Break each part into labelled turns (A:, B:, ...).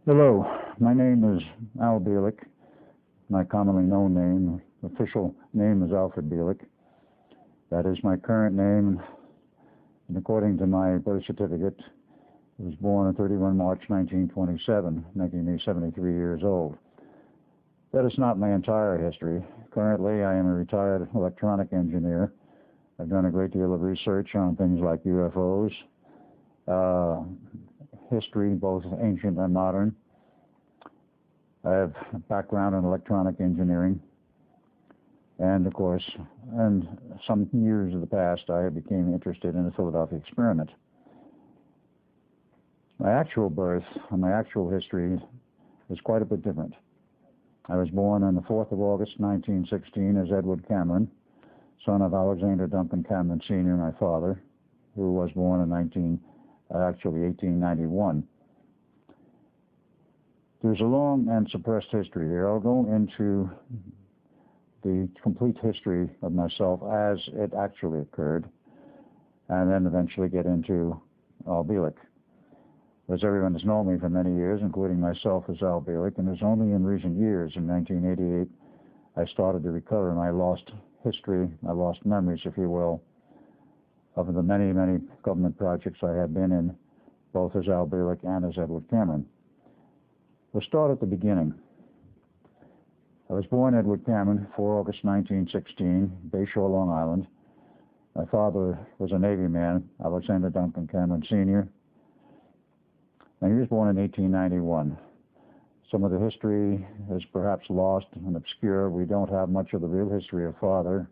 A: Hello, my name is Al Bielek. My commonly known name, official name is Alfred Bielek. That is my current name, and according to my birth certificate, I was born on 31 March 1927, making me 73 years old. That is not my entire history. Currently, I am a retired electronic engineer. I've done a great deal of research on things like UFOs, history, both ancient and modern. I have a background in electronic engineering. And of course, in some years of the past, I became interested in the Philadelphia experiment. My actual birth and my actual history is quite a bit different. I was born on the 4th of August, 1916, as Edward Cameron, son of Alexander Duncan Cameron Sr., my father, who was born in 1891. There's a long and suppressed history here. I'll go into the complete history of myself as it actually occurred, and then eventually get into Al Bielek. As everyone has known me for many years, including myself as Al Bielek, and it was only in recent years, in 1988, I started to recover my lost history, my lost memories, if you will, of the many, many government projects I had been in, both as Al Bielek and as Edward Cameron. We'll start at the beginning. I was born Edward Cameron, 4 August 1916, Bayshore, Long Island. My father was a Navy man, Alexander Duncan Cameron Sr., and he was born in 1891. Some of the history is perhaps lost and obscure. We don't have much of the real history of father,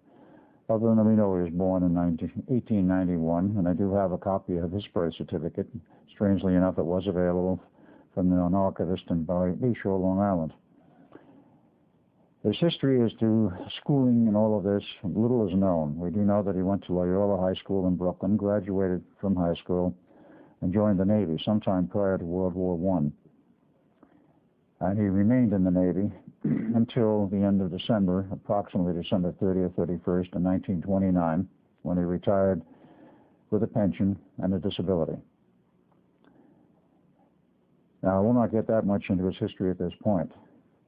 A: other than we know he was born in 1891, and I do have a copy of his birth certificate. Strangely enough, it was available from an archivist in Bayshore, Long Island. His history as to schooling and all of this, little is known. We do know that he went to Loyola High School in Brooklyn, graduated from high school, and joined the Navy sometime prior to World War I. And he remained in the Navy until the end of December, approximately December 30th, 31st, in 1929, when he retired with a pension and a disability. Now, I will not get that much into his history at this point,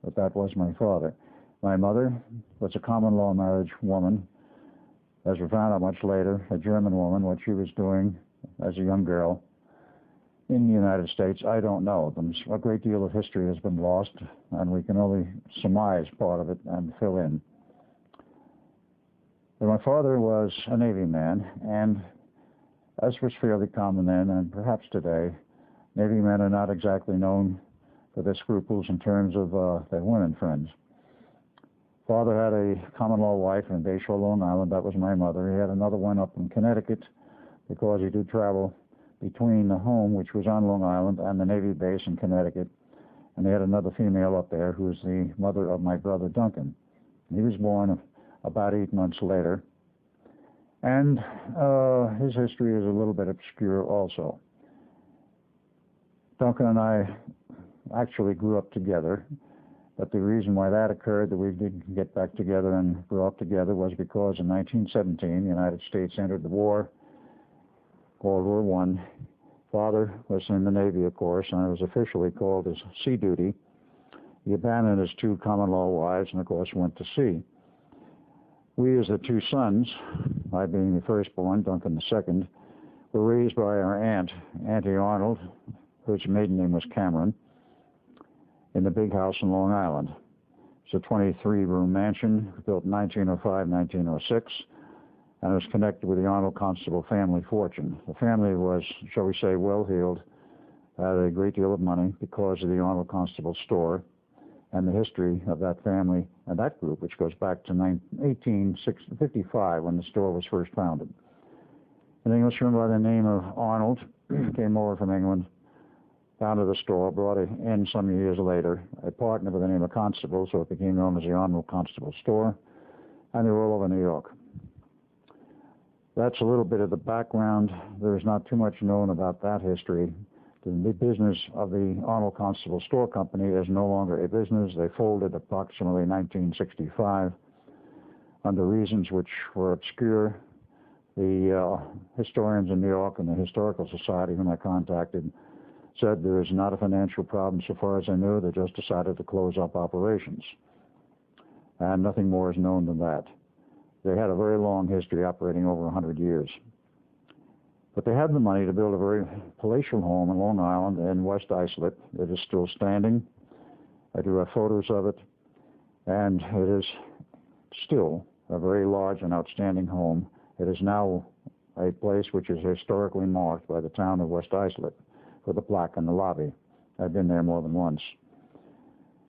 A: but that was my father. My mother was a common law marriage woman. As we found out much later, a German woman. What she was doing as a young girl in the United States, I don't know. A great deal of history has been lost, and we can only surmise part of it and fill in. But my father was a Navy man, and as was fairly common then, and perhaps today, Navy men are not exactly known for their scruples in terms of their women friends. Father had a common law wife in Bayshore, Long Island. That was my mother. He had another one up in Connecticut because he did travel between the home, which was on Long Island, and the Navy base in Connecticut. And they had another female up there who was the mother of my brother Duncan. He was born about 8 months later. And his history is a little bit obscure also. Duncan and I actually grew up together, but the reason why that occurred, that we didn't get back together and grow up together, was because in 1917, the United States entered the war, World War I. Father was in the Navy, of course, and it was officially called as sea duty. He abandoned his 2 common law wives and, of course, went to sea. We, as the 2 sons, I being the firstborn, Duncan the second, were raised by our aunt, Auntie Arnold, whose maiden name was Cameron, in the big house in Long Island. It's a 23-room mansion built in 1905, 1906, and it was connected with the Arnold Constable family fortune. The family was, shall we say, well-heeled, had a great deal of money because of the Arnold Constable store and the history of that family and that group, which goes back to 1855 when the store was first founded. An Englishman by the name of Arnold came over from England, founded the store, brought it in some years later, a partner by the name of Constable, so it became known as the Arnold Constable Store, and they were all over New York. That's a little bit of the background. There's not too much known about that history. The business of the Arnold Constable Store Company is no longer a business. They folded approximately 1965 under reasons which were obscure. The historians in New York and the Historical Society, whom I contacted, said there is not a financial problem so far as I knew. They just decided to close up operations. And nothing more is known than that. They had a very long history, operating over 100 years. But they had the money to build a very palatial home in Long Island in West Islip. It is still standing. I do have photos of it. And it is still a very large and outstanding home. It is now a place which is historically marked by the town of West Islip with a plaque in the lobby. I've been there more than once.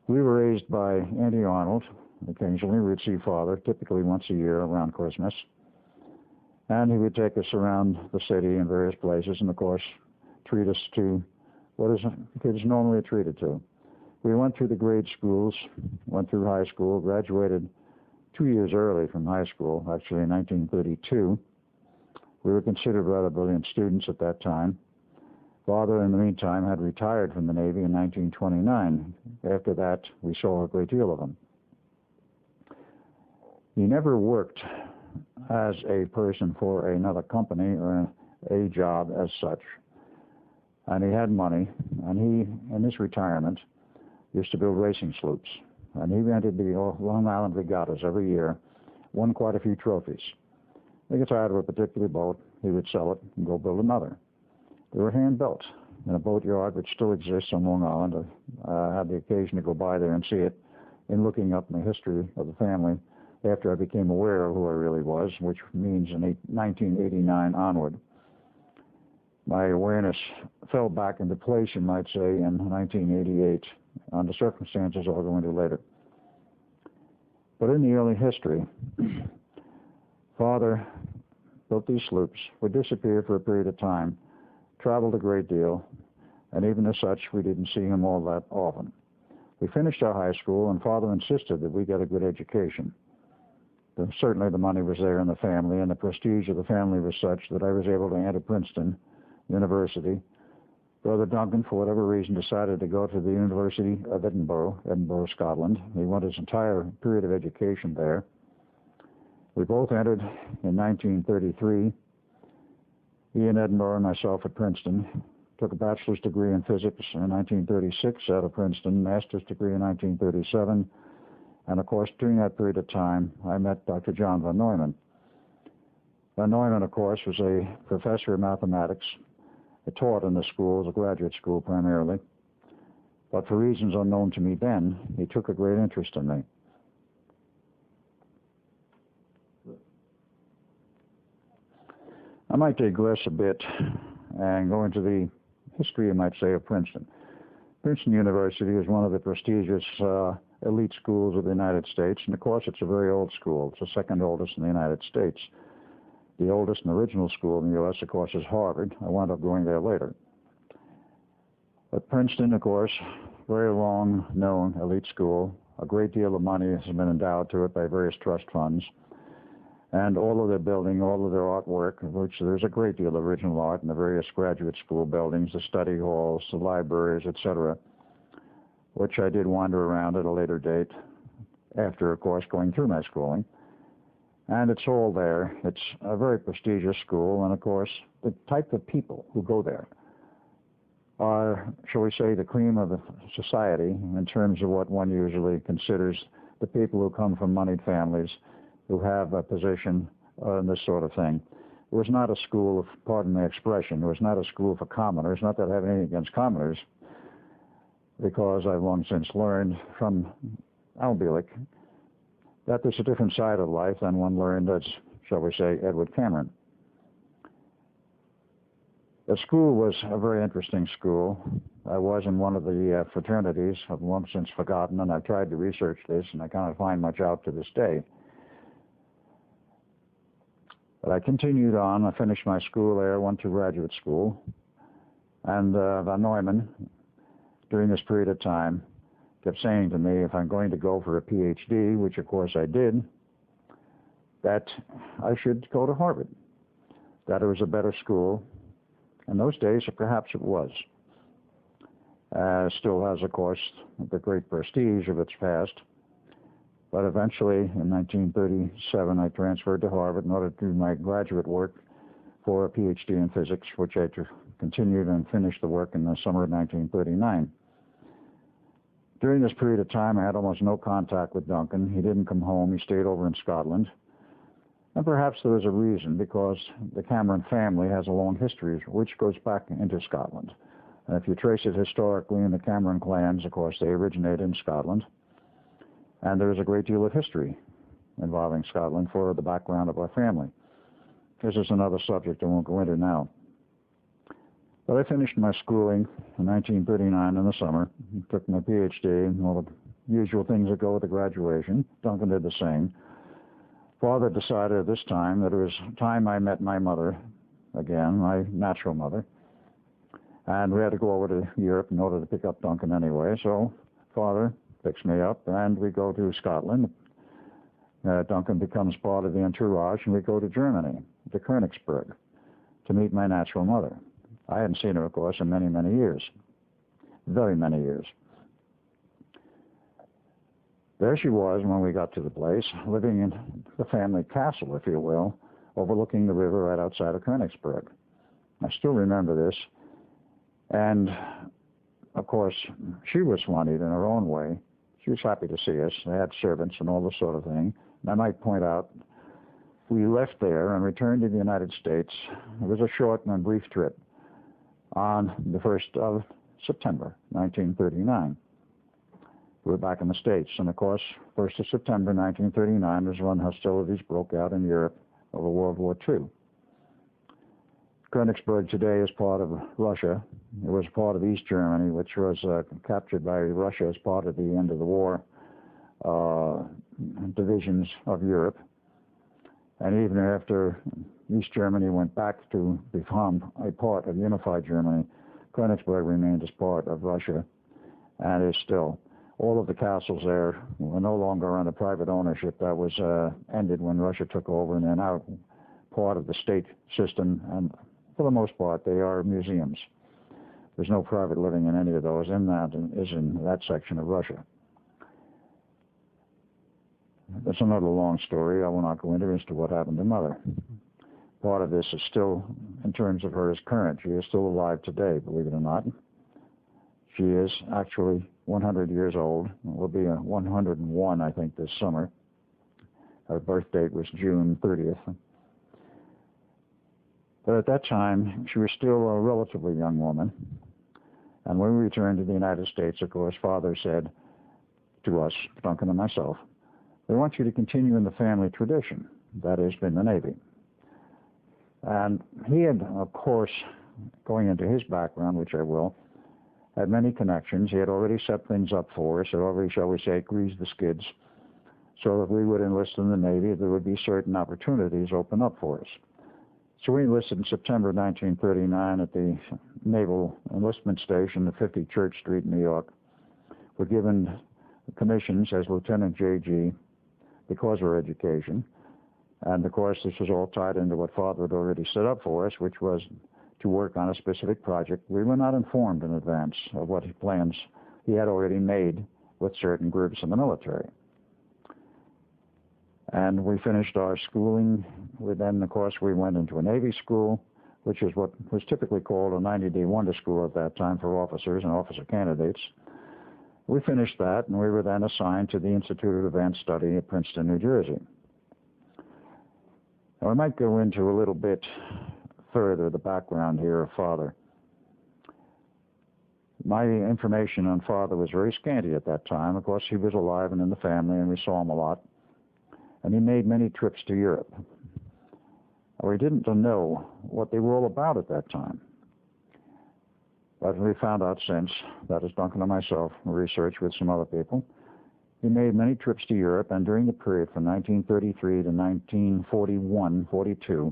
A: We were raised by Auntie Arnold. Occasionally we'd see Father, typically once a year around Christmas. And he would take us around the city in various places and, of course, treat us to what kids normally are treated to. We went through the grade schools, went through high school, graduated 2 years early from high school, actually in 1932. We were considered rather brilliant students at that time. Father, in the meantime, had retired from the Navy in 1929. After that, we saw a great deal of him. He never worked as a person for another company or a job as such. And he had money, and he, in his retirement, used to build racing sloops. And he rented the Long Island regattas every year, won quite a few trophies. He got tired of a particular boat, he would sell it and go build another. They were hand-built in a boatyard which still exists on Long Island. I had the occasion to go by there and see it in looking up the history of the family after I became aware of who I really was, which means in 1989 onward. My awareness fell back into place, you might say, in 1988, under circumstances I'll go into later. But in the early history, Father built these sloops, would disappear for a period of time, traveled a great deal, and even as such, we didn't see him all that often. We finished our high school, and Father insisted that we get a good education. Certainly the money was there in the family, and the prestige of the family was such that I was able to enter Princeton University. Brother Duncan, for whatever reason, decided to go to the University of Edinburgh, Scotland. He went his entire period of education there. We both entered in 1933. He in Edinburgh and myself at Princeton. Took a bachelor's degree in physics in 1936 out of Princeton, master's degree in 1937. And, of course, during that period of time, I met Dr. John von Neumann. Von Neumann, of course, was a professor of mathematics. He taught in the school, as a graduate school primarily. But for reasons unknown to me then, he took a great interest in me. I might digress a bit and go into the history, you might say, of Princeton. Princeton University is one of the prestigious elite schools of the United States, and of course it's a very old school. It's the second oldest in the United States. The oldest and original school in the U.S., of course, is Harvard. I wound up going there later. But Princeton, of course, very long-known elite school. A great deal of money has been endowed to it by various trust funds. And all of their building, all of their artwork, of which there's a great deal of original art in the various graduate school buildings, the study halls, the libraries, etc., which I did wander around at a later date after, of course, going through my schooling. And it's all there. It's a very prestigious school, and, of course, the type of people who go there are, shall we say, the cream of the society in terms of what one usually considers the people who come from moneyed families, who have a position and this sort of thing. It was not a school of, pardon the expression, it was not a school for commoners, not that I have anything against commoners, because I've long since learned from Bielek that there's a different side of life than one learned as, shall we say, Edward Cameron. The school was a very interesting school. I was in one of the fraternities. I've long since forgotten, and I've tried to research this, and I can't find much out to this day. But I continued on. I finished my school there, went to graduate school, and von Neumann, during this period of time, kept saying to me, if I'm going to go for a PhD, which of course I did, that I should go to Harvard, that it was a better school. In those days, perhaps it was. Still has, of course, the great prestige of its past. But eventually, in 1937, I transferred to Harvard in order to do my graduate work for a PhD in physics, which I continued and finished the work in the summer of 1939. During this period of time, I had almost no contact with Duncan. He didn't come home. He stayed over in Scotland. And perhaps there was a reason, because the Cameron family has a long history which goes back into Scotland. And if you trace it historically in the Cameron clans, of course, they originated in Scotland. And there is a great deal of history involving Scotland for the background of our family. This is another subject I won't go into now. But I finished my schooling in 1939 in the summer, took my PhD, and all the usual things that go with the graduation. Duncan did the same. Father decided at this time that it was time I met my mother again, my natural mother. And we had to go over to Europe in order to pick up Duncan anyway. So Father picks me up, and we go to Scotland. Duncan becomes part of the entourage, and we go to Germany, to Königsberg, to meet my natural mother. I hadn't seen her, of course, in many, many years. Very many years. There she was when we got to the place, living in the family castle, if you will, overlooking the river right outside of Königsberg. I still remember this. And, of course, she was Swanete in her own way. She was happy to see us. They had servants and all this sort of thing. And I might point out, we left there and returned to the United States. It was a short and brief trip on the 1st of September, 1939. We were back in the States. And, of course, 1st of September, 1939 was when hostilities broke out in Europe over World War II. Königsberg today is part of Russia. It was part of East Germany, which was captured by Russia as part of the end of the war divisions of Europe. And even after East Germany went back to become a part of unified Germany, Königsberg remained as part of Russia and is still. All of the castles there were no longer under private ownership. That was ended when Russia took over, and they're now part of the state system, and for the most part they are museums. There's no private living in any of those, in that section of Russia. That's another long story I will not go into as to what happened to Mother. Part of this is still, in terms of her, is current. She is still alive today, believe it or not. She is actually 100 years old. Will be 101, I think, this summer. Her birth date was June 30th. But at that time, she was still a relatively young woman. And when we returned to the United States, of course, Father said to us, Duncan and myself, "We want you to continue in the family tradition, that has been the Navy." And he had, of course, going into his background, which I will, had many connections. He had already set things up for us, or already, shall we say, greased the skids, so that we would enlist in the Navy, there would be certain opportunities open up for us. So we enlisted in September 1939 at the Naval Enlistment Station at 50 Church Street, New York. We're given commissions as Lieutenant J.G. because of our education. And, of course, this was all tied into what Father had already set up for us, which was to work on a specific project. We were not informed in advance of what plans he had already made with certain groups in the military. And we finished our schooling. Then, of course, we went into a Navy school, which is what was typically called a 90-day wonder school at that time for officers and officer candidates. We finished that, and we were then assigned to the Institute of Advanced Study at Princeton, New Jersey. Now, I might go into a little bit further the background here of Father. My information on Father was very scanty at that time. Of course, he was alive and in the family, and we saw him a lot. And he made many trips to Europe. We didn't know what they were all about at that time. But we found out since, that is Duncan and myself, research with some other people, he made many trips to Europe, and during the period from 1933 to 1941-42,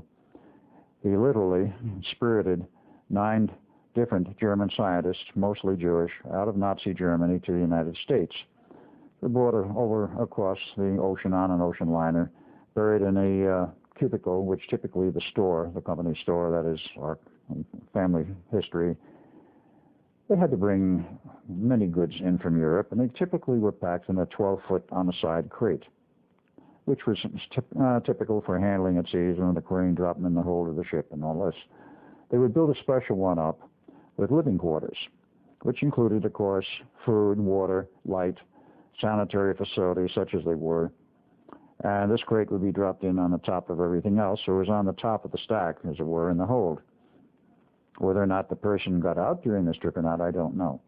A: he literally spirited 9 different German scientists, mostly Jewish, out of Nazi Germany to the United States. They brought over across the ocean on an ocean liner, buried in a cubicle, which typically the store, the company store, that is our family history. They had to bring many goods in from Europe, and they typically were packed in a 12-foot on-the-side crate, which was typical for handling at seas when the crane dropped them in the hold of the ship and all this. They would build a special one up with living quarters, which included, of course, food, water, light, sanitary facilities such as they were. And this crate would be dropped in on the top of everything else, so it was on the top of the stack, as it were, in the hold. Whether or not the person got out during this trip or not, I don't know.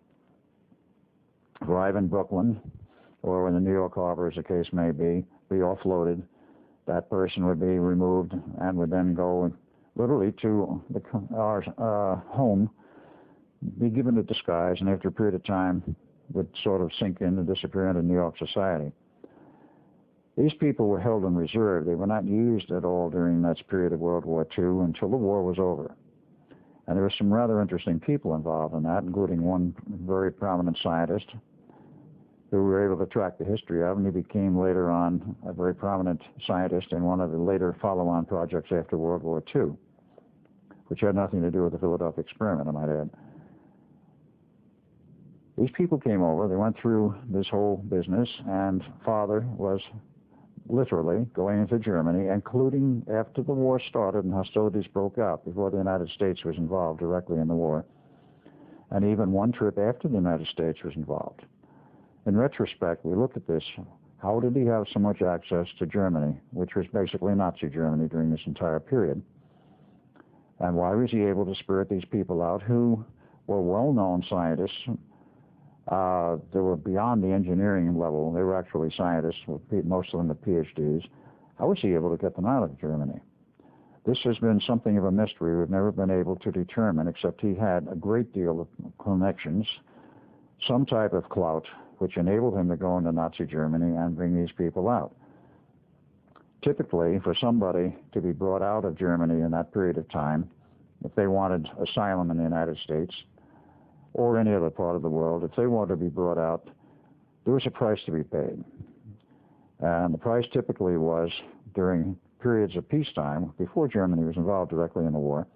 A: Arrive in Brooklyn, or in the New York Harbor, as the case may be offloaded. That person would be removed and would then go literally to our home, be given a disguise, and after a period of time would sort of sink in and disappear into New York society. These people were held in reserve. They were not used at all during that period of World War II until the war was over. And there were some rather interesting people involved in that, including one very prominent scientist who we were able to track the history of, and he became later on a very prominent scientist in one of the later follow-on projects after World War II, which had nothing to do with the Philadelphia experiment, I might add. These people came over, they went through this whole business, and Father was literally going into Germany, including after the war started and hostilities broke out, before the United States was involved directly in the war, and even one trip after the United States was involved. In retrospect, we look at this, how did he have so much access to Germany, which was basically Nazi Germany during this entire period? And why was he able to spirit these people out who were well-known scientists? They were beyond the engineering level. They were actually scientists, most of them with PhDs. How was he able to get them out of Germany? This has been something of a mystery we've never been able to determine, except he had a great deal of connections, some type of clout, which enabled him to go into Nazi Germany and bring these people out. Typically, for somebody to be brought out of Germany in that period of time, if they wanted asylum in the United States, or any other part of the world, if they wanted to be brought out, there was a price to be paid. And the price typically was, during periods of peacetime, before Germany was involved directly in the war,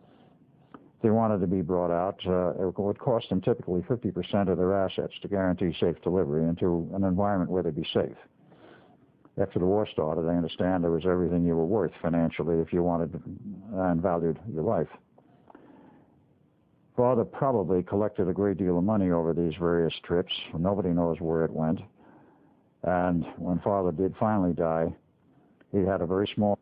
A: if they wanted to be brought out, it would cost them typically 50% of their assets to guarantee safe delivery into an environment where they'd be safe. After the war started, I understand there was everything you were worth financially if you wanted and valued your life. Father probably collected a great deal of money over these various trips. Nobody knows where it went. And when Father did finally die, he had a very small...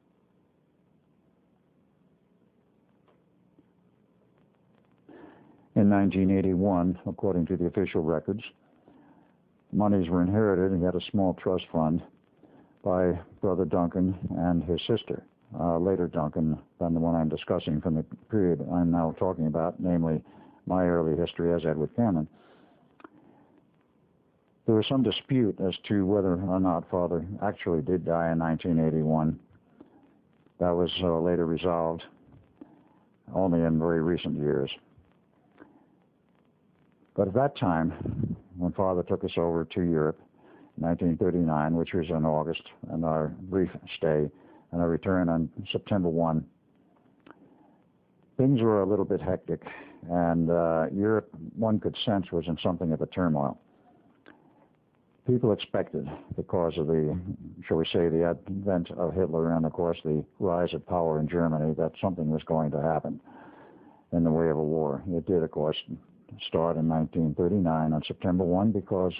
A: In 1981, according to the official records, monies were inherited, and he had a small trust fund by Brother Duncan and his sister. Later Duncan than the one I'm discussing from the period I'm now talking about, namely my early history as Edward Cameron. There was some dispute as to whether or not Father actually did die in 1981. That was later resolved only in very recent years. But at that time, when Father took us over to Europe, 1939, which was in August, and our brief stay, and our return on September 1, things were a little bit hectic, and Europe, one could sense, was in something of a turmoil. People expected, because of the, shall we say, the advent of Hitler and, of course, the rise of power in Germany, that something was going to happen in the way of a war. It did, of course, start in 1939 on September 1 because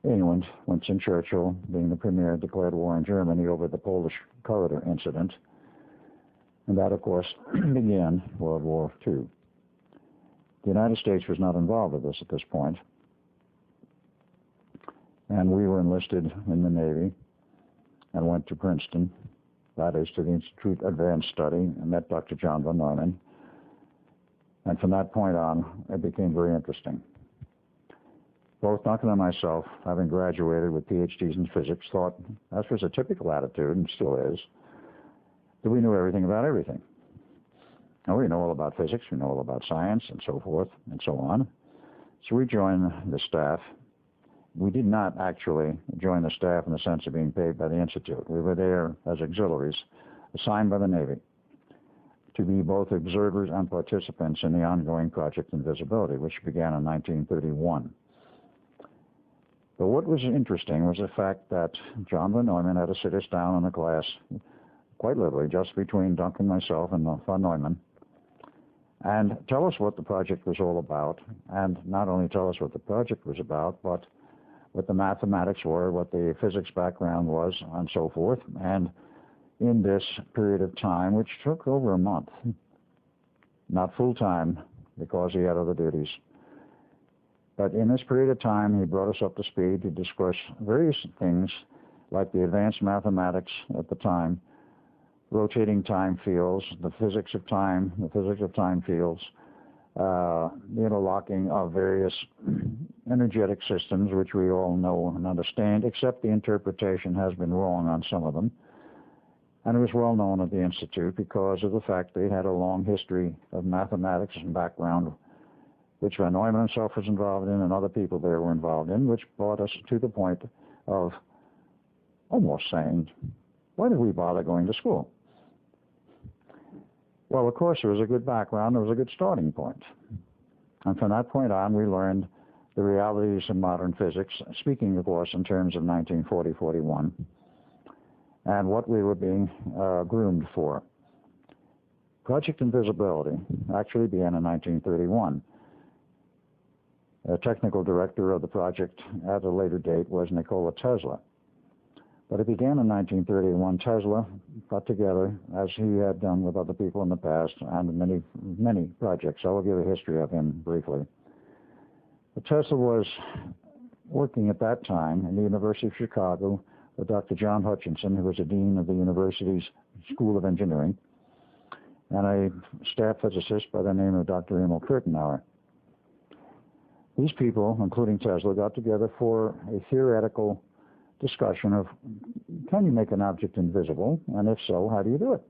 A: England, Winston Churchill, being the premier, declared war on Germany over the Polish corridor incident. And that, of course, began World War II. The United States was not involved with this at this point. And we were enlisted in the Navy and went to Princeton, that is, to the Institute of Advanced Study, and met Dr. John von Neumann. And from that point on, it became very interesting. Both Duncan and myself, having graduated with PhDs in physics, thought, that was a typical attitude, and still is, that we knew everything about everything. Now, we know all about physics, we know all about science, and so forth, and so on. So we joined the staff. We did not actually join the staff in the sense of being paid by the Institute. We were there as auxiliaries, assigned by the Navy, to be both observers and participants in the ongoing Project Invisibility, which began in 1931. But what was interesting was the fact that John von Neumann had to sit us down in a class, quite literally, just between Duncan, myself, and von Neumann, and tell us what the project was all about, and not only tell us what the project was about, but what the mathematics were, what the physics background was, and so forth. And in this period of time, which took over a month, not full time because he had other duties, but in this period of time, he brought us up to speed to discuss various things like the advanced mathematics at the time, rotating time fields, the physics of time fields, the interlocking of various energetic systems, which we all know and understand, except the interpretation has been wrong on some of them. And it was well known at the Institute because of the fact they had a long history of mathematics and background, which Van Neumann himself was involved in and other people there were involved in, which brought us to the point of almost saying, why did we bother going to school? Well, of course, there was a good background, there was a good starting point. And from that point on, we learned the realities of modern physics, speaking, of course, in terms of 1940-41, and what we were being groomed for. Project Invisibility actually began in 1931. The technical director of the project at a later date was Nikola Tesla. But it began in 1931. Tesla got together, as he had done with other people in the past, and many projects. I will give a history of him briefly. But Tesla was working at that time in the University of Chicago with Dr. John Hutchinson, who was the dean of the university's School of Engineering, and a staff physicist by the name of Dr. Emil Kirtenauer. These people, including Tesla, got together for a theoretical discussion of, can you make an object invisible, and if so, how do you do it?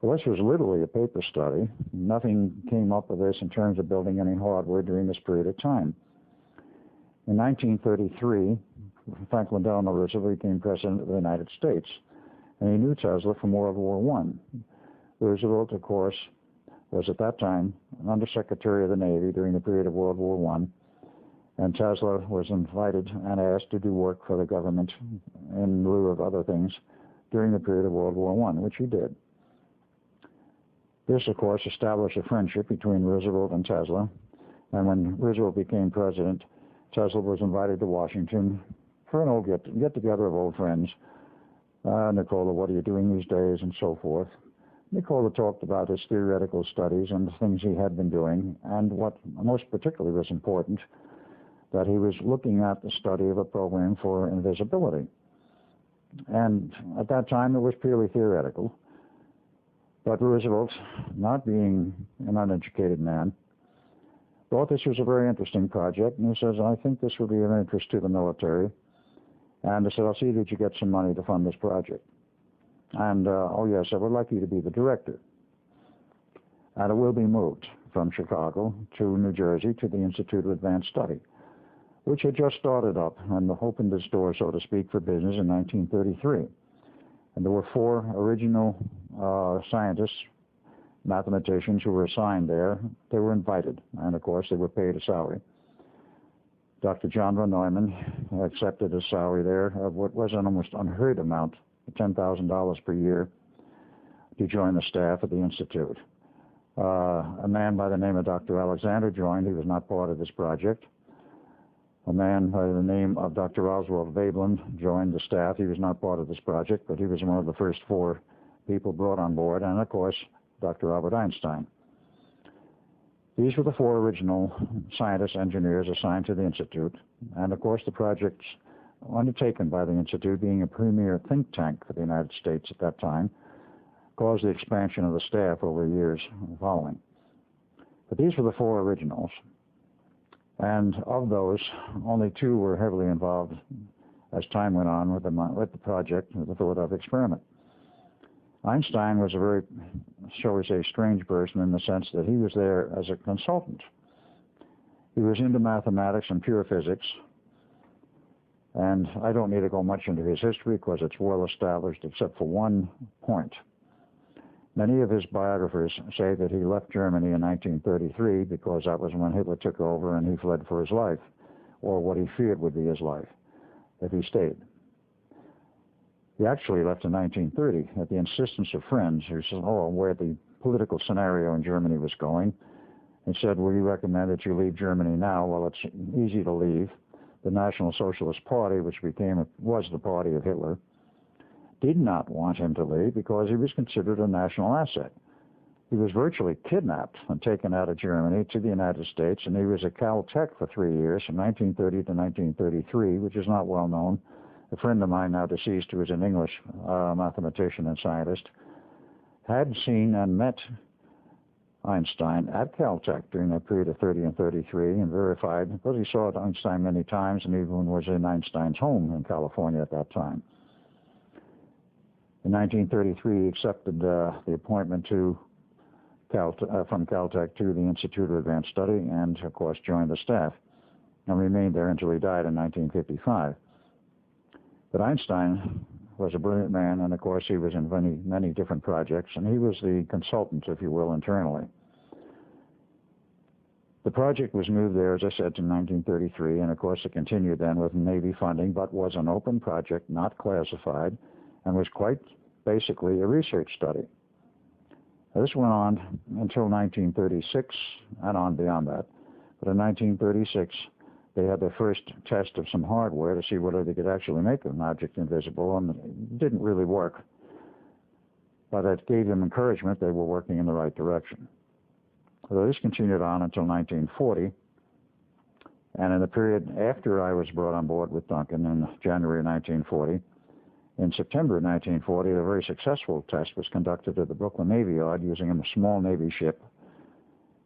A: Well, this was literally a paper study. Nothing came up of this in terms of building any hardware during this period of time. In 1933, Franklin Delano Roosevelt became president of the United States, and he knew Tesla from World War I. Roosevelt, of course, was at that time an Undersecretary of the Navy during the period of World War I, and Tesla was invited and asked to do work for the government in lieu of other things during the period of World War I, which he did. This, of course, established a friendship between Roosevelt and Tesla, and when Roosevelt became president, Tesla was invited to Washington for an old get-together of old friends. Nikola, what are you doing these days, and so forth. Nikola talked about his theoretical studies and the things he had been doing, and what most particularly was important, that he was looking at the study of a program for invisibility. And at that time, it was purely theoretical. But Roosevelt, not being an uneducated man, thought this was a very interesting project, and he says, I think this will be of interest to the military. And I said, I'll see that you get some money to fund this project. And, oh yes, I would like you to be the director. And it will be moved from Chicago to New Jersey to the Institute of Advanced Study, which had just started up and opened its door, so to speak, for business in 1933. And there were 4 original scientists, mathematicians who were assigned there. They were invited, and of course they were paid a salary. Dr. John von Neumann accepted a salary there of what was an almost unheard amount, $10,000 per year, to join the staff at the Institute. A man by the name of Dr. Alexander joined. He was not part of this project. A man by the name of Dr. Oswald Veblen joined the staff. He was not part of this project, but he was one of the first 4 people brought on board, and of course, Dr. Albert Einstein. These were the 4 original scientists, engineers assigned to the Institute, and of course the projects undertaken by the Institute, being a premier think tank for the United States at that time, caused the expansion of the staff over years following. But these were the 4 originals. And of those, only 2 were heavily involved as time went on with the project, with the Philadelphia experiment. Einstein was a very, shall we say, strange person in the sense that he was there as a consultant. He was into mathematics and pure physics, and I don't need to go much into his history because it's well established except for one point. Many of his biographers say that he left Germany in 1933 because that was when Hitler took over and he fled for his life, or what he feared would be his life, if he stayed. He actually left in 1930 at the insistence of friends who said, where the political scenario in Germany was going. He said, we recommend that you leave Germany now. Well, it's easy to leave. The National Socialist Party, which was the party of Hitler, did not want him to leave because he was considered a national asset. He was virtually kidnapped and taken out of Germany to the United States, and he was at Caltech for 3 years, from 1930 to 1933, which is not well known. A friend of mine, now deceased, who was an English mathematician and scientist, had seen and met Einstein at Caltech during that period of 30 and 33 and verified, because he saw Einstein many times and even was in Einstein's home in California at that time. In 1933, he accepted the appointment from Caltech to the Institute of Advanced Study and, of course, joined the staff and remained there until he died in 1955. But Einstein was a brilliant man, and of course he was in many different projects, and he was the consultant, if you will, internally. The project was moved there, as I said, in 1933, and of course it continued then with Navy funding, but was an open project, not classified, and was quite basically a research study. Now, this went on until 1936 and on beyond that. But in 1936, they had their first test of some hardware to see whether they could actually make an object invisible, and it didn't really work. But it gave them encouragement. They were working in the right direction. So this continued on until 1940. And in the period after I was brought on board with Duncan in January 1940, in September 1940, a very successful test was conducted at the Brooklyn Navy Yard using a small Navy ship,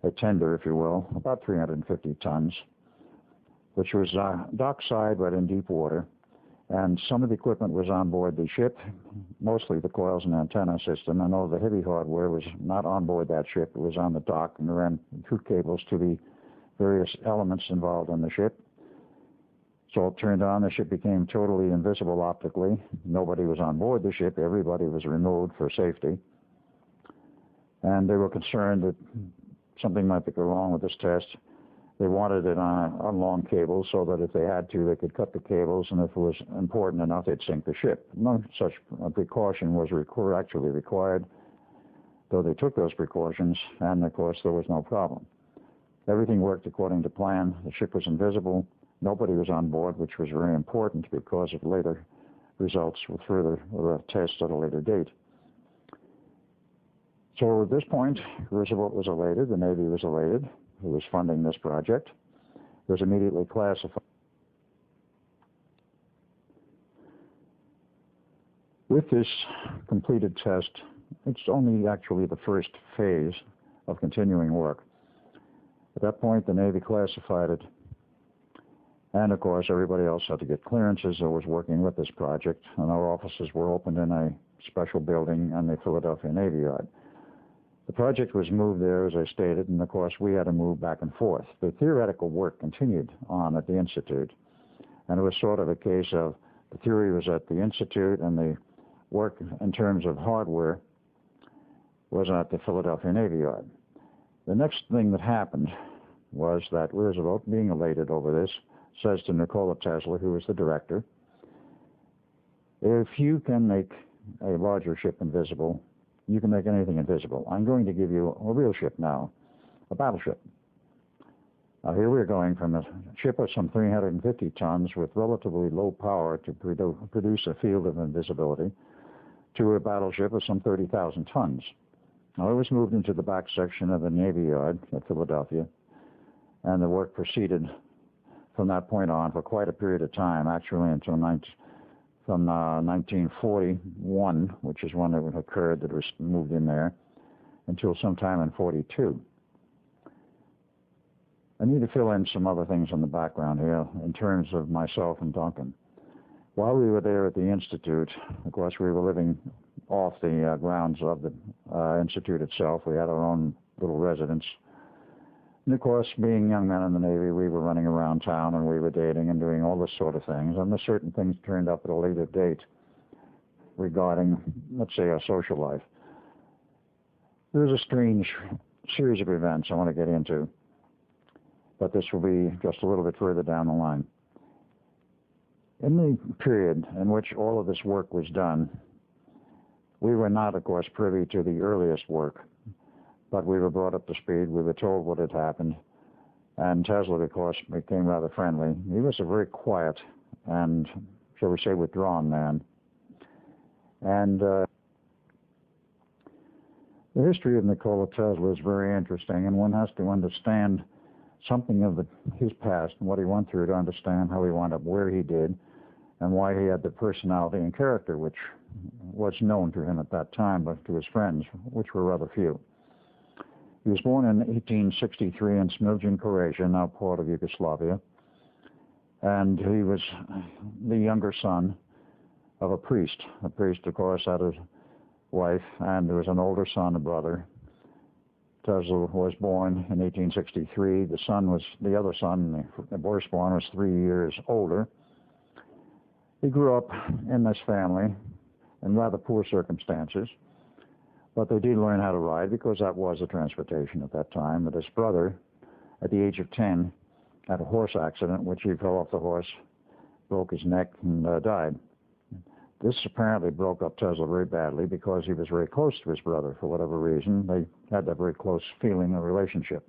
A: a tender, if you will, about 350 tons, which was dockside but in deep water. And some of the equipment was on board the ship, mostly the coils and antenna system, and all the heavy hardware was not on board that ship. It was on the dock and ran through cables to the various elements involved in the ship. So it turned on, the ship became totally invisible optically. Nobody was on board the ship. Everybody was removed for safety. And they were concerned that something might go wrong with this test. They wanted it on long cables so that if they had to, they could cut the cables, and if it was important enough, they'd sink the ship. No such precaution was actually required, though they took those precautions, and of course there was no problem. Everything worked according to plan. The ship was invisible. Nobody was on board, which was very important because of later results with further tests at a later date. So at this point, Roosevelt was elated, the Navy was elated, who was funding this project. It was immediately classified. With this completed test, it's only actually the first phase of continuing work. At that point, the Navy classified it. And, of course, everybody else had to get clearances that was working with this project, and our offices were opened in a special building on the Philadelphia Navy Yard. The project was moved there, as I stated, and, of course, we had to move back and forth. The theoretical work continued on at the Institute, and it was sort of a case of the theory was at the Institute, and the work in terms of hardware was at the Philadelphia Navy Yard. The next thing that happened was that Roosevelt, being elated over this, says to Nikola Tesla, who was the director, if you can make a larger ship invisible, you can make anything invisible. I'm going to give you a real ship now, a battleship. Now here we're going from a ship of some 350 tons with relatively low power to produce a field of invisibility to a battleship of some 30,000 tons. Now it was moved into the back section of the Navy Yard at Philadelphia, and the work proceeded from that point on for quite a period of time, actually until 1941, which is when it occurred that it was moved in there, until sometime in 42. I need to fill in some other things in the background here in terms of myself and Duncan. While we were there at the Institute, of course, we were living off the grounds of the Institute itself. We had our own little residence. And of course, being young men in the Navy, we were running around town and we were dating and doing all this sort of things. And there's certain things turned up at a later date regarding, let's say, our social life. There was a strange series of events I want to get into, but this will be just a little bit further down the line. In the period in which all of this work was done, we were not, of course, privy to the earliest work, but we were brought up to speed. We were told what had happened, and Tesla, of course, became rather friendly. He was a very quiet and, shall we say, withdrawn man. And the history of Nikola Tesla is very interesting, and one has to understand something of his past and what he went through to understand how he wound up where he did and why he had the personality and character which was known to him at that time, but to his friends, which were rather few. He was born in 1863 in Smiljan, Croatia, now part of Yugoslavia, and he was the younger son of a priest. A priest, of course, had a wife, and there was an older son, a brother. Tesla was born in 1863. The other son, the firstborn, was 3 years older. He grew up in this family in rather poor circumstances, but they did learn how to ride because that was a transportation at that time. But his brother, at the age of 10, had a horse accident, which he fell off the horse, broke his neck, and died. This apparently broke up Tesla very badly because he was very close to his brother for whatever reason. They had that very close feeling of relationship.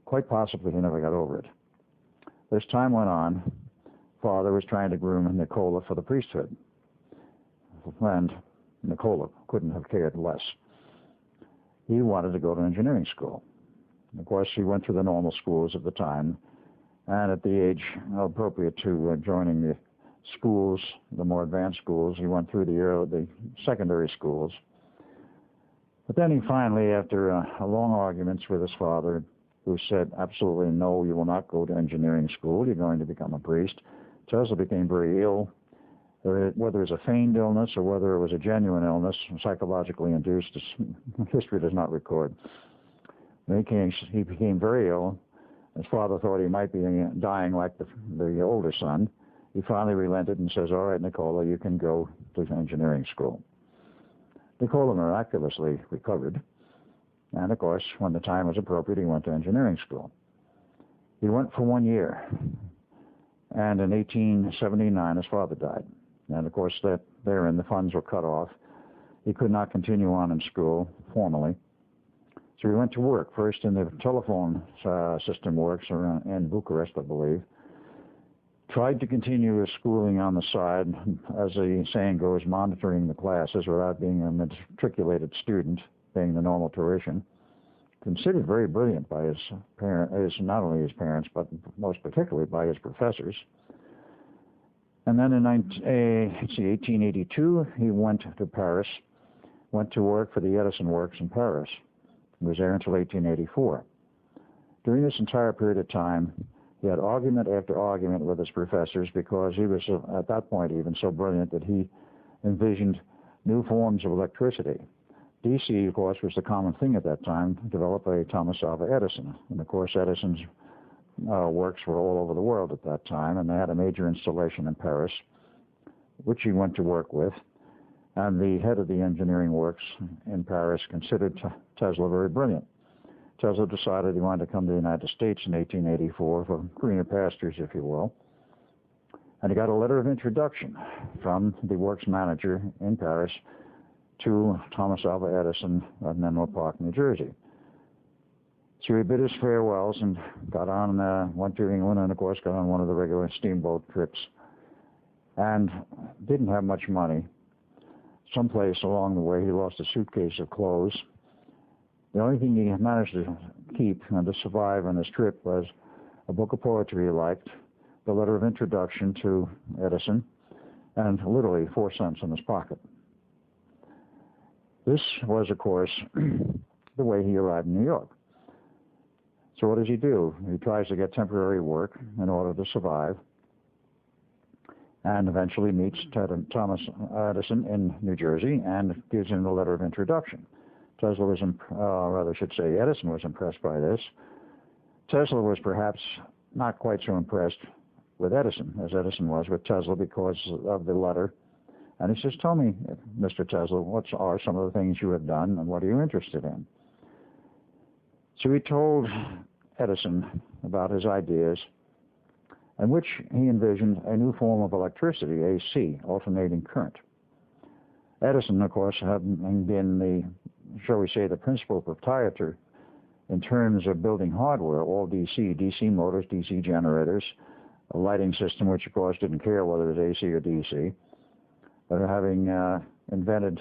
A: Quite possibly he never got over it. As time went on, father was trying to groom Nikola for the priesthood, and Nikola couldn't have cared less. He wanted to go to engineering school. Of course, he went through the normal schools at the time, and at the age appropriate to joining the schools, the more advanced schools, he went through the secondary schools. But then he finally, after long arguments with his father, who said, absolutely no, you will not go to engineering school, you're going to become a priest, Tesla became very ill. Whether it was a feigned illness or whether it was a genuine illness, psychologically induced, history does not record. He became very ill. His father thought he might be dying like the older son. He finally relented and says, all right, Nikola, you can go to engineering school. Nikola miraculously recovered. And, of course, when the time was appropriate, he went to engineering school. He went for 1 year. And in 1879, his father died. And, of course, therein the funds were cut off. He could not continue on in school formally. So he went to work, first in the telephone system works in Bucharest, I believe. Tried to continue his schooling on the side, as the saying goes, monitoring the classes without being a matriculated student, paying the normal tuition. Considered very brilliant by his parents, not only his parents, but most particularly by his professors. And then in 1882, he went to Paris, went to work for the Edison Works in Paris. He was there until 1884. During this entire period of time, he had argument after argument with his professors because he was, at that point, even so brilliant that he envisioned new forms of electricity. DC, of course, was the common thing at that time, developed by Thomas Alva Edison. And, of course, Edison's works were all over the world at that time, and they had a major installation in Paris, which he went to work with. And the head of the engineering works in Paris considered Tesla very brilliant. Tesla decided he wanted to come to the United States in 1884 for greener pastures, if you will. And he got a letter of introduction from the works manager in Paris to Thomas Alva Edison of Menlo Park, New Jersey. So he bid his farewells and got on, went to England and, of course, got on one of the regular steamboat trips and didn't have much money. Someplace along the way, he lost a suitcase of clothes. The only thing he managed to keep and to survive on his trip was a book of poetry he liked, the letter of introduction to Edison, and literally 4 cents in his pocket. This was, of course, the way he arrived in New York. So what does he do? He tries to get temporary work in order to survive, and eventually meets Thomas Edison in New Jersey and gives him the letter of introduction. Tesla was, Edison was impressed by this. Tesla was perhaps not quite so impressed with Edison as Edison was with Tesla because of the letter. And he says, tell me, Mr. Tesla, what are some of the things you have done and what are you interested in? So he told Edison about his ideas, in which he envisioned a new form of electricity, AC, alternating current. Edison, of course, having been the, shall we say, the principal proprietor in terms of building hardware, all DC motors, DC generators, a lighting system which, of course, didn't care whether it was AC or DC, but having invented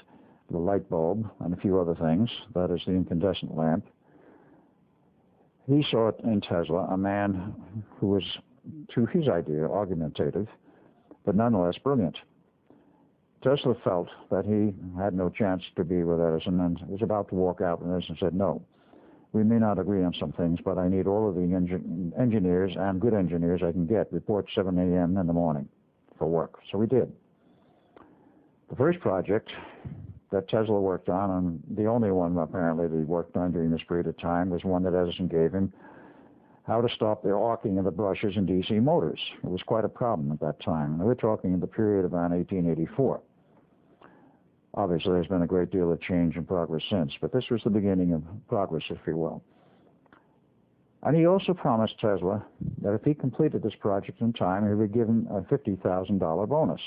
A: the light bulb and a few other things, that is the incandescent lamp, he saw in Tesla a man who was, to his idea, argumentative, but nonetheless brilliant. Tesla felt that he had no chance to be with Edison and was about to walk out, and Edison said, no, we may not agree on some things, but I need all of the engineers and good engineers I can get. Report 7 a.m. in the morning for work. So we did. The first project that Tesla worked on, and the only one apparently that he worked on during this period of time, was one that Edison gave him, how to stop the arcing of the brushes in DC motors. It was quite a problem at that time. And we're talking in the period of around 1884. Obviously, there's been a great deal of change and progress since, but this was the beginning of progress, if you will. And he also promised Tesla that if he completed this project in time, he would give him a $50,000 bonus.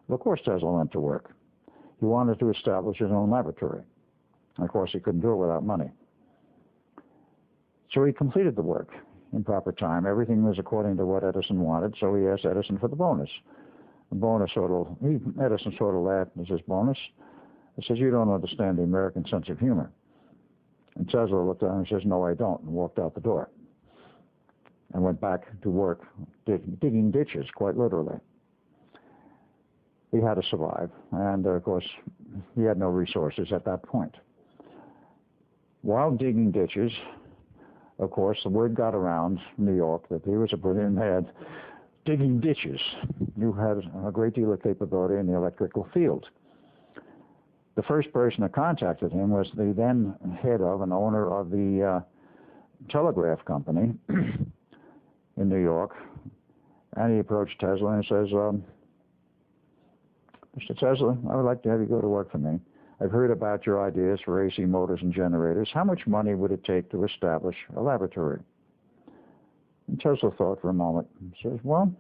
A: Well, of course, Tesla went to work. He wanted to establish his own laboratory. And of course, he couldn't do it without money. So he completed the work in proper time. Everything was according to what Edison wanted, so he asked Edison for the bonus. The bonus Edison sort of laughed as his bonus. He says, you don't understand the American sense of humor. And Tesla looked at him and says, no, I don't, and walked out the door. And went back to work digging ditches, quite literally. He had to survive, and of course, he had no resources at that point. While digging ditches, of course, the word got around New York that he was a brilliant man digging ditches. You had a great deal of capability in the electrical field. The first person that contacted him was the then head of and owner of the telegraph company in New York, and he approached Tesla and says, Mr. Tesla, I would like to have you go to work for me. I've heard about your ideas for AC motors and generators. How much money would it take to establish a laboratory? And Tesla thought for a moment and says, well,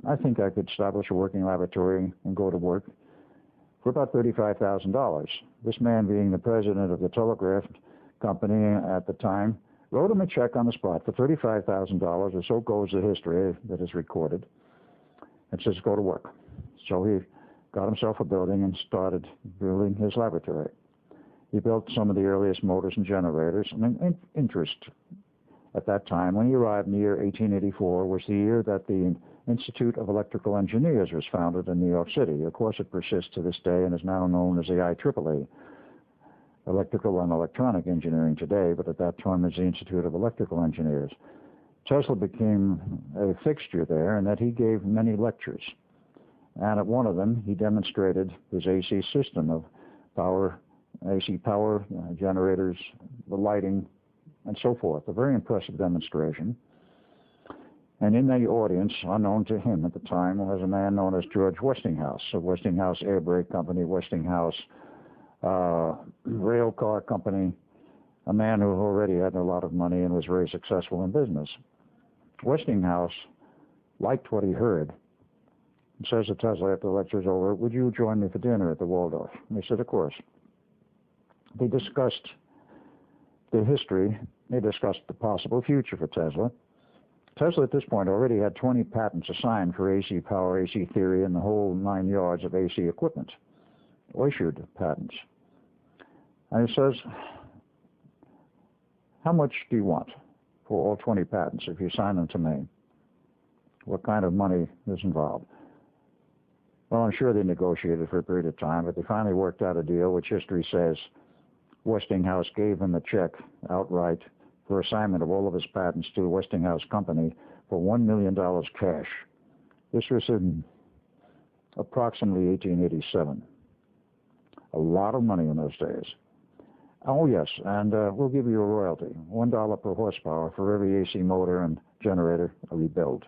A: I think I could establish a working laboratory and go to work for about $35,000. This man, being the president of the telegraph company at the time, wrote him a check on the spot for $35,000, or so goes the history that is recorded, and says, go to work. So he got himself a building and started building his laboratory. He built some of the earliest motors and generators. And interest at that time, when he arrived in the year 1884, was the year that the Institute of Electrical Engineers was founded in New York City. Of course, it persists to this day and is now known as the IEEE, Electrical and Electronic Engineering today, but at that time it was the Institute of Electrical Engineers. Tesla became a fixture there in that he gave many lectures. And at one of them, he demonstrated his AC system of power, AC power, generators, the lighting, and so forth. A very impressive demonstration. And in the audience, unknown to him at the time, was a man known as George Westinghouse, of Westinghouse Air Brake Company, Westinghouse Rail Car Company, a man who already had a lot of money and was very successful in business. Westinghouse liked what he heard. He says to Tesla after the lecture's over, would you join me for dinner at the Waldorf? And he said, of course. They discussed the history. They discussed the possible future for Tesla. Tesla at this point already had 20 patents assigned for AC power, AC theory, and the whole 9 yards of AC equipment, issued patents. And he says, how much do you want for all 20 patents if you sign them to me? What kind of money is involved? Well, I'm sure they negotiated for a period of time, but they finally worked out a deal, which history says Westinghouse gave him a check outright for assignment of all of his patents to the Westinghouse Company for $1 million cash. This was in approximately 1887. A lot of money in those days. Oh, yes, and we'll give you a royalty, $1 per horsepower for every AC motor and generator we build.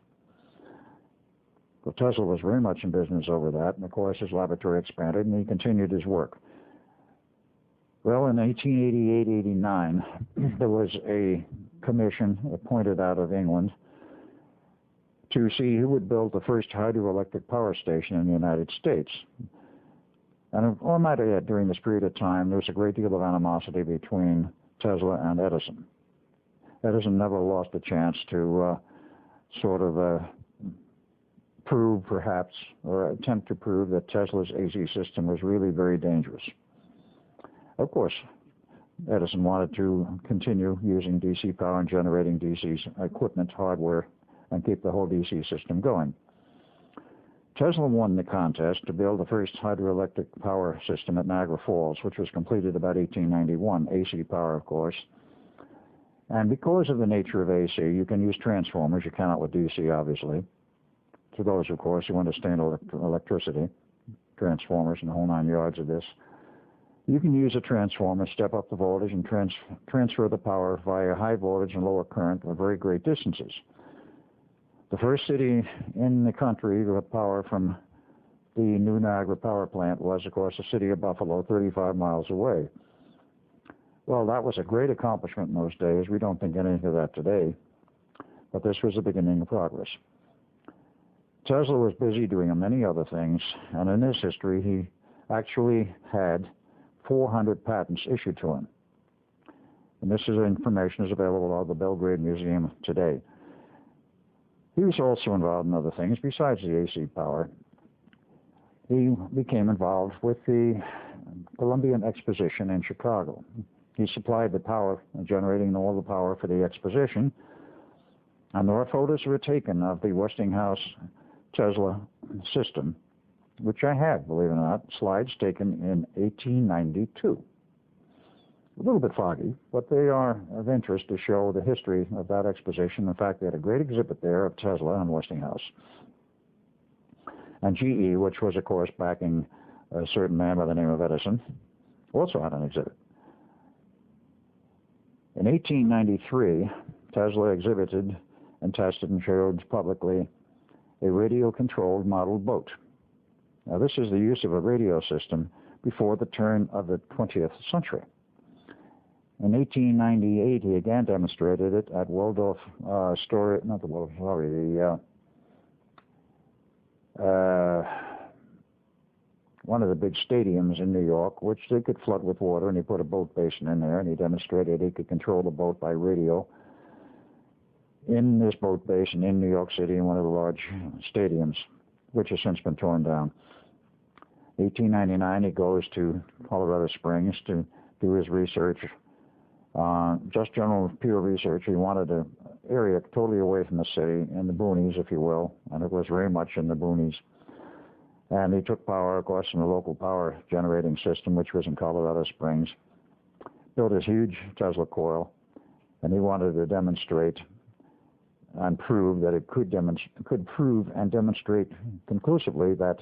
A: Well, Tesla was very much in business over that, and of course his laboratory expanded, and he continued his work. Well, in 1888-89, there was a commission appointed out of England to see who would build the first hydroelectric power station in the United States. And I might add, during this period of time, there was a great deal of animosity between Tesla and Edison. Edison never lost a chance to prove, perhaps, or attempt to prove that Tesla's AC system was really very dangerous. Of course, Edison wanted to continue using DC power and generating DC equipment, hardware, and keep the whole DC system going. Tesla won the contest to build the first hydroelectric power system at Niagara Falls, which was completed about 1891, AC power, of course. And because of the nature of AC, you can use transformers. You cannot with DC, obviously. To those, of course, who understand electricity, transformers and the whole 9 yards of this, you can use a transformer, step up the voltage, and transfer the power via high voltage and lower current at very great distances. The first city in the country to have power from the new Niagara power plant was, of course, the city of Buffalo, 35 miles away. Well, that was a great accomplishment in those days. We don't think anything of that today, but this was the beginning of progress. Tesla was busy doing many other things, and in his history, he actually had 400 patents issued to him. And this information is available at the Belgrade Museum today. He was also involved in other things besides the AC power. He became involved with the Columbian Exposition in Chicago. He supplied the power, generating all the power for the exposition. And there are photos that were taken of the Westinghouse Tesla system, which I have, believe it or not, slides taken in 1892. A little bit foggy, but they are of interest to show the history of that exposition. In fact, they had a great exhibit there of Tesla and Westinghouse. And GE, which was, of course, backing a certain man by the name of Edison, also had an exhibit. In 1893, Tesla exhibited and tested and showed publicly a radio-controlled model boat. Now, this is the use of a radio system before the turn of the 20th century. In 1898, he again demonstrated it at Waldorf Astoria, not the Waldorf, sorry, one of the big stadiums in New York, which they could flood with water, and he put a boat basin in there, and he demonstrated he could control the boat by radio in this boat basin in New York City in one of the large stadiums, which has since been torn down. 1899, he goes to Colorado Springs to do his research, just general pure research. He wanted an area totally away from the city, in the boonies, if you will, and it was very much in the boonies. And he took power, of course, from the local power generating system, which was in Colorado Springs, built his huge Tesla coil, and he wanted to demonstrate and prove that it could prove and demonstrate conclusively that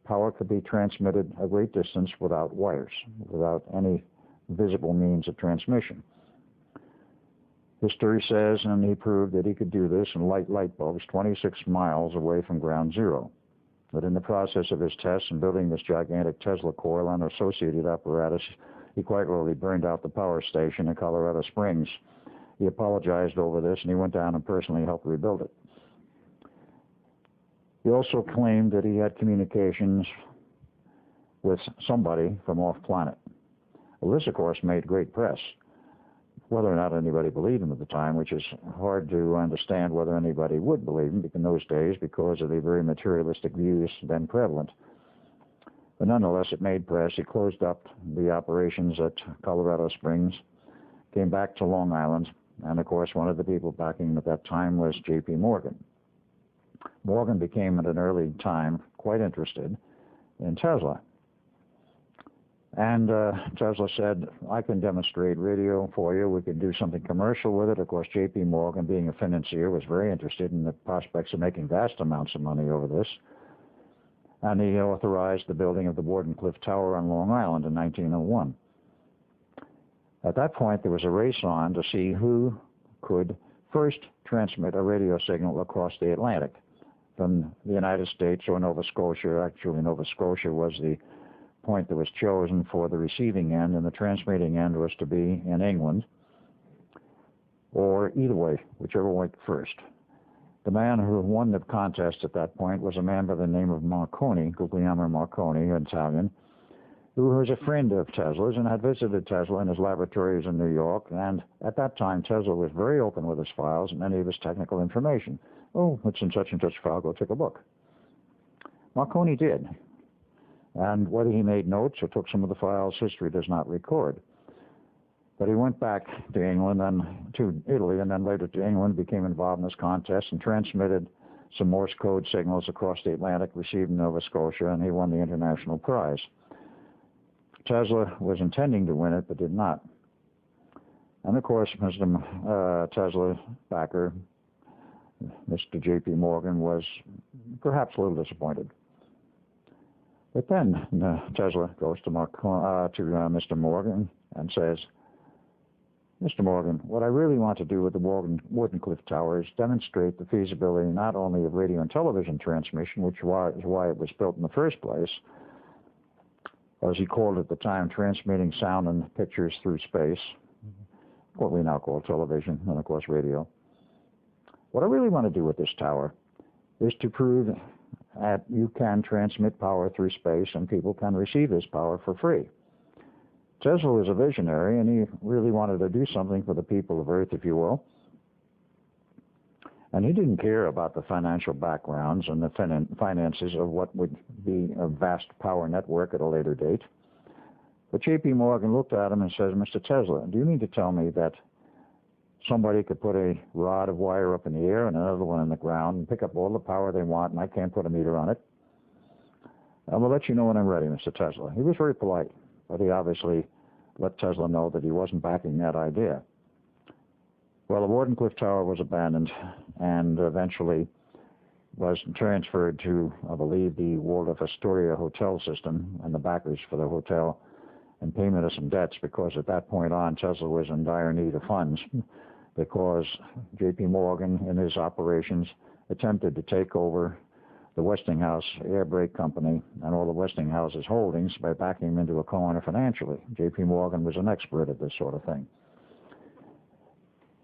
A: power could be transmitted a great distance without wires, without any visible means of transmission. History says, and he proved that he could do this and light bulbs 26 miles away from ground zero. But in the process of his tests and building this gigantic Tesla coil and associated apparatus, he quite literally burned out the power station in Colorado Springs. He apologized over this, and he went down and personally helped rebuild it. He also claimed that he had communications with somebody from off-planet. Well, this, of course, made great press. Whether or not anybody believed him at the time, which is hard to understand whether anybody would believe him in those days because of the very materialistic views then prevalent. But nonetheless, it made press. He closed up the operations at Colorado Springs, came back to Long Island, and of course one of the people backing him at that time was J.P. Morgan. Morgan became at an early time quite interested in Tesla. And Tesla said, I can demonstrate radio for you. We can do something commercial with it. Of course, J.P. Morgan, being a financier, was very interested in the prospects of making vast amounts of money over this. And he authorized the building of the Wardenclyffe Tower on Long Island in 1901. At that point, there was a race on to see who could first transmit a radio signal across the Atlantic from the United States or Nova Scotia. Actually, Nova Scotia was the point that was chosen for the receiving end, and the transmitting end was to be in England, or either way, whichever went first. The man who won the contest at that point was a man by the name of Marconi, Guglielmo Marconi, Italian, who was a friend of Tesla's and had visited Tesla in his laboratories in New York. And at that time, Tesla was very open with his files and many of his technical information. Oh, it's in such and such file, go take a look. Marconi did. And whether he made notes or took some of the files, history does not record. But he went back to England and to Italy and then later to England, became involved in this contest and transmitted some Morse code signals across the Atlantic, received in Nova Scotia, and he won the international prize. Tesla was intending to win it, but did not. And of course, Mr. Tesla backer, Mr. J.P. Morgan, was perhaps a little disappointed. But then Tesla goes to Mr. Morgan and says, Mr. Morgan, what I really want to do with the Wardenclyffe Tower is demonstrate the feasibility not only of radio and television transmission, which is why it was built in the first place, as he called it at the time, transmitting sound and pictures through space, what we now call television, and of course radio. What I really want to do with this tower is to prove that you can transmit power through space and people can receive this power for free. Tesla was a visionary, and he really wanted to do something for the people of Earth, if you will. And he didn't care about the financial backgrounds and the finances of what would be a vast power network at a later date. But J.P. Morgan looked at him and says, Mr. Tesla, do you mean to tell me that somebody could put a rod of wire up in the air and another one in the ground and pick up all the power they want, and I can't put a meter on it? I will let you know when I'm ready, Mr. Tesla. He was very polite, but he obviously let Tesla know that he wasn't backing that idea. Well, the Wardenclyffe Tower was abandoned and eventually was transferred to, I believe, the Waldorf Astoria hotel system and the backers for the hotel and payment of some debts, because at that point on, Tesla was in dire need of funds because J.P. Morgan in his operations attempted to take over the Westinghouse Air Brake Company and all the Westinghouse's holdings by backing them into a corner financially. J.P. Morgan was an expert at this sort of thing.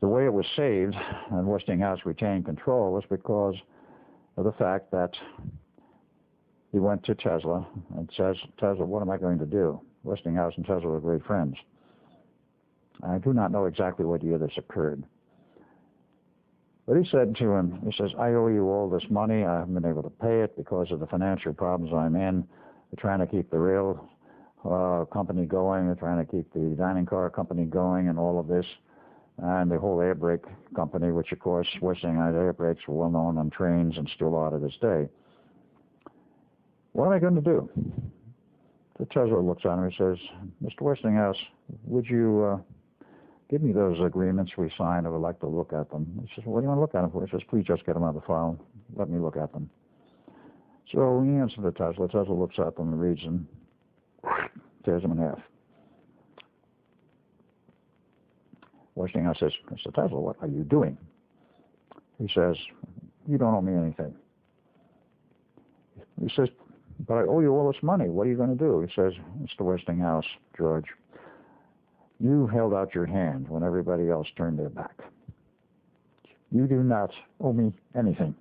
A: The way it was saved and Westinghouse retained control was because of the fact that he went to Tesla and says, Tesla, what am I going to do? Westinghouse and Tesla were great friends. I do not know exactly what year this occurred. But he said to him, he says, I owe you all this money. I haven't been able to pay it because of the financial problems I'm in. They're trying to keep the rail company going. They're trying to keep the dining car company going and all of this. And the whole air brake company, which, of course, Westinghouse air brakes were well known on trains and still are to this day. What am I going to do? So Tesla looks at him and says, Mr. Westinghouse, would you give me those agreements we signed? I would like to look at them. He says, what do you want to look at them for? He says, please just get them out of the file. Let me look at them. So he answers to Tesla. Tesla looks at them and reads them, tears them in half. Westinghouse says, Mr. Tesla, what are you doing? He says, you don't owe me anything. He says, but I owe you all this money. What are you going to do? He says, Mr. Westinghouse, George, you held out your hand when everybody else turned their back. You do not owe me anything.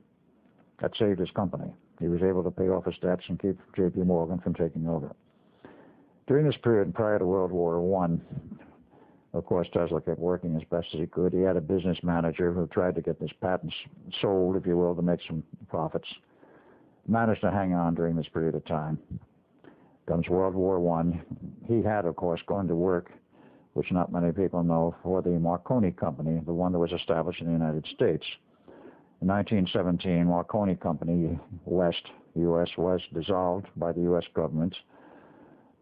A: That saved his company. He was able to pay off his debts and keep J.P. Morgan from taking over. During this period prior to World War I, of course, Tesla kept working as best as he could. He had a business manager who tried to get this patent sold, if you will, to make some profits. Managed to hang on during this period of time. Comes World War I. He had, of course, gone to work, which not many people know, for the Marconi Company, the one that was established in the United States. In 1917, Marconi Company West, U.S., was dissolved by the U.S. government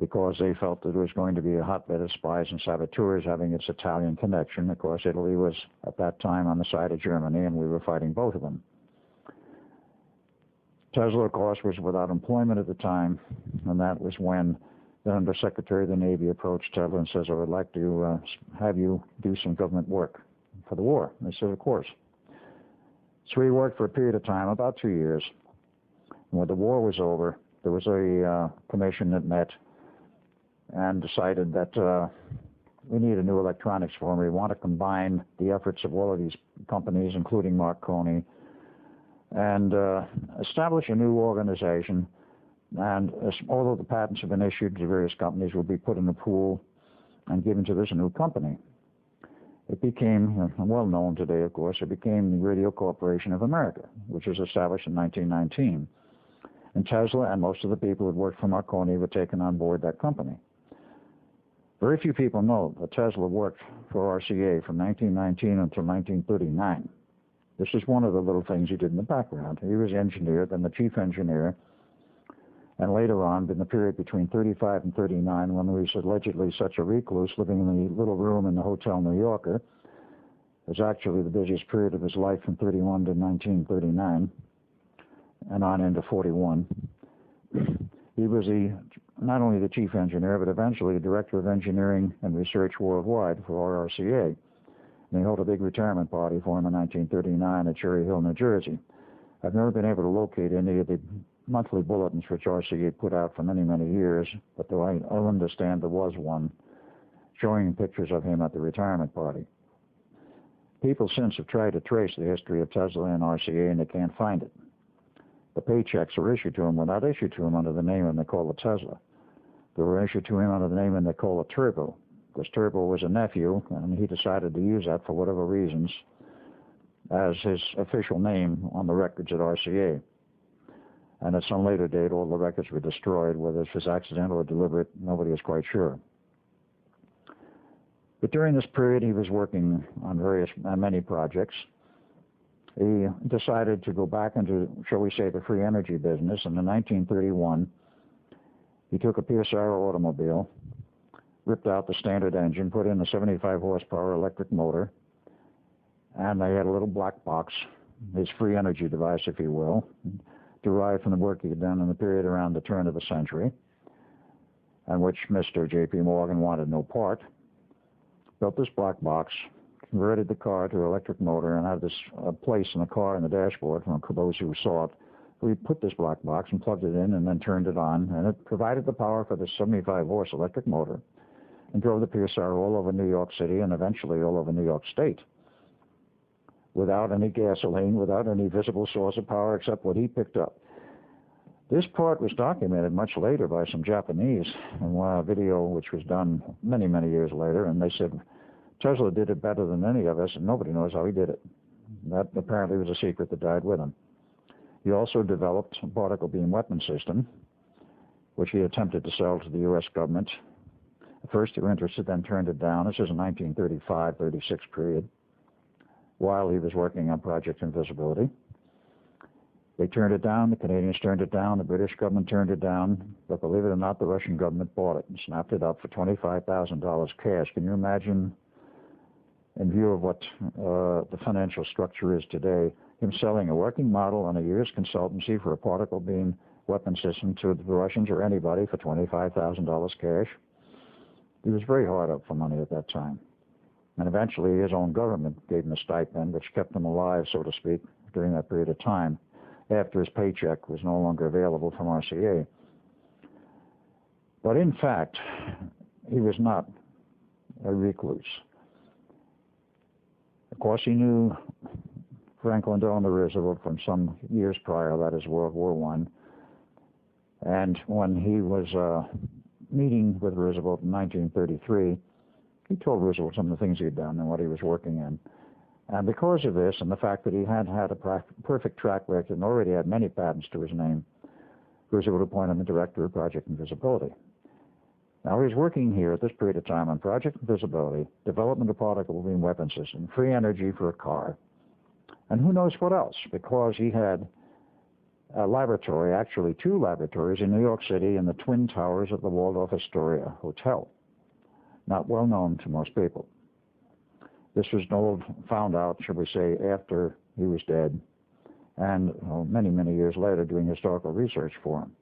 A: because they felt that it was going to be a hotbed of spies and saboteurs having its Italian connection. Of course, Italy was at that time on the side of Germany, and we were fighting both of them. Tesla, of course, was without employment at the time, and that was when the Undersecretary of the Navy approached Tesla and says, I would like to have you do some government work for the war. And he said, of course. So he worked for a period of time, about 2 years. And when the war was over, there was a commission that met and decided that we need a new electronics firm. We want to combine the efforts of all of these companies, including Marconi, and establish a new organization. And although the patents have been issued to various companies, will be put in a pool and given to this new company. It became, well known today, of course, it became the Radio Corporation of America, which was established in 1919. And Tesla and most of the people who worked for Marconi were taken on board that company. Very few people know that Tesla worked for RCA from 1919 until 1939. This is one of the little things he did in the background. He was engineer, then the chief engineer, and later on, in the period between 35 and 39, when he was allegedly such a recluse living in the little room in the Hotel New Yorker, it was actually the busiest period of his life from 31 to 1939, and on into 41. He was not only the chief engineer, but eventually the director of engineering and research worldwide for RCA. And they held a big retirement party for him in 1939 at Cherry Hill, New Jersey. I've never been able to locate any of the monthly bulletins which RCA put out for many, many years, but though I understand there was one showing pictures of him at the retirement party. People since have tried to trace the history of Tesla and RCA, and they can't find it. The paychecks were issued to him were not issued to him under the name and they call it Tesla. They were issued to him under the name and they call it Turbo, because Turbo was a nephew, and he decided to use that for whatever reasons as his official name on the records at RCA. And at some later date, all the records were destroyed. Whether it was accidental or deliberate, nobody is quite sure. But during this period, he was working on many projects. He decided to go back into, shall we say, the free energy business. And in 1931, he took a PSR automobile, ripped out the standard engine, put in a 75 horsepower electric motor, and they had a little black box, his free energy device, if you will, derived from the work he had done in the period around the turn of the century, and which Mr. J.P. Morgan wanted no part. Built this black box, converted the car to an electric motor, and had this place in the car in the dashboard for those who saw it. We put this black box and plugged it in and then turned it on, and it provided the power for the 75-horse electric motor and drove the PSR all over New York City and eventually all over New York State, without any gasoline, without any visible source of power except what he picked up. This part was documented much later by some Japanese in a video which was done many, many years later, and they said Tesla did it better than any of us, and nobody knows how he did it. That apparently was a secret that died with him. He also developed a particle beam weapon system, which he attempted to sell to the U.S. government. At first they were interested, then turned it down. This is a 1935-36 period, while he was working on Project Invisibility. They turned it down, the Canadians turned it down, the British government turned it down, but believe it or not, the Russian government bought it and snapped it up for $25,000 cash. Can you imagine, in view of what the financial structure is today, him selling a working model on a year's consultancy for a particle beam weapon system to the Russians or anybody for $25,000 cash? He was very hard up for money at that time. And eventually his own government gave him a stipend, which kept him alive, so to speak, during that period of time, after his paycheck was no longer available from RCA. But in fact, he was not a recluse. Of course, he knew Franklin Delano Roosevelt from some years prior, that is World War I. And when he was meeting with Roosevelt in 1933, he told Roosevelt some of the things he had done and what he was working in. And because of this and the fact that he had had a perfect track record and already had many patents to his name, Roosevelt appointed him the director of Project Invisibility. Now, he was working here at this period of time on Project Invisibility, development of particle beam weapon system, free energy for a car, and who knows what else, because he had a laboratory, actually two laboratories in New York City in the Twin Towers of the Waldorf Astoria Hotel, not well known to most people. This was found out, should we say, after he was dead, and many, many years later doing historical research for him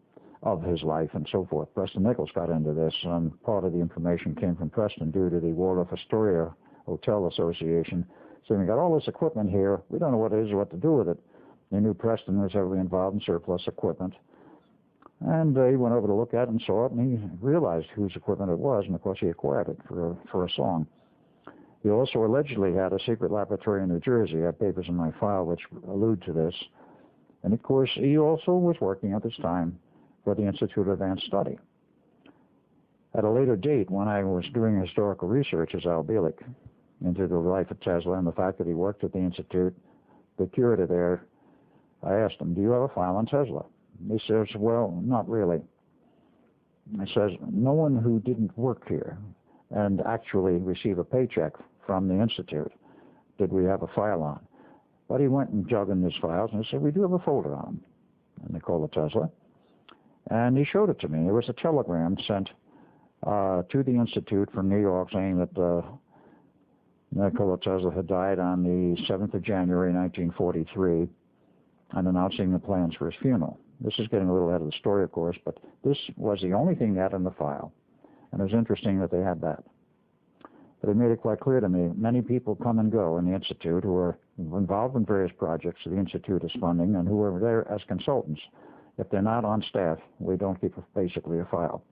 A: of his life and so forth. Preston Nichols got into this, and part of the information came from Preston due to the Waldorf Astoria Hotel Association. So we got all this equipment here. We don't know what it is or what to do with it. They knew Preston was heavily involved in surplus equipment. And he went over to look at it and saw it, and he realized whose equipment it was, and of course he acquired it for a song. He also allegedly had a secret laboratory in New Jersey. I have papers in my file which allude to this, And of course, he also was working at this time for the Institute of Advanced Study. At a later date, when I was doing historical research as Al Bielek into the life of Tesla and the fact that he worked at the Institute, the curator there, I asked him, do you have a file on Tesla? He says, well, not really. He says, no one who didn't work here and actually receive a paycheck from the Institute did we have a file on. But he went and dug in his files and he said, we do have a folder on him. And they called it Tesla. And he showed it to me. It was a telegram sent to the Institute from New York saying that Nikola Tesla had died on the 7th of January, 1943, and announcing the plans for his funeral. This is getting a little ahead of the story, of course, but this was the only thing they had in the file. And it was interesting that they had that. But it made it quite clear to me, many people come and go in the Institute who are involved in various projects the Institute is funding and who are there as consultants. If they're not on staff, we don't keep basically a file.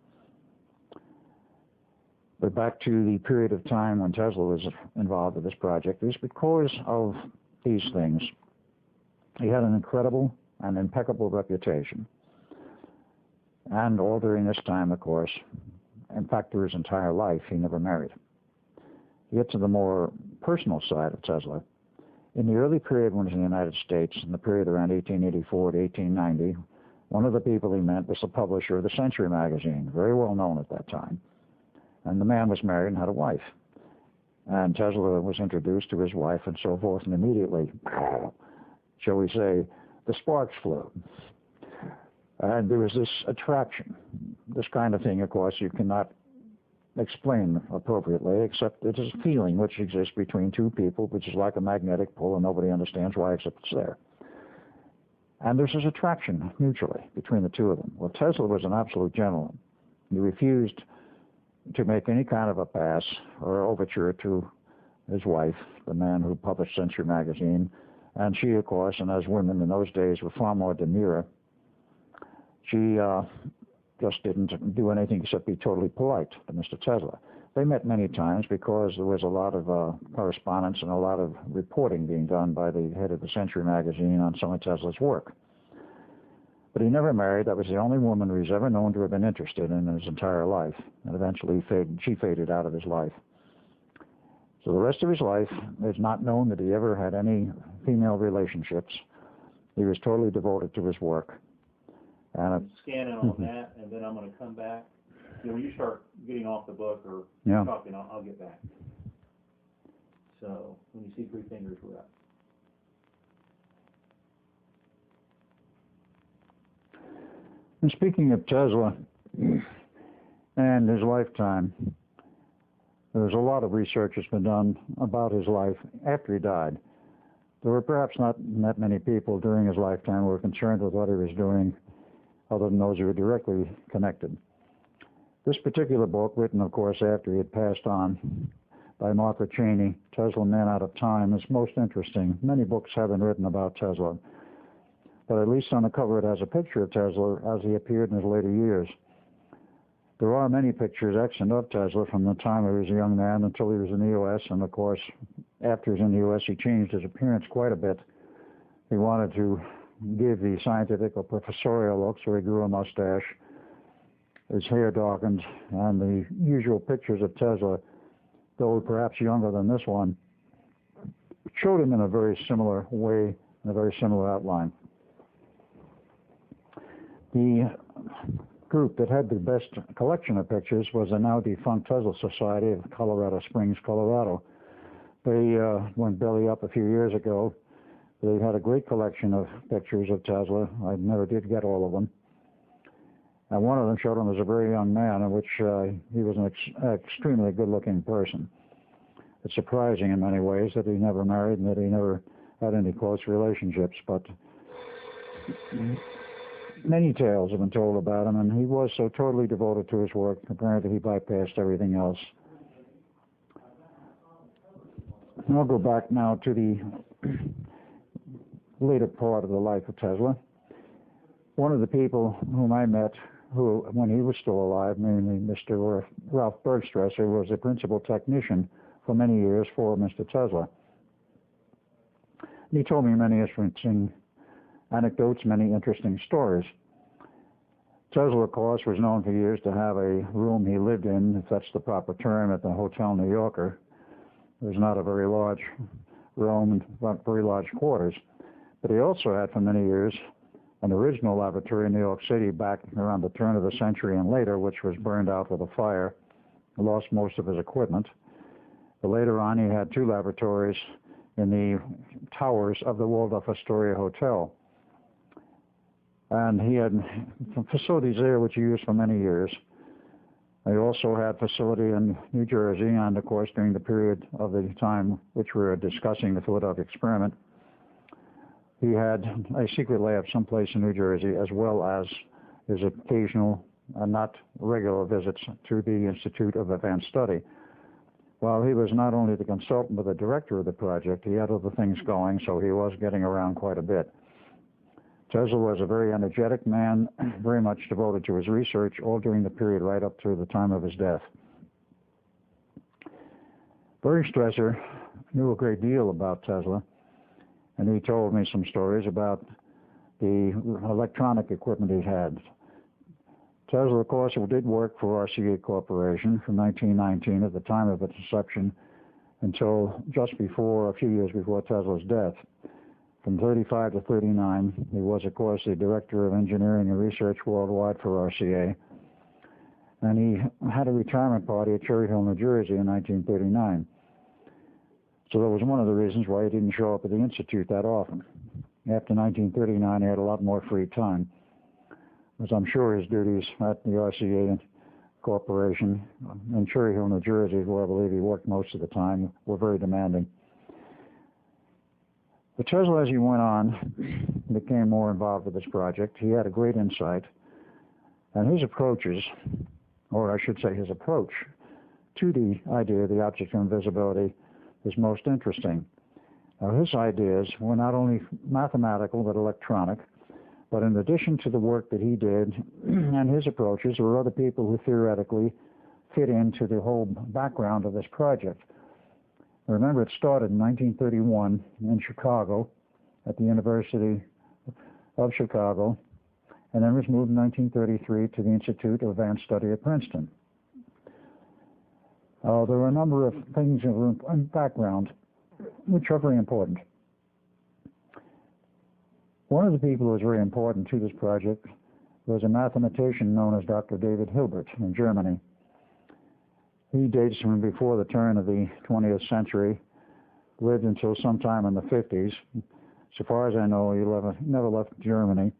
A: But back to the period of time when Tesla was involved with this project, it was because of these things. He had an incredible and impeccable reputation. And all during this time, of course, in fact, through his entire life, he never married. To get to the more personal side of Tesla, in the early period when he was in the United States, in the period around 1884 to 1890, one of the people he met was the publisher of the Century magazine, very well known at that time. And the man was married and had a wife. And Tesla was introduced to his wife and so forth, and immediately, shall we say, the sparks flew. And there was this attraction. This kind of thing, of course, you cannot explain appropriately, except it is a feeling which exists between two people, which is like a magnetic pull, and nobody understands why except it's there. And there's this attraction mutually between the two of them. Well, Tesla was an absolute gentleman. He refused to make any kind of a pass or overture to his wife, the man who published Century magazine. And she, of course, and as women in those days were far more demure, she just didn't do anything except be totally polite to Mr. Tesla. They met many times because there was a lot of correspondence and a lot of reporting being done by the head of the Century magazine on some of Tesla's work. But he never married. That was the only woman who he's ever known to have been interested in his entire life. And eventually she faded out of his life. So the rest of his life, it's not known that he ever had any female relationships. He was totally devoted to his work. And
B: scan in on that, and then I'm going to come back. You know, when you start getting off the book or talking, I'll get back. So when you see 3 fingers, we're up.
A: And speaking of Tesla and his lifetime, there's a lot of research that's been done about his life after he died. There were perhaps not that many people during his lifetime who were concerned with what he was doing, other than those who were directly connected. This particular book, written, of course, after he had passed on, by Martha Cheney, Tesla, Man Out of Time, is most interesting. Many books have been written about Tesla, but at least on the cover it has a picture of Tesla as he appeared in his later years. There are many pictures extant of Tesla from the time he was a young man until he was in the U.S., and of course, after he was in the U.S., he changed his appearance quite a bit. He wanted to give the scientific or professorial look, so he grew a mustache, his hair darkened, and the usual pictures of Tesla, though perhaps younger than this one, showed him in a very similar way, in a very similar outline. The group that had the best collection of pictures was the now defunct Tesla Society of Colorado Springs, Colorado. They went belly up a few years ago. They had a great collection of pictures of Tesla. I never did get all of them. And one of them showed him as a very young man, in which he was an extremely good-looking person. It's surprising in many ways that he never married and that he never had any close relationships, but many tales have been told about him, and he was so totally devoted to his work, apparently he bypassed everything else. And I'll go back now to the later part of the life of Tesla. One of the people whom I met, who, when he was still alive, namely Mr. Ralph Bergstresser, was the principal technician for many years for Mr. Tesla. And he told me many interesting anecdotes, many interesting stories. Tesla, of course, was known for years to have a room he lived in, if that's the proper term, at the Hotel New Yorker. It was not a very large room, not very large quarters. But he also had for many years an original laboratory in New York City back around the turn of the century and later, which was burned out with a fire. He lost most of his equipment. But later on, he had two laboratories in the towers of the Waldorf Astoria Hotel. And he had facilities there which he used for many years. He also had facility in New Jersey, and of course during the period of the time which we were discussing the Philadelphia experiment, he had a secret lab someplace in New Jersey, as well as his occasional, not regular visits to the Institute of Advanced Study. While he was not only the consultant but the director of the project, he had other things going, so he was getting around quite a bit. Tesla was a very energetic man, very much devoted to his research, all during the period right up to the time of his death. Berg Stresser knew a great deal about Tesla, and he told me some stories about the electronic equipment he had. Tesla, of course, did work for RCA Corporation from 1919 at the time of its inception until just before, a few years before Tesla's death. From 35 to 39, he was, of course, the Director of Engineering and Research worldwide for RCA. And he had a retirement party at Cherry Hill, New Jersey in 1939. So that was one of the reasons why he didn't show up at the Institute that often. After 1939, he had a lot more free time, as I'm sure his duties at the RCA Corporation in Cherry Hill, New Jersey, where I believe he worked most of the time, were very demanding. But Tesla, as he went on, became more involved with this project. He had a great insight, and his approaches, or I should say his approach to the idea of the object of invisibility is most interesting. Now, his ideas were not only mathematical but electronic, but in addition to the work that he did and his approaches, there were other people who theoretically fit into the whole background of this project. Remember, it started in 1931 in Chicago at the University of Chicago, and then was moved in 1933 to the Institute of Advanced Study at Princeton. There were a number of things in the background which are very important. One of the people who was very important to this project was a mathematician known as Dr. David Hilbert in Germany. He dates from before the turn of the 20th century, lived until sometime in the 50s. So far as I know, he never left Germany.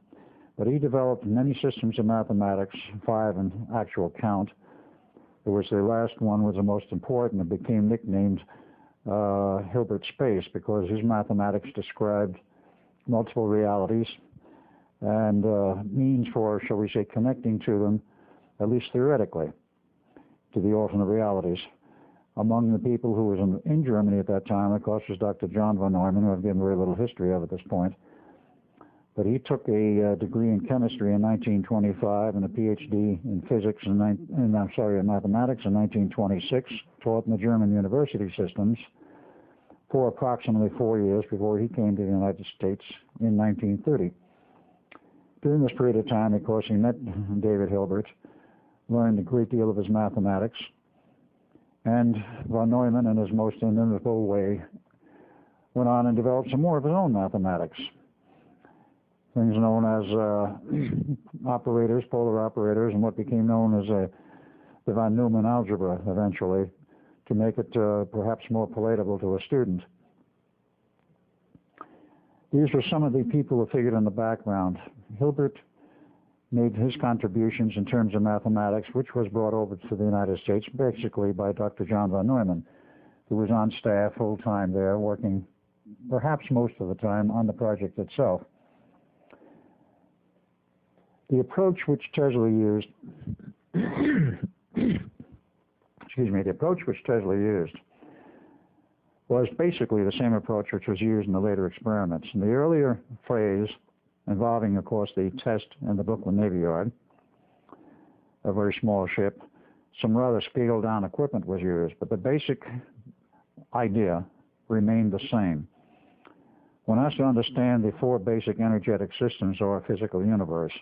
A: But he developed many systems of mathematics, 5 in actual count. It was the last one was the most important. It became nicknamed Hilbert space because his mathematics described multiple realities and means for, shall we say, connecting to them, at least theoretically, to the alternate realities. Among the people who was in Germany at that time, of course, was Dr. John von Neumann, who I've given very little history of at this point. But he took a degree in chemistry in 1925 and a PhD in physics in mathematics in 1926, taught in the German university systems for approximately 4 years before he came to the United States in 1930. During this period of time, of course, he met David Hilbert, learned a great deal of his mathematics, and von Neumann, in his most inimitable way, went on and developed some more of his own mathematics. Things known as operators, polar operators, and what became known as the von Neumann algebra eventually, to make it perhaps more palatable to a student. These were some of the people who figured in the background. Hilbert made his contributions in terms of mathematics, which was brought over to the United States basically by Dr. John von Neumann, who was on staff full-time there, working perhaps most of the time on the project itself. The approach which Tesla used, was basically the same approach which was used in the later experiments. In the earlier phase, involving, of course, the test in the Brooklyn Navy Yard, a very small ship, some rather scaled-down equipment was used, but the basic idea remained the same. One has to understand the four basic energetic systems of our physical universe.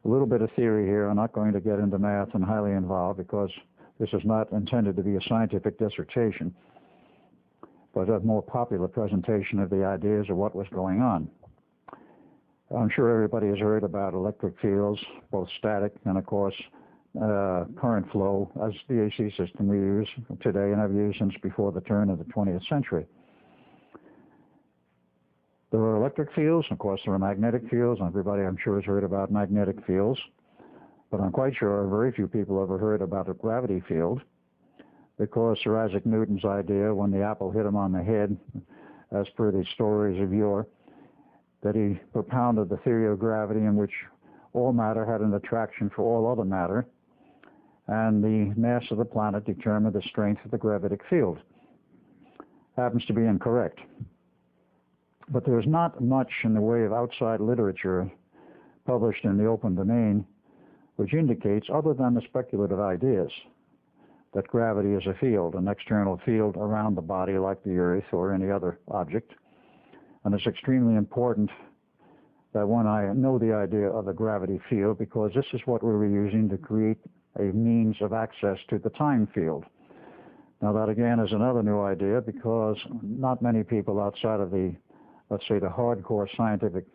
A: A little bit of theory here. I'm not going to get into math and highly involved because this is not intended to be a scientific dissertation, but a more popular presentation of the ideas of what was going on. I'm sure everybody has heard about electric fields, both static and, of course, current flow as the AC system we use today and have used since before the turn of the 20th century. There are electric fields, of course there are magnetic fields, and everybody I'm sure has heard about magnetic fields, but I'm quite sure very few people ever heard about a gravity field, because Sir Isaac Newton's idea when the apple hit him on the head, as per the stories of yore, that he propounded the theory of gravity in which all matter had an attraction for all other matter, and the mass of the planet determined the strength of the gravitic field. Happens to be incorrect. But there's not much in the way of outside literature published in the open domain which indicates, other than the speculative ideas, that gravity is a field, an external field around the body like the Earth or any other object. And it's extremely important that when I know the idea of a gravity field, because this is what we were using to create a means of access to the time field. Now that again is another new idea, because not many people outside of the, let's say, the hardcore scientific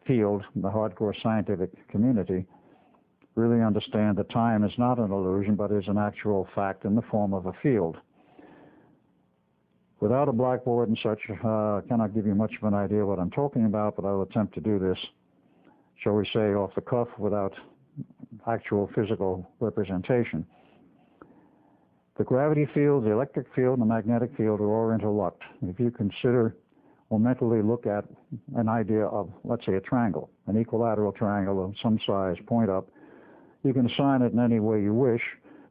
A: field, the hardcore scientific community, really understand that time is not an illusion, but is an actual fact in the form of a field. Without a blackboard and such, I cannot give you much of an idea what I'm talking about, but I will attempt to do this, shall we say, off the cuff without actual physical representation. The gravity field, the electric field, and the magnetic field are all interlocked. If you consider or mentally look at an idea of, let's say, a triangle, an equilateral triangle of some size, point up, you can assign it in any way you wish,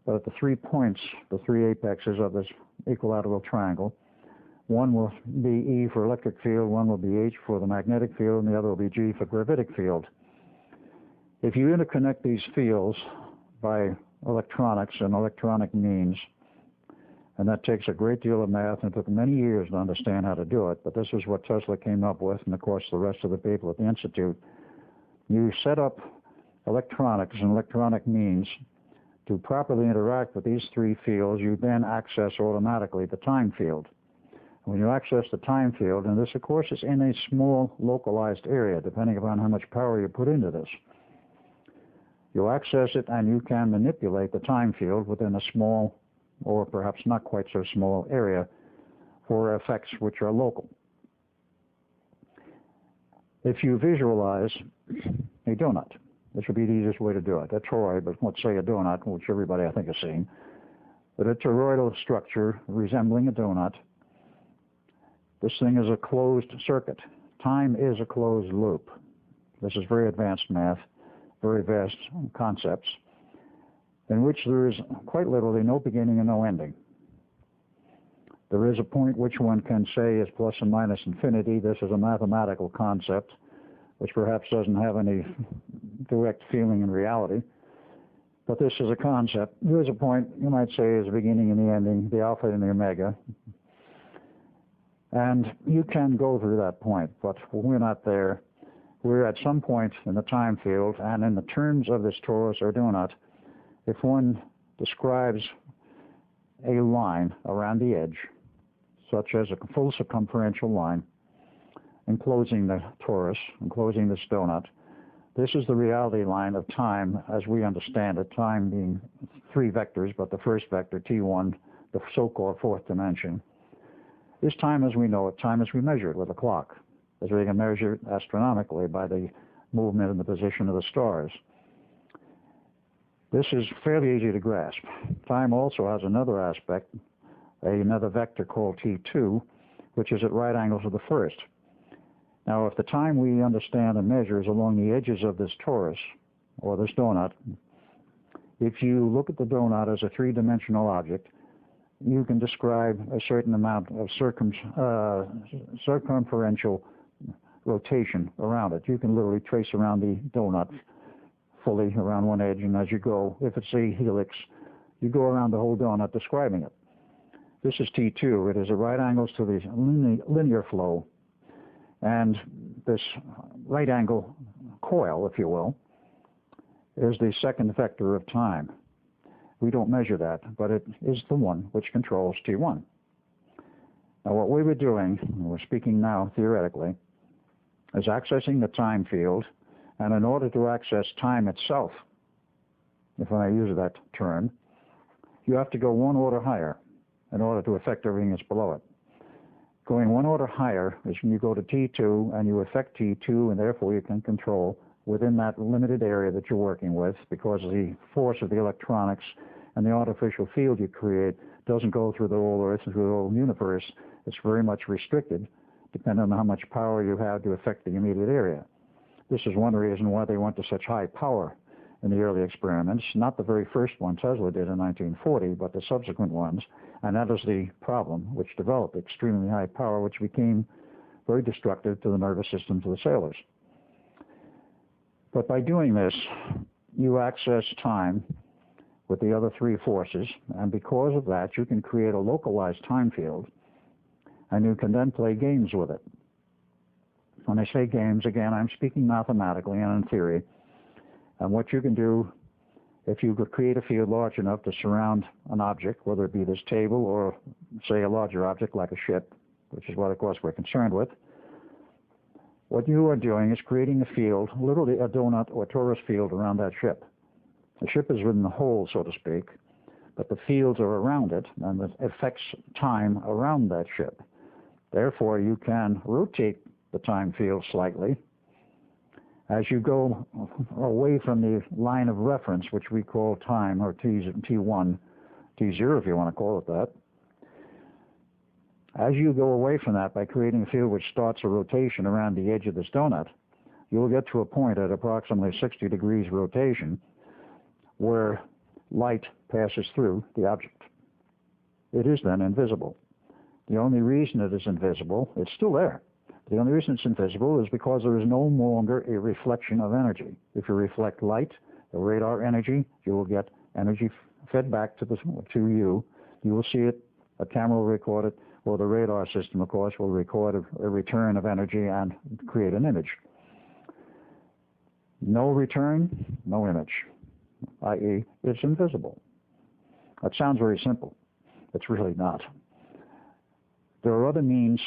A: but at the 3 points, the 3 apexes of this equilateral triangle, one will be E for electric field, one will be H for the magnetic field, and the other will be G for gravitic field. If you interconnect these fields by electronics and electronic means, and that takes a great deal of math, and it took many years to understand how to do it, but this is what Tesla came up with, and of course the rest of the people at the Institute. You set up electronics and electronic means to properly interact with these three fields, you then access automatically the time field. When you access the time field, and this of course is in a small localized area, depending upon how much power you put into this, you access it and you can manipulate the time field within a small, or perhaps not quite so small, area for effects which are local. If you visualize a donut, this would be the easiest way to do it. A toroid, but let's say a donut, which everybody I think has seen, but a toroidal structure resembling a donut. This thing is a closed circuit. Time is a closed loop. This is very advanced math, very vast concepts, in which there is quite literally no beginning and no ending. There is a point which one can say is plus and minus infinity. This is a mathematical concept, which perhaps doesn't have any direct feeling in reality. But this is a concept. There is a point, you might say, is the beginning and the ending, the alpha and the omega. And you can go through that point, but we're not there. We're at some point in the time field, and in the terms of this torus or donut, if one describes a line around the edge, such as a full circumferential line, enclosing the torus, enclosing this donut, this is the reality line of time as we understand it, time being three vectors, but the first vector, T1, the so-called fourth dimension, is time as we know it, time as we measure it with a clock, as we can measure it astronomically by the movement and the position of the stars. This is fairly easy to grasp. Time also has another aspect, another vector called T2, which is at right angles with the first. Now, if the time we understand and measure is along the edges of this torus, or this donut, if you look at the donut as a three-dimensional object, you can describe a certain amount of circumferential rotation around it. You can literally trace around the donut fully around one edge, and as you go, if it's a helix, you go around the whole donut describing it. This is T2. It is at right angles to the linear flow. And this right angle coil, if you will, is the second vector of time. We don't measure that, but it is the one which controls T1. Now what we were doing, and we're speaking now theoretically, is accessing the time field, and in order to access time itself, if I use that term, you have to go one order higher in order to affect everything that's below it. Going one order higher is when you go to T2 and you affect T2, and therefore you can control within that limited area that you're working with, because the force of the electronics and the artificial field you create doesn't go through the whole Earth, through the whole universe. It's very much restricted, depending on how much power you have to affect the immediate area. This is one reason why they went to such high power in the early experiments, not the very first one Tesla did in 1940, but the subsequent ones, and that is the problem which developed extremely high power, which became very destructive to the nervous systems of the sailors. But by doing this, you access time with the other three forces, and because of that, you can create a localized time field, and you can then play games with it. When I say games, again, I'm speaking mathematically and in theory. And what you can do, if you could create a field large enough to surround an object, whether it be this table or, say, a larger object like a ship, which is what, of course, we're concerned with, what you are doing is creating a field, literally a donut or torus field around that ship. The ship is within the hole, so to speak, but the fields are around it, and it affects time around that ship. Therefore, you can rotate the time field slightly as you go away from the line of reference, which we call time, or T1, T0 if you want to call it that. As you go away from that by creating a field which starts a rotation around the edge of this donut, you'll get to a point at approximately 60 degrees rotation where light passes through the object. It is then invisible. The only reason it is invisible, it's still there. The only reason it's invisible is because there is no longer a reflection of energy. If you reflect light, the radar energy, you will get energy fed back to you. You will see it, a camera will record it, or the radar system, of course, will record a return of energy and create an image. No return, no image, i.e., it's invisible. That sounds very simple. It's really not. There are other means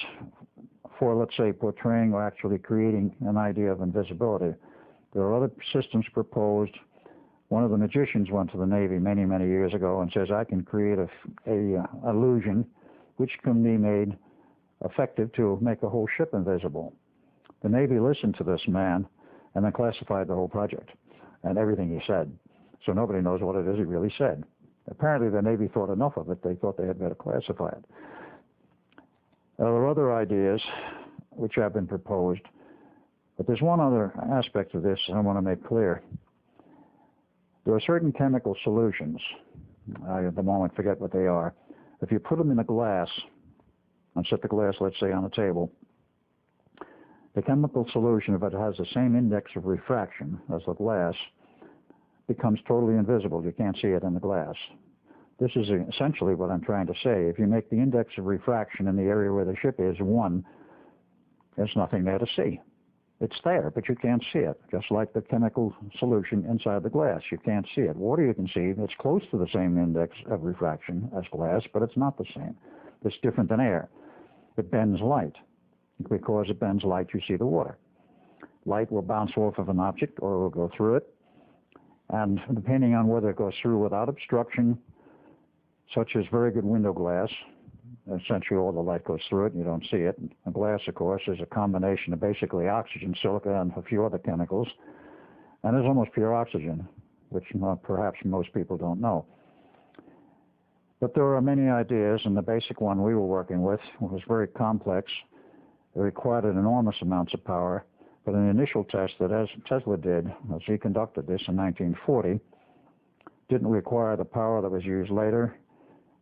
A: for, let's say, portraying or actually creating an idea of invisibility. There are other systems proposed. One of the magicians went to the Navy many, many years ago and says, I can create a illusion which can be made effective to make a whole ship invisible. The Navy listened to this man and then classified the whole project and everything he said. So nobody knows what it is he really said. Apparently the Navy thought enough of it, they thought they had better classify it. There are other ideas which have been proposed, but there's one other aspect of this I want to make clear. There are certain chemical solutions, I at the moment forget what they are. If you put them in a glass, and set the glass, let's say, on a table, the chemical solution, if it has the same index of refraction as the glass, becomes totally invisible. You can't see it in the glass. This is essentially what I'm trying to say. If you make the index of refraction in the area where the ship is 1, there's nothing there to see. It's there, but you can't see it, just like the chemical solution inside the glass. You can't see it. Water you can see. It's close to the same index of refraction as glass, but it's not the same. It's different than air. It bends light. Because it bends light, you see the water. Light will bounce off of an object or it will go through it. And depending on whether it goes through without obstruction, such as very good window glass, essentially all the light goes through it and you don't see it. And glass, of course, is a combination of basically oxygen, silica, and a few other chemicals. And it's almost pure oxygen, which perhaps most people don't know. But there are many ideas, and the basic one we were working with was very complex. It required enormous amounts of power. But an initial test that Tesla did, as he conducted this in 1940, didn't require the power that was used later.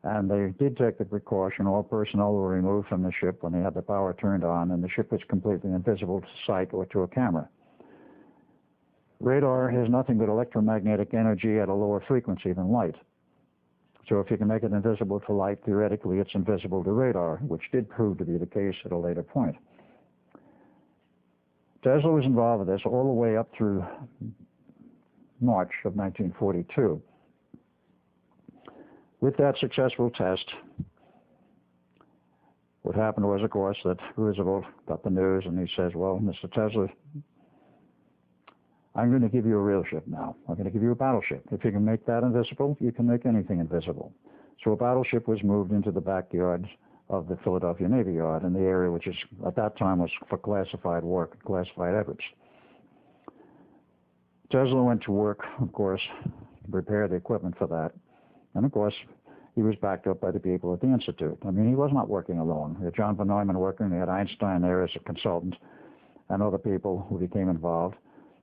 A: And they did take the precaution. All personnel were removed from the ship when they had the power turned on, and the ship was completely invisible to sight or to a camera. Radar has nothing but electromagnetic energy at a lower frequency than light. So if you can make it invisible to light, theoretically it's invisible to radar, which did prove to be the case at a later point. Tesla was involved with this all the way up through March of 1942. With that successful test, what happened was, of course, that Roosevelt got the news and he says, well, Mr. Tesla, I'm going to give you a real ship now. I'm going to give you a battleship. If you can make that invisible, you can make anything invisible. So a battleship was moved into the backyard of the Philadelphia Navy Yard in the area which is, at that time, was for classified work, classified efforts. Tesla went to work, of course, to prepare the equipment for that. And, of course, he was backed up by the people at the Institute. I mean, he was not working alone. He had John von Neumann working, he had Einstein there as a consultant, and other people who became involved,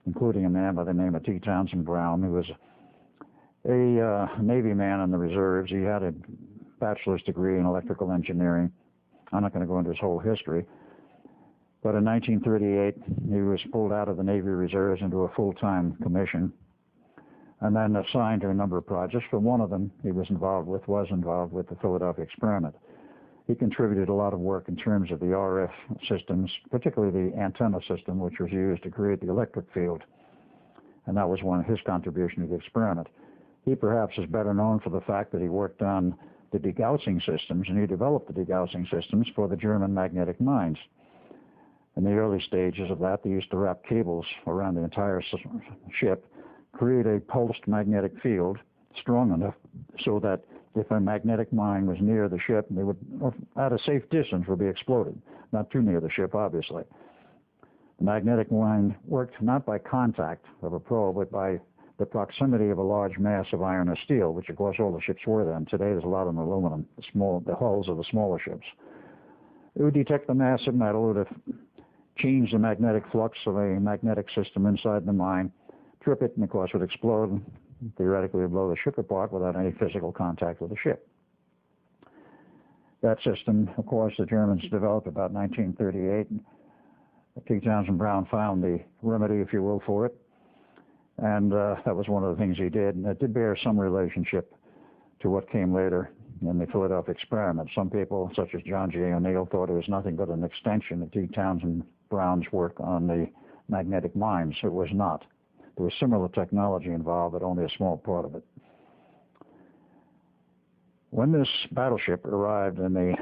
A: including a man by the name of T. Townsend Brown, who was a Navy man in the reserves. He had a bachelor's degree in electrical engineering. I'm not going to go into his whole history. But in 1938, he was pulled out of the Navy Reserves into a full-time commission and then assigned to a number of projects. But one of them he was involved with the Philadelphia experiment. He contributed a lot of work in terms of the RF systems, particularly the antenna system, which was used to create the electric field. And that was one of his contributions to the experiment. He perhaps is better known for the fact that he worked on the degaussing systems, and he developed the degaussing systems for the German magnetic mines. In the early stages of that, they used to wrap cables around the entire ship, create a pulsed magnetic field strong enough so that if a magnetic mine was near the ship, they would, at a safe distance, would be exploded. Not too near the ship, obviously. The magnetic mine worked not by contact of a probe, but by the proximity of a large mass of iron or steel, which of course all the ships were then. Today there's a lot of aluminum, the hulls of the smaller ships. It would detect the mass of metal, it would change the magnetic flux of a magnetic system inside the mine, trip it, and of course would explode, and theoretically would blow the ship apart without any physical contact with the ship. That system, of course, the Germans developed about 1938. T. Townsend Brown found the remedy, if you will, for it. And that was one of the things he did. And it did bear some relationship to what came later in the Philadelphia experiment. Some people, such as John J. O'Neill, thought it was nothing but an extension of T. Townsend Brown's work on the magnetic mines. It was not. There was similar technology involved, but only a small part of it. When this battleship arrived in the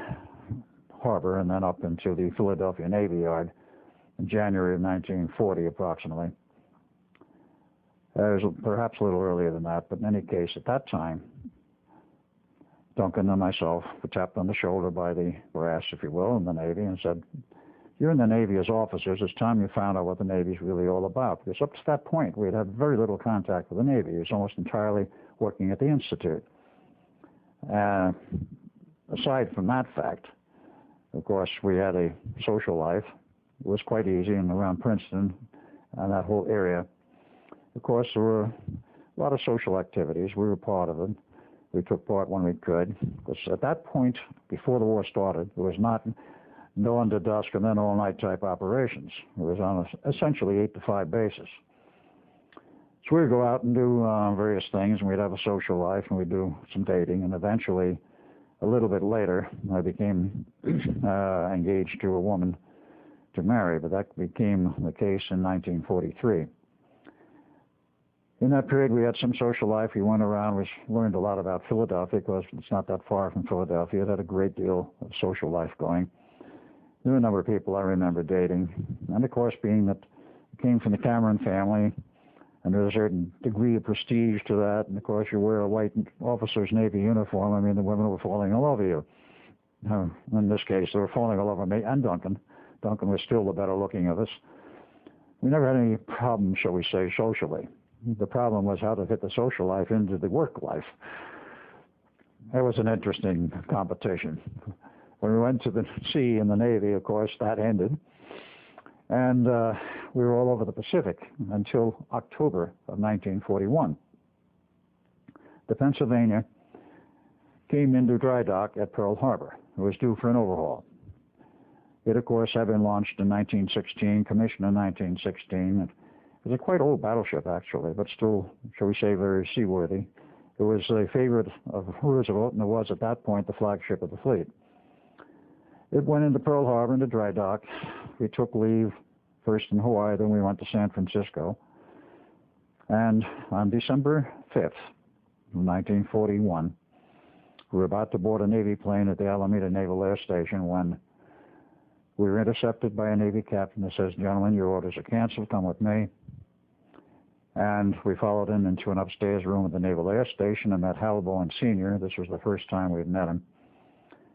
A: harbor and then up into the Philadelphia Navy Yard in January of 1940 approximately, it was perhaps a little earlier than that, but in any case, at that time, Duncan and myself were tapped on the shoulder by the brass, if you will, in the Navy and said, you're in the Navy as officers, it's time you found out what the Navy's really all about. Because up to that point, we had had very little contact with the Navy. It was almost entirely working at the Institute. Aside from that fact, of course, we had a social life. It was quite easy, and around Princeton and that whole area, of course, there were a lot of social activities. We were part of it. We took part when we could. Because at that point, before the war started, it was not dawn to dusk and then all-night type operations. It was on a essentially 8-to-5 basis. So we'd go out and do various things, and we'd have a social life, and we'd do some dating, and eventually, a little bit later, I became engaged to a woman to marry, but that became the case in 1943. In that period, we had some social life. We went around. We learned a lot about Philadelphia because it's not that far from Philadelphia. It had a great deal of social life going. There were a number of people I remember dating. And, of course, being that I came from the Cameron family, and there was a certain degree of prestige to that. And, of course, you wear a white officer's Navy uniform. I mean, the women were falling all over you. In this case, they were falling all over me and Duncan. Duncan was still the better looking of us. We never had any problem, shall we say, socially. The problem was how to fit the social life into the work life. It was an interesting competition. When we went to the sea in the Navy, of course, that ended. And we were all over the Pacific until October of 1941. The Pennsylvania came into dry dock at Pearl Harbor. It was due for an overhaul. It, of course, had been launched in 1916, commissioned in 1916. It was a quite old battleship, actually, but still, shall we say, very seaworthy. It was a favorite of Roosevelt, and it was, at that point, the flagship of the fleet. It went into Pearl Harbor, into dry dock. We took leave first in Hawaii, then we went to San Francisco. And on December 5th, 1941, we were about to board a Navy plane at the Alameda Naval Air Station when we were intercepted by a Navy captain that says, "Gentlemen, your orders are canceled, come with me." And we followed him into an upstairs room at the Naval Air Station and met Hal Bowen Sr. This was the first time we'd met him.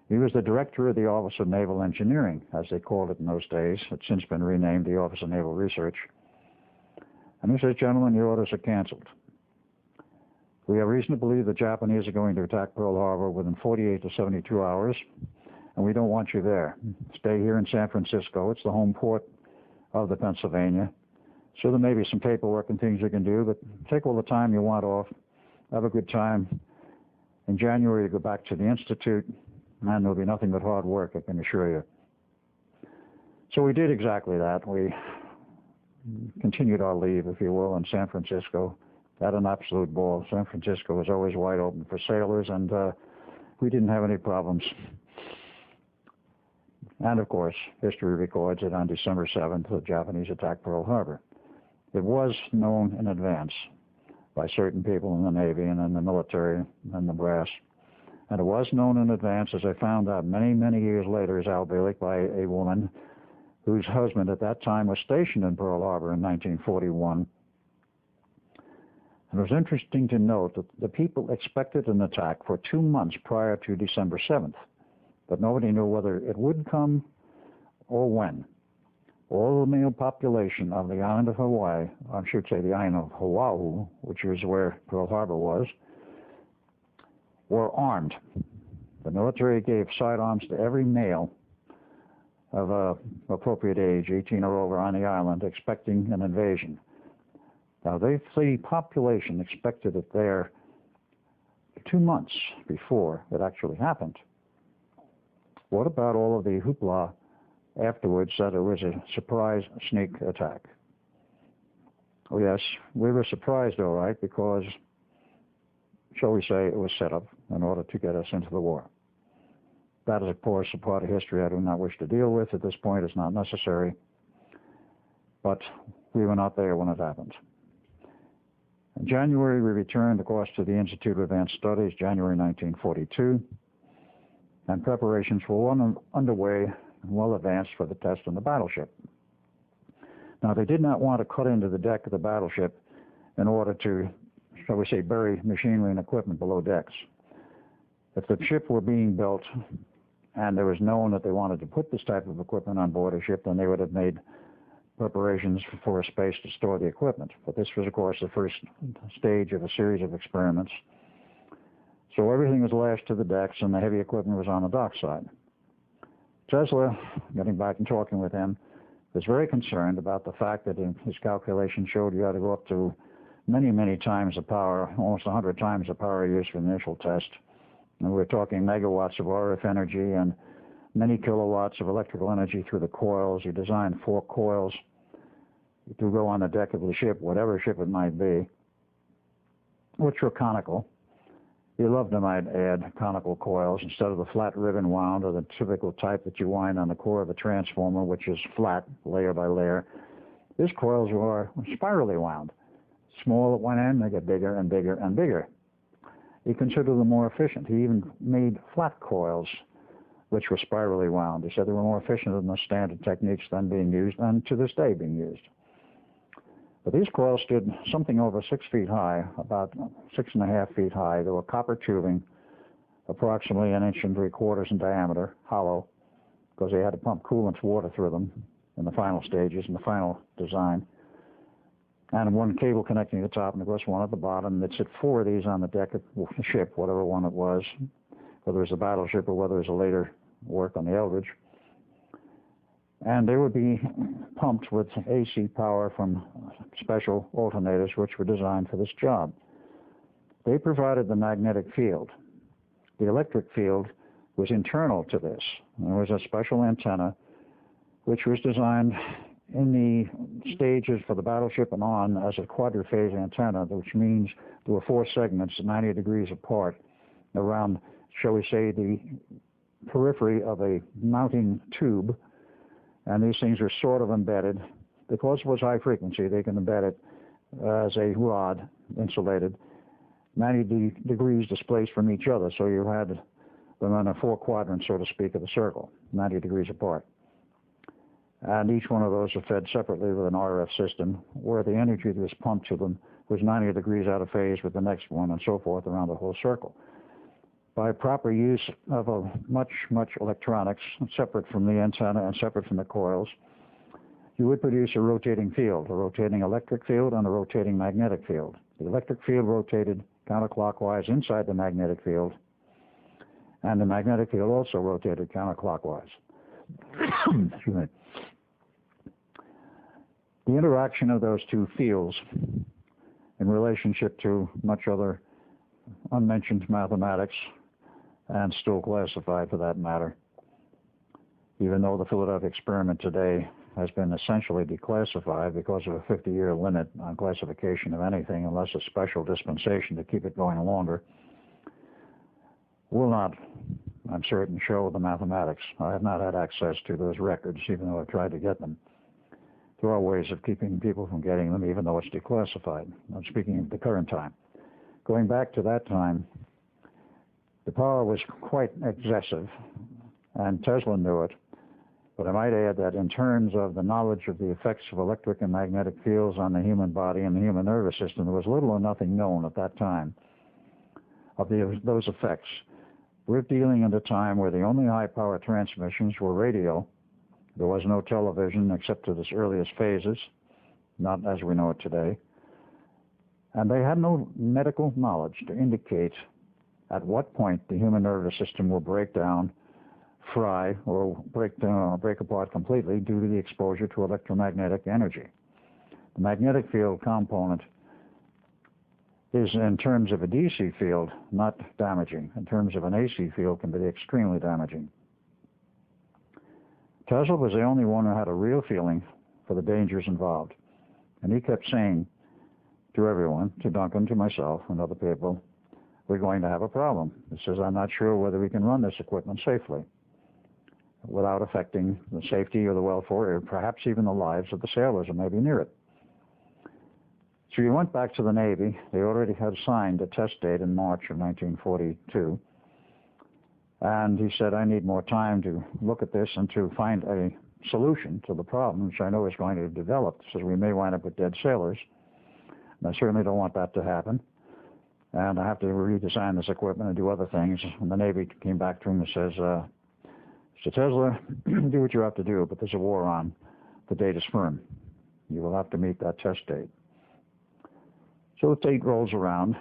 A: He was the director of the Office of Naval Engineering, as they called it in those days. It's since been renamed the Office of Naval Research. And he says, "Gentlemen, your orders are canceled. We have reason to believe the Japanese are going to attack Pearl Harbor within 48 to 72 hours, and we don't want you there. Stay here in San Francisco. It's the home port of the Pennsylvania. So there may be some paperwork and things you can do, but take all the time you want off. Have a good time. In January, you go back to the Institute, and there'll be nothing but hard work, I can assure you." So we did exactly that. We continued our leave, if you will, in San Francisco. Had an absolute ball. San Francisco was always wide open for sailors, and we didn't have any problems. And, of course, history records that on December 7th, the Japanese attacked Pearl Harbor. It was known in advance by certain people in the Navy and in the military and the brass. And it was known in advance, as I found out many, many years later, as Al Bielek, by a woman whose husband at that time was stationed in Pearl Harbor in 1941. And it was interesting to note that the people expected an attack for 2 months prior to December 7th, but nobody knew whether it would come or when. All the male population of the island of Hawaii, I should say the island of Oahu, which was where Pearl Harbor was, were armed. The military gave sidearms to every male of appropriate age, 18 or over, on the island, expecting an invasion. Now, the population expected it there 2 months before it actually happened. What about all of the hoopla afterwards that it was a surprise sneak attack? Oh, yes, we were surprised, all right, because, shall we say, it was set up in order to get us into the war. That is, of course, a part of history I do not wish to deal with. At this point, it's not necessary. But we were not there when it happened. In January, we returned, of course, to the Institute of Advanced Studies, January 1942, and preparations were underway and well advanced for the test on the battleship. Now, they did not want to cut into the deck of the battleship in order to, shall we say, bury machinery and equipment below decks. If the ship were being built and there was known that they wanted to put this type of equipment on board a ship, then they would have made preparations for a space to store the equipment. But this was, of course, the first stage of a series of experiments. So everything was lashed to the decks, and the heavy equipment was on the dockside. Tesla, getting back and talking with him, was very concerned about the fact that his calculation showed you had to go up to many, many times the power, almost 100 times the power used for the initial test. And we're talking megawatts of RF energy and many kilowatts of electrical energy through the coils. He designed 4 coils to go on the deck of the ship, whatever ship it might be, which were conical. He loved them, I'd add, conical coils instead of the flat ribbon wound or the typical type that you wind on the core of a transformer, which is flat, layer by layer. His coils were spirally wound. Small at one end, they get bigger and bigger and bigger. He considered them more efficient. He even made flat coils, which were spirally wound. He said they were more efficient than the standard techniques then being used, and to this day being used. But these coils stood something over 6 feet high, about 6.5 feet high. They were copper tubing, approximately 1.75 inches in diameter, hollow, because they had to pump coolant water through them in the final stages, in the final design. And one cable connecting the top, and of course one at the bottom. They'd sit 4 of these on the deck of the ship, whatever one it was, whether it was a battleship or whether it was a later work on the Eldridge. And they would be pumped with AC power from special alternators which were designed for this job. They provided the magnetic field. The electric field was internal to this. There was a special antenna which was designed in the stages for the battleship and on as a quadriphase antenna, which means there were 4 segments 90 degrees apart around, shall we say, the periphery of a mounting tube. And these things were sort of embedded because it was high frequency, they can embed it as a rod, insulated, 90 degrees displaced from each other, so you had them in a four quadrant, so to speak, of the circle, 90 degrees apart. And each one of those are fed separately with an RF system, where the energy that was pumped to them was 90 degrees out of phase with the next one, and so forth around the whole circle. By proper use of much electronics, separate from the antenna and separate from the coils, you would produce a rotating field, a rotating electric field and a rotating magnetic field. The electric field rotated counterclockwise inside the magnetic field, and the magnetic field also rotated counterclockwise. Excuse me. The interaction of those two fields in relationship to much other unmentioned mathematics, and still classified for that matter, even though the Philadelphia experiment today has been essentially declassified because of a 50-year limit on classification of anything unless a special dispensation to keep it going longer, will not, I'm certain, show the mathematics. I have not had access to those records, even though I've tried to get them. There are ways of keeping people from getting them, even though it's declassified. I'm speaking of the current time. Going back to that time, the power was quite excessive, and Tesla knew it. But I might add that in terms of the knowledge of the effects of electric and magnetic fields on the human body and the human nervous system, there was little or nothing known at that time of those effects. We're dealing at a time where the only high-power transmissions were radio. There was no television except to its earliest phases, not as we know it today. And they had no medical knowledge to indicate at what point the human nervous system will break down, fry, or break apart completely due to the exposure to electromagnetic energy. The magnetic field component is, in terms of a DC field, not damaging. In terms of an AC field, can be extremely damaging. Tesla was the only one who had a real feeling for the dangers involved. And he kept saying to everyone, to Duncan, to myself, and other people, we're going to have a problem. He says, I'm not sure whether we can run this equipment safely without affecting the safety or the welfare, or perhaps even the lives of the sailors who may be near it. So he went back to the Navy. They already had signed a test date in March of 1942. And he said, I need more time to look at this and to find a solution to the problem, which I know is going to develop. He says, we may wind up with dead sailors. And I certainly don't want that to happen. And I have to redesign this equipment and do other things. And the Navy came back to him and says, Mr. Tesla, do what you have to do, but there's a war on. The date is firm. You will have to meet that test date. So the date rolls around.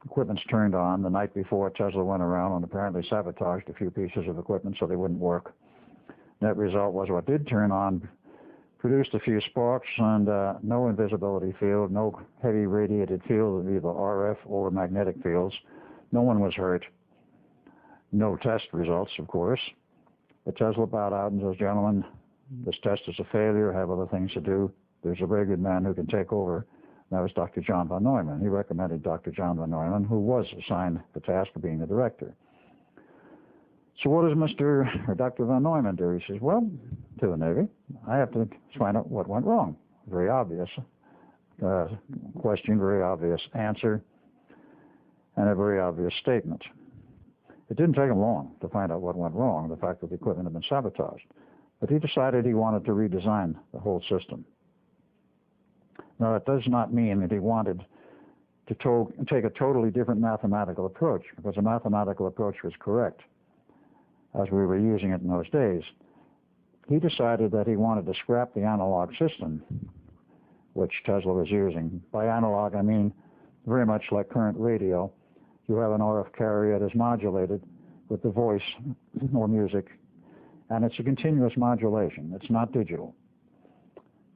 A: Equipment's turned on. The night before, Tesla went around and apparently sabotaged a few pieces of equipment so they wouldn't work. Net result was what did turn on produced a few sparks and no invisibility field, no heavy radiated field of either RF or magnetic fields. No one was hurt. No test results, of course. But Tesla bowed out and says, gentlemen, this test is a failure. I have other things to do. There's a very good man who can take over. That was Dr. John von Neumann. He recommended Dr. John von Neumann, who was assigned the task of being the director. So what does Dr. von Neumann do? He says, well, to the Navy, I have to find out what went wrong. Very obvious question, very obvious answer, and a very obvious statement. It didn't take him long to find out what went wrong, the fact that the equipment had been sabotaged. But he decided he wanted to redesign the whole system. Now, that does not mean that he wanted to take a totally different mathematical approach, because the mathematical approach was correct, as we were using it in those days. He decided that he wanted to scrap the analog system, which Tesla was using. By analog, I mean very much like current radio. You have an RF carrier that is modulated with the voice or music, and it's a continuous modulation. It's not digital.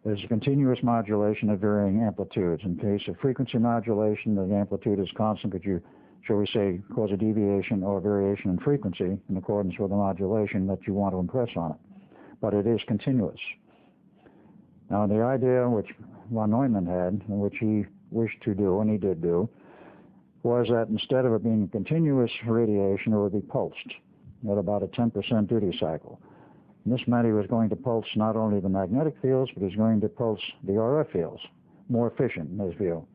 A: There's a continuous modulation at varying amplitudes. In case of frequency modulation, the amplitude is constant, but you, shall we say, cause a deviation or a variation in frequency in accordance with the modulation that you want to impress on it. But it is continuous. Now, the idea which von Neumann had, and which he wished to do, and he did do, was that instead of it being continuous radiation, it would be pulsed at about a 10% duty cycle. And this meant he was going to pulse not only the magnetic fields, but he was going to pulse the RF fields, more efficient in his view.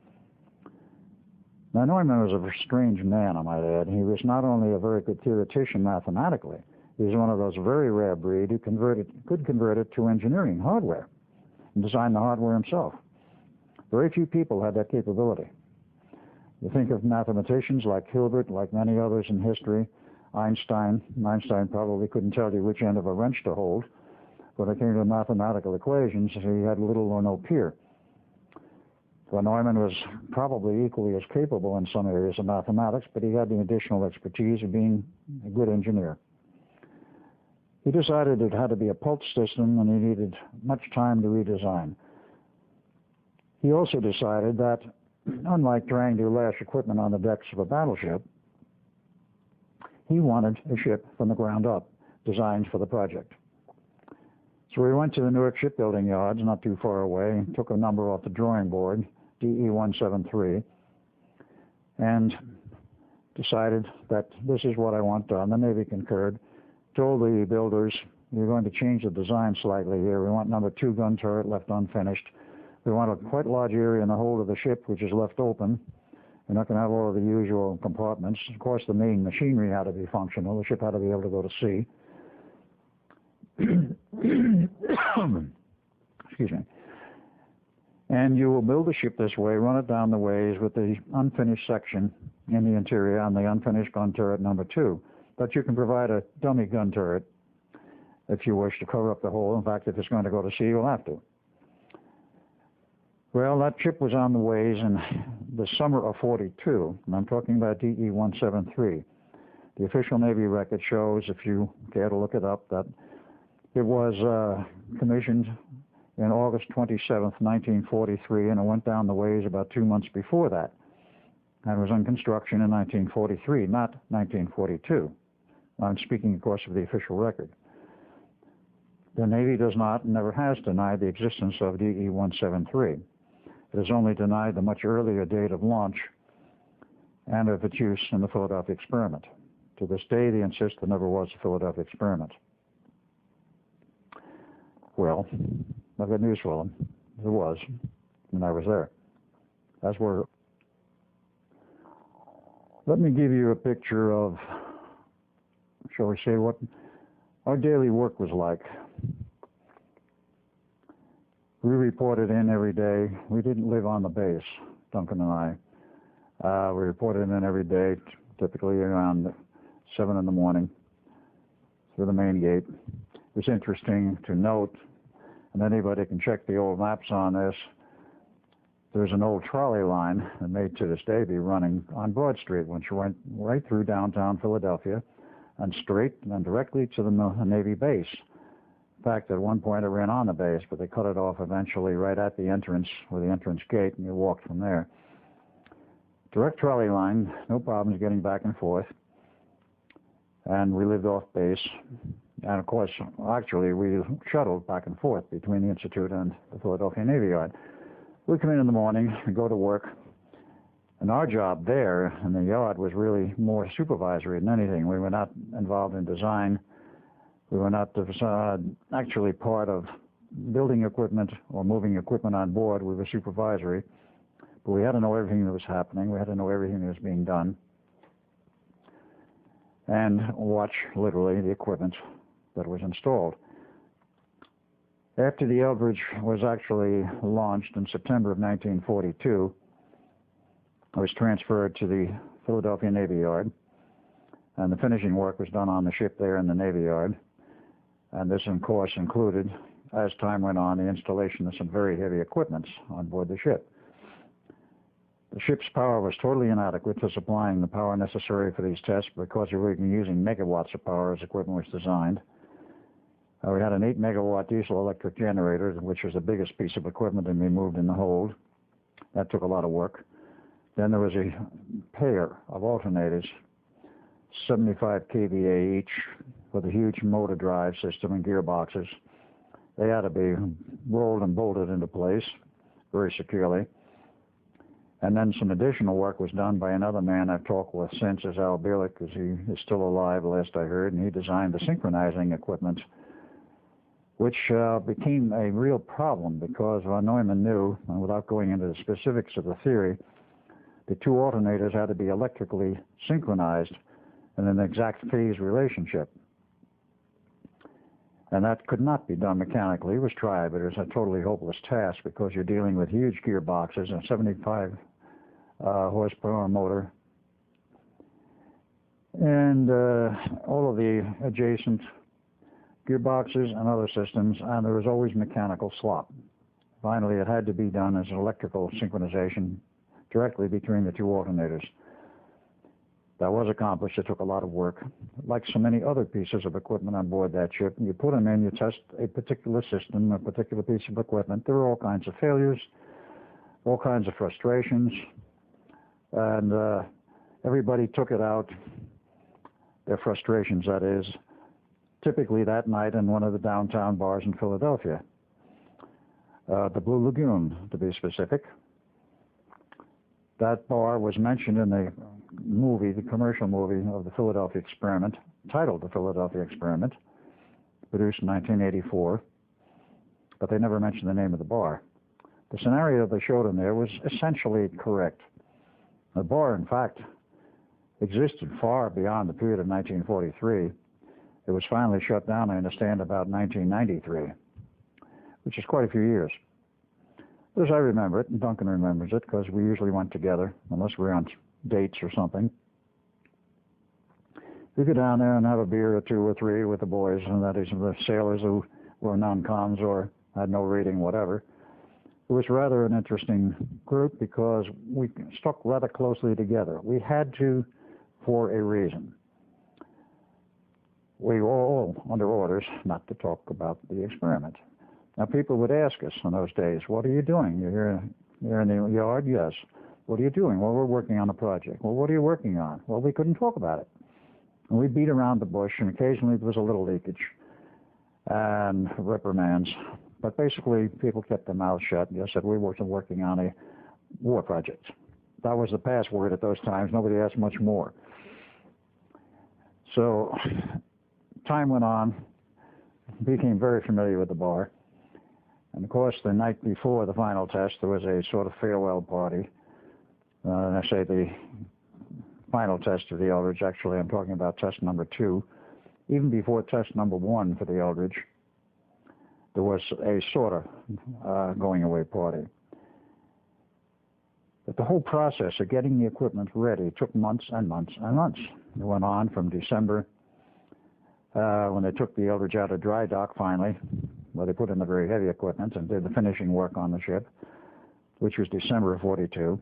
A: Now, Neumann was a strange man, I might add. He was not only a very good theoretician mathematically, he was one of those very rare breed who could convert it to engineering hardware and design the hardware himself. Very few people had that capability. You think of mathematicians like Hilbert, like many others in history, Einstein. Einstein probably couldn't tell you which end of a wrench to hold. When it came to mathematical equations, he had little or no peer. So Neumann was probably equally as capable in some areas of mathematics, but he had the additional expertise of being a good engineer. He decided it had to be a pulse system, and he needed much time to redesign. He also decided that, unlike trying to lash equipment on the decks of a battleship, he wanted a ship from the ground up, designed for the project. So we went to the Newark shipbuilding yards, not too far away, and took a number off the drawing board, DE-173, and decided that this is what I want done. The Navy concurred, told the builders, we're going to change the design slightly here. We want number 2 gun turret left unfinished. We want a quite large area in the hold of the ship which is left open. We're not going to have all of the usual compartments. Of course, the main machinery had to be functional. The ship had to be able to go to sea. Excuse me. And you will build the ship this way, run it down the ways with the unfinished section in the interior on the unfinished gun turret number 2. But you can provide a dummy gun turret if you wish to cover up the hole. In fact, if it's going to go to sea, you'll have to. Well, that ship was on the ways in the summer of '42, and I'm talking about DE-173. The official Navy record shows, if you care to look it up, that it was commissioned in August 27th, 1943, and it went down the ways about 2 months before that. And was in construction in 1943, not 1942. I'm speaking, of course, of the official record. The Navy does not and never has denied the existence of DE-173. It has only denied the much earlier date of launch and of its use in the Philadelphia experiment. To this day, they insist there never was a Philadelphia experiment. Well, I've got news for them. There was, and I was there. As were. Let me give you a picture of, shall we say, what our daily work was like. We reported in every day. We didn't live on the base, Duncan and I. We reported in every day, typically around 7 in the morning, through the main gate. It was interesting to note, and anybody can check the old maps on this, there's an old trolley line that may to this day be running on Broad Street, which went right through downtown Philadelphia and straight and directly to the Navy base. In fact, at one point it ran on the base, but they cut it off eventually right at the entrance, or the entrance gate, and you walked from there. Direct trolley line, no problems getting back and forth. And we lived off base. And of course, actually, we shuttled back and forth between the Institute and the Philadelphia Navy Yard. We'd come in the morning and go to work. And our job there in the yard was really more supervisory than anything. We were not involved in design. We were not actually part of building equipment or moving equipment on board. We were supervisory. But we had to know everything that was happening. We had to know everything that was being done. And watch, literally, the equipment that was installed. After the Elbridge was actually launched in September of 1942, I was transferred to the Philadelphia Navy Yard, and the finishing work was done on the ship there in the Navy Yard. And this, of course, included, as time went on, the installation of some very heavy equipment on board the ship. The ship's power was totally inadequate to supplying the power necessary for these tests because we were using megawatts of power as equipment was designed. We had an 8-megawatt diesel electric generator, which was the biggest piece of equipment that we moved in the hold. That took a lot of work. Then there was a pair of alternators, 75 kVA each, with a huge motor drive system and gearboxes. They had to be rolled and bolted into place very securely. And then some additional work was done by another man I've talked with since, is Bielek, because he is still alive, last I heard, and he designed the synchronizing equipment which became a real problem because von Neumann knew, and without going into the specifics of the theory, the two alternators had to be electrically synchronized in an exact phase relationship. And that could not be done mechanically. It was tried, but it was a totally hopeless task because you're dealing with huge gearboxes and 75 horsepower motor, and all of the adjacent gearboxes and other systems, and there was always mechanical slop. Finally, it had to be done as an electrical synchronization directly between the two alternators. That was accomplished. It took a lot of work. Like so many other pieces of equipment on board that ship, you put them in, you test a particular system, a particular piece of equipment. There were all kinds of failures, all kinds of frustrations, and everybody took it out, their frustrations, that is, typically that night in one of the downtown bars in Philadelphia, the Blue Lagoon, to be specific. That bar was mentioned in the movie, the commercial movie of the Philadelphia Experiment, titled The Philadelphia Experiment, produced in 1984, but they never mentioned the name of the bar. The scenario they showed in there was essentially correct. The bar, in fact, existed far beyond the period of 1943. It was finally shut down, I understand, about 1993, which is quite a few years. As I remember it, and Duncan remembers it, because we usually went together, unless we were on dates or something. We go down there and have a beer or two or three with the boys, and that is the sailors who were non-coms or had no reading, whatever. It was rather an interesting group because we stuck rather closely together. We had to for a reason. We were all under orders not to talk about the experiment. Now, people would ask us in those days, what are you doing? You're in the yard? Yes. What are you doing? Well, we're working on a project. Well, what are you working on? Well, we couldn't talk about it. And we beat around the bush, and occasionally there was a little leakage and reprimands. But basically, people kept their mouths shut and just said, we were working on a war project. That was the password at those times. Nobody asked much more. So time went on, became very familiar with the bar. And of course, the night before the final test, there was a sort of farewell party. And I say the final test of the Eldridge, actually I'm talking about test number 2. Even before test number 1 for the Eldridge, there was a sort of going away party. But the whole process of getting the equipment ready took months and months and months. It went on from December, when they took the Eldridge out of dry dock finally, where they put in the very heavy equipment and did the finishing work on the ship, which was December of 42,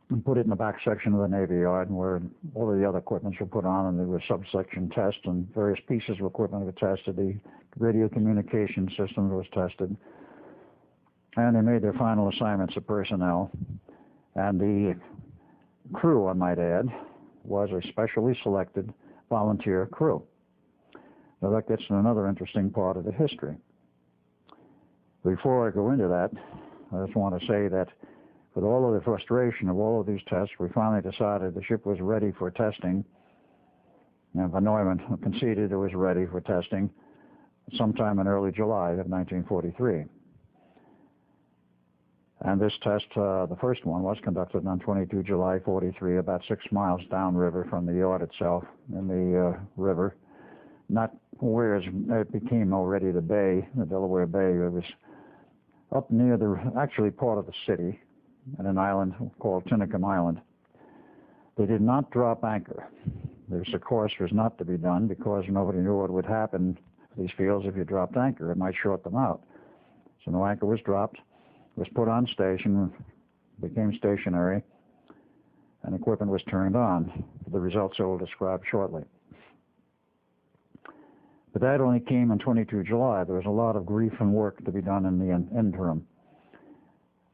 A: and put it in the back section of the Navy Yard where all of the other equipments were put on, and there were subsection tests and various pieces of equipment were tested. The radio communication system was tested, and they made their final assignments of personnel. And the crew, I might add, was a specially selected volunteer crew. Now that gets to another interesting part of the history. Before I go into that, I just want to say that with all of the frustration of all of these tests, we finally decided the ship was ready for testing. And von Neumann conceded it was ready for testing sometime in early July of 1943. And this test, the first one, was conducted on 22 July 43, about 6 miles downriver from the yard itself in the river. Not where it became already the bay, the Delaware Bay. It was up near actually part of the city, in an island called Tinicum Island. They did not drop anchor. This, of course, was not to be done because nobody knew what would happen to these fields if you dropped anchor. It might short them out. So no anchor was dropped. It was put on station, became stationary, and equipment was turned on. The results I will describe shortly. But that only came on 22 July. There was a lot of grief and work to be done in the interim.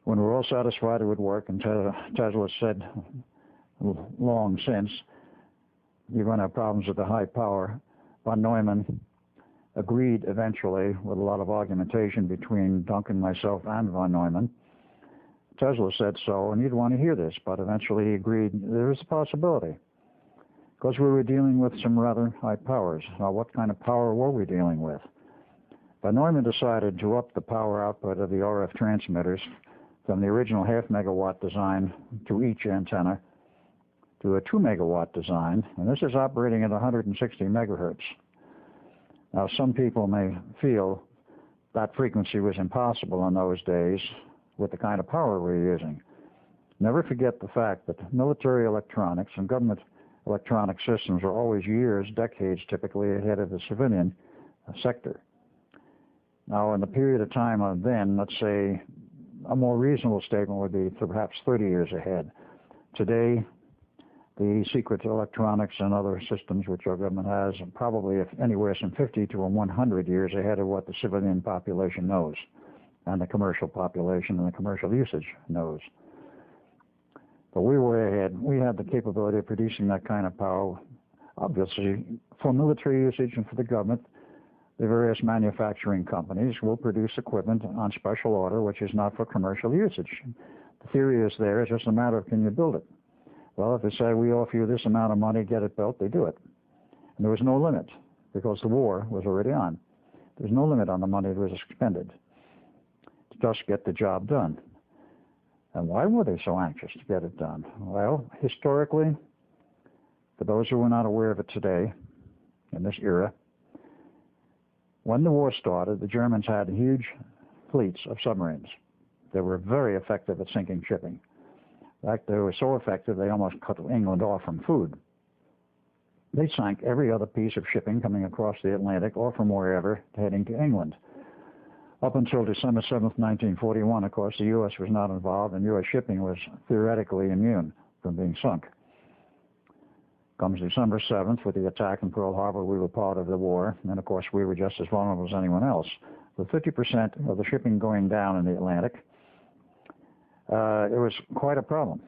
A: When we were all satisfied it would work, and Tesla said long since, you're going to have problems with the high power, von Neumann agreed eventually, with a lot of argumentation between Duncan, myself, and von Neumann. Tesla said so, and you'd want to hear this, but eventually he agreed there is a possibility, because we were dealing with some rather high powers. Now, what kind of power were we dealing with? But Neumann decided to up the power output of the RF transmitters from the original half-megawatt design to each antenna to a 2-megawatt design, and this is operating at 160 megahertz. Now, some people may feel that frequency was impossible in those days with the kind of power we're using. Never forget the fact that military electronics and government electronic systems are always years, decades typically ahead of the civilian sector. Now, in the period of time of then, let's say a more reasonable statement would be perhaps 30 years ahead. Today, the secret electronics and other systems which our government has are probably anywhere from 50 to 100 years ahead of what the civilian population knows, and the commercial population and the commercial usage knows. But we were ahead. We had the capability of producing that kind of power, obviously, for military usage and for the government. The various manufacturing companies will produce equipment on special order, which is not for commercial usage. The theory is there, it's just a matter of can you build it? Well, if they say we offer you this amount of money, get it built, they do it. And there was no limit because the war was already on. There's no limit on the money that was expended to just get the job done. And why were they so anxious to get it done? Well, historically, for those who are not aware of it today, in this era, when the war started, the Germans had huge fleets of submarines. They were very effective at sinking shipping. In fact, they were so effective they almost cut England off from food. They sank every other piece of shipping coming across the Atlantic or from wherever heading to England. Up until December 7th, 1941, of course, the U.S. was not involved, and U.S. shipping was theoretically immune from being sunk. Comes December 7th, with the attack in Pearl Harbor, we were part of the war, and of course we were just as vulnerable as anyone else. With 50% of the shipping going down in the Atlantic, it was quite a problem.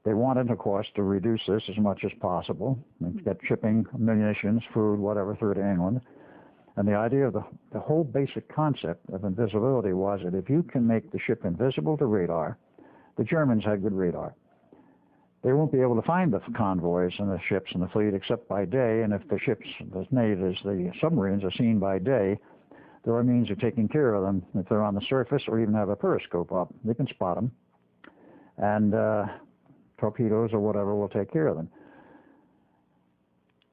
A: They wanted, of course, to reduce this as much as possible, and get shipping, munitions, food, whatever, through to England. And the idea of the whole basic concept of invisibility was that if you can make the ship invisible to radar, the Germans had good radar. They won't be able to find the convoys and the ships and the fleet except by day, and if the ships, the submarines, are seen by day, there are means of taking care of them. If they're on the surface or even have a periscope up, they can spot them, and torpedoes or whatever will take care of them.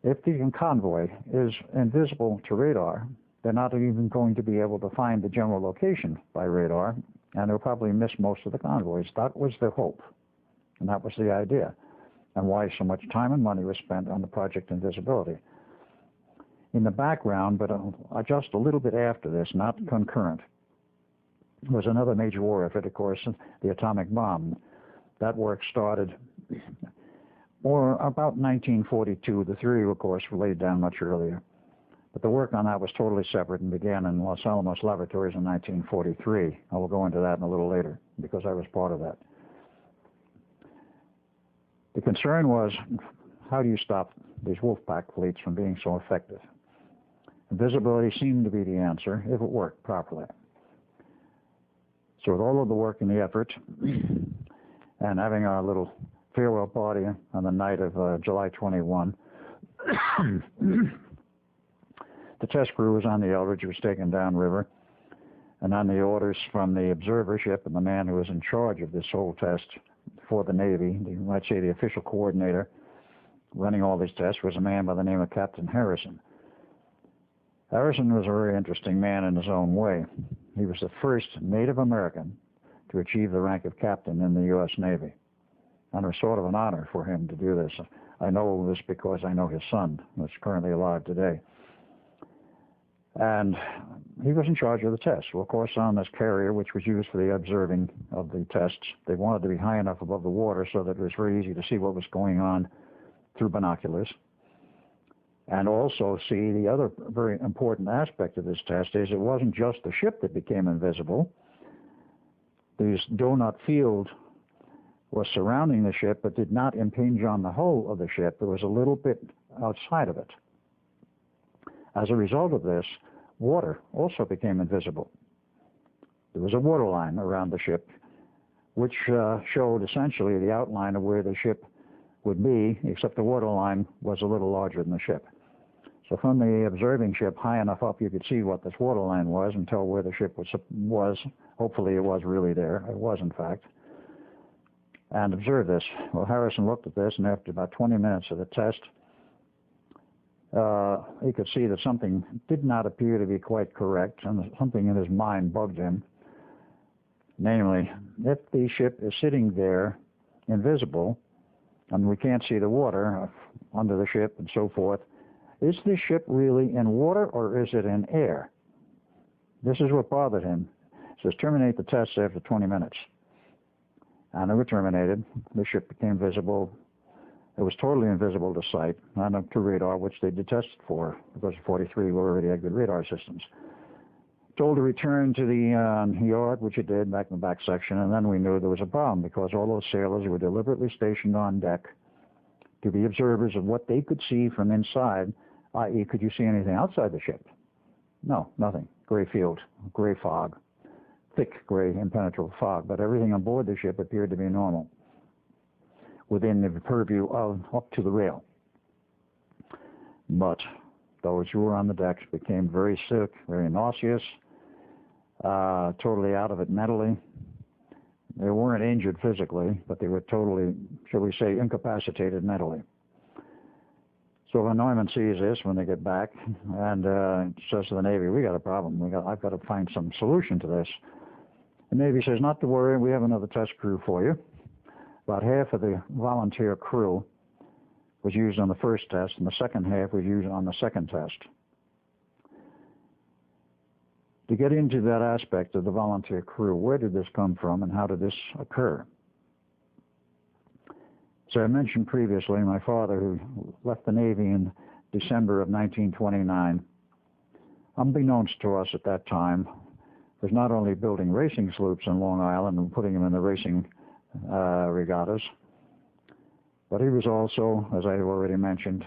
A: If the convoy is invisible to radar, they're not even going to be able to find the general location by radar, and they'll probably miss most of the convoys. That was the hope, and that was the idea, and why so much time and money was spent on the Project Invisibility. In the background, but just a little bit after this, not concurrent, was another major war effort, of course, the atomic bomb. That work started or about 1942. The theory, of course, was laid down much earlier. But the work on that was totally separate and began in Los Alamos laboratories in 1943. I will go into that in a little later because I was part of that. The concern was, how do you stop these Wolfpack fleets from being so effective? Invisibility seemed to be the answer if it worked properly. So with all of the work and the effort, and having our little farewell party on the night of July 21, the test crew was on the Eldridge, was taken downriver, and on the orders from the observer ship and the man who was in charge of this whole test for the Navy, let's say the official coordinator running all these tests, was a man by the name of Captain Harrison. Harrison was a very interesting man in his own way. He was the first Native American to achieve the rank of captain in the U.S. Navy. And it was sort of an honor for him to do this. I know this because I know his son, who's currently alive today. And he was in charge of the tests. Well, of course, on this carrier, which was used for the observing of the tests, they wanted to be high enough above the water so that it was very easy to see what was going on through binoculars. And also see the other very important aspect of this test is it wasn't just the ship that became invisible. This donut field was surrounding the ship but did not impinge on the hull of the ship. There was a little bit outside of it. As a result of this, water also became invisible. There was a water line around the ship which showed essentially the outline of where the ship would be, except the water line was a little larger than the ship. So from the observing ship high enough up, you could see what this water line was and tell where the ship was. Hopefully it was really there. It was, in fact. And observe this. Well, Harrison looked at this, and after about 20 minutes of the test, he could see that something did not appear to be quite correct, and something in his mind bugged him. Namely, if the ship is sitting there invisible, and we can't see the water under the ship and so forth, is the ship really in water or is it in air? This is what bothered him. It says terminate the tests after 20 minutes. And they were terminated. The ship became visible. It was totally invisible to sight, not up to radar, which they did test for, because 43 already had good radar systems. Told to return to the yard, which it did, back in the back section, and then we knew there was a problem, because all those sailors were deliberately stationed on deck to be observers of what they could see from inside, i.e., could you see anything outside the ship? No, nothing. Gray field, gray fog, thick gray impenetrable fog, but everything on board the ship appeared to be normal, within the purview of up to the rail. But those who were on the decks became very sick, very nauseous, totally out of it mentally. They weren't injured physically, but they were totally, shall we say, incapacitated mentally. So Von Neumann sees this when they get back and says to the Navy, we got a problem. I've got to find some solution to this. The Navy says, not to worry, we have another test crew for you. About half of the volunteer crew was used on the first test, and the second half was used on the second test. To get into that aspect of the volunteer crew, where did this come from and how did this occur? So I mentioned previously my father, who left the Navy in December of 1929, unbeknownst to us at that time, was not only building racing sloops in Long Island and putting them in the racing regattas, but he was also, as I already mentioned,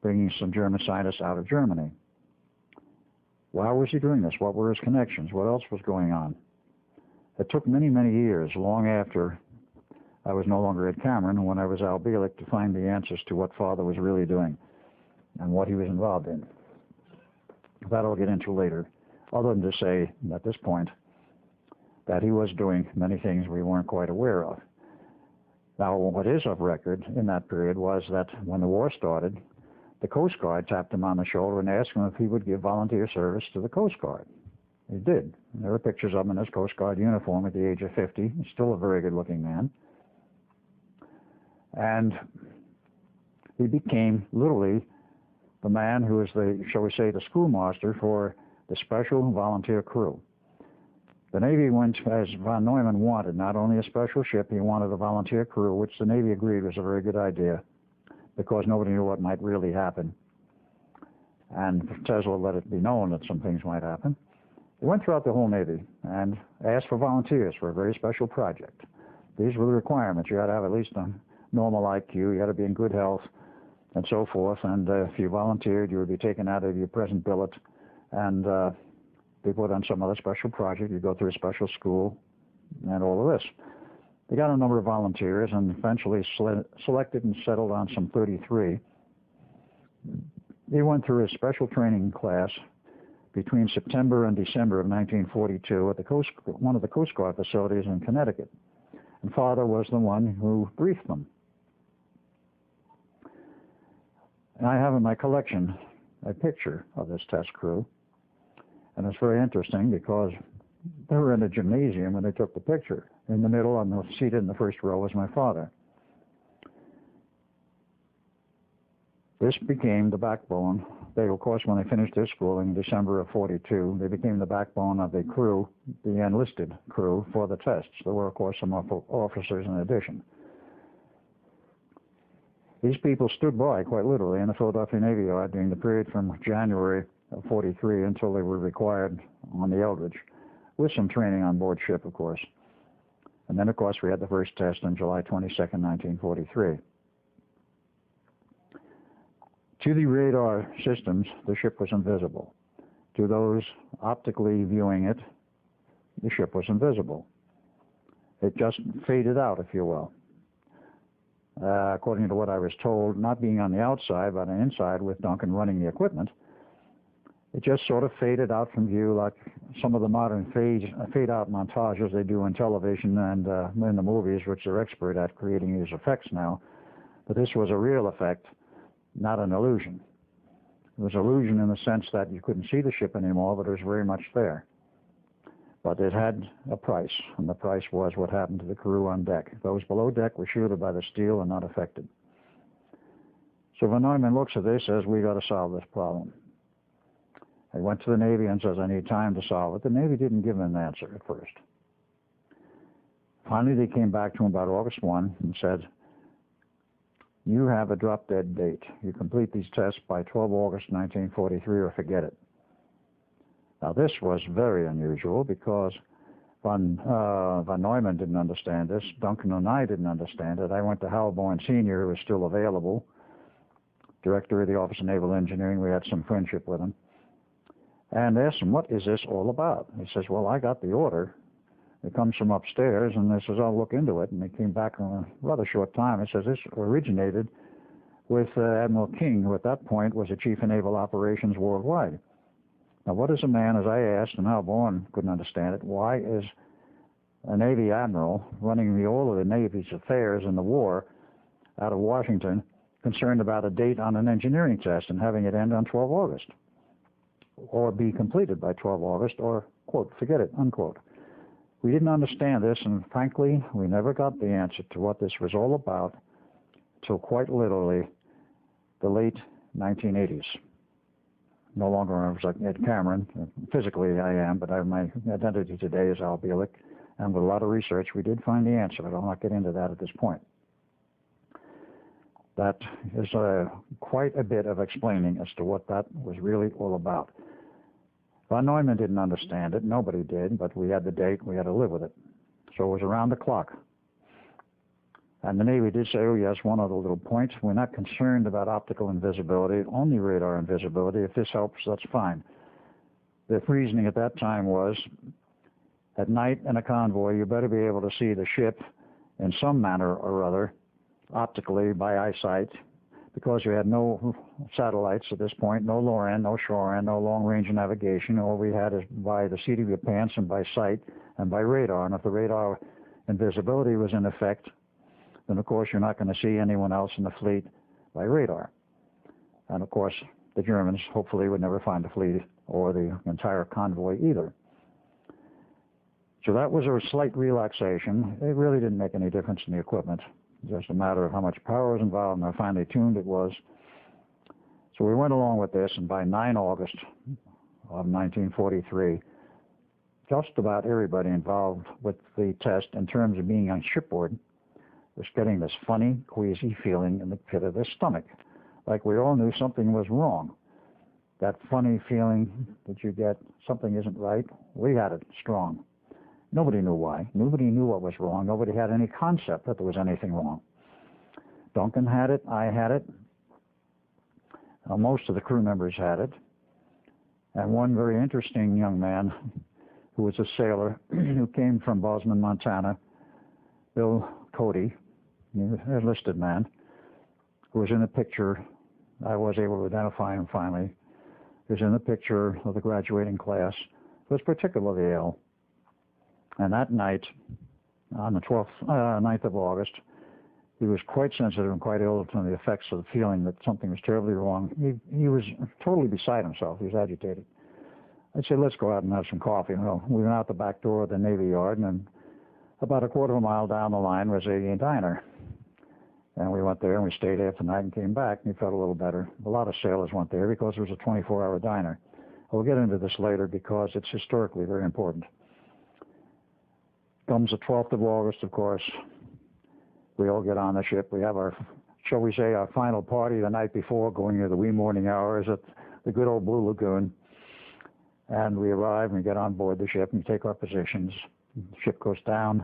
A: bringing some German scientists out of Germany. Why was he doing this? What were his connections? What else was going on? It took many, many years, long after I was no longer at Cameron, and when I was Al Bielek, to find the answers to what Father was really doing and what he was involved in. That I'll get into later, other than to say, at this point, that he was doing many things we weren't quite aware of. Now, what is of record in that period was that when the war started, the Coast Guard tapped him on the shoulder and asked him if he would give volunteer service to the Coast Guard. He did. There are pictures of him in his Coast Guard uniform at the age of 50. He's still a very good-looking man. And he became literally the man who was the, shall we say, the schoolmaster for the special volunteer crew. The Navy went, as von Neumann wanted, not only a special ship, he wanted a volunteer crew, which the Navy agreed was a very good idea, because nobody knew what might really happen. And Tesla let it be known that some things might happen. He went throughout the whole Navy and asked for volunteers for a very special project. These were the requirements. You had to have at least a normal IQ, you had to be in good health, and so forth. And if you volunteered, you would be taken out of your present billet and be put on some other special project. You go through a special school and all of this. They got a number of volunteers and eventually selected and settled on some 33. They went through a special training class between September and December of 1942 at one of the Coast Guard facilities in Connecticut. And Father was the one who briefed them. And I have in my collection a picture of this test crew. And it's very interesting because they were in a gymnasium when they took the picture. In the middle, on the seated in the first row, was my father. This became the backbone. They, of course, when they finished their schooling in December of 42, they became the backbone of the crew, the enlisted crew, for the tests. There were, of course, some officers in addition. These people stood by, quite literally, in the Philadelphia Navy Yard during the period from January of 43 until they were required on the Eldridge, with some training on board ship, of course. And then, of course, we had the first test on July 22nd, 1943. To the radar systems, the ship was invisible. To those optically viewing it, the ship was invisible. It just faded out, if you will. according to what I was told, not being on the outside, but on the inside with Duncan running the equipment. It just sort of faded out from view like some of the modern fade-out montages they do in television and in the movies, which they're expert at creating these effects now. But this was a real effect, not an illusion. It was illusion in the sense that you couldn't see the ship anymore, but it was very much there. But it had a price, and the price was what happened to the crew on deck. Those below deck were shielded by the steel and not affected. So Von Neumann looks at this and says, we got to solve this problem. He went to the Navy and says, I need time to solve it. The Navy didn't give him an answer at first. Finally, they came back to him about August 1 and said, you have a drop-dead date. You complete these tests by 12 August 1943 or forget it. Now, this was very unusual because von Neumann didn't understand this. Duncan and I didn't understand it. I went to Hal Bourne Sr., who was still available, director of the Office of Naval Engineering. We had some friendship with him. And asked him, what is this all about? He says, well, I got the order. It comes from upstairs, and he says, I'll look into it. And he came back in a rather short time. He says, this originated with Admiral King, who at that point was the Chief of Naval Operations worldwide. Now, what is a man, as I asked, and Hal Bourne couldn't understand it, why is a Navy admiral running all of the Navy's affairs in the war out of Washington concerned about a date on an engineering test and having it end on 12 August? Or be completed by 12 August, or, quote, forget it, unquote. We didn't understand this, and frankly, we never got the answer to what this was all about till quite literally the late 1980s. No longer I was like Ed Cameron. Physically I am, but my identity today is Al Bielek, and with a lot of research we did find the answer, but I'll not get into that at this point. That is quite a bit of explaining as to what that was really all about. Von Neumann didn't understand it. Nobody did, but we had the date. We had to live with it. So it was around the clock. And the Navy did say, oh, yes, one other little point. We're not concerned about optical invisibility, only radar invisibility. If this helps, that's fine. The reasoning at that time was, at night in a convoy, you better be able to see the ship in some manner or other, optically by eyesight, because you had no satellites at this point, no lower end, no shore end, no long-range navigation. All we had is by the seat of your pants and by sight and by radar. And if the radar invisibility was in effect, then of course you're not going to see anyone else in the fleet by radar. And of course the Germans hopefully would never find the fleet or the entire convoy either. So that was a slight relaxation. It really didn't make any difference in the equipment. Just a matter of how much power was involved and how finely tuned it was. So we went along with this, and by 9 August of 1943, just about everybody involved with the test in terms of being on shipboard was getting this funny, queasy feeling in the pit of their stomach, like we all knew something was wrong. That funny feeling that you get, something isn't right, we had it strong. Nobody knew why. Nobody knew what was wrong. Nobody had any concept that there was anything wrong. Duncan had it. I had it. Most of the crew members had it. And one very interesting young man who was a sailor who came from Bozeman, Montana, Bill Cody, an enlisted man, who was in the picture. I was able to identify him finally. He was in the picture of the graduating class. Was particularly ill. And that night, on the 9th of August, he was quite sensitive and quite ill to the effects of the feeling that something was terribly wrong. He was totally beside himself. He was agitated. I said, let's go out and have some coffee. Well, we went out the back door of the Navy Yard, and about a quarter of a mile down the line was a diner. And we went there, and we stayed half the night and came back, and he felt a little better. A lot of sailors went there because it was a 24-hour diner. We'll get into this later because it's historically very important. Comes the 12th of August, of course. We all get on the ship. We have our, shall we say, our final party the night before, going into the wee morning hours at the good old Blue Lagoon. And we arrive and we get on board the ship and we take our positions. The ship goes down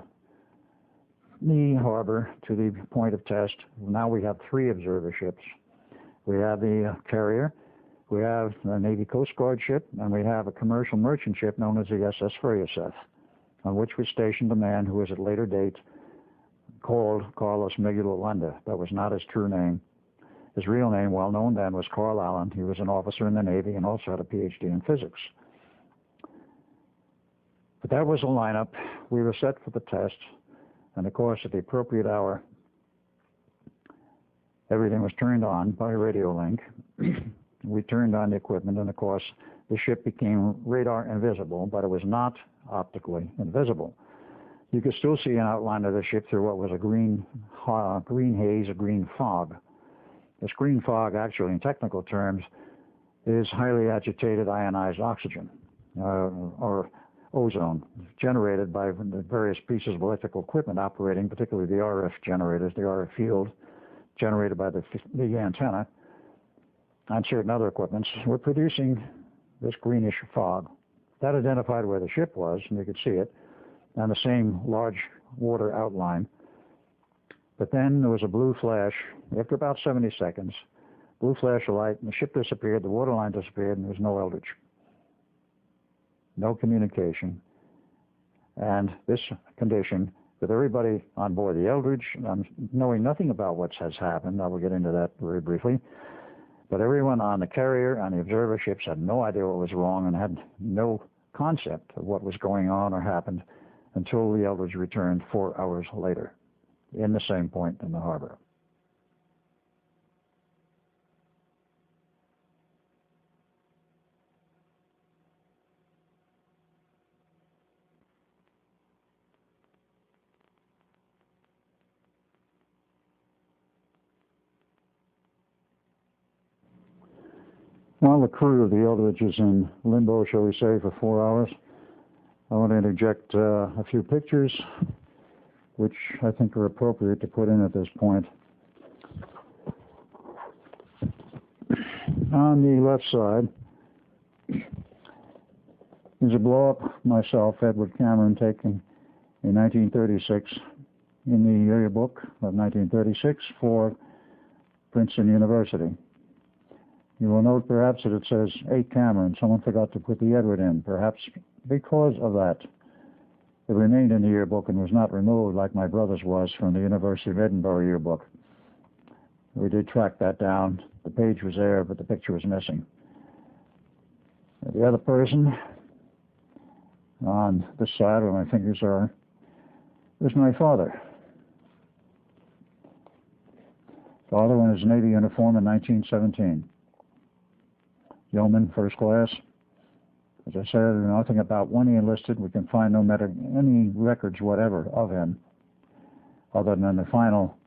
A: the harbor to the point of test. Now we have 3 observer ships. We have the carrier, we have the Navy Coast Guard ship, and we have a commercial merchant ship known as the SS Freyoseth, on which was stationed a man who was at a later date called Carlos Miguel Olanda. That was not his true name. His real name, well known then, was Carl Allen. He was an officer in the Navy and also had a PhD in physics. But that was a lineup. We were set for the test, and of course, at the appropriate hour, everything was turned on by a radio link. We turned on the equipment, and of course, the ship became radar invisible, but it was not optically invisible. You could still see an outline of the ship through what was a green haze, a green fog. This green fog, actually, in technical terms, is highly agitated ionized oxygen, or ozone, generated by the various pieces of electrical equipment operating, particularly the RF generators, the RF field, generated by the antenna, and certain other equipments. We're producing this greenish fog. That identified where the ship was, and you could see it, and the same large water outline. But then there was a blue flash. After about 70 seconds, blue flash of light, and the ship disappeared, the water line disappeared, and there was no Eldridge. No communication. And this condition, with everybody on board the Eldridge, knowing nothing about what has happened, I will get into that very briefly, but everyone on the carrier, on the observer ships, had no idea what was wrong and had no concept of what was going on or happened until the Eldridge returned 4 hours later in the same point in the harbor. While the crew of the Eldridge is in limbo, shall we say, for 4 hours, I want to interject a few pictures which I think are appropriate to put in at this point. On the left side is a blow-up myself, Edward Cameron, taken in 1936 in the yearbook of 1936 for Princeton University. You will note perhaps that it says 8 Cameron. Someone forgot to put the Edward in. Perhaps because of that, it remained in the yearbook and was not removed like my brother's was from the University of Edinburgh yearbook. We did track that down. The page was there, but the picture was missing. The other person on this side where my fingers are is my father. Father in his Navy uniform in 1917. Yeoman, first class. As I said, nothing about when he enlisted. We can find any records whatever of him, other than the final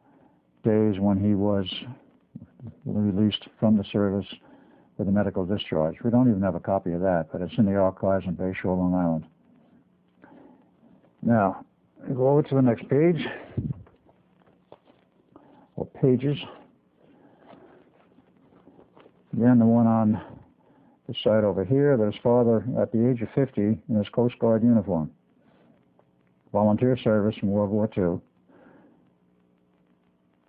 A: days when he was released from the service with a medical discharge. We don't even have a copy of that, but it's in the archives in Bayshore, Long Island. Now, we go over to the next page, or pages. Again, the one on the side over here, there's father at the age of 50 in his Coast Guard uniform. Volunteer service in World War II.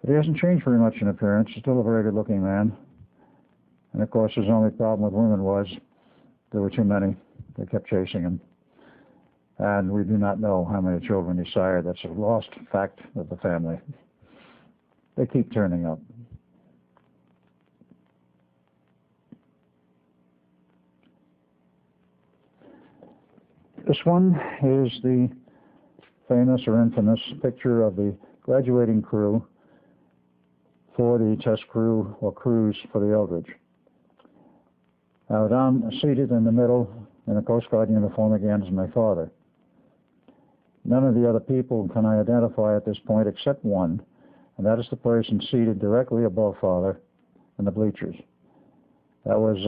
A: But he hasn't changed very much in appearance. He's still a very good-looking man. And of course, his only problem with women was there were too many. They kept chasing him. And we do not know how many children he sired. That's a lost fact of the family. They keep turning up. This one is the famous or infamous picture of the graduating crew for the test crew or crews for the Eldridge. Down seated in the middle in a Coast Guard uniform again is my father. None of the other people can I identify at this point except one, and that is the person seated directly above father in the bleachers. That was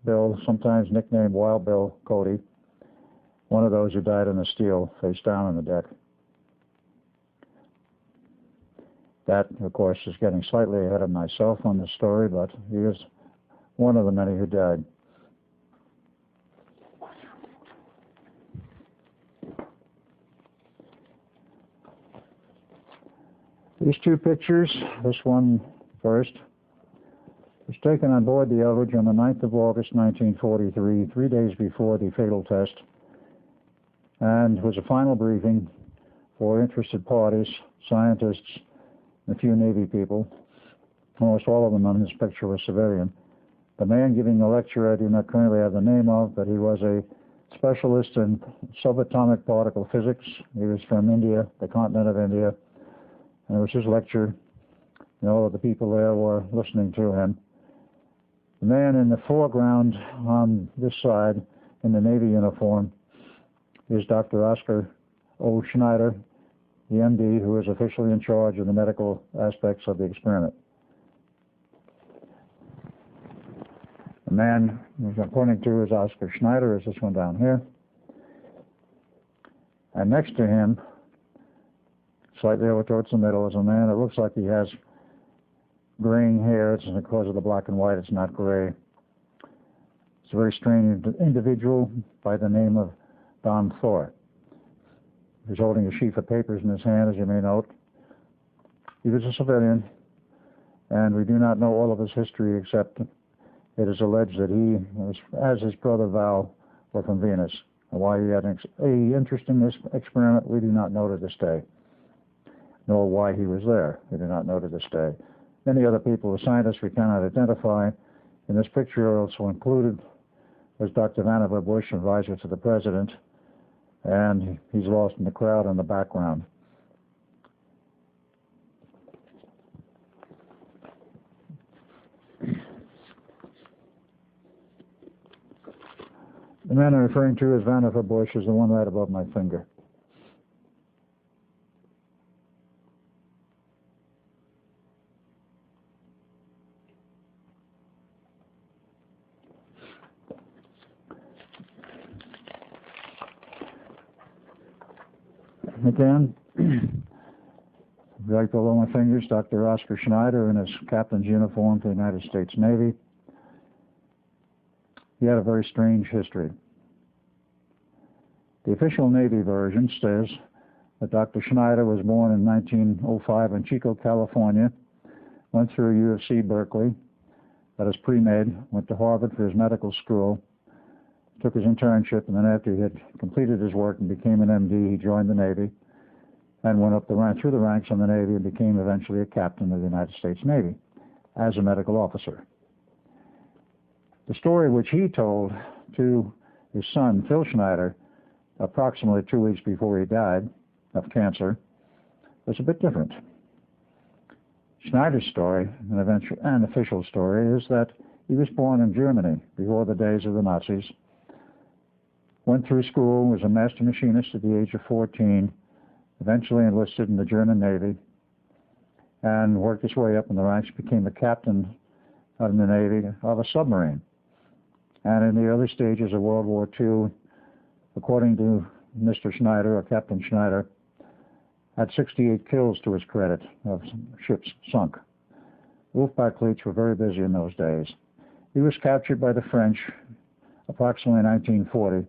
A: Bill, sometimes nicknamed Wild Bill Cody, one of those who died on the steel, face down on the deck. That, of course, is getting slightly ahead of myself on this story, but he is one of the many who died. These two pictures, this one first, was taken on board the Eldridge on the 9th of August, 1943, 3 days before the fatal test, and was a final briefing for interested parties scientists, and a few Navy people. Almost all of them on this picture were civilian. The man giving the lecture I do not currently have the name of, but he was a specialist in subatomic particle physics. He was from India, the continent of India, and it was his lecture, and all of the people there were listening to him. The man in the foreground on this side in the Navy uniform is Dr. Oscar O. Schneider, the MD, who is officially in charge of the medical aspects of the experiment. The man I'm pointing to is Oscar Schneider, is this one down here. And next to him, slightly over towards the middle, is a man that looks like he has graying hair. It's because of the black and white, it's not gray. It's a very strange individual by the name of Don Thor. He's holding a sheaf of papers in his hand, as you may note. He was a civilian, and we do not know all of his history, except it is alleged that he, as his brother Val, were from Venus. And why he had an interest in this experiment, we do not know to this day, nor why he was there. We do not know to this day. Many other people, the scientists we cannot identify. In this picture also included was Dr. Vannevar Bush, advisor to the president, and he's lost in the crowd in the background. The man I'm referring to as Vannevar Bush is the one right above my finger. Again, right below my fingers, Dr. Oscar Schneider in his captain's uniform for the United States Navy. He had a very strange history. The official Navy version says that Dr. Schneider was born in 1905 in Chico, California, went through U of C Berkeley, got his pre-med, went to Harvard for his medical school, took his internship, and then after he had completed his work and became an MD, he joined the Navy and went up through the ranks in the Navy and became eventually a captain of the United States Navy as a medical officer. The story which he told to his son, Phil Schneider, approximately 2 weeks before he died of cancer, was a bit different. Schneider's story, an official story, is that he was born in Germany before the days of the Nazis, went through school, was a master machinist at the age of 14, eventually enlisted in the German Navy, and worked his way up in the ranks, became a captain in the Navy of a submarine. And in the early stages of World War II, according to Mr. Schneider, or Captain Schneider, had 68 kills to his credit of ships sunk. Wolfpack fleets were very busy in those days. He was captured by the French approximately in 1940.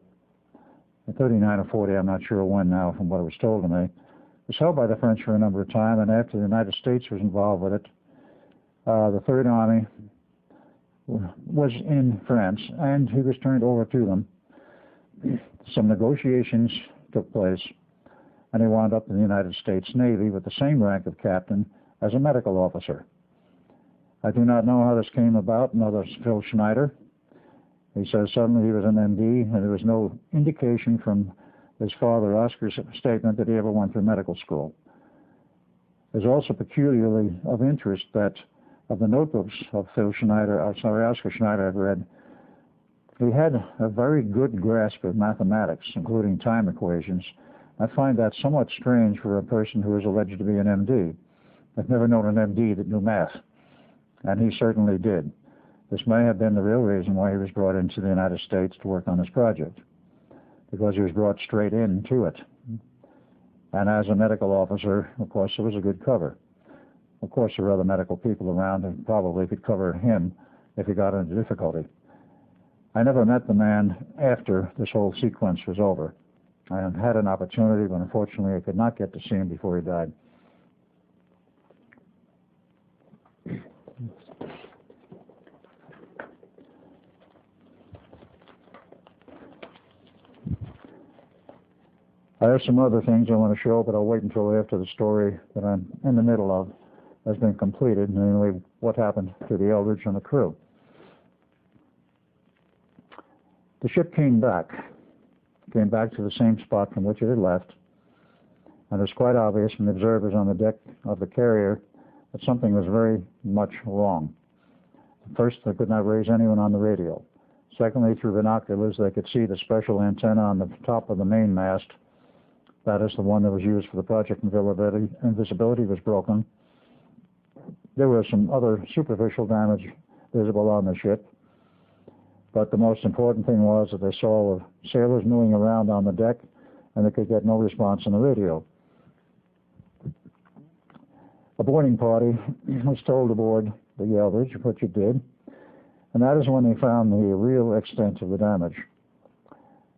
A: In 39 or 40, I'm not sure when now from what it was told to me. Was held by the French for a number of time, and after the United States was involved with it, the Third Army was in France, and he was turned over to them. Some negotiations took place, and he wound up in the United States Navy with the same rank of captain as a medical officer. I do not know how this came about, nor does Phil Schneider. He says suddenly he was an MD, and there was no indication from his father, Oscar's statement, that he ever went through medical school. It's also peculiarly of interest that of the notebooks of Oscar Schneider I've read, he had a very good grasp of mathematics, including time equations. I find that somewhat strange for a person who is alleged to be an MD. I've never known an MD that knew math, and he certainly did. This may have been the real reason why he was brought into the United States to work on this project, because he was brought straight into it. And as a medical officer, of course, it was a good cover. Of course, there were other medical people around who probably could cover him if he got into difficulty. I never met the man after this whole sequence was over. I had an opportunity, but unfortunately I could not get to see him before he died. I have some other things I want to show, but I'll wait until after the story that I'm in the middle of has been completed, namely what happened to the Eldridge and the crew. The ship came back to the same spot from which it had left, and it was quite obvious from the observers on the deck of the carrier that something was very much wrong. First, they could not raise anyone on the radio. Secondly, through binoculars, they could see the special antenna on the top of the main mast. That is the one that was used for the Project Invisibility was broken. There was some other superficial damage visible on the ship, but the most important thing was that they saw sailors milling around on the deck, and they could get no response on the radio. A boarding party was told aboard the Eldridge what you did, and that is when they found the real extent of the damage.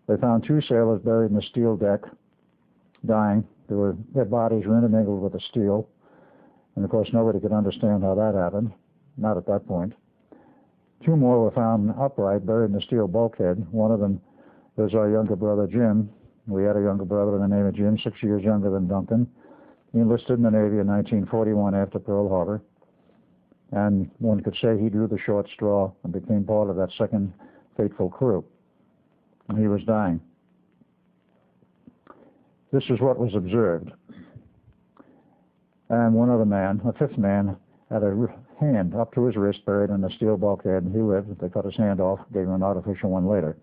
A: They found 2 sailors buried in the steel deck, dying. Their bodies were intermingled with the steel, and of course nobody could understand how that happened, not at that point. 2 more were found upright, buried in the steel bulkhead. One of them was our younger brother, Jim. We had a younger brother by the name of Jim, 6 years younger than Duncan. He enlisted in the Navy in 1941 after Pearl Harbor, and one could say he drew the short straw and became part of that second fateful crew. He was dying. This is what was observed. And one other man, a 5th man, had a hand up to his wrist buried in the steel bulkhead, and he lived. They cut his hand off, gave him an artificial one later.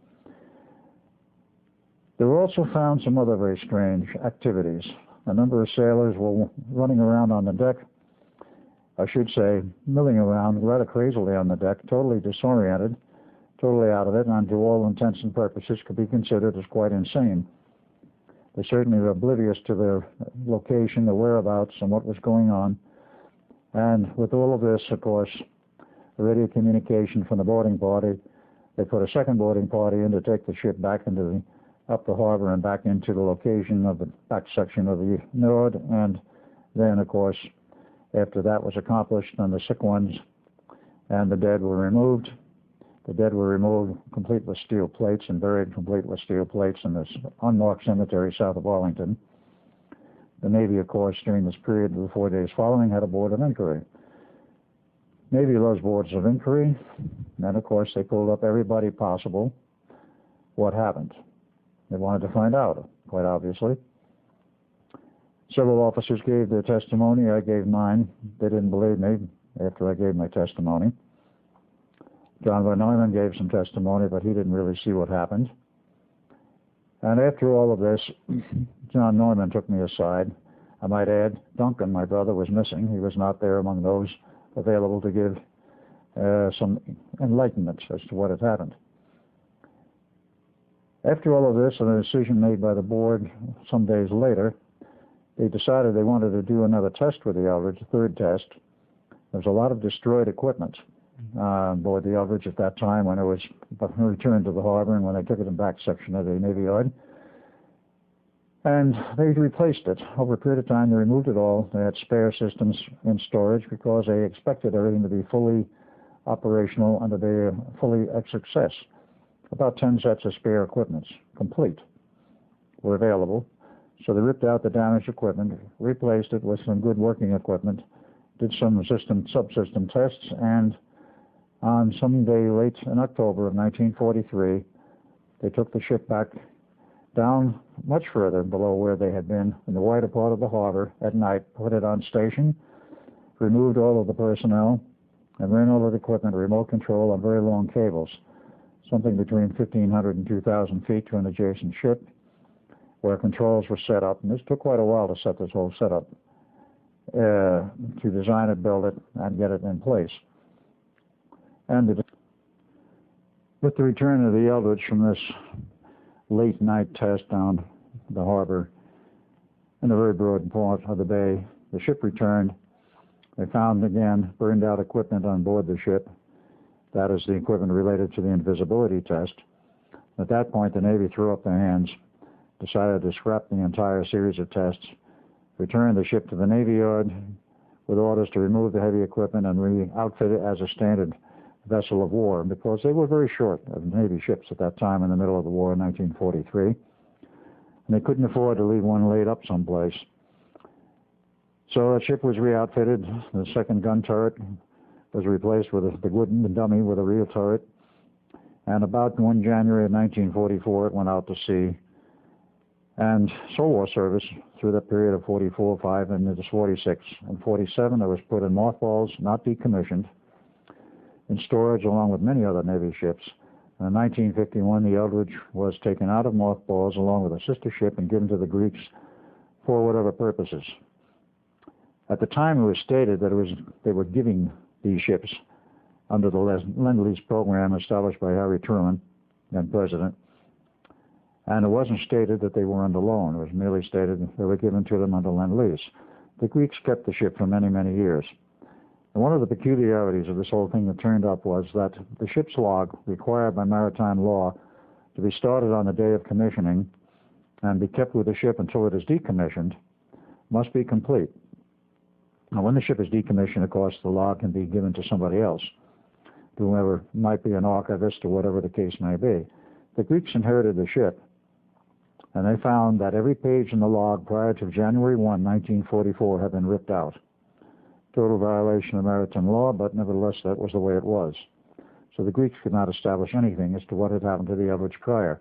A: There were also found some other very strange activities. A number of sailors were running around on the deck, I should say, milling around rather crazily on the deck, totally disoriented, totally out of it, and to all intents and purposes could be considered as quite insane. They certainly were oblivious to their location, their whereabouts, and what was going on. And with all of this, of course, the radio communication from the boarding party, they put a second boarding party in to take the ship back up the harbor and back into the location of the back section of the Nord. And then, of course, after that was accomplished, and the sick ones and the dead were removed. The dead were removed complete with steel plates and buried complete with steel plates in this unmarked cemetery south of Arlington. The Navy, of course, during this period of the 4 days following, had a board of inquiry. Navy loves boards of inquiry, and of course they pulled up everybody possible. What happened? They wanted to find out, quite obviously. Several officers gave their testimony. I gave mine. They didn't believe me after I gave my testimony. John von Neumann gave some testimony, but he didn't really see what happened. And after all of this, John Neumann took me aside. I might add, Duncan, my brother, was missing. He was not there among those available to give some enlightenment as to what had happened. After all of this, and a decision made by the board some days later, they decided they wanted to do another test with the Eldridge, a 3rd test. There was a lot of destroyed equipment on board the Eldridge at that time when it was returned to the harbor and when they took it in the back section of the Navy Yard. And they replaced it. Over a period of time, they removed it all. They had spare systems in storage because they expected everything to be fully operational under their fully success. About 10 sets of spare equipment, complete, were available. So they ripped out the damaged equipment, replaced it with some good working equipment, did some subsystem tests, and on some day late in October of 1943, they took the ship back down much further below where they had been in the wider part of the harbor at night, put it on station, removed all of the personnel, and ran all of the equipment, remote control on very long cables, something between 1,500 and 2,000 feet to an adjacent ship, where controls were set up. And this took quite a while to set this whole setup, to design it, build it, and get it in place. And with the return of the Eldridge from this late night test down the harbor in a very broad part of the bay, the ship returned. They found again burned out equipment on board the ship. That is the equipment related to the invisibility test. At that point, the Navy threw up their hands, decided to scrap the entire series of tests, returned the ship to the Navy Yard with orders to remove the heavy equipment and re-outfit it as a standard vessel of war, because they were very short of Navy ships at that time in the middle of the war in 1943. and they couldn't afford to leave one laid up someplace. So the ship was re-outfitted. The second gun turret was replaced with the wooden dummy with a real turret. And about 1 January of 1944, it went out to sea. And Sole War service through that period of 44, 5, and into 46. And 47, it was put in mothballs, not decommissioned, in storage along with many other Navy ships. And in 1951, the Eldridge was taken out of mothballs along with a sister ship and given to the Greeks for whatever purposes. At the time, it was stated that they were giving these ships under the Lend-Lease program established by Harry Truman, then president. And it wasn't stated that they were under loan. It was merely stated that they were given to them under Lend-Lease. The Greeks kept the ship for many, many years. And one of the peculiarities of this whole thing that turned up was that the ship's log, required by maritime law to be started on the day of commissioning and be kept with the ship until it is decommissioned, must be complete. Now, when the ship is decommissioned, of course, the log can be given to somebody else, whoever might be an archivist or whatever the case may be. The Greeks inherited the ship, and they found that every page in the log prior to January 1, 1944 had been ripped out. Total violation of maritime law, but nevertheless that was the way it was. So the Greeks could not establish anything as to what had happened to the Eldridge prior.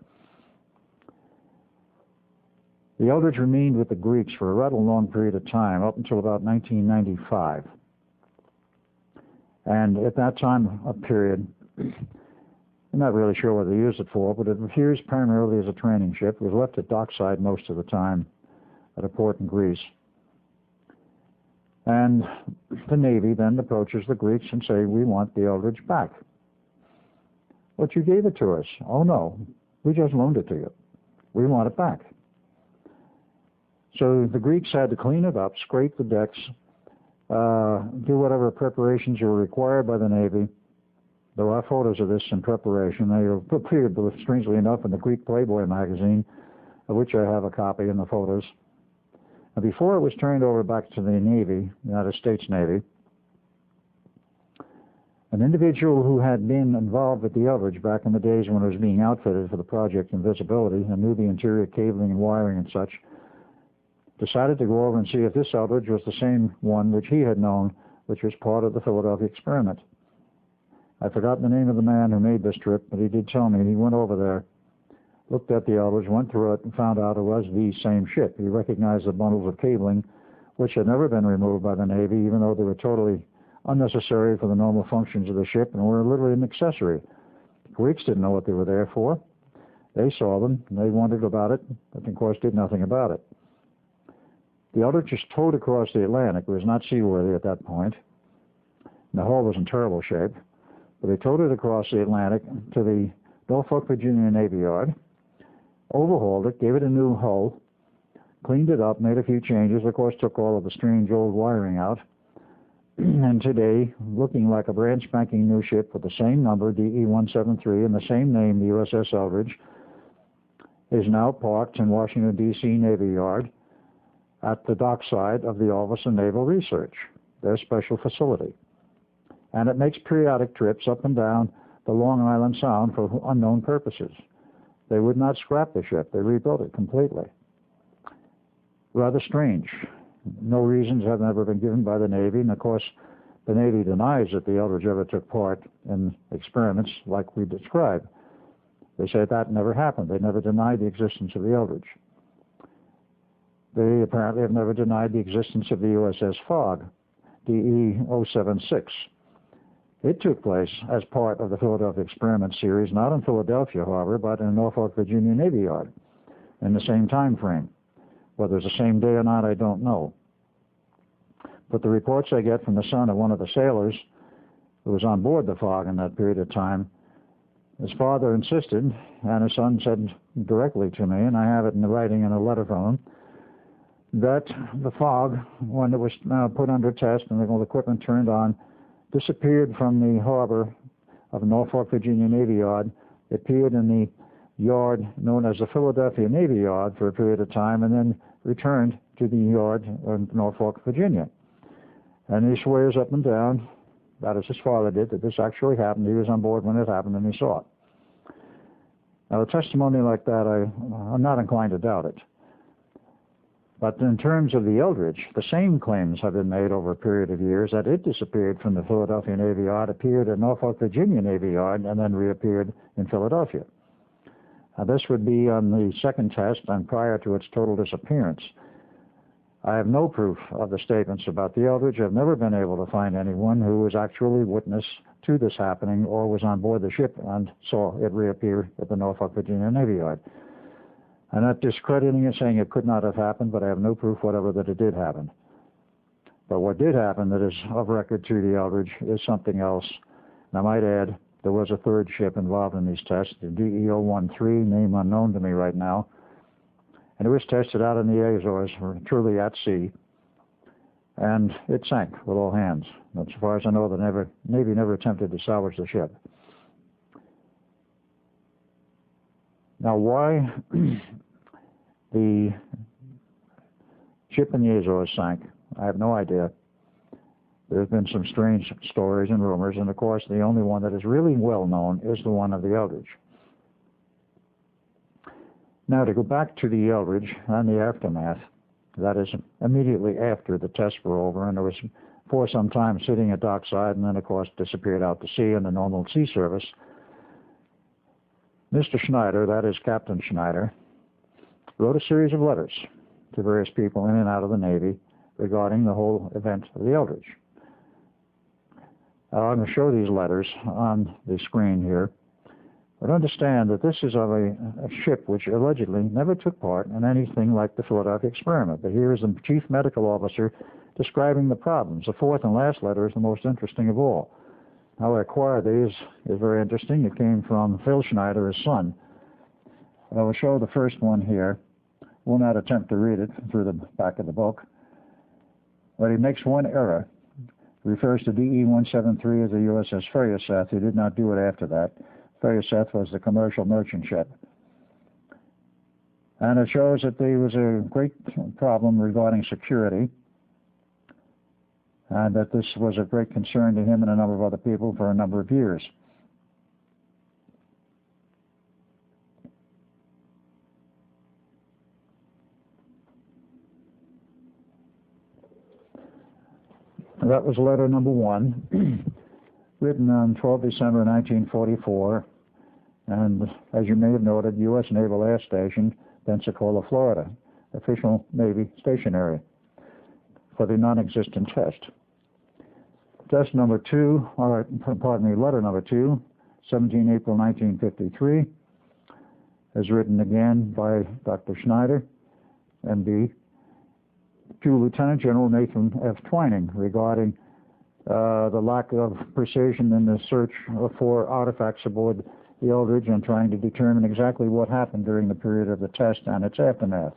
A: The Eldridge remained with the Greeks for a rather long period of time, up until about 1995. And at that time, a period, I'm not really sure what they used it for, but it was used primarily as a training ship. It was left at dockside most of the time at a port in Greece. And the Navy then approaches the Greeks and say, we want the Eldridge back. But you gave it to us. Oh no, we just loaned it to you. We want it back. So the Greeks had to clean it up, scrape the decks, do whatever preparations were required by the Navy. There are photos of this in preparation. They were appeared, strangely enough, in the Greek Playboy magazine, of which I have a copy in the photos. And before it was turned over back to the Navy, United States Navy, an individual who had been involved with the Eldridge back in the days when it was being outfitted for the project Invisibility and knew the interior cabling and wiring and such, decided to go over and see if this Eldridge was the same one which he had known, which was part of the Philadelphia experiment. I've forgotten the name of the man who made this trip, but he did tell me he went over there, looked at the Eldridge, went through it, and found out it was the same ship. He recognized the bundles of cabling, which had never been removed by the Navy, even though they were totally unnecessary for the normal functions of the ship and were literally an accessory. The Greeks didn't know what they were there for. They saw them, and they wondered about it, but of course did nothing about it. The Eldridge was towed across the Atlantic. It was not seaworthy at that point. The hull was in terrible shape. But they towed it across the Atlantic to the Norfolk, Virginia Navy Yard, overhauled it, gave it a new hull, cleaned it up, made a few changes, of course took all of the strange old wiring out, and today, looking like a brand spanking new ship with the same number, DE-173, and the same name, the USS Eldridge, is now parked in Washington, D.C. Navy Yard at the dockside of the Office of Naval Research, their special facility. And it makes periodic trips up and down the Long Island Sound for unknown purposes. They would not scrap the ship. They rebuilt it completely. Rather strange. No reasons have ever been given by the Navy, and of course the Navy denies that the Eldridge ever took part in experiments like we described. They say that never happened. They never denied the existence of the Eldridge. They apparently have never denied the existence of the USS Fog, DE-076. It took place as part of the Philadelphia Experiment Series, not in Philadelphia, however, but in Norfolk, Virginia Navy Yard in the same time frame. Whether it's the same day or not, I don't know. But the reports I get from the son of one of the sailors who was on board the Fog in that period of time, his father insisted, and his son said directly to me, and I have it in the writing in a letter from him, that the Fog, when it was put under test and the equipment turned on, disappeared from the harbor of Norfolk, Virginia Navy Yard. It appeared in the yard known as the Philadelphia Navy Yard for a period of time and then returned to the yard in Norfolk, Virginia. And he swears up and down, that is his father did, that this actually happened. He was on board when it happened and he saw it. Now, a testimony like that, I'm not inclined to doubt it. But in terms of the Eldridge, the same claims have been made over a period of years that it disappeared from the Philadelphia Navy Yard, appeared at Norfolk, Virginia Navy Yard, and then reappeared in Philadelphia. Now, this would be on the second test and prior to its total disappearance. I have no proof of the statements about the Eldridge. I've never been able to find anyone who was actually witness to this happening or was on board the ship and saw it reappear at the Norfolk, Virginia Navy Yard. I'm not discrediting it, saying it could not have happened, but I have no proof whatever that it did happen. But what did happen that is of record to the Eldridge is something else. And I might add, there was a third ship involved in these tests, the DE-013, name unknown to me right now. And it was tested out in the Azores, truly at sea. And it sank with all hands. But as far as I know, the Navy never attempted to salvage the ship. Now, why the ship in the Azores sank, I have no idea. There's been some strange stories and rumors, and of course, the only one that is really well known is the one of the Eldridge. Now, to go back to the Eldridge and the aftermath, that is immediately after the tests were over, and it was for some time sitting at dockside, and then, of course, disappeared out to sea in the normal sea service. Mr. Schneider, that is Captain Schneider, wrote a series of letters to various people in and out of the Navy regarding the whole event of the Eldridge. I'm going to show these letters on the screen here. But understand that this is of a ship which allegedly never took part in anything like the Philadelphia experiment. But here is the chief medical officer describing the problems. The fourth and last letter is the most interesting of all. How I acquired these is very interesting. It came from Phil Schneider, his son. I will show the first one here. Will not attempt to read it through the back of the book. But he makes one error. He refers to DE-173 as the USS Feriaseth. He did not do it after that. Feriaseth was the commercial merchant ship. And it shows that there was a great problem regarding security, and that this was a great concern to him and a number of other people for a number of years. That was letter number 1. Written on 12 December 1944, and as you may have noted, U.S. Naval Air Station, Pensacola, Florida, official Navy stationary for the non-existent test. Test number 2, letter number 2, 17 April 1953, is written again by Dr. Schneider, MD, to Lieutenant General Nathan F. Twining regarding the lack of precision in the search for artifacts aboard the Eldridge and trying to determine exactly what happened during the period of the test and its aftermath.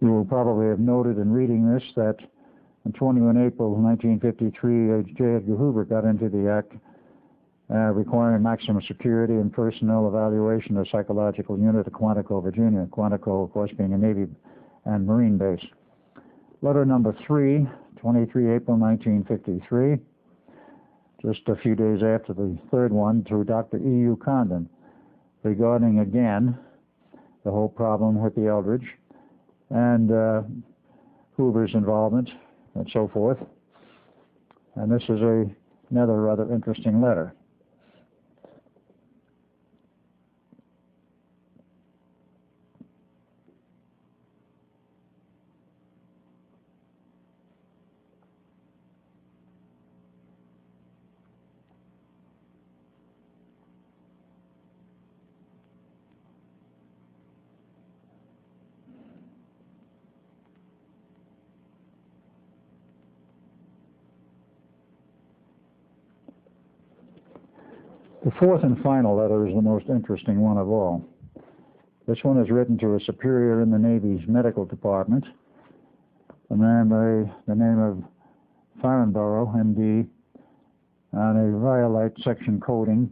A: You will probably have noted in reading this that on 21 April 1953, J. Edgar Hoover got into the act requiring maximum security and personnel evaluation of psychological unit at Quantico, Virginia. Quantico, of course, being a Navy and Marine base. Letter number 3, 23 April 1953, just a few days after the third one, to Dr. E.U. Condon, regarding again the whole problem with the Eldridge and Hoover's involvement and so forth. And this is another rather interesting letter. The fourth and final letter is the most interesting one of all. This one is written to a superior in the Navy's medical department, a man by the name of Farnborough, MD, on a rhyolite section coating.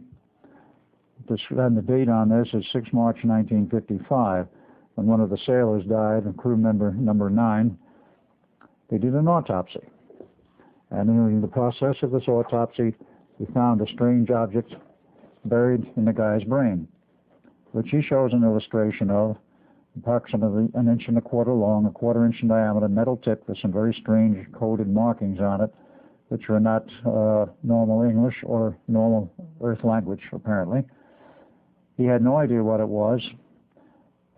A: And the date on this is 6 March 1955, when one of the sailors died, and crew member number 9. They did an autopsy. And in the process of this autopsy, we found a strange object buried in the guy's brain, which he shows an illustration of, approximately 1.25 inches long, 1/4 inch in diameter, metal tip with some very strange coded markings on it, which are not normal English or normal Earth language, apparently. He had no idea what it was.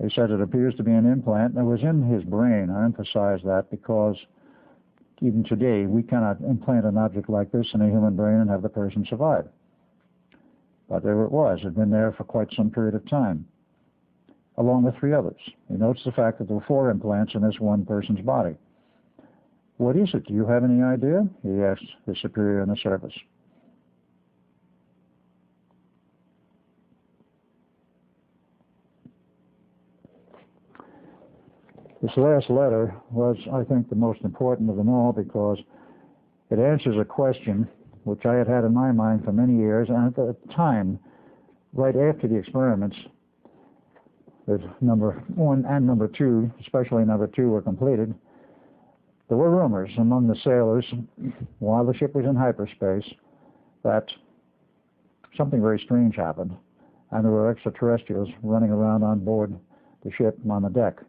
A: He said it appears to be an implant, and it was in his brain. I emphasize that because even today, we cannot implant an object like this in a human brain and have the person survive. But there it was. It had been there for quite some period of time, along with 3 others. He notes the fact that there were 4 implants in this one person's body. What is it? Do you have any idea? He asked his superior in the service. This last letter was, I think, the most important of them all because it answers a question which I had had in my mind for many years, and at the time, right after the experiments, that number 1 and number 2, especially number 2, were completed, there were rumors among the sailors, while the ship was in hyperspace, that something very strange happened, and there were extraterrestrials running around on board the ship on the deck.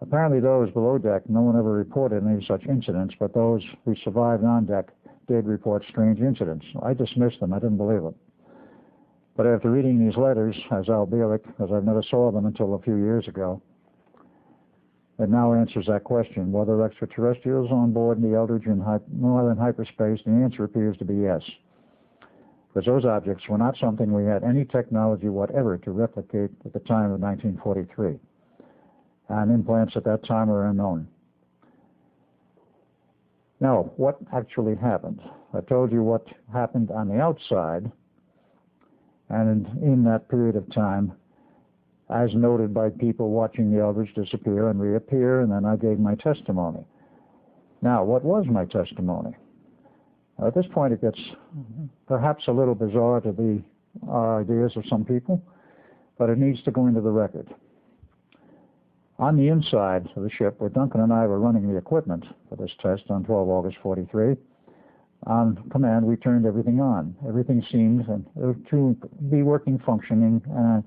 A: Apparently those below deck, no one ever reported any such incidents, but those who survived on deck did report strange incidents. I dismissed them. I didn't believe it. But after reading these letters, as Al Bielek, as I've never saw them until a few years ago, it now answers that question. Were there extraterrestrials on board the Eldridge while in hyperspace? The answer appears to be yes. Because those objects were not something we had any technology whatever to replicate at the time of 1943. And implants at that time were unknown. Now, what actually happened? I told you what happened on the outside, and in that period of time, as noted by people watching the Eldridge disappear and reappear, and then I gave my testimony. Now, what was my testimony? At this point, it gets perhaps a little bizarre to the ideas of some people, but it needs to go into the record. On the inside of the ship, where Duncan and I were running the equipment for this test on 12 August 43, on command, we turned everything on. Everything seemed to be working, functioning in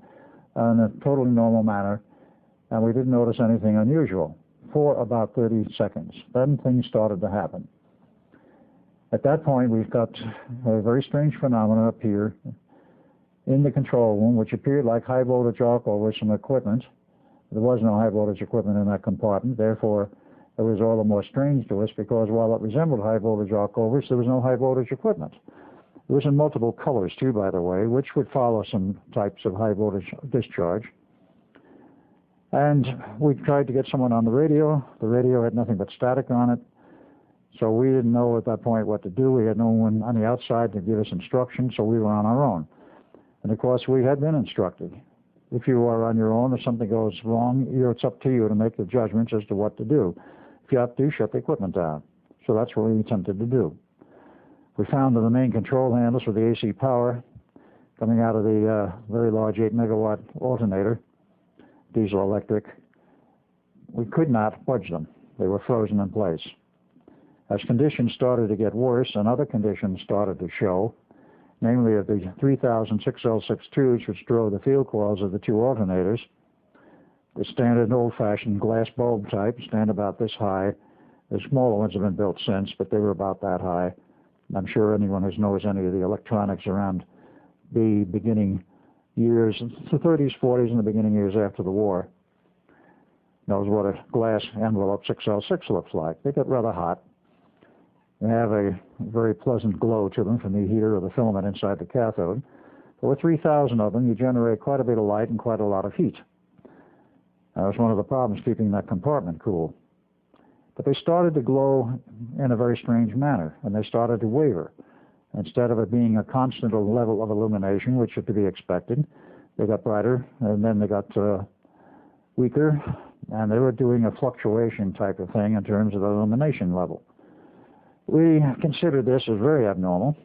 A: a totally normal manner, and we didn't notice anything unusual for about 30 seconds. Then things started to happen. At that point, we've got a very strange phenomenon appear in the control room, which appeared like high voltage arc over some equipment. There was no high voltage equipment in that compartment, therefore it was all the more strange to us because while it resembled high voltage arc overs, there was no high voltage equipment. It was in multiple colors too, by the way, which would follow some types of high voltage discharge. And we tried to get someone on the radio. The radio had nothing but static on it, so we didn't know at that point what to do. We had no one on the outside to give us instructions, so we were on our own. And of course, we had been instructed. If you are on your own, if something goes wrong, it's up to you to make the judgments as to what to do. If you have to, shut the equipment down. So that's what we attempted to do. We found that the main control handles for the AC power coming out of the very large 8 megawatt alternator, diesel electric, we could not budge them. They were frozen in place. As conditions started to get worse and other conditions started to show, namely of the 3000 6L6 tubes which drove the field coils of the 2 alternators, the standard old-fashioned glass bulb type, stand about this high. The smaller ones have been built since, but they were about that high. I'm sure anyone who knows any of the electronics around the beginning years, the 30s, 40s, and the beginning years after the war, knows what a glass envelope 6L6 looks like. They get rather hot. They have a very pleasant glow to them from the heater or the filament inside the cathode. But with 3,000 of them, you generate quite a bit of light and quite a lot of heat. That was one of the problems keeping that compartment cool. But they started to glow in a very strange manner, and they started to waver. Instead of it being a constant level of illumination, which is to be expected, they got brighter, and then they got weaker, and they were doing a fluctuation type of thing in terms of the illumination level. We considered this as very abnormal,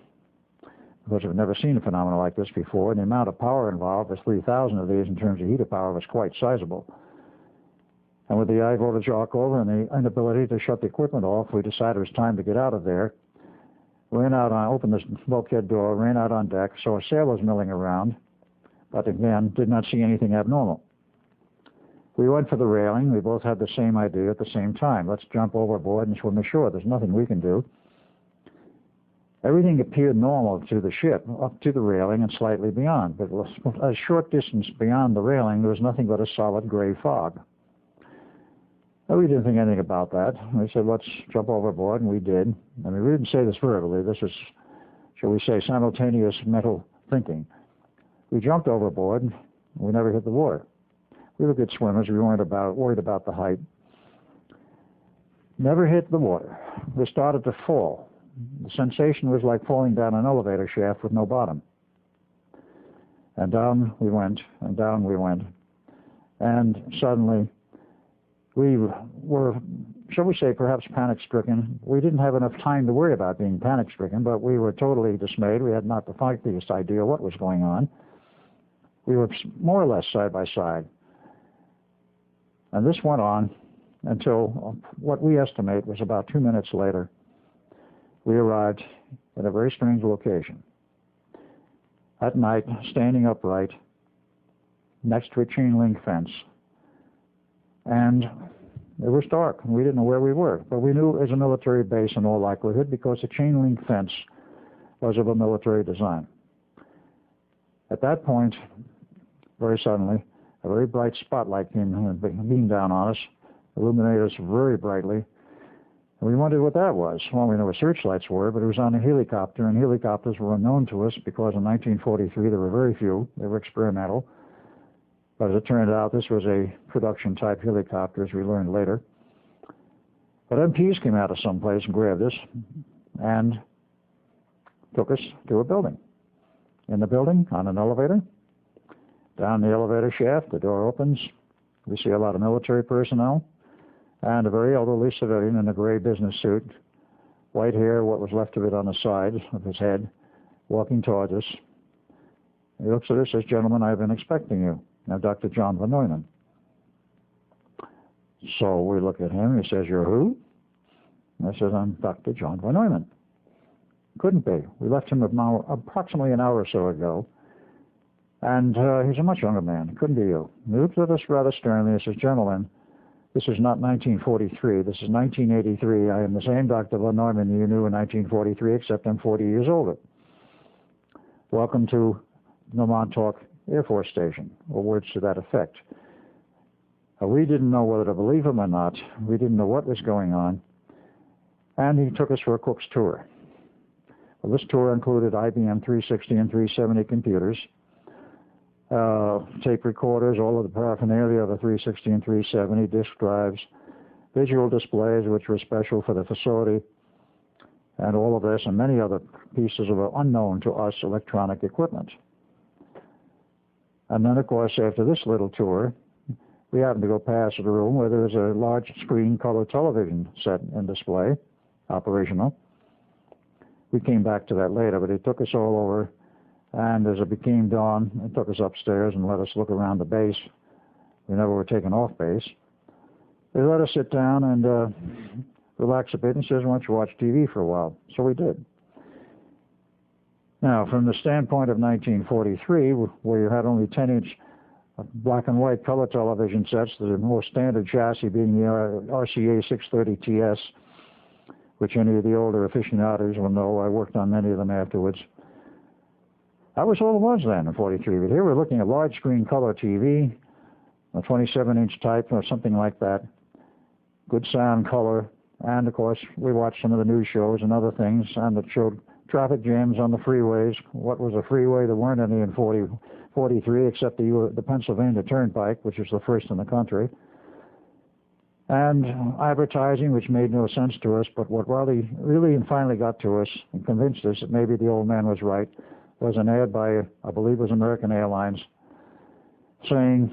A: because we've never seen a phenomenon like this before, and the amount of power involved, there's 3,000 of these in terms of heater power, was quite sizable. And with the high voltage arc over and the inability to shut the equipment off, we decided it was time to get out of there. Ran out, opened this bulkhead door, ran out on deck, saw sailors milling around, but again, did not see anything abnormal. We went for the railing. We both had the same idea at the same time. Let's jump overboard and swim ashore. There's nothing we can do. Everything appeared normal to the ship, up to the railing and slightly beyond. But a short distance beyond the railing, there was nothing but a solid gray fog. Well, we didn't think anything about that. We said, let's jump overboard, and we did. I mean, we didn't say this verbally. This was, shall we say, simultaneous mental thinking. We jumped overboard, and we never hit the water. We were good swimmers. We weren't worried about the height. Never hit the water. We started to fall. The sensation was like falling down an elevator shaft with no bottom. And down we went, and down we went. And suddenly, we were, shall we say, perhaps panic-stricken. We didn't have enough time to worry about being panic-stricken, but we were totally dismayed. We had not the slightest idea what was going on. We were more or less side by side. And this went on until what we estimate was about 2 minutes later. We arrived at a very strange location. At night, standing upright, next to a chain-link fence. And it was dark. We didn't know where we were, but we knew it was a military base in all likelihood because the chain-link fence was of a military design. At that point, very suddenly, a very bright spotlight beamed down on us, illuminated us very brightly. And we wondered what that was. Well, we knew what searchlights were, but it was on a helicopter, and helicopters were unknown to us because in 1943 there were very few. They were experimental. But as it turned out, this was a production-type helicopter, as we learned later. But MPs came out of someplace and grabbed us and took us to a building. In the building, on an elevator, down the elevator shaft, the door opens. We see a lot of military personnel and a very elderly civilian in a gray business suit, white hair, what was left of it on the side of his head, walking towards us. He looks at us and says, "Gentlemen, I've been expecting you. Now, Dr. John von Neumann." So we look at him. He says, "You're who?" And I says, "I'm Dr. John von Neumann." Couldn't be. We left him approximately an hour or so ago. And he's a much younger man. Couldn't be you. He looked at us rather sternly and says, "Gentlemen, this is not 1943. This is 1983. I am the same Dr. von Neumann you knew in 1943, except I'm 40 years older. Welcome to the Montauk Air Force Station," or words to that effect. We didn't know whether to believe him or not. We didn't know what was going on. And he took us for a cook's tour. Well, this tour included IBM 360 and 370 computers, tape recorders, all of the paraphernalia of the 360 and 370, disk drives, visual displays, which were special for the facility, and all of this and many other pieces of unknown to us electronic equipment. And then, of course, after this little tour, we happened to go past a room where there was a large screen color television set in display, operational. We came back to that later, but he took us all over, and as it became dawn, he took us upstairs and let us look around the base. We never were taken off base. They let us sit down and relax a bit, and says, "Why don't you watch TV for a while?" So we did. Now, from the standpoint of 1943, where you had only 10-inch black and white color television sets, the more standard chassis being the RCA 630TS, which any of the older aficionados will know. I worked on many of them afterwards. That was all it was then in 43. But here we're looking at large screen color TV, a 27-inch type or something like that, good sound, color, and of course we watched some of the news shows and other things, and it showed traffic jams on the freeways. What was a freeway? There weren't any in 43 except the Pennsylvania Turnpike, which was the first in the country. And advertising, which made no sense to us, but what really finally got to us and convinced us that maybe the old man was right, was an ad by, I believe it was American Airlines, saying,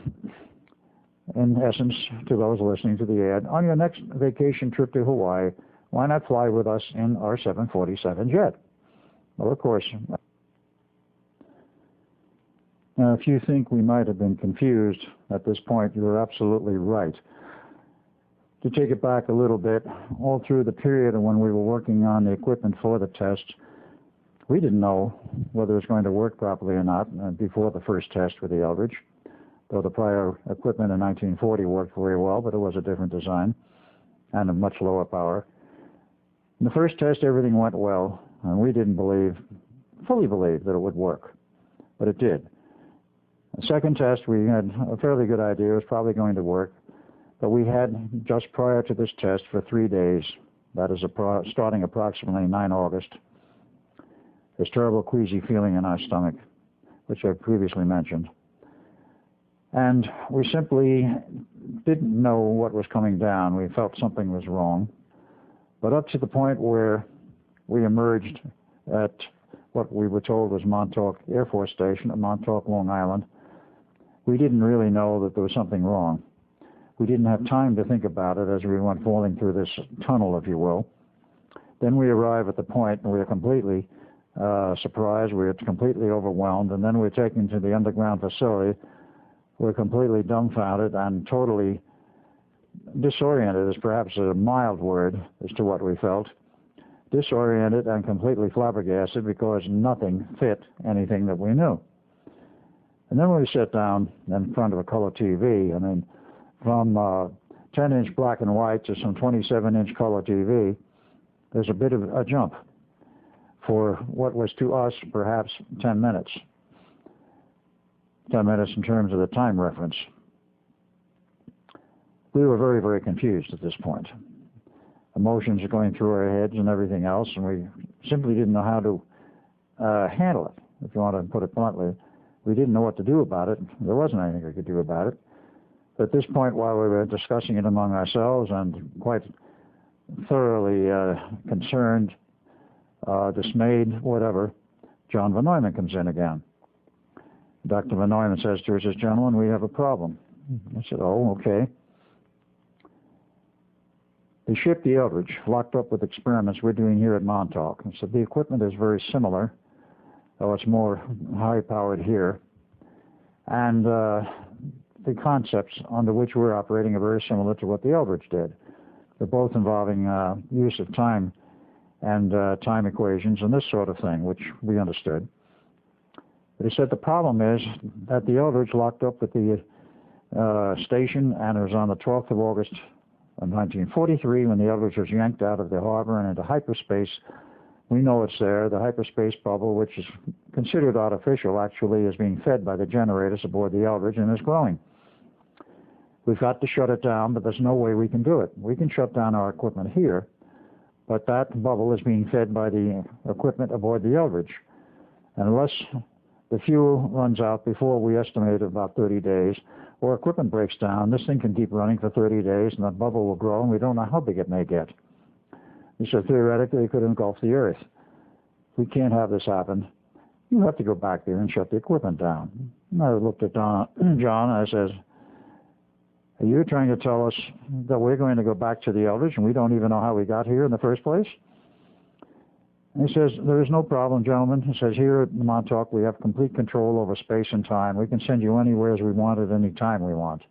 A: in essence, to those listening to the ad, on your next vacation trip to Hawaii, why not fly with us in our 747 jet? Well, of course. Now, if you think we might have been confused at this point, you're absolutely right. To take it back a little bit, all through the period when we were working on the equipment for the test, we didn't know whether it was going to work properly or not before the first test with the Eldridge, though the prior equipment in 1940 worked very well, but it was a different design and a much lower power. In the first test, everything went well, and we didn't fully believe that it would work, but it did. The second test, we had a fairly good idea it was probably going to work, but we had, just prior to this test, for 3 days, that is starting approximately 9 August, this terrible queasy feeling in our stomach, which I've previously mentioned. And we simply didn't know what was coming down. We felt something was wrong. But up to the point where we emerged at what we were told was Montauk Air Force Station at Montauk, Long Island, we didn't really know that there was something wrong. We didn't have time to think about it as we went falling through this tunnel, if you will. Then we arrive at the point and we are completely surprised, we are completely overwhelmed, and then we're taken to the underground facility. We're completely dumbfounded and totally disoriented is perhaps a mild word as to what we felt. Disoriented and completely flabbergasted because nothing fit anything that we knew. And then when we sat down in front of a color TV, I mean, from 10-inch black and white to some 27-inch color TV, there's a bit of a jump for what was to us perhaps 10 minutes. 10 minutes in terms of the time reference. We were very, very confused at this point. Emotions are going through our heads and everything else, and we simply didn't know how to handle it, if you want to put it bluntly. We didn't know what to do about it. There wasn't anything we could do about it. But at this point, while we were discussing it among ourselves and quite thoroughly concerned, dismayed, whatever, John Van Neumann comes in again. Dr. Van Neumann says to us, "Gentlemen, we have a problem." I said, "Oh, okay." The ship, the Eldridge, locked up with experiments we're doing here at Montauk. And so the equipment is very similar, though it's more high-powered here. And the concepts under which we're operating are very similar to what the Eldridge did. They're both involving use of time and time equations and this sort of thing, which we understood. But he said the problem is that the Eldridge locked up with the station, and it was on the 12th of August of 1943 when the Eldridge was yanked out of the harbor and into hyperspace. We know it's there. The hyperspace bubble, which is considered artificial, actually is being fed by the generators aboard the Eldridge and is growing. We've got to shut it down, but there's no way we can do it. We can shut down our equipment here, but that bubble is being fed by the equipment aboard the Eldridge. And unless the fuel runs out before we estimate about 30 days, or equipment breaks down, this thing can keep running for 30 days, and that bubble will grow, and we don't know how big it may get. He said, theoretically, it could engulf the Earth. We can't have this happen. You have to go back there and shut the equipment down. And I looked at John, and I said, "Are you trying to tell us that we're going to go back to the Eldridge, and we don't even know how we got here in the first place?" And he says, "There is no problem, gentlemen." He says, "Here at Montauk, we have complete control over space and time. We can send you anywhere as we want at any time we want."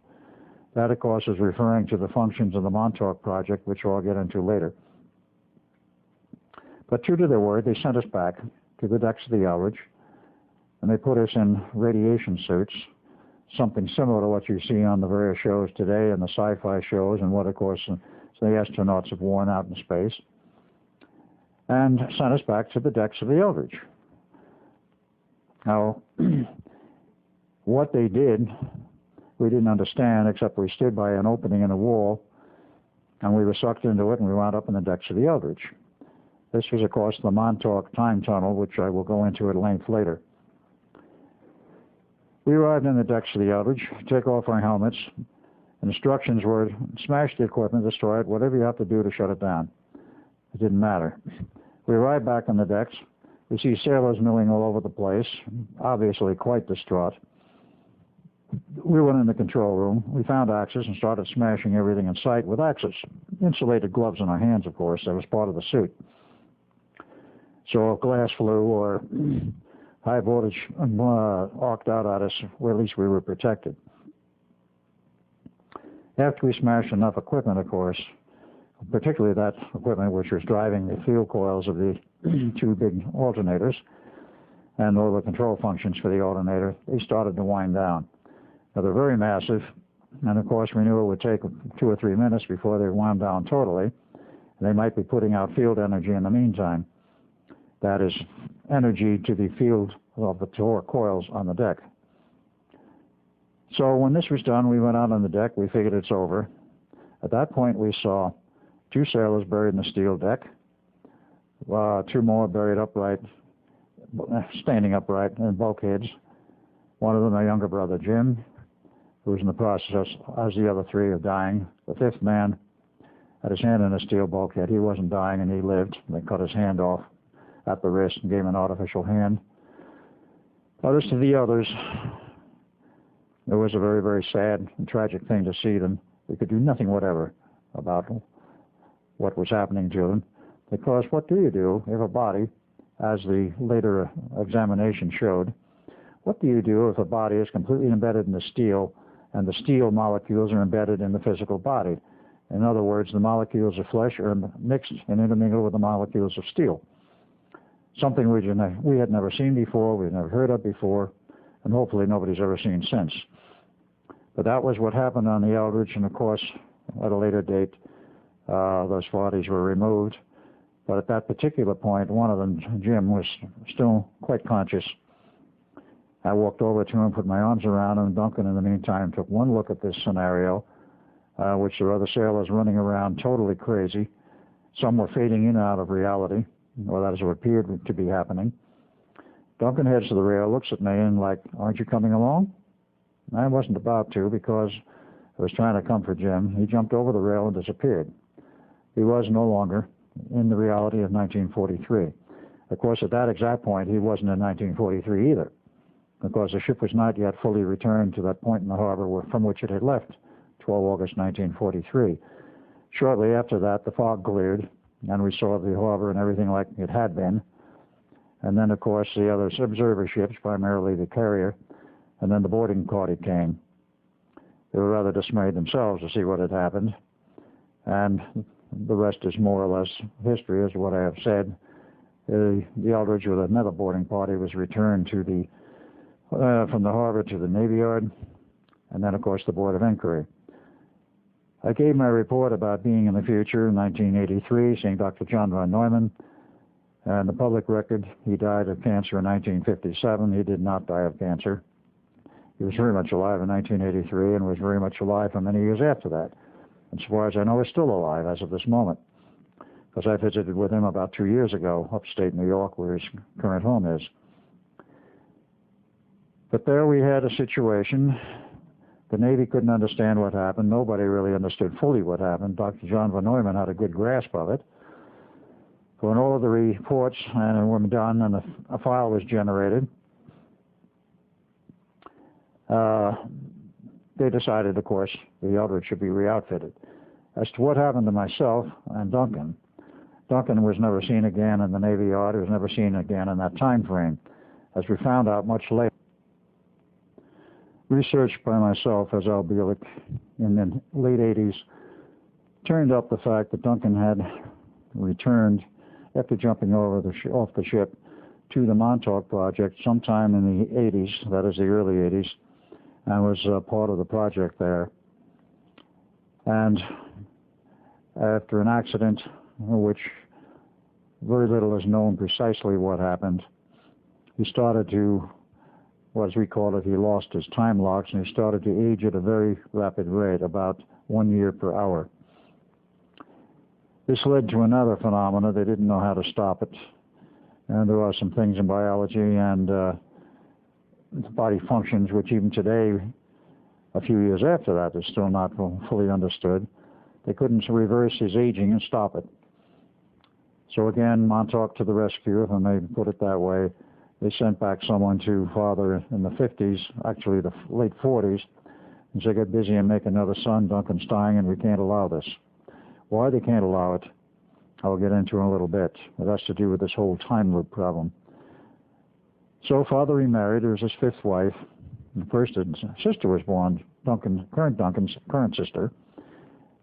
A: That, of course, is referring to the functions of the Montauk project, which I'll get into later. But true to their word, they sent us back to the decks of the Eldridge, and they put us in radiation suits, something similar to what you see on the various shows today and the sci-fi shows, and what, of course, the astronauts have worn out in space, and sent us back to the decks of the Eldridge. Now, what they did, we didn't understand, except we stood by an opening in the wall, and we were sucked into it, and we wound up in the decks of the Eldridge. This was, of course, the Montauk time tunnel, which I will go into at length later. We arrived in the decks of the Eldridge, take off our helmets. Instructions were, smash the equipment, destroy it, whatever you have to do to shut it down. It didn't matter. We arrived back on the decks. We see sailors milling all over the place, obviously quite distraught. we went in the control room. We found axes and started smashing everything in sight with axes. Insulated gloves in our hands, of course. That was part of the suit. So if glass flew or high voltage arced out at us, well, at least we were protected. After we smashed enough equipment, of course, particularly that equipment which was driving the field coils of the two big alternators and all the control functions for the alternator, they started to wind down. Now, they're very massive, and of course we knew it would take 2 or 3 minutes before they wound down totally. They might be putting out field energy in the meantime. That is energy to the field of the torque coils on the deck. So when this was done, we went out on the deck. We figured it's over. At that point, we saw 2 sailors buried in the steel deck, 2 more buried upright, standing upright in bulkheads. One of them, my younger brother, Jim, who was in the process, as the other 3, of dying. The 5th man had his hand in a steel bulkhead. He wasn't dying, and he lived. They cut his hand off at the wrist and gave him an artificial hand. As to the others, it was a very, very sad and tragic thing to see them. We could do nothing whatever about what was happening to them, because what do you do if a body, as the later examination showed, what do you do if a body is completely embedded in the steel and the steel molecules are embedded in the physical body? In other words, the molecules of flesh are mixed and intermingled with the molecules of steel. Something we had never seen before, we'd never heard of before, and hopefully nobody's ever seen since. But that was what happened on the Eldridge, and of course, at a later date, those bodies were removed. But at that particular point, one of them, Jim, was still quite conscious. I walked over to him, put my arms around him, and Duncan, in the meantime, took one look at this scenario, which there were other sailors running around totally crazy. Some were fading in and out of reality, or that is what appeared to be happening. Duncan heads to the rail, looks at me, and like, aren't you coming along? I wasn't about to, because I was trying to comfort Jim. He jumped over the rail and disappeared. He was no longer in the reality of 1943. Of course, at that exact point, he wasn't in 1943 either, because the ship was not yet fully returned to that point in the harbor from which it had left, 12 August 1943. Shortly after that, the fog cleared, and we saw the harbor and everything like it had been. And then, of course, the other observer ships, primarily the carrier, and then the boarding party came. They were rather dismayed themselves to see what had happened. And the rest is more or less history, is what I have said. The Eldridge with another boarding party was returned to the from the harbor to the Navy Yard, and then, of course, the Board of Inquiry. I gave my report about being in the future in 1983, seeing Dr. John von Neumann, and the public record, he died of cancer in 1957. He did not die of cancer. He was very much alive in 1983 and was very much alive for many years after that. And as far as I know, is still alive as of this moment, because I visited with him about 2 years ago, upstate New York, where his current home is. But there we had a situation. The Navy couldn't understand what happened. Nobody really understood fully what happened. Dr. John von Neumann had a good grasp of it. When all of the reports were done and a file was generated, they decided, of course, the Eldridge should be re-outfitted. As to what happened to myself and Duncan, Duncan was never seen again in the Navy Yard. He was never seen again in that time frame, as we found out much later. Research by myself as Al Bielek in the late 80s turned up the fact that Duncan had returned after jumping over off the ship to the Montauk project sometime in the 80s, that is the early 80s, and was part of the project there. And after an accident, which very little is known precisely what happened, he started to, as we call it, he lost his time locks, and he started to age at a very rapid rate, about 1 year per hour. This led to another phenomena. They didn't know how to stop it. And there are some things in biology and body functions which even today, a few years after that, is still not fully understood. They couldn't reverse his aging and stop it. So again, Montauk to the rescue, if I may put it that way, they sent back someone to father in the 50s, actually the late 40s, and said, get busy and make another son, Duncan's dying, and we can't allow this. Why they can't allow it, I'll get into in a little bit. It has to do with this whole time loop problem. So father remarried. There was his fifth wife. And first his sister was born, Duncan's current sister.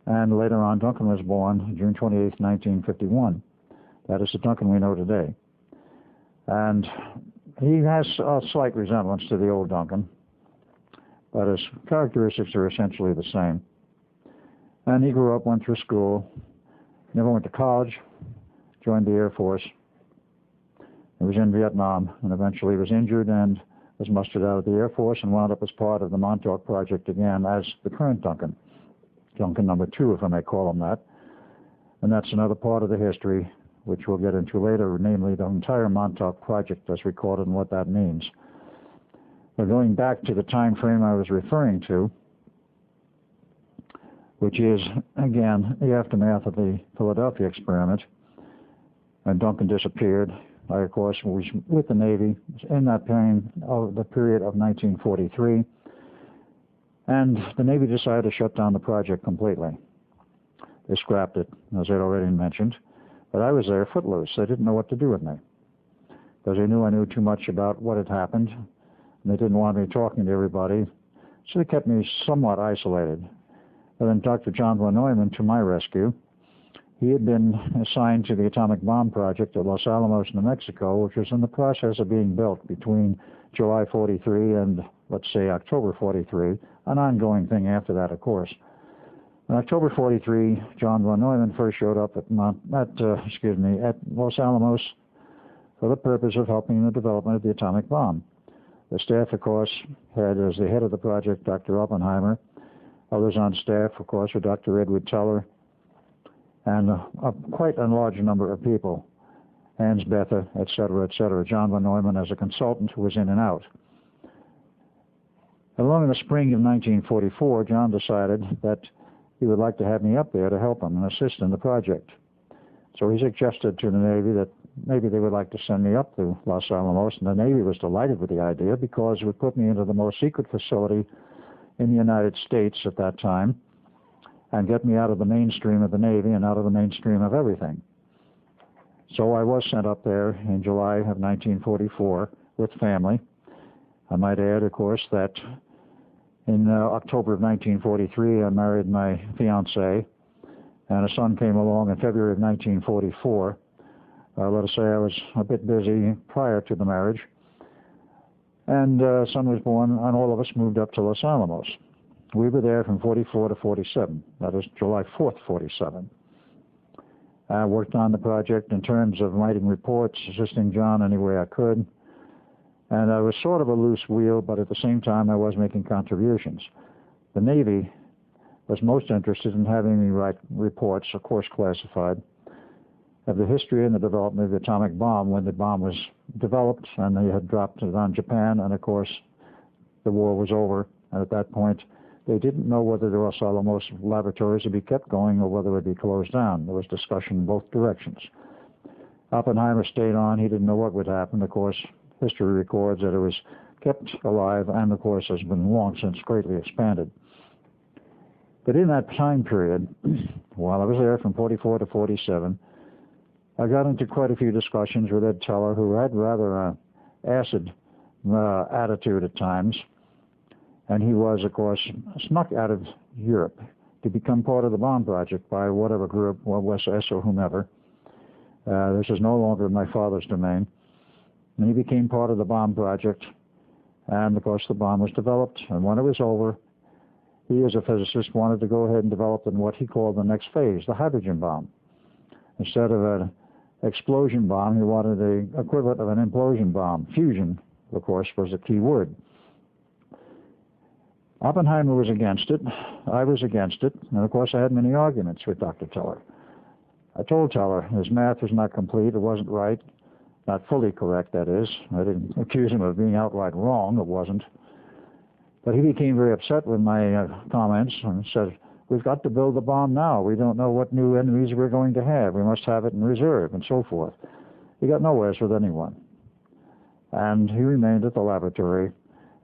A: And later on, Duncan was born June 28, 1951. That is the Duncan we know today. And he has a slight resemblance to the old Duncan, but his characteristics are essentially the same. And he grew up, went through school, never went to college, joined the Air Force. He was in Vietnam and eventually was injured and was mustered out of the Air Force and wound up as part of the Montauk project again as the current Duncan. Duncan number 2, if I may call him that. And that's another part of the history, which we'll get into later, namely the entire Montauk project as recorded and what that means. But going back to the time frame I was referring to, which is, again, the aftermath of the Philadelphia experiment, and Duncan disappeared. I, of course, was with the Navy in that period of 1943, and the Navy decided to shut down the project completely. They scrapped it, as I'd already mentioned, but I was there footloose. They didn't know what to do with me, because they knew I knew too much about what had happened, and they didn't want me talking to everybody, so they kept me somewhat isolated. And then Dr. John von Neumann, to my rescue. He had been assigned to the atomic bomb project at Los Alamos, New Mexico, which was in the process of being built between July 43 and, let's say, October 43, an ongoing thing after that, of course. In October 43, John von Neumann first showed up at Los Alamos for the purpose of helping in the development of the atomic bomb. The staff, of course, had as the head of the project Dr. Oppenheimer. Others on staff, of course, were Dr. Edward Teller, and quite a large number of people, Hans Bethe, et cetera, John von Neumann as a consultant who was in and out. Along in the spring of 1944, John decided that he would like to have me up there to help him and assist in the project. So he suggested to the Navy that maybe they would like to send me up to Los Alamos, and the Navy was delighted with the idea because it would put me into the most secret facility in the United States at that time, and get me out of the mainstream of the Navy and out of the mainstream of everything. So I was sent up there in July of 1944 with family. I might add, of course, that in October of 1943, I married my fiancée, and a son came along in February of 1944. Let us say I was a bit busy prior to the marriage, and a son was born, and all of us moved up to Los Alamos. We were there from 44 to 47. That is July 4th, 47. I worked on the project in terms of writing reports, assisting John any way I could. And I was sort of a loose wheel, but at the same time I was making contributions. The Navy was most interested in having me write reports, of course classified, of the history and the development of the atomic bomb when the bomb was developed and they had dropped it on Japan, and of course the war was over. And at that point, they didn't know whether the Los Alamos laboratories would be kept going or whether it would be closed down. There was discussion in both directions. Oppenheimer stayed on. He didn't know what would happen. Of course, history records that it was kept alive and, of course, has been long since greatly expanded. But in that time period, while I was there from 44 to 47, I got into quite a few discussions with Ed Teller, who had rather an acid attitude at times. And he was, of course, snuck out of Europe to become part of the bomb project by whatever group, or SS or whomever. This is no longer my father's domain. And he became part of the bomb project. And, of course, the bomb was developed. And when it was over, he, as a physicist, wanted to go ahead and develop in what he called the next phase, the hydrogen bomb. Instead of an explosion bomb, he wanted the equivalent of an implosion bomb. Fusion, of course, was the key word. Oppenheimer was against it. I was against it. And, of course, I had many arguments with Dr. Teller. I told Teller his math was not complete. It wasn't right. Not fully correct, that is. I didn't accuse him of being outright wrong. It wasn't. But he became very upset with my comments and said, we've got to build the bomb now. We don't know what new enemies we're going to have. We must have it in reserve, and so forth. He got nowhere with anyone. and he remained at the laboratory.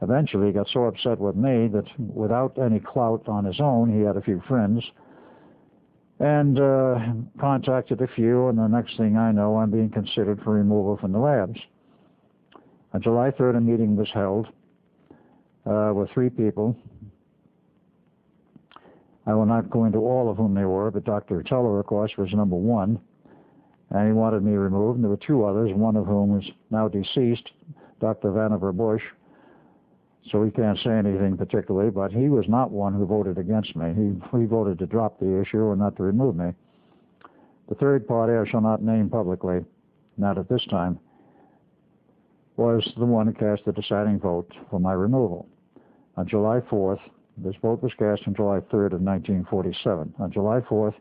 A: Eventually, he got so upset with me that without any clout on his own, he had a few friends, and contacted a few, and the next thing I know, I'm being considered for removal from the labs. On July 3rd, a meeting was held with 3 people. I will not go into all of whom they were, but Dr. Teller, of course, was number 1, and he wanted me removed. And there were 2 others, one of whom is now deceased, Dr. Vannevar Bush, so he can't say anything particularly, but he was not one who voted against me. He voted to drop the issue and not to remove me. The third party, I shall not name publicly, not at this time, was the one who cast the deciding vote for my removal. On July 4th, this vote was cast on July 3rd of 1947. On July 4th,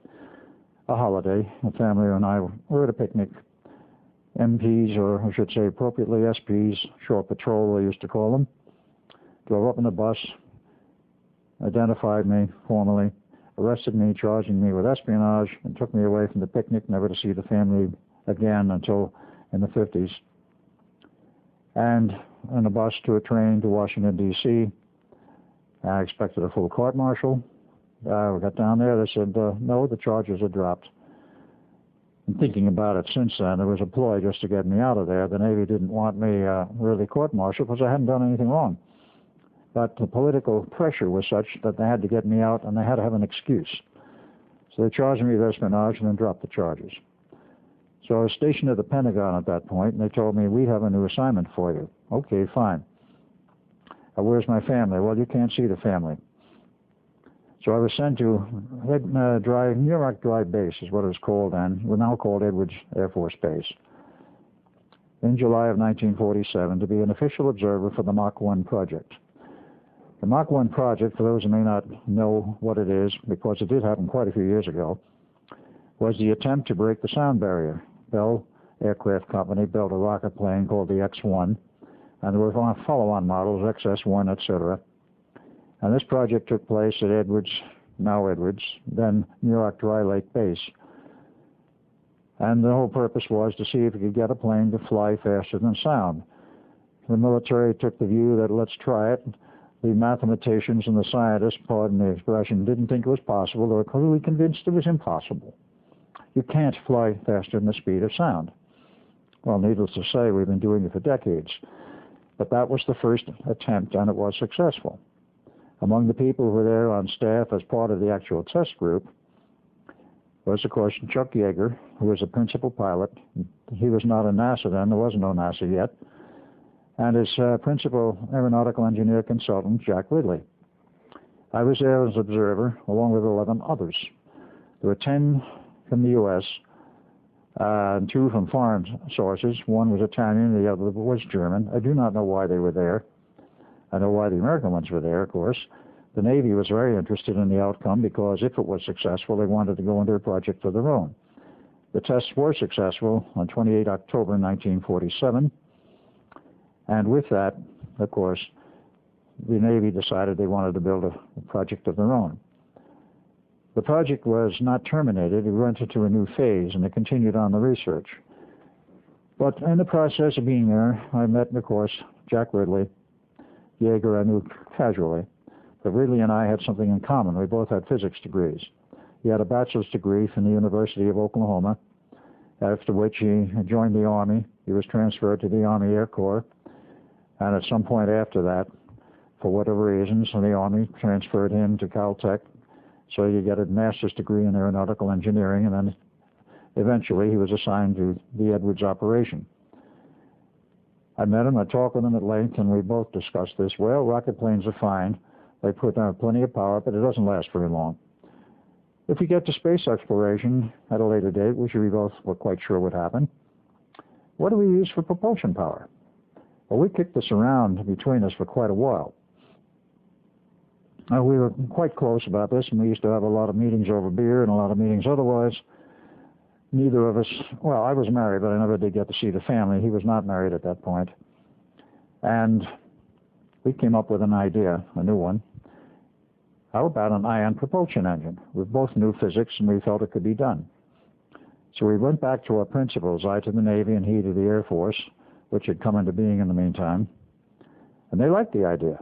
A: a holiday, the family and I were at a picnic. MPs, or I should say appropriately SPs, short patrol they used to call them, drove up in a bus, identified me formally, arrested me, charging me with espionage, and took me away from the picnic, never to see the family again until in the 50s. And on a bus to a train to Washington, D.C., I expected a full court-martial. We got down there, they said, no, the charges are dropped. And thinking about it since then, it was a ploy just to get me out of there. The Navy didn't want me really court-martialed because I hadn't done anything wrong. But the political pressure was such that they had to get me out, and they had to have an excuse. So they charged me with espionage and then dropped the charges. So I was stationed at the Pentagon at that point, and they told me, we have a new assignment for you. Okay, fine. Where's my family? Well, you can't see the family. So I was sent to Muroc Dry Base is what it was called then. We're now called Edwards Air Force Base. In July of 1947 to be an official observer for the Mach 1 project. The Mach 1 project, for those who may not know what it is, because it did happen quite a few years ago, was the attempt to break the sound barrier. Bell Aircraft Company built a rocket plane called the X-1, and there were follow-on models, XS-1, etc. And this project took place at Edwards, now Edwards, then Muroc Dry Lake Base. And the whole purpose was to see if you could get a plane to fly faster than sound. The military took the view that let's try it. The mathematicians and the scientists, pardon the expression, didn't think it was possible. They were clearly convinced it was impossible. You can't fly faster than the speed of sound. Well, needless to say, we've been doing it for decades. But that was the first attempt, and it was successful. Among the people who were there on staff as part of the actual test group was, of course, Chuck Yeager, who was a principal pilot. He was not in NASA then. There was no NASA yet. And his principal aeronautical engineer consultant, Jack Ridley. I was there as an observer, along with 11 others. There were 10 from the U.S., and 2 from foreign sources. One was Italian, the other was German. I do not know why they were there. I know why the American ones were there, of course. The Navy was very interested in the outcome because if it was successful, they wanted to go into a project of their own. The tests were successful on 28 October 1947. And with that, of course, the Navy decided they wanted to build a project of their own. The project was not terminated. It went into a new phase, and it continued on the research. But in the process of being there, I met, of course, Jack Ridley. Yeager I knew casually. But Ridley and I had something in common. We both had physics degrees. He had a bachelor's degree from the University of Oklahoma, after which he joined the Army. He was transferred to the Army Air Corps. And at some point after that, for whatever reasons, the Army transferred him to Caltech. So you get a master's degree in aeronautical engineering, and then eventually he was assigned to the Edwards operation. I met him, I talked with him at length, and we both discussed this. Well, rocket planes are fine. They put out plenty of power, but it doesn't last very long. If we get to space exploration at a later date, which we both were quite sure would happen, what do we use for propulsion power? Well, we kicked this around between us for quite a while. We were quite close about this, and we used to have a lot of meetings over beer and a lot of meetings otherwise. Neither of us, well, I was married, but I never did get to see the family. He was not married at that point. And we came up with an idea, a new one. How about an ion propulsion engine? We both knew physics, and we felt it could be done. So we went back to our principals, I to the Navy and he to the Air Force, which had come into being in the meantime. And they liked the idea.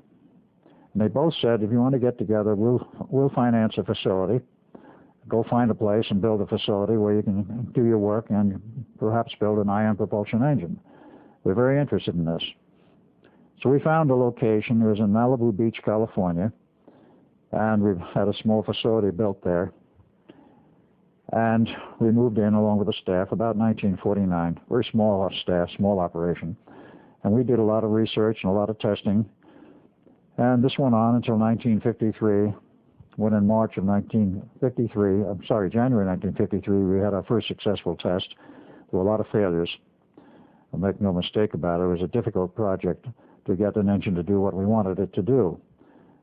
A: And they both said, if you want to get together, we'll finance a facility. Go find a place and build a facility where you can do your work and perhaps build an ion propulsion engine. We're very interested in this. So we found a location. It was in Malibu Beach, California. And we've had a small facility built there. And we moved in along with the staff about 1949. Very small staff, small operation. And we did a lot of research and a lot of testing. And this went on until 1953, when in January 1953, we had our first successful test. There were a lot of failures. I'll make no mistake about it. It was a difficult project to get an engine to do what we wanted it to do.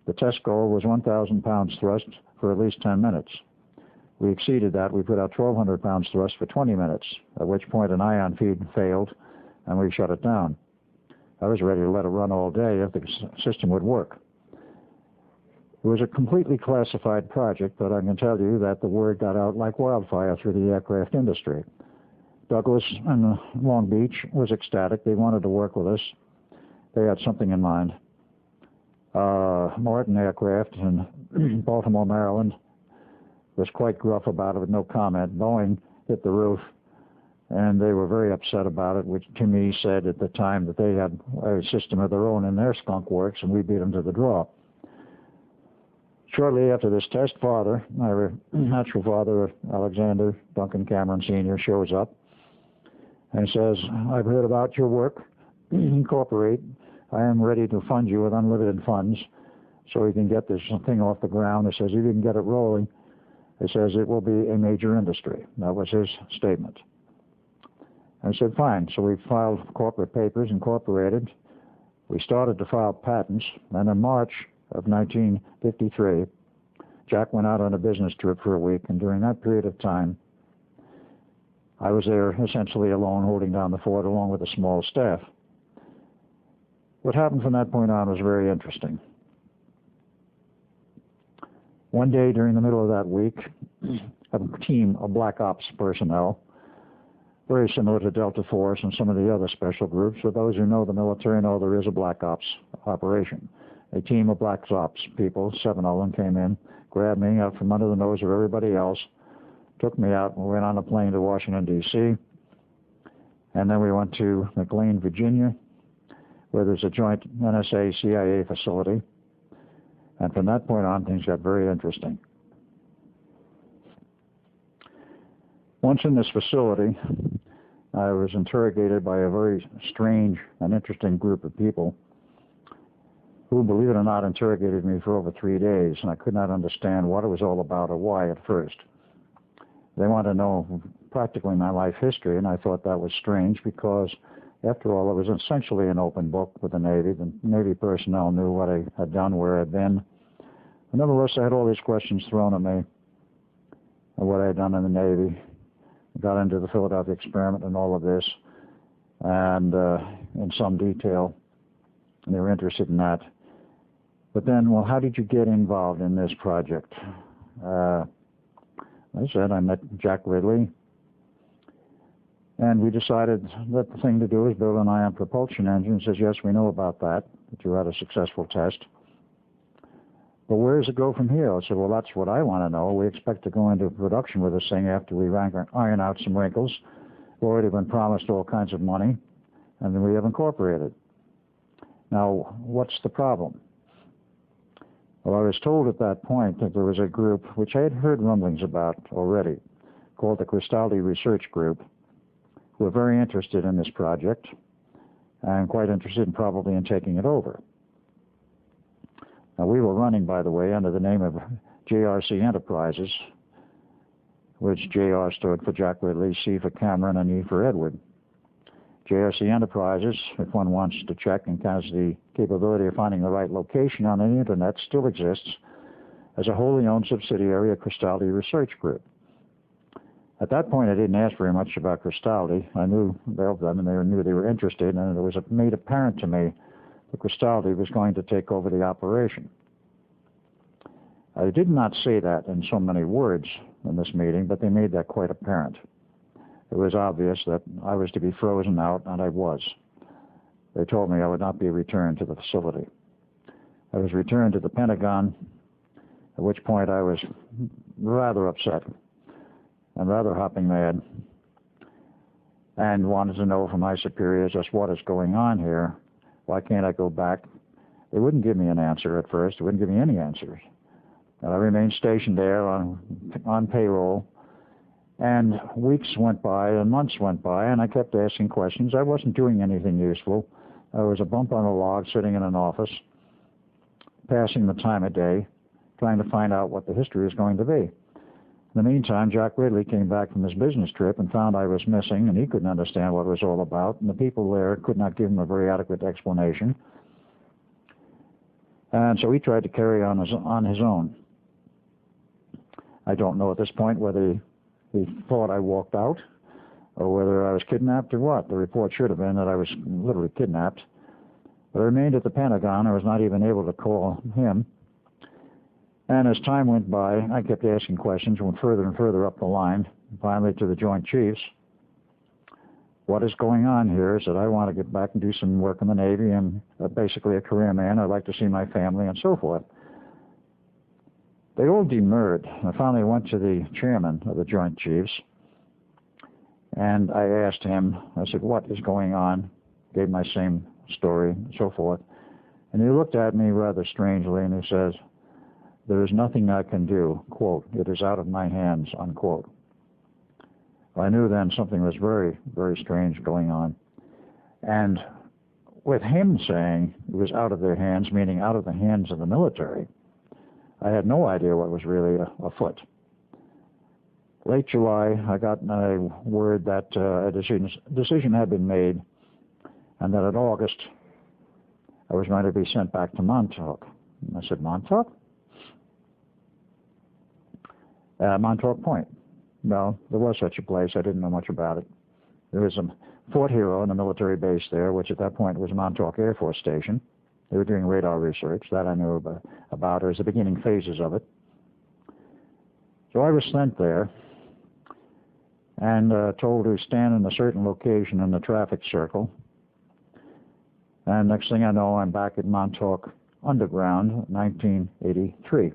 A: The test goal was 1,000 pounds thrust for at least 10 minutes. We exceeded that. We put out 1,200 pounds thrust for 20 minutes, at which point an ion feed failed, and we shut it down. I was ready to let it run all day if the system would work. It was a completely classified project, but I can tell you that the word got out like wildfire through the aircraft industry. Douglas and Long Beach was ecstatic. They wanted to work with us. They had something in mind. Martin Aircraft in Baltimore, Maryland, was quite gruff about it with no comment. Boeing hit the roof, and they were very upset about it, which to me said at the time that they had a system of their own in their skunk works, and we beat them to the draw. Shortly after this test, my natural father, Alexander Duncan Cameron Sr., shows up and says, I've heard about your work. Incorporate. I am ready to fund you with unlimited funds so we can get this thing off the ground. He says, if you can get it rolling, he says, it will be a major industry. That was his statement. I said, fine. So we filed corporate papers, incorporated. We started to file patents. And in March of 1953, Jack went out on a business trip for a week. And during that period of time, I was there essentially alone, holding down the fort along with a small staff. What happened from that point on was very interesting. One day during the middle of that week, a team of Black Ops personnel, very similar to Delta Force and some of the other special groups. For those who know the military know there is a Black Ops operation. A team of Black Ops people, 7 of them, came in, grabbed me out from under the nose of everybody else, took me out, and we went on a plane to Washington, D.C., and then we went to McLean, Virginia, where there's a joint NSA-CIA facility. And from that point on, things got very interesting. Once in this facility, I was interrogated by a very strange and interesting group of people who, believe it or not, interrogated me for over 3 days, and I could not understand what it was all about or why at first. They wanted to know practically my life history, and I thought that was strange because, after all, it was essentially an open book with the Navy. The Navy personnel knew what I had done, where I'd been. And nevertheless, I had all these questions thrown at me of what I had done in the Navy. I got into the Philadelphia experiment and all of this, and in some detail, and they were interested in that. But then, well, how did you get involved in this project? I said, I met Jack Ridley, and we decided that the thing to do is build an ion propulsion engine. He says, yes, we know about that you had a successful test. But where does it go from here? I said, well, that's what I want to know. We expect to go into production with this thing after we iron out some wrinkles. We've already been promised all kinds of money, and then we have incorporated. Now, what's the problem? Well, I was told at that point that there was a group, which I had heard rumblings about already, called the Cristaldi Research Group, who were very interested in this project and quite interested probably in taking it over. Now, we were running, by the way, under the name of JRC Enterprises, which JR stood for Jack Ridley, C for Cameron, and E for Edward. JRC Enterprises, if one wants to check and has the capability of finding the right location on the Internet, still exists as a wholly owned subsidiary of Cristaldi Research Group. At that point, I didn't ask very much about Cristaldi. I knew of them, and they knew they were interested, and it was made apparent to me that Cristaldi was going to take over the operation. I did not say that in so many words in this meeting, but they made that quite apparent. It was obvious that I was to be frozen out, and I was. they told me I would not be returned to the facility. I was returned to the Pentagon, at which point I was rather upset and rather hopping mad and wanted to know from my superiors just what is going on here. Why can't I go back? They wouldn't give me an answer at first. They wouldn't give me any answers. And I remained stationed there on payroll. And weeks went by and months went by, and I kept asking questions. I wasn't doing anything useful. I was a bump on a log sitting in an office, passing the time of day, trying to find out what the history is going to be. In the meantime, Jack Ridley came back from his business trip and found I was missing, and he couldn't understand what it was all about, and the people there could not give him a very adequate explanation. And so he tried to carry on his own. I don't know at this point whether he thought I walked out or whether I was kidnapped or what. The report should have been that I was literally kidnapped. But I remained at the Pentagon. I was not even able to call him. And as time went by, I kept asking questions, went further and further up the line, finally to the Joint Chiefs. What is going on here? I said, I want to get back and do some work in the Navy. I'm basically a career man. I'd like to see my family and so forth. They all demurred. I finally went to the chairman of the Joint Chiefs, and I asked him, I said, what is going on? Gave my same story and so forth. And he looked at me rather strangely, and he says, there is nothing I can do, quote, it is out of my hands, unquote. I knew then something was very, very strange going on. And with him saying it was out of their hands, meaning out of the hands of the military, I had no idea what was really afoot. Late July, I got a word that a decision had been made, and that in August, I was going to be sent back to Montauk. And I said, Montauk? Montauk Point. Well, there was such a place. I didn't know much about it. There was a Fort Hero in a military base there, which at that point was Montauk Air Force Station. They were doing radar research. That I knew about. It was the beginning phases of it. So I was sent there and told to stand in a certain location in the traffic circle. And next thing I know, I'm back at Montauk Underground, 1983.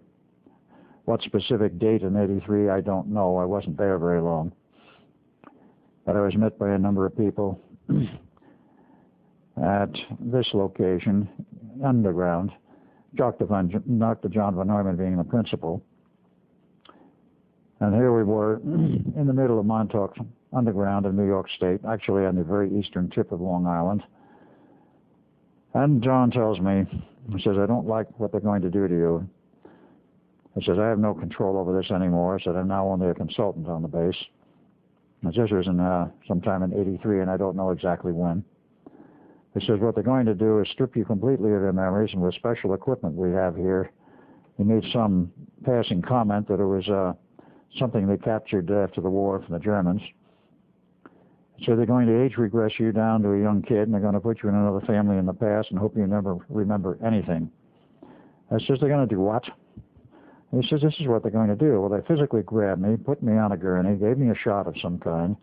A: What specific date in 83, I don't know. I wasn't there very long. But I was met by a number of people at this location, underground, Dr. John Von Neumann being the principal. And here we were in the middle of Montauk Underground in New York State, actually on the very eastern tip of Long Island. And John tells me, he says, I don't like what they're going to do to you. He says, I have no control over this anymore. I said, I'm now only a consultant on the base. This was in sometime in 83, and I don't know exactly when. He says, what they're going to do is strip you completely of your memories, and with special equipment we have here, he made some passing comment that it was something they captured after the war from the Germans. So they're going to age regress you down to a young kid, and they're going to put you in another family in the past and hope you never remember anything. I says, they're going to do what? He says, this is what they're going to do. Well, they physically grabbed me, put me on a gurney, gave me a shot of some kind,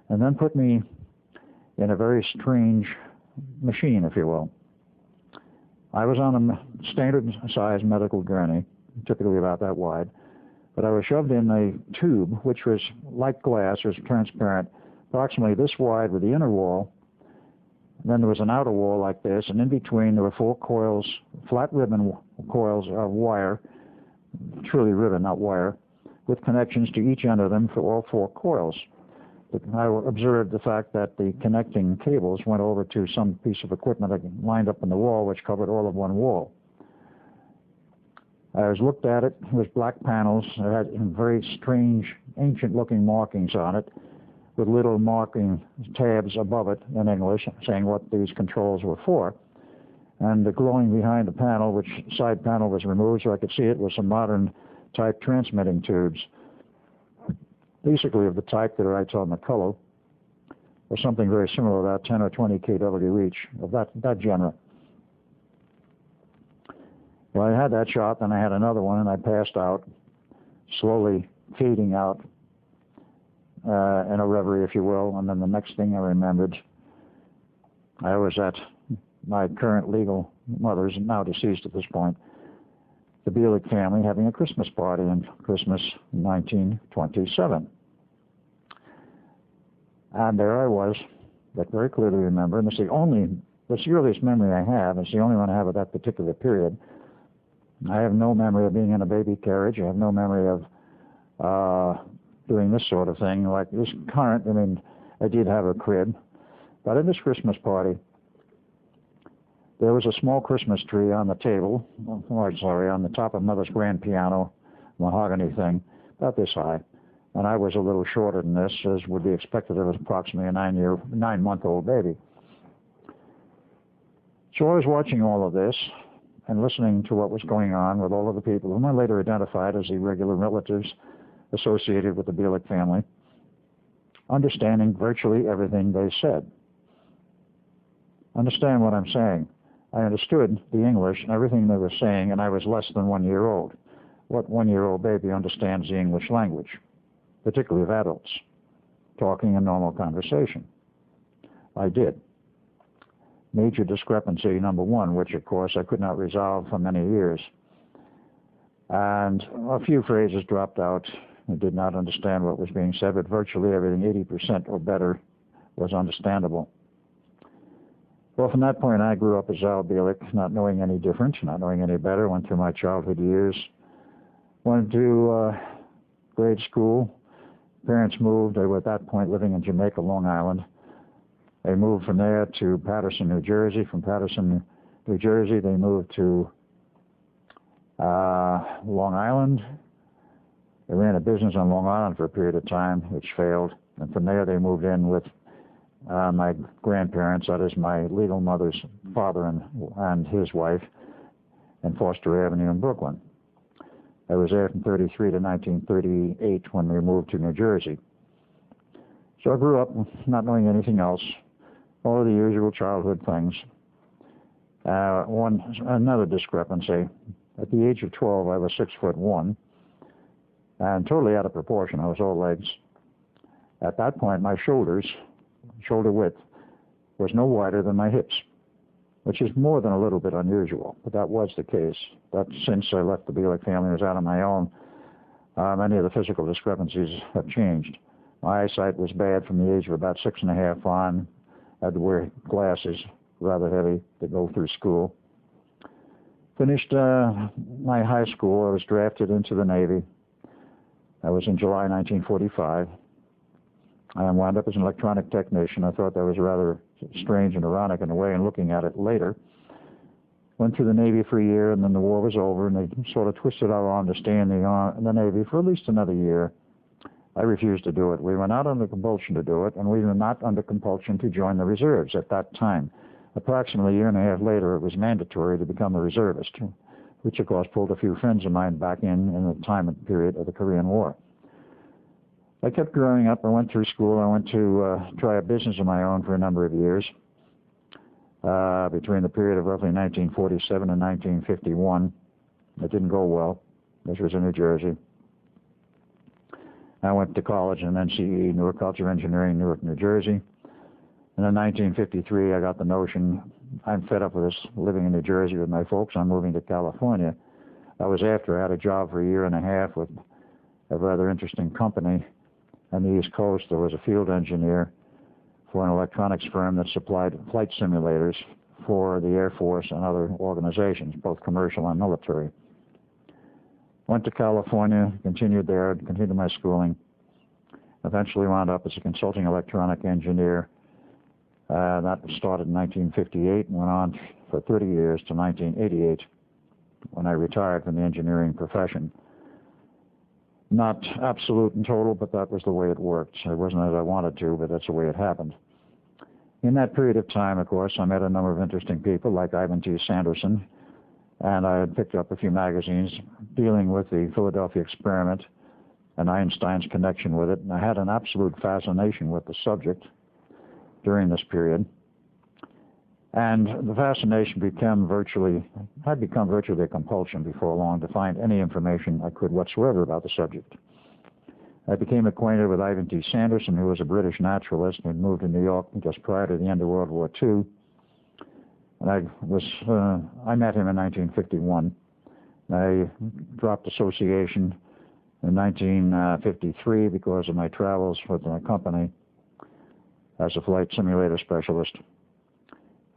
A: and then put me in a very strange machine, if you will. I was on a standard-sized medical gurney, typically about that wide, but I was shoved in a tube, which was like glass, it was transparent, approximately this wide with the inner wall. And then there was an outer wall like this, and in between there were 4 coils, flat ribbon coils of wire, truly ribbon, not wire, with connections to each end of them for all 4 coils. I observed the fact that the connecting cables went over to some piece of equipment lined up in the wall, which covered all of one wall. I was looked at it. It was black panels. It had very strange, ancient-looking markings on it, with little marking tabs above it in English, saying what these controls were for. And the glowing behind the panel, which side panel was removed so I could see it, was some modern type transmitting tubes, basically of the type that writes on the color, or something very similar to that, 10 or 20 kW each, of that genre. Well, I had that shot, then I had another one, and I passed out, slowly fading out in a reverie, if you will. And then the next thing I remembered, I was at my current legal mother's, now deceased at this point, the Bielek family having a Christmas party in Christmas 1927. And there I was, that very clearly remember, and it's the earliest memory I have. It's the only one I have of that particular period. I have no memory of being in a baby carriage. I have no memory of doing this sort of thing. Like this current, I mean, I did have a crib. But in this Christmas party, there was a small Christmas tree on the table, on the top of Mother's grand piano, mahogany thing, about this high. And I was a little shorter than this, as would be expected of approximately a 9-month-old baby. So I was watching all of this and listening to what was going on with all of the people whom I later identified as the regular relatives associated with the Bielek family, understanding virtually everything they said. Understand what I'm saying. I understood the English and everything they were saying, and I was less than 1 year old. What 1-year-old baby understands the English language, particularly of adults, talking in normal conversation? I did. Major discrepancy number one, which of course I could not resolve for many years. And a few phrases dropped out. I did not understand what was being said, but virtually everything, 80% or better, was understandable. Well, from that point, I grew up as Al Bielek, not knowing any different, not knowing any better. Went through my childhood years. Went to grade school. Parents moved. They were at that point living in Jamaica, Long Island. They moved from there to Paterson, New Jersey. From Paterson, New Jersey, they moved to Long Island. They ran a business on Long Island for a period of time, which failed. And from there, they moved in with my grandparents, that is my legal mother's father and his wife, in Foster Avenue in Brooklyn. I was there from 1933 to 1938 when we moved to New Jersey. So I grew up not knowing anything else, all of the usual childhood things. Another discrepancy. At the age of 12, I was 6'1", and totally out of proportion. I was all legs. At that point, my shoulder width, was no wider than my hips, which is more than a little bit unusual, but that was the case. But since I left the Bielek family and was out on my own, many of the physical discrepancies have changed. My eyesight was bad from the age of about 6.5 on. I had to wear glasses, rather heavy, to go through school. Finished my high school. I was drafted into the Navy. That was in July 1945. I wound up as an electronic technician. I thought that was rather strange and ironic in a way, and looking at it later. Went through the Navy for a year, and then the war was over, and they sort of twisted our arm to stay in the Navy for at least another year. I refused to do it. We were not under compulsion to do it, and we were not under compulsion to join the reserves at that time. Approximately a year and a half later, it was mandatory to become a reservist, which of course pulled a few friends of mine back in the time and period of the Korean War. I kept growing up. I went through school. I went to try a business of my own for a number of years, between the period of roughly 1947 and 1951. It didn't go well. This was in New Jersey. I went to college in NCE, Newark College of Engineering, Newark, New Jersey. And in 1953, I got the notion, I'm fed up with this living in New Jersey with my folks. I'm moving to California. That was after I had a job for a year and a half with a rather interesting company on the East Coast. There was a field engineer for an electronics firm that supplied flight simulators for the Air Force and other organizations, both commercial and military. Went to California, continued there, continued my schooling. Eventually wound up as a consulting electronic engineer. That started in 1958 and went on for 30 years to 1988 when I retired from the engineering profession. Not absolute and total, but that was the way it worked. It wasn't as I wanted to, but that's the way it happened. In that period of time, of course, I met a number of interesting people like Ivan T. Sanderson, and I had picked up a few magazines dealing with the Philadelphia experiment and Einstein's connection with it, and I had an absolute fascination with the subject during this period. And the fascination had become virtually a compulsion before long to find any information I could whatsoever about the subject. I became acquainted with Ivan T. Sanderson, who was a British naturalist and had moved to New York just prior to the end of World War II. And I met him in 1951. I dropped association in 1953 because of my travels with my company as a flight simulator specialist.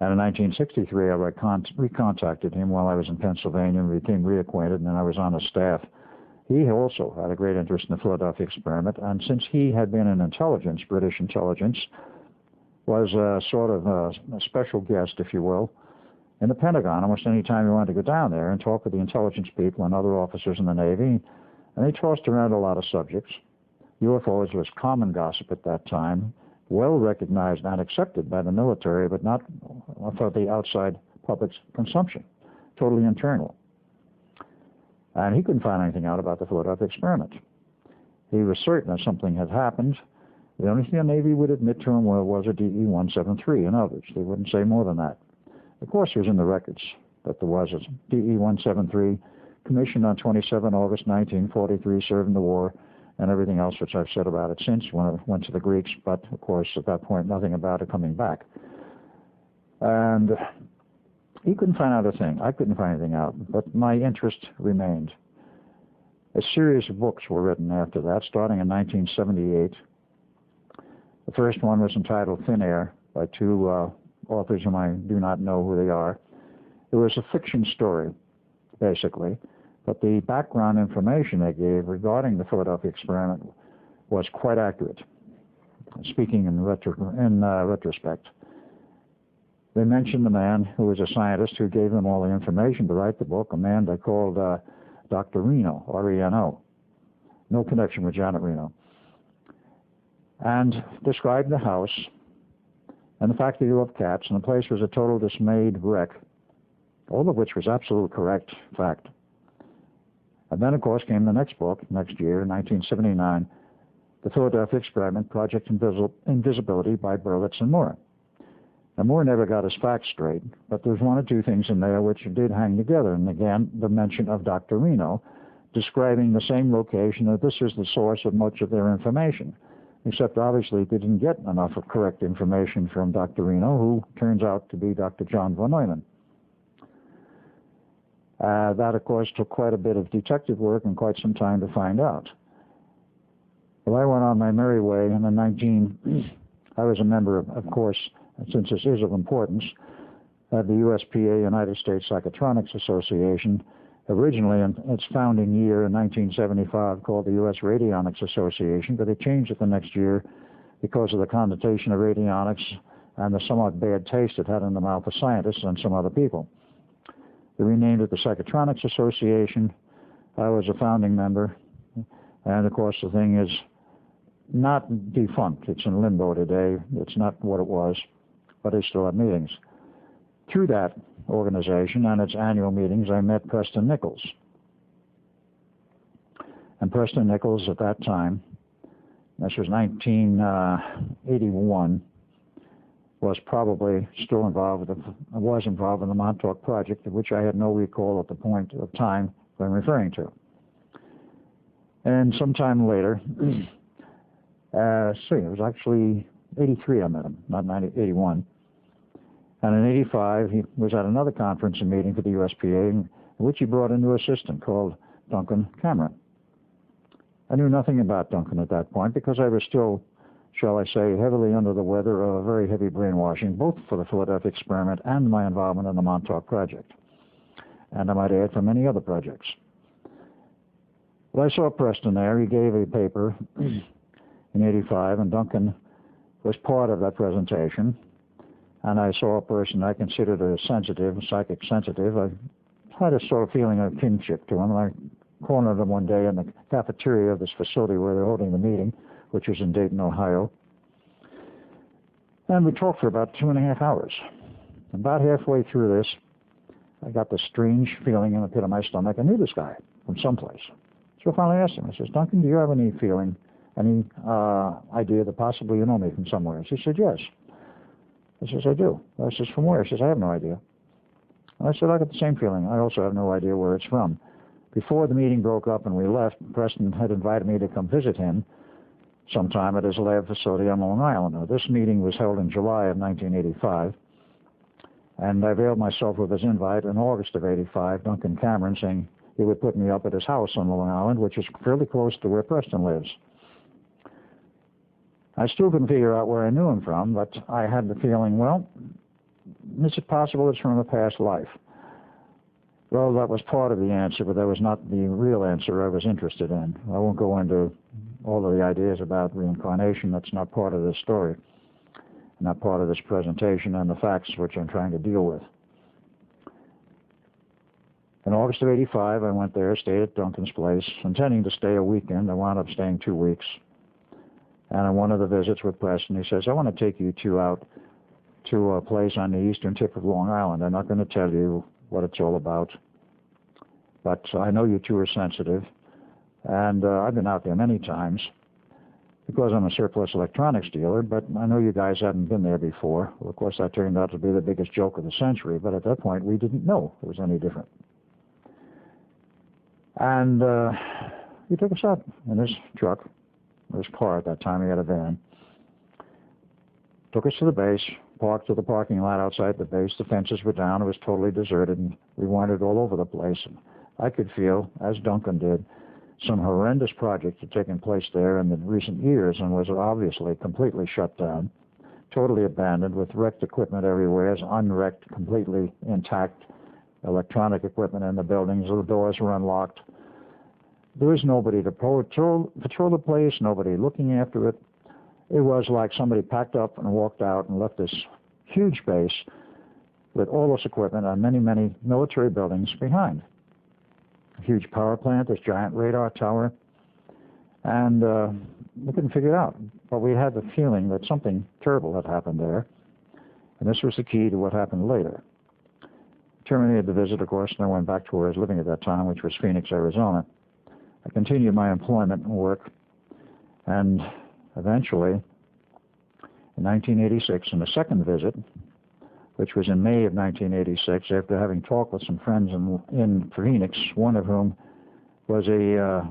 A: And in 1963, I recontacted him while I was in Pennsylvania and became reacquainted, and then I was on his staff. He also had a great interest in the Philadelphia experiment, and since he had been in intelligence, British intelligence, was sort of a special guest, if you will, in the Pentagon. Almost any time you wanted to go down there and talk with the intelligence people and other officers in the Navy, and they tossed around a lot of subjects. UFOs was common gossip at that time, well recognized and accepted by the military, but not for the outside public's consumption, totally internal. And he couldn't find anything out about the Philadelphia experiment. He was certain that something had happened. The only thing the Navy would admit to him was a DE-173 and others. They wouldn't say more than that. Of course, it was in the records that there was a DE-173 commissioned on 27 August 1943, served in the war, and everything else which I've said about it since when it went to the Greeks, but of course at that point nothing about it coming back. And he couldn't find out a thing. I couldn't find anything out, but my interest remained. A series of books were written after that, starting in 1978. The first one was entitled Thin Air by two authors whom I do not know who they are. It was a fiction story, basically, but the background information they gave regarding the Philadelphia experiment was quite accurate, speaking in retrospect. They mentioned the man who was a scientist who gave them all the information to write the book, a man they called Dr. Reno, R-E-N-O. No connection with Janet Reno. And described the house and the fact that he loved cats, and the place was a total dismayed wreck, all of which was absolutely correct fact. And then, of course, came the next book, next year, 1979, The Philadelphia Experiment, Project Invisibility by Berlitz and Moore. Now, Moore never got his facts straight, but there's one or two things in there which did hang together. And again, the mention of Dr. Reno, describing the same location, that this is the source of much of their information. Except, obviously, they didn't get enough of correct information from Dr. Reno, who turns out to be Dr. John von Neumann. That, of course, took quite a bit of detective work and quite some time to find out. Well, I went on my merry way, and in I was a member, of course, since this is of importance, of the USPA, United States Psychotronics Association, originally in its founding year in 1975 called the U.S. Radionics Association, but it changed it the next year because of the connotation of radionics and the somewhat bad taste it had in the mouth of scientists and some other people. They renamed it the Psychotronics Association. I was a founding member, and of course the thing is not defunct. It's in limbo today. It's not what it was, but they still have meetings. Through that organization and its annual meetings, I met Preston Nichols. And Preston Nichols at that time, this was 1981, was probably still involved in the Montauk project, of which I had no recall at the point of time I'm referring to. And sometime later, it was actually 83 I met him, not 81. And in 85, he was at another conference and meeting for the USPA, in which he brought a new assistant called Duncan Cameron. I knew nothing about Duncan at that point because I was still, shall I say, heavily under the weather of a very heavy brainwashing, both for the Philadelphia experiment and my involvement in the Montauk project. And I might add, for many other projects. Well, I saw Preston there. He gave a paper in 85, and Duncan was part of that presentation. And I saw a person I considered a psychic sensitive. I had a sort of feeling of kinship to him. I cornered him one day in the cafeteria of this facility where they're holding the meeting, which was in Dayton, Ohio. And we talked for about 2.5 hours. About halfway through this, I got this strange feeling in the pit of my stomach. I knew this guy from someplace. So I finally asked him, I says, Duncan, do you have any feeling, any idea that possibly you know me from somewhere? He said, yes. I says, I do. I says, from where? He says, I have no idea. And I said, I got the same feeling. I also have no idea where it's from. Before the meeting broke up and we left, Preston had invited me to come visit him sometime at his lab facility on Long Island. Now, this meeting was held in July of 1985. And I availed myself of his invite in August of '85, Duncan Cameron, saying he would put me up at his house on Long Island, which is fairly close to where Preston lives. I still couldn't figure out where I knew him from, but I had the feeling, well, is it possible it's from a past life? Well, that was part of the answer, but that was not the real answer I was interested in. I won't go into all of the ideas about reincarnation. That's not part of this story, not part of this presentation and the facts which I'm trying to deal with. In August of '85, I went there, stayed at Duncan's place, intending to stay a weekend. I wound up staying 2 weeks. And on one of the visits with Preston, he says, I want to take you two out to a place on the eastern tip of Long Island. I'm not going to tell you what it's all about, but I know you two are sensitive, and I've been out there many times because I'm a surplus electronics dealer, but I know you guys hadn't been there before. Well, of course, that turned out to be the biggest joke of the century, but at that point, we didn't know it was any different. And he took us out in his truck, his car at that time. He had a van. Took us to the base, parked to the parking lot outside the base. The fences were down. It was totally deserted, and we wandered all over the place. And I could feel, as Duncan did, some horrendous projects had taken place there in the recent years and was obviously completely shut down, totally abandoned, with wrecked equipment everywhere, unwrecked, completely intact electronic equipment in the buildings. The doors were unlocked. There was nobody to patrol the place, nobody looking after it. It was like somebody packed up and walked out and left this huge base with all this equipment and many, many military buildings behind. A huge power plant, this giant radar tower, and we couldn't figure it out. But we had the feeling that something terrible had happened there, and this was the key to what happened later. Terminated the visit, of course, and I went back to where I was living at that time, which was Phoenix, Arizona. I continued my employment and work, and eventually, in 1986, in the second visit, which was in May of 1986, after having talked with some friends in Phoenix, one of whom was a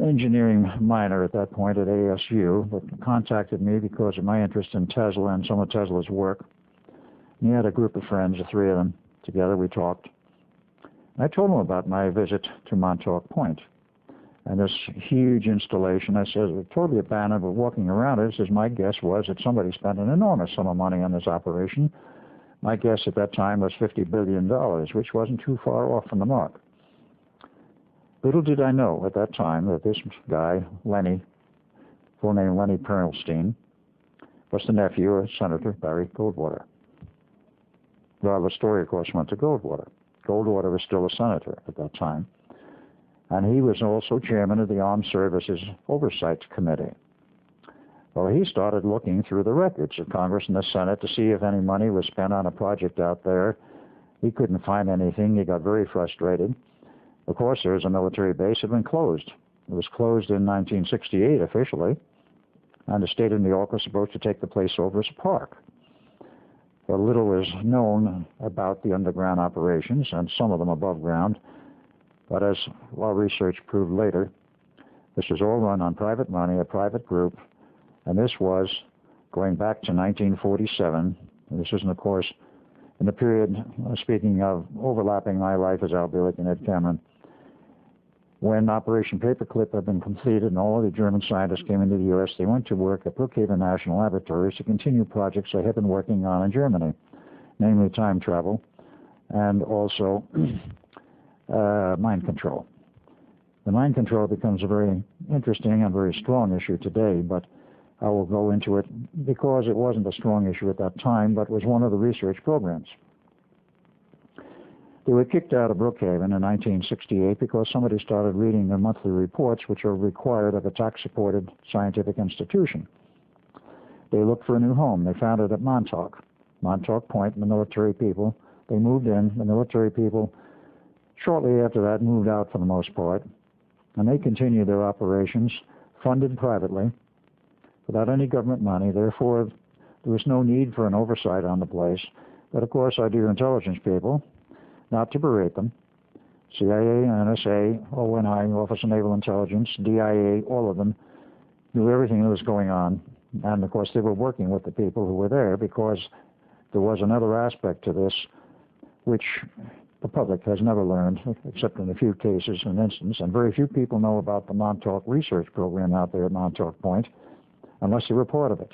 A: engineering minor at that point at ASU, but contacted me because of my interest in Tesla and some of Tesla's work. And he had a group of friends, the three of them, together. We talked. I told him about my visit to Montauk Point and this huge installation. I said, it's totally abandoned, but walking around it, says, my guess was that somebody spent an enormous sum of money on this operation. My guess at that time was $50 billion, which wasn't too far off from the mark. Little did I know at that time that this guy, Lenny, full name Lenny Perlstein, was the nephew of Senator Barry Goldwater. Well, the story, of course, went to Goldwater. Goldwater was still a senator at that time, and he was also chairman of the Armed Services Oversight Committee. Well, he started looking through the records of Congress and the Senate to see if any money was spent on a project out there. He couldn't find anything. He got very frustrated. Of course, there was a military base that had been closed. It was closed in 1968 officially, and the state of New York was supposed to take the place over as a park. Well, little was known about the underground operations, and some of them above ground, but as our research proved later, this was all run on private money, a private group, and this was going back to 1947. And this isn't, of course, in the period, speaking of overlapping my life as Al Bielek and Ed Cameron, when Operation Paperclip had been completed and all of the German scientists came into the U.S., they went to work at Brookhaven National Laboratories to continue projects they had been working on in Germany, namely time travel and also mind control. The mind control becomes a very interesting and very strong issue today, but I will go into it because it wasn't a strong issue at that time, but was one of the research programs. They were kicked out of Brookhaven in 1968 because somebody started reading their monthly reports, which are required of a tax-supported scientific institution. They looked for a new home. They found it at Montauk Point, and the military people. They moved in. The military people, shortly after that, moved out for the most part, and they continued their operations, funded privately, without any government money. Therefore, there was no need for an oversight on the place. But, of course, our dear intelligence people, not to berate them, CIA, NSA, ONI, Office of Naval Intelligence, DIA, all of them knew everything that was going on. And, of course, they were working with the people who were there because there was another aspect to this, which the public has never learned, except in a few cases and instances, and very few people know about the Montauk research program out there at Montauk Point, unless they were part of it.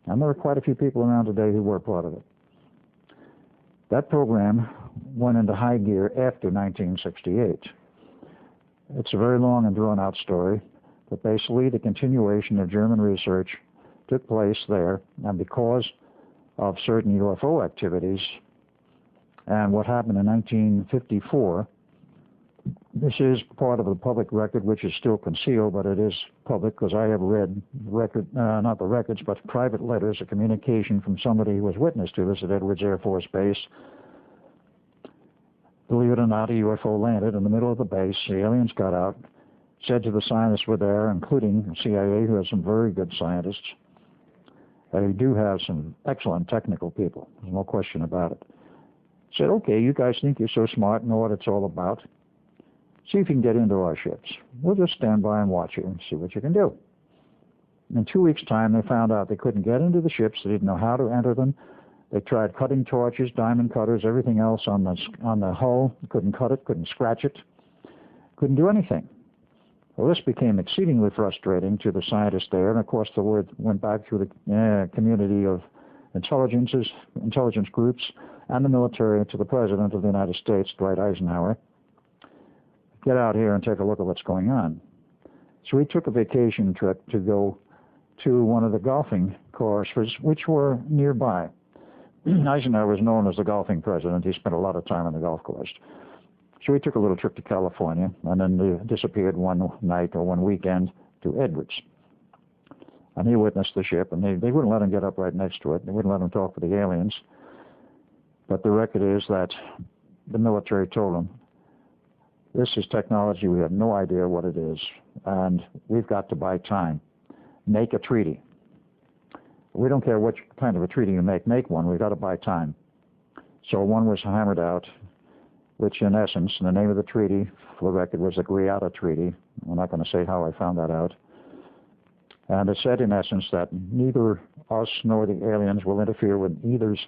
A: And there are quite a few people around today who were part of it. That program went into high gear after 1968. It's a very long and drawn-out story, but basically the continuation of German research took place there, and because of certain UFO activities and what happened in 1954, this is part of the public record, which is still concealed, but it is public because I have read not the records, but private letters, a communication from somebody who was witness to this at Edwards Air Force Base. Believe it or not, a UFO landed in the middle of the base. The aliens got out, said to the scientists were there, including the CIA, who has some very good scientists. They do have some excellent technical people. There's no question about it. Said, okay, you guys think you're so smart and know what it's all about. See if you can get into our ships. We'll just stand by and watch you and see what you can do. In 2 weeks' time, they found out they couldn't get into the ships. They didn't know how to enter them. They tried cutting torches, diamond cutters, everything else on the hull. Couldn't cut it, couldn't scratch it, couldn't do anything. Well, this became exceedingly frustrating to the scientists there, and of course the word went back through the community of intelligence groups and the military to the President of the United States, Dwight Eisenhower. Get out here and take a look at what's going on. So we took a vacation trip to go to one of the golfing courses, which were nearby. Eisenhower was known as the golfing president. He spent a lot of time on the golf course. So we took a little trip to California, and then they disappeared one night or one weekend to Edwards. And he witnessed the ship, and they wouldn't let him get up right next to it. They wouldn't let him talk with the aliens. But the record is that the military told him, this is technology, we have no idea what it is, and we've got to buy time. Make a treaty. We don't care what kind of a treaty you make one, we've got to buy time. So one was hammered out, which in essence, the name of the treaty, for the record, was the Greada Treaty. I'm not going to say how I found that out. And it said in essence that neither us nor the aliens will interfere with either's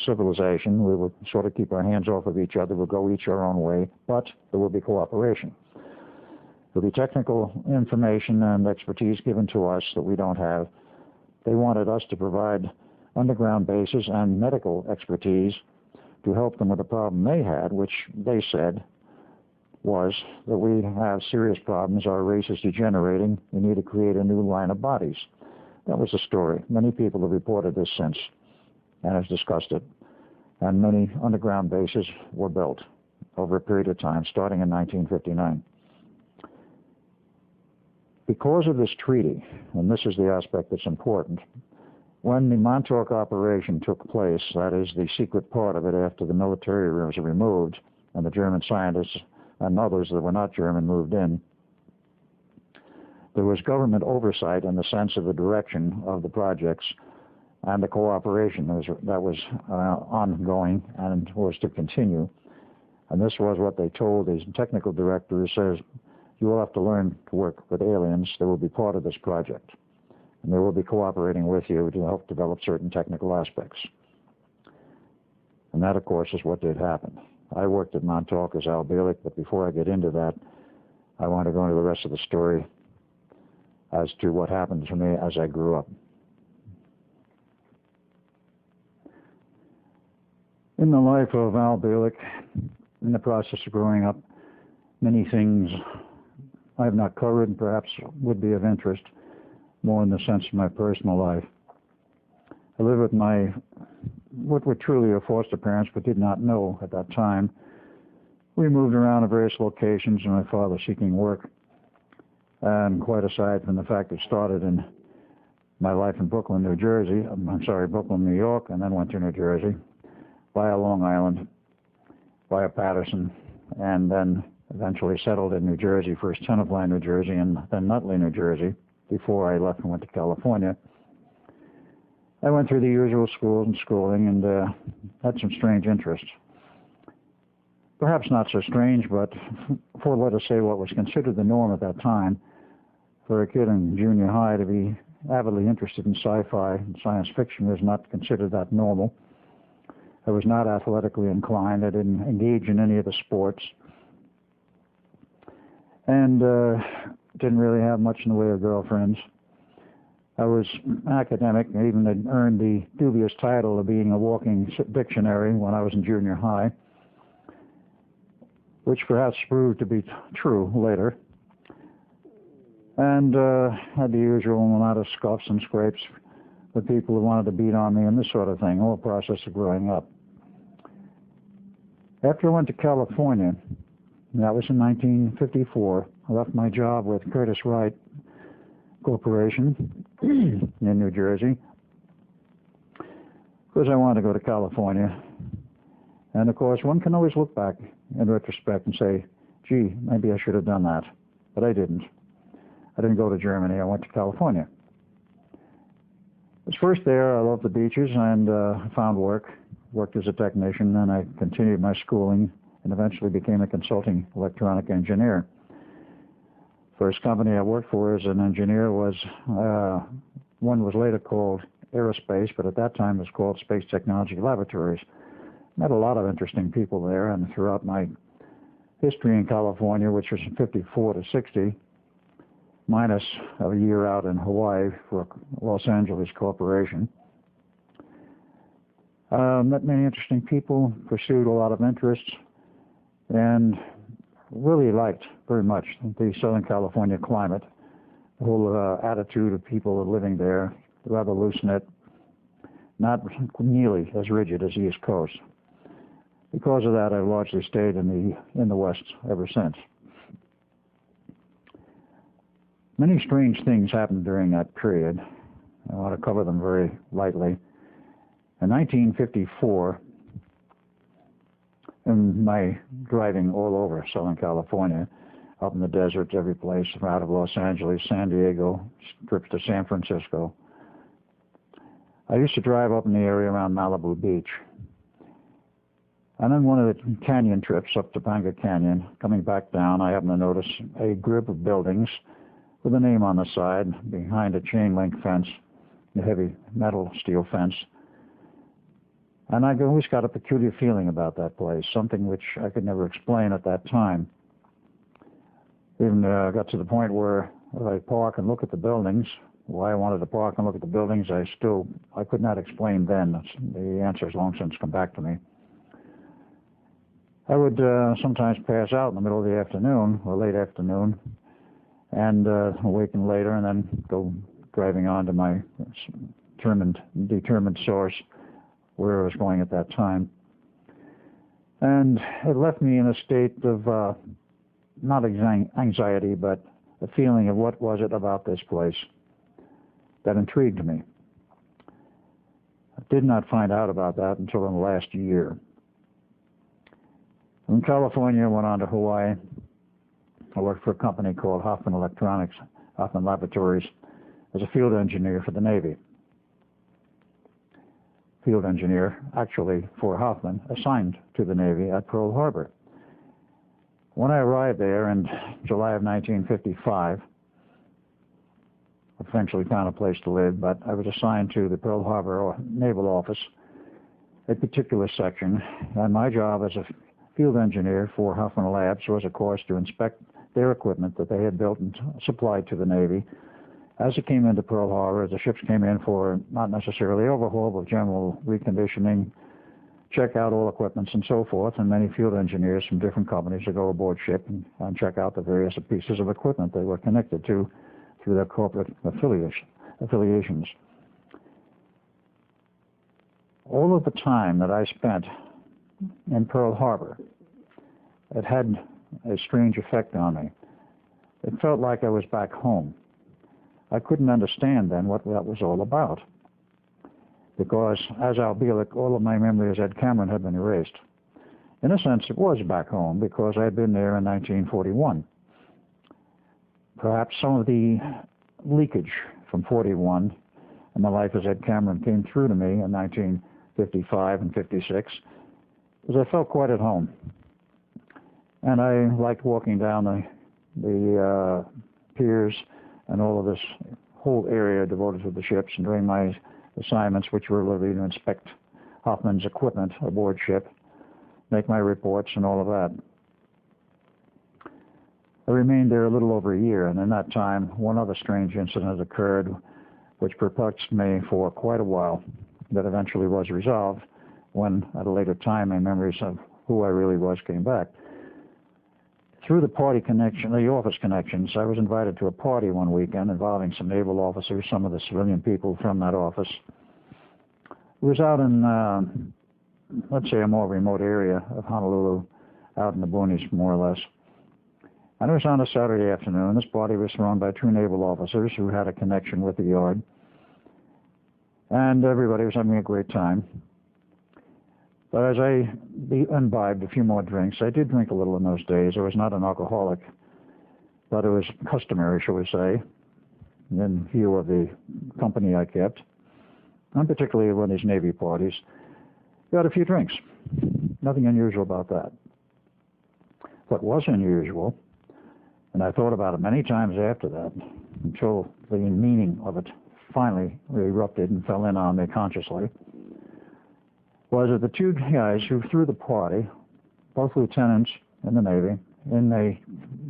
A: civilization. We will sort of keep our hands off of each other. We'll go each our own way, but there will be cooperation. There'll be technical information and expertise given to us that we don't have. They wanted us to provide underground bases and medical expertise to help them with the problem they had, which they said was that we have serious problems. Our race is degenerating. We need to create a new line of bodies. That was the story. Many people have reported this since and have discussed it. And many underground bases were built over a period of time, starting in 1959. Because of this treaty, and this is the aspect that's important, when the Montauk operation took place, that is the secret part of it after the military was removed and the German scientists and others that were not German moved in, there was government oversight in the sense of the direction of the projects and the cooperation that was ongoing and was to continue. And this was what they told these technical directors, says, you will have to learn to work with aliens. They will be part of this project. And they will be cooperating with you to help develop certain technical aspects. And that, of course, is what did happen. I worked at Montauk as Al Bielek, but before I get into that, I want to go into the rest of the story as to what happened to me as I grew up. In the life of Al Bielek, in the process of growing up, many things I have not covered and perhaps would be of interest, more in the sense of my personal life. I lived with what were truly a foster parents, but did not know at that time. We moved around at various locations, and my father seeking work. And quite aside from the fact it started in my life in Brooklyn, New York, and then went to New Jersey, via Long Island, via Patterson, and then eventually settled in New Jersey, first Tenafly, New Jersey, and then Nutley, New Jersey, before I left and went to California. I went through the usual schools and schooling and had some strange interests. Perhaps not so strange, but for, let us say, what was considered the norm at that time, for a kid in junior high to be avidly interested in sci-fi and science fiction was not considered that normal. I was not athletically inclined. I didn't engage in any of the sports. And didn't really have much in the way of girlfriends. I was academic and even had earned the dubious title of being a walking dictionary when I was in junior high, which perhaps proved to be true later. And had the usual amount of scuffs and scrapes with people who wanted to beat on me and this sort of thing, all process of growing up. After I went to California, that was in 1954, I left my job with Curtis Wright Corporation in New Jersey because I wanted to go to California. And of course, one can always look back in retrospect and say, gee, maybe I should have done that. But I didn't. I didn't go to Germany. I went to California. I was first there. I loved the beaches and found work. Worked as a technician, and I continued my schooling and eventually became a consulting electronic engineer. First company I worked for as an engineer was, one was later called Aerospace, but at that time it was called Space Technology Laboratories. Met a lot of interesting people there, and throughout my history in California, which was from 54 to 60, minus a year out in Hawaii for Los Angeles Corporation. Met many interesting people, pursued a lot of interests, and really liked very much the Southern California climate, the whole attitude of people living there, rather loose-knit, not nearly as rigid as the East Coast. Because of that, I've largely stayed in the West ever since. Many strange things happened during that period. I want to cover them very lightly. In 1954, in my driving all over Southern California, up in the deserts, every place, out of Los Angeles, San Diego, trips to San Francisco, I used to drive up in the area around Malibu Beach. And on one of the canyon trips up Topanga Canyon, coming back down, I happened to notice a group of buildings with a name on the side behind a chain link fence, a heavy metal steel fence. And I always got a peculiar feeling about that place, something which I could never explain at that time. Even got to the point where if I park and look at the buildings, why I wanted to park and look at the buildings, I could not explain then. The answer has long since come back to me. I would sometimes pass out in the middle of the afternoon or late afternoon and awaken later and then go driving on to my determined source where I was going at that time. And it left me in a state of not anxiety, but a feeling of what was it about this place that intrigued me. I did not find out about that until in the last year. From California, I went on to Hawaii. I worked for a company called Hoffman Laboratories as a field engineer for the Navy. Field engineer, actually, for Hoffman, assigned to the Navy at Pearl Harbor. When I arrived there in July of 1955, eventually found a place to live, but I was assigned to the Pearl Harbor Naval Office, a particular section, and my job as a field engineer for Hoffman Labs was, of course, to inspect their equipment that they had built and supplied to the Navy as it came into Pearl Harbor, as the ships came in for not necessarily overhaul, but general reconditioning, check out all equipments and so forth, and many field engineers from different companies would go aboard ship and check out the various pieces of equipment they were connected to through their corporate affiliations. All of the time that I spent in Pearl Harbor, it had a strange effect on me. It felt like I was back home. I couldn't understand then what that was all about, because as Al Bielek, all of my memory as Ed Cameron had been erased. In a sense, it was back home because I had been there in 1941. Perhaps some of the leakage from 41 and my life as Ed Cameron came through to me in 1955 and 56, because I felt quite at home. And I liked walking down the piers and all of this whole area devoted to the ships, and during my assignments, which were literally to inspect Hoffman's equipment aboard ship, make my reports and all of that. I remained there a little over a year, and in that time, one other strange incident occurred which perplexed me for quite a while, that eventually was resolved when, at a later time, my memories of who I really was came back. Through the party connection, the office connections, I was invited to a party one weekend involving some naval officers, some of the civilian people from that office. It was out in, let's say, a more remote area of Honolulu, out in the boonies, more or less. And it was on a Saturday afternoon. This party was thrown by two naval officers who had a connection with the yard. And everybody was having a great time. But as I imbibed a few more drinks, I did drink a little in those days. I was not an alcoholic, but it was customary, shall we say, in view of the company I kept, and particularly one of these Navy parties. You had a few drinks. Nothing unusual about that. What was unusual, and I thought about it many times after that, until the meaning of it finally erupted and fell in on me consciously, was that the two guys who threw the party, both lieutenants in the Navy, in a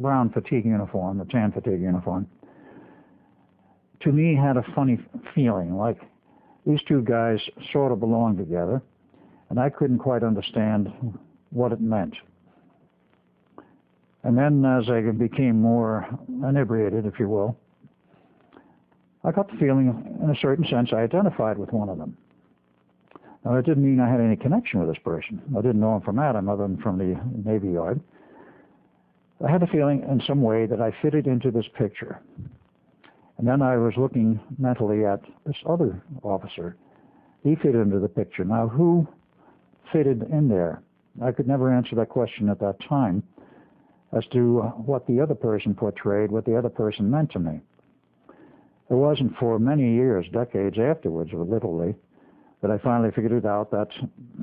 A: brown fatigue uniform, a tan fatigue uniform, to me had a funny feeling, like these two guys sort of belonged together, and I couldn't quite understand what it meant. And then as I became more inebriated, if you will, I got the feeling, in a certain sense, I identified with one of them. Now, that didn't mean I had any connection with this person. I didn't know him from Adam, other than from the Navy Yard. I had a feeling in some way that I fitted into this picture. And then I was looking mentally at this other officer. He fit into the picture. Now, who fitted in there? I could never answer that question at that time as to what the other person portrayed, what the other person meant to me. It wasn't for many years, decades afterwards, literally, that I finally figured it out that,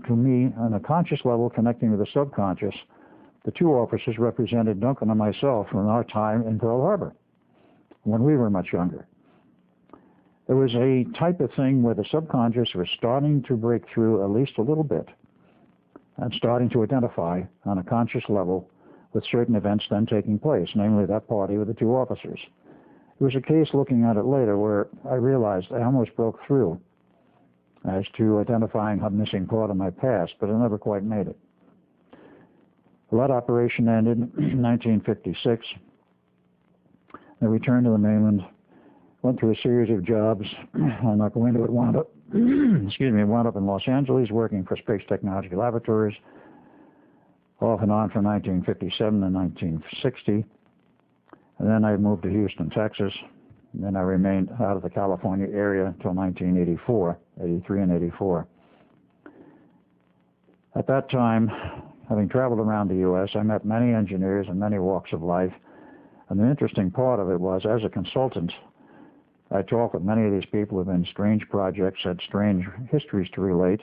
A: to me, on a conscious level connecting with the subconscious, the two officers represented Duncan and myself from our time in Pearl Harbor, when we were much younger. There was a type of thing where the subconscious was starting to break through at least a little bit and starting to identify on a conscious level with certain events then taking place, namely that party with the two officers. It was a case, looking at it later, where I realized I almost broke through as to identifying a missing part of my past, but I never quite made it. That operation ended in 1956. I returned to the mainland, went through a series of jobs. I'll not go into it. Wound up, wound up in Los Angeles working for Space Technology Laboratories, off and on from 1957 to 1960. And then I moved to Houston, Texas. And then I remained out of the California area until 1984, 83 and 84. At that time, having traveled around the U.S., I met many engineers in many walks of life. And the interesting part of it was, as a consultant, I talked with many of these people who had been strange projects, had strange histories to relate,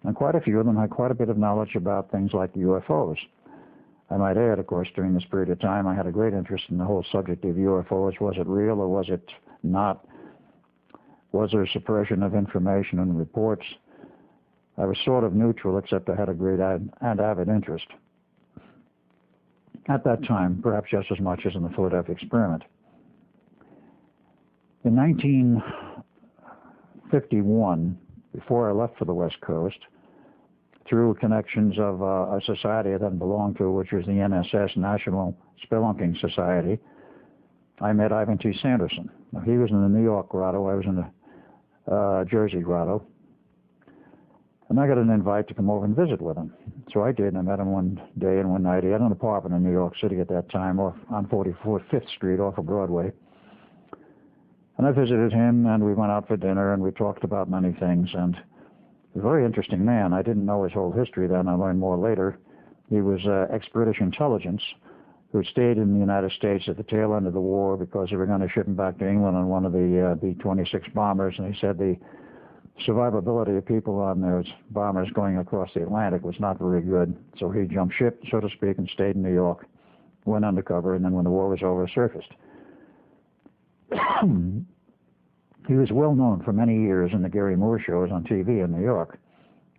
A: and quite a few of them had quite a bit of knowledge about things like UFOs. I might add, of course, during this period of time, I had a great interest in the whole subject of UFOs. Was it real or was it not? Was there suppression of information and reports? I was sort of neutral, except I had a great and avid interest at that time, perhaps just as much as in the Philadelphia experiment. In 1951, before I left for the West Coast, through connections of a society I then belonged to, which was the NSS, National Spelunking Society, I met Ivan T. Sanderson. Now, he was in the New York grotto. I was in the Jersey grotto. And I got an invite to come over and visit with him. So I did, and I met him one day and one night. He had an apartment in New York City at that time, off on 45th Street off of Broadway. And I visited him, and we went out for dinner, and we talked about many things. And a very interesting man. I didn't know his whole history then. I learned more later. He was ex-British intelligence who stayed in the United States at the tail end of the war because they were going to ship him back to England on one of the B-26 bombers. And he said the survivability of people on those bombers going across the Atlantic was not very good. So he jumped ship, so to speak, and stayed in New York, went undercover, and then when the war was over, surfaced. He was well known for many years in the Gary Moore shows on TV in New York.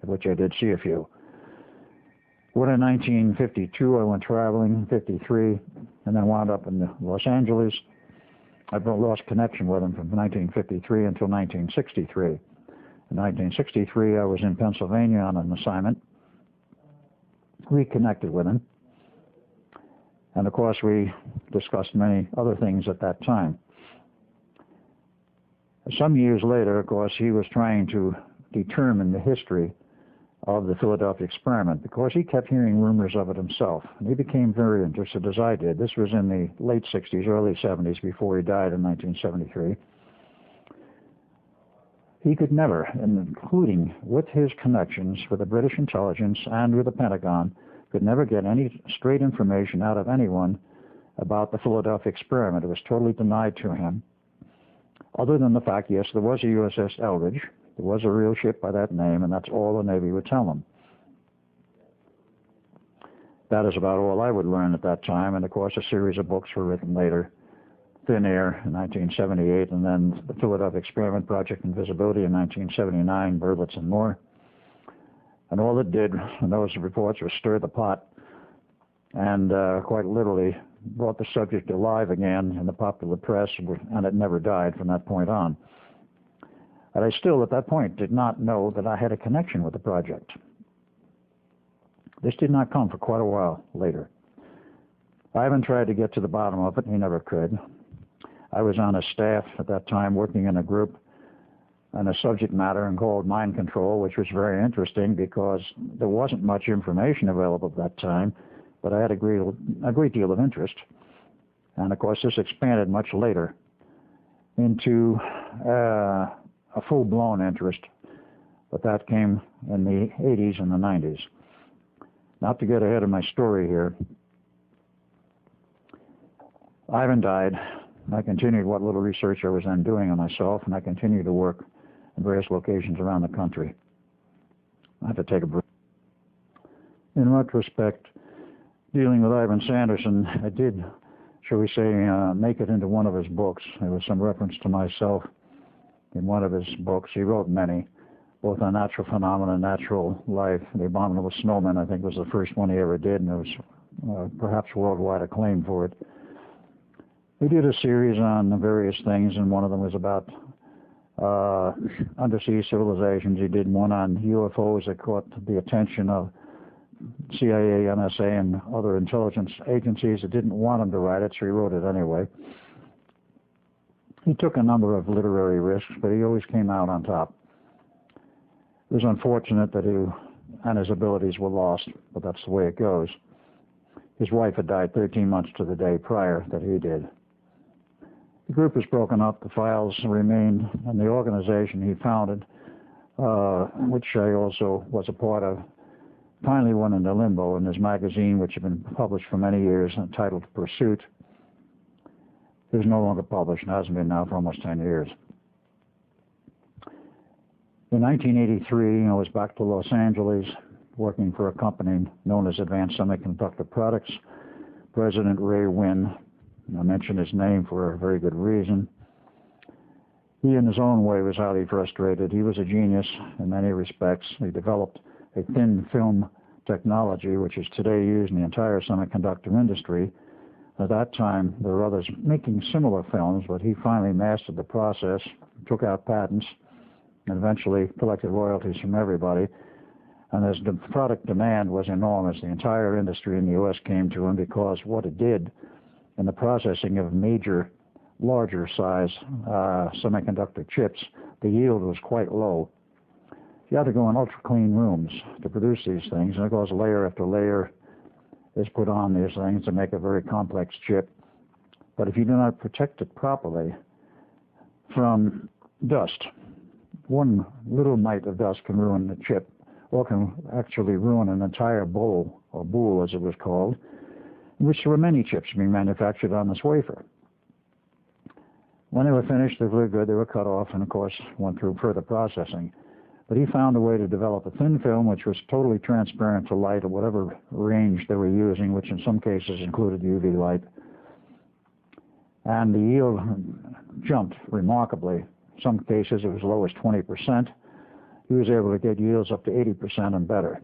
A: of which I did see a few. When in 1952 I went traveling, 53, and then wound up in Los Angeles. I lost connection with him from 1953 until 1963. In 1963 I was in Pennsylvania on an assignment, reconnected with him, and of course we discussed many other things at that time. Some years later, of course, he was trying to determine the history of the Philadelphia experiment because he kept hearing rumors of it himself. And he became very interested, as I did. This was in the late 60s, early 70s, before he died in 1973. He could never, including with his connections with the British intelligence and with the Pentagon, could never get any straight information out of anyone about the Philadelphia experiment. It was totally denied to him. Other than the fact, yes, there was a USS Eldridge, there was a real ship by that name, and that's all the Navy would tell him. That is about all I would learn at that time, and of course a series of books were written later. Thin Air in 1978, and then the Philadelphia Experiment, Project Invisibility in 1979, Berlitz and more. And all it did in those reports was stir the pot and quite literally brought the subject alive again in the popular press, and it never died from that point on. And I still, at that point, did not know that I had a connection with the project. This did not come for quite a while later. Ivan tried to get to the bottom of it, and he never could. I was on a staff at that time working in a group on a subject matter called mind control, which was very interesting because there wasn't much information available at that time, but I had a great deal of interest. And of course, this expanded much later into a full-blown interest, but that came in the 80s and the 90s. Not to get ahead of my story here, Ivan died. I continued what little research I was then doing on myself, and I continued to work in various locations around the country. I had to take a break. In retrospect, dealing with Ivan Sanderson, I did, shall we say, make it into one of his books. There was some reference to myself in one of his books. He wrote many, both on natural phenomena and natural life. The Abominable Snowman, I think, was the first one he ever did, and there was perhaps worldwide acclaim for it. We did a series on various things, and one of them was about undersea civilizations. He did one on UFOs that caught the attention of CIA, NSA, and other intelligence agencies that didn't want him to write it, so he wrote it anyway. He took a number of literary risks, but he always came out on top. It was unfortunate that he and his abilities were lost, but that's the way it goes. His wife had died 13 months to the day prior that he did. The group was broken up, the files remained, and the organization he founded, which I also was a part of, finally went into limbo, in his magazine, which had been published for many years, entitled Pursuit. It was no longer published, and hasn't been now for almost 10 years. In 1983, I was back to Los Angeles, working for a company known as Advanced Semiconductor Products. President Ray Wynn, I mention his name for a very good reason. He, in his own way, was highly frustrated. He was a genius in many respects. He developed a thin film technology, which is today used in the entire semiconductor industry. At that time, there were others making similar films, but he finally mastered the process, took out patents, and eventually collected royalties from everybody. And as the product demand was enormous, the entire industry in the U.S. came to him because what it did in the processing of major, larger size semiconductor chips, the yield was quite low. You had to go in ultra-clean rooms to produce these things, and of course layer after layer is put on these things to make a very complex chip. But if you do not protect it properly from dust, one little mite of dust can ruin the chip, or can actually ruin an entire bowl, or boule as it was called, in which there were many chips being manufactured on this wafer. When they were finished, they were good, they were cut off, and of course went through further processing. But he found a way to develop a thin film which was totally transparent to light at whatever range they were using, which in some cases included UV light. And the yield jumped remarkably. In some cases it was as low as 20%. he was able to get yields up to 80% and better.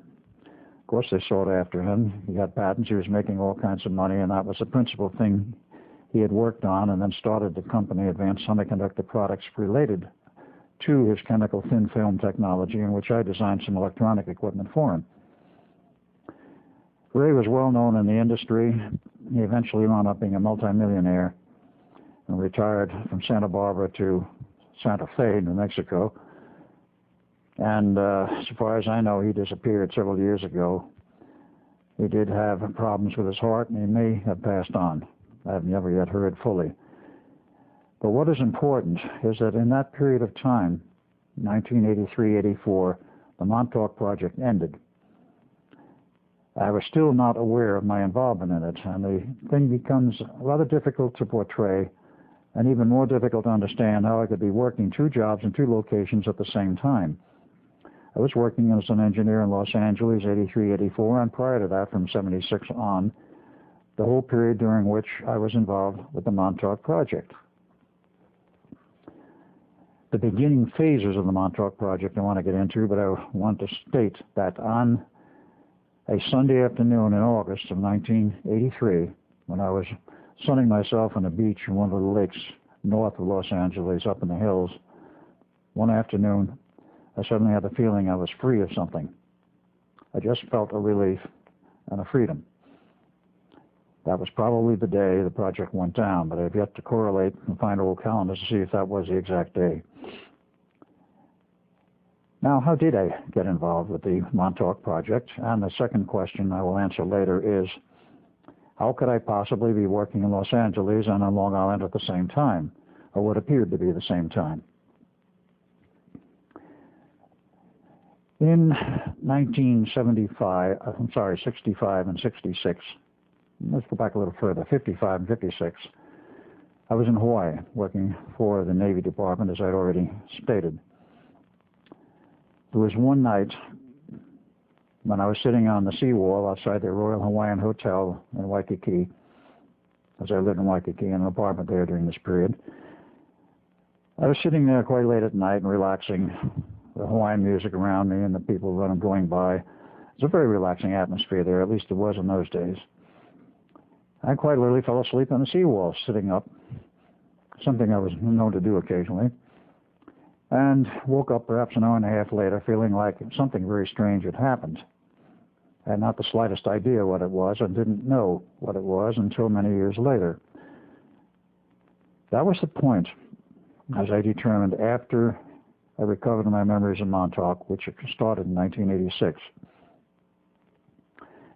A: Of course, they sought after him. He got patents. He was making all kinds of money, and that was the principal thing he had worked on, and then started the company Advanced Semiconductor Products related to his chemical thin film technology, in which I designed some electronic equipment for him. Ray was well known in the industry. He eventually wound up being a multimillionaire and retired from Santa Barbara to Santa Fe, New Mexico. And as far as I know, he disappeared several years ago. He did have problems with his heart, and he may have passed on. I have never yet heard fully. But what is important is that in that period of time, 1983-84, the Montauk project ended. I was still not aware of my involvement in it, and the thing becomes rather difficult to portray, and even more difficult to understand how I could be working two jobs in two locations at the same time. I was working as an engineer in Los Angeles, 83-84, and prior to that, from 76 on, the whole period during which I was involved with the Montauk project. The beginning phases of the Montauk project I want to get into, but I want to state that on a Sunday afternoon in August of 1983, when I was sunning myself on a beach in one of the lakes north of Los Angeles, up in the hills, one afternoon, I suddenly had the feeling I was free of something. I just felt a relief and a freedom. That was probably the day the project went down, but I've yet to correlate and find old calendars to see if that was the exact day. Now, how did I get involved with the Montauk project? And the second question I will answer later is, how could I possibly be working in Los Angeles and on Long Island at the same time, or what appeared to be the same time? In 65 and 66, let's go back a little further, 55 and 56, I was in Hawaii working for the Navy Department, as I'd already stated. There was one night when I was sitting on the seawall outside the Royal Hawaiian Hotel in Waikiki, as I lived in Waikiki in an apartment there during this period. I was sitting there quite late at night and relaxing, the Hawaiian music around me and the people going by. It's a very relaxing atmosphere there, at least it was in those days. I quite literally fell asleep on the seawall, sitting up, something I was known to do occasionally, and woke up perhaps an hour and a half later feeling like something very strange had happened. I had not the slightest idea what it was and didn't know what it was until many years later. That was the point, as I determined after I recovered my memories of Montauk, which started in 1986.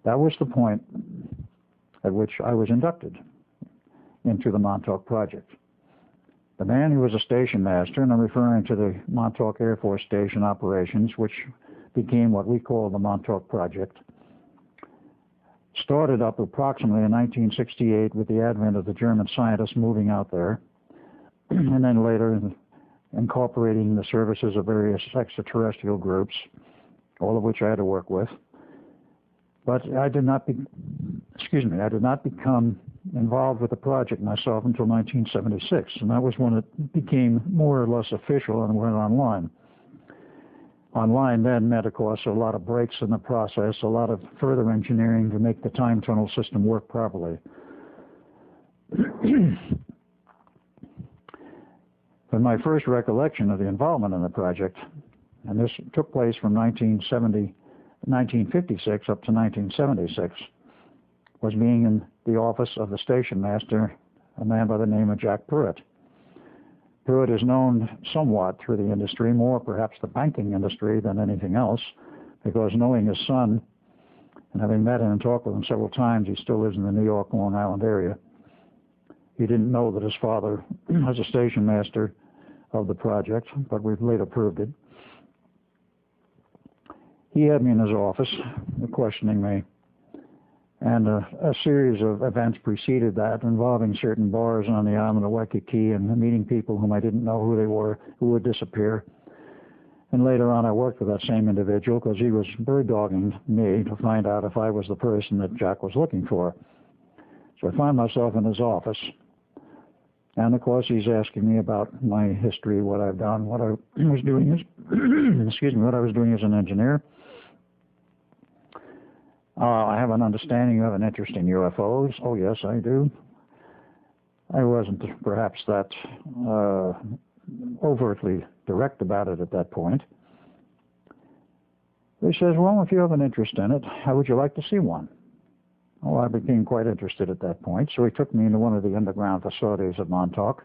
A: That was the point at which I was inducted into the Montauk project. The man who was a station master, and I'm referring to the Montauk Air Force Station operations, which became what we call the Montauk project, started up approximately in 1968 with the advent of the German scientists moving out there, and then later incorporating the services of various extraterrestrial groups, all of which I had to work with. But I did not become involved with the project myself until 1976, and that was when it became more or less official and went online. Online then meant, of course, a lot of breaks in the process, a lot of further engineering to make the time tunnel system work properly. But my first recollection of the involvement in the project, and this took place from 1956 up to 1976, was being in the office of the station master, a man by the name of Jack Pruitt. Pruitt is known somewhat through the industry, more perhaps the banking industry than anything else, because knowing his son and having met him and talked with him several times, he still lives in the New York, Long Island area. He didn't know that his father was a station master of the project, but we've later proved it. He had me in his office, questioning me, and a series of events preceded that involving certain bars on the island of Waikiki and meeting people whom I didn't know who they were, who would disappear. And later on I worked with that same individual because he was very dogging me to find out if I was the person that Jack was looking for. So I found myself in his office, And of course, he's asking me about my history, what I've done, what I was doing as, excuse me, what I was doing as an engineer. I have an understanding, you have an interest in UFOs. Oh, yes, I do. I wasn't perhaps that overtly direct about it at that point. He says, well, if you have an interest in it, how would you like to see one? Oh, I became quite interested at that point, so he took me into one of the underground facilities at Montauk.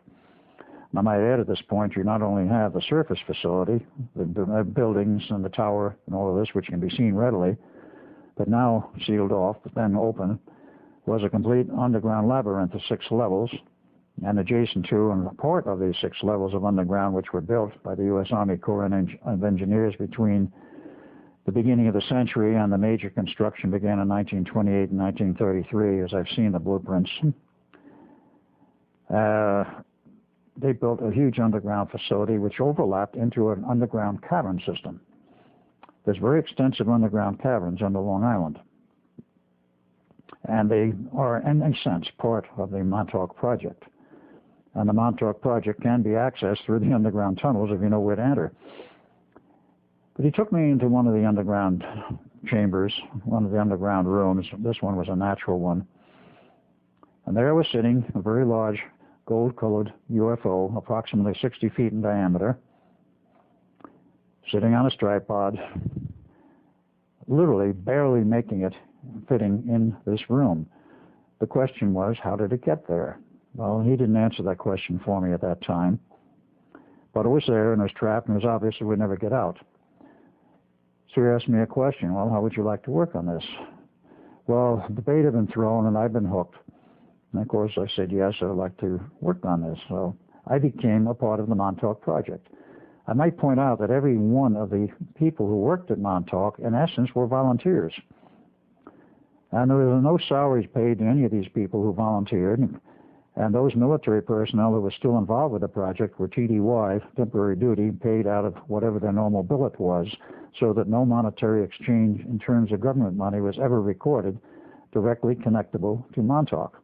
A: And I might add at this point, you not only have the surface facility, the buildings and the tower and all of this, which can be seen readily, but now sealed off, but then open, was a complete underground labyrinth of 6 levels, and adjacent to and a part of these 6 levels of underground, which were built by the U.S. Army Corps of Engineers between the beginning of the century and the major construction began in 1928 and 1933, as I've seen the blueprints. They built a huge underground facility which overlapped into an underground cavern system. There's very extensive underground caverns under Long Island. And they are, in a sense, part of the Montauk project. And the Montauk project can be accessed through the underground tunnels if you know where to enter. But he took me into one of the underground chambers, one of the underground rooms. This one was a natural one. And there was sitting a very large gold-colored UFO, approximately 60 feet in diameter, sitting on a tripod, literally barely making it fitting in this room. The question was, how did it get there? Well, he didn't answer that question for me at that time. But it was there and it was trapped and it was obvious it would never get out. So he asked me a question, well, how would you like to work on this? Well, the bait had been thrown and I'd been hooked. And of course I said, yes, I'd like to work on this. So I became a part of the Montauk project. I might point out that every one of the people who worked at Montauk, in essence, were volunteers. And there were no salaries paid to any of these people who volunteered. And those military personnel who were still involved with the project were TDY, temporary duty, paid out of whatever their normal billet was, so that no monetary exchange in terms of government money was ever recorded directly connectable to Montauk.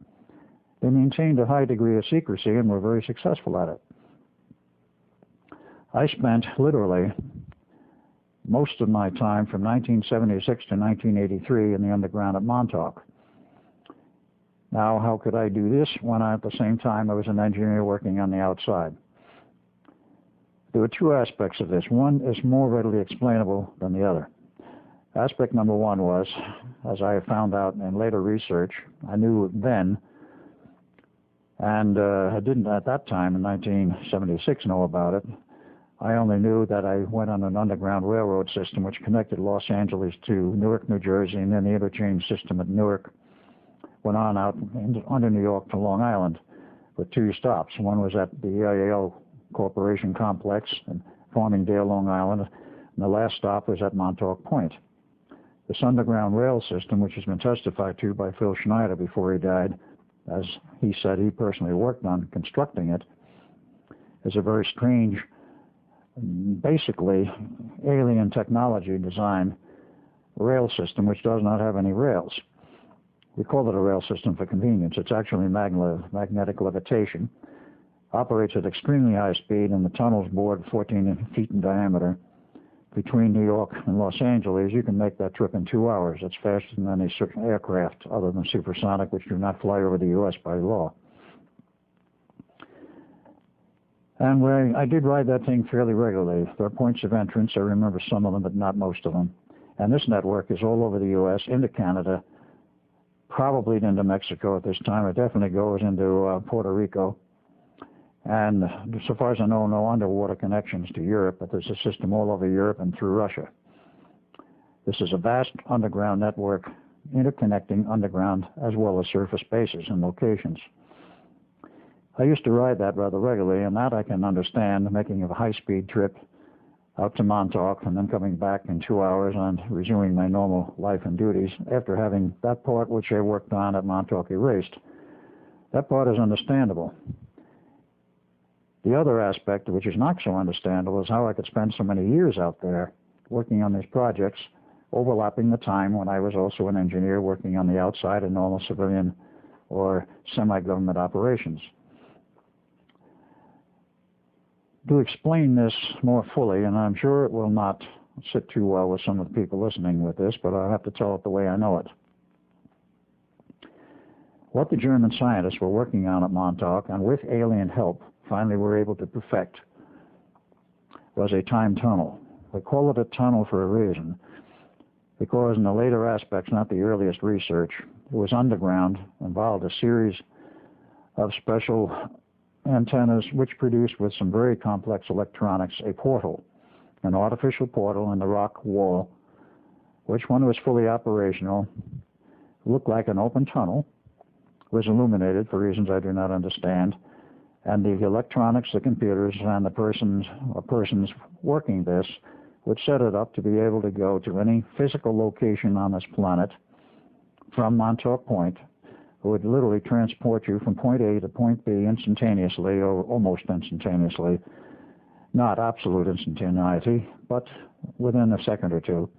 A: They maintained a high degree of secrecy and were very successful at it. I spent literally most of my time from 1976 to 1983 in the underground at Montauk. Now, how could I do this when at the same time I was an engineer working on the outside? There were 2 aspects of this. One is more readily explainable than the other. Aspect number 1 was, as I found out in later research, I knew then, and I didn't at that time in 1976 know about it. I only knew that I went on an underground railroad system which connected Los Angeles to Newark, New Jersey, and then the interchange system at Newark went on out under New York to Long Island with 2 stops. One was at the EIL Corporation Complex in Farmingdale, Long Island, and the last stop was at Montauk Point. This underground rail system, which has been testified to by Phil Schneider before he died, as he said he personally worked on constructing it, is a very strange, basically alien technology design rail system which does not have any rails. We call it a rail system for convenience. It's actually magnetic levitation. Operates at extremely high speed, and the tunnels bored 14 feet in diameter. Between New York and Los Angeles, you can make that trip in 2 hours. That's faster than any aircraft other than supersonic, which do not fly over the U.S. by law. And I did ride that thing fairly regularly. There are points of entrance. I remember some of them, but not most of them. And this network is all over the U.S., into Canada, probably into Mexico at this time. It definitely goes into Puerto Rico. And so far as I know, no underwater connections to Europe, but there's a system all over Europe and through Russia. This is a vast underground network interconnecting underground as well as surface bases and locations. I used to ride that rather regularly, and that I can understand, making a high-speed trip out to Montauk and then coming back in 2 hours and resuming my normal life and duties after having that part which I worked on at Montauk erased. That part is understandable. The other aspect, which is not so understandable, is how I could spend so many years out there working on these projects, overlapping the time when I was also an engineer working on the outside in normal civilian or semi-government operations. To explain this more fully, and I'm sure it will not sit too well with some of the people listening with this, but I'll have to tell it the way I know it. What the German scientists were working on at Montauk, and with alien help, finally were able to perfect, was a time tunnel. We call it a tunnel for a reason, because in the later aspects, not the earliest research, it was underground, involved a series of special antennas which produced with some very complex electronics a portal, an artificial portal in the rock wall, which when it was fully operational, looked like an open tunnel, was illuminated for reasons I do not understand, and the electronics, the computers, and the persons working this would set it up to be able to go to any physical location on this planet from Montauk Point. It would literally transport you from point A to point B instantaneously, or almost instantaneously. Not absolute instantaneity, but within a second or two.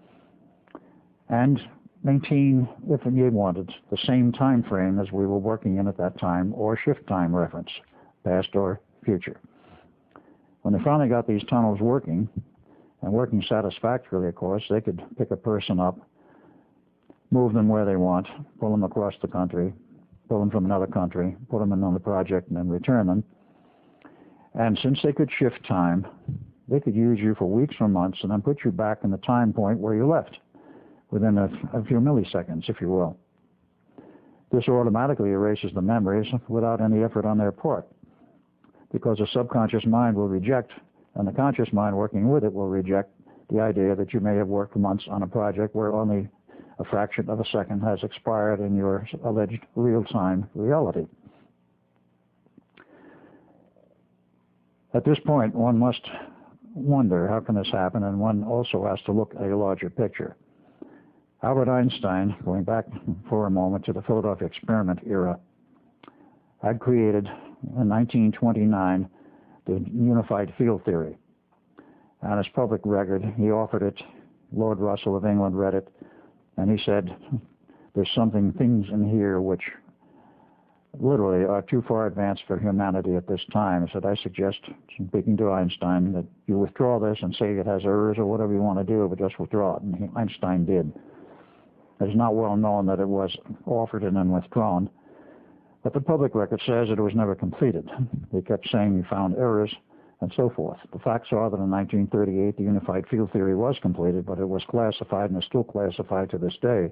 A: And maintain, if you wanted, the same time frame as we were working in at that time, or shift time reference, past or future. When they finally got these tunnels working, and working satisfactorily, of course, they could pick a person up, move them where they want, pull them across the country, pull them from another country, put them in another project, and then return them. And since they could shift time, they could use you for weeks or months and then put you back in the time point where you left, within a few milliseconds, if you will. This automatically erases the memories without any effort on their part, because the subconscious mind will reject, and the conscious mind working with it will reject the idea that you may have worked for months on a project where only a fraction of a second has expired in your alleged real-time reality. At this point, one must wonder, how can this happen? And one also has to look at a larger picture. Albert Einstein, going back for a moment to the Philadelphia experiment era, had created in 1929 the unified field theory. On his public record, he offered it. Lord Russell of England read it, and he said, there's things in here which literally are too far advanced for humanity at this time. He said, I suggest, speaking to Einstein, that you withdraw this and say it has errors or whatever you want to do, but just withdraw it. And Einstein did. It's not well known that it was offered and then withdrawn, but the public record says that it was never completed. They kept saying he found errors and so forth. The facts are that in 1938 the unified field theory was completed, but it was classified and is still classified to this day.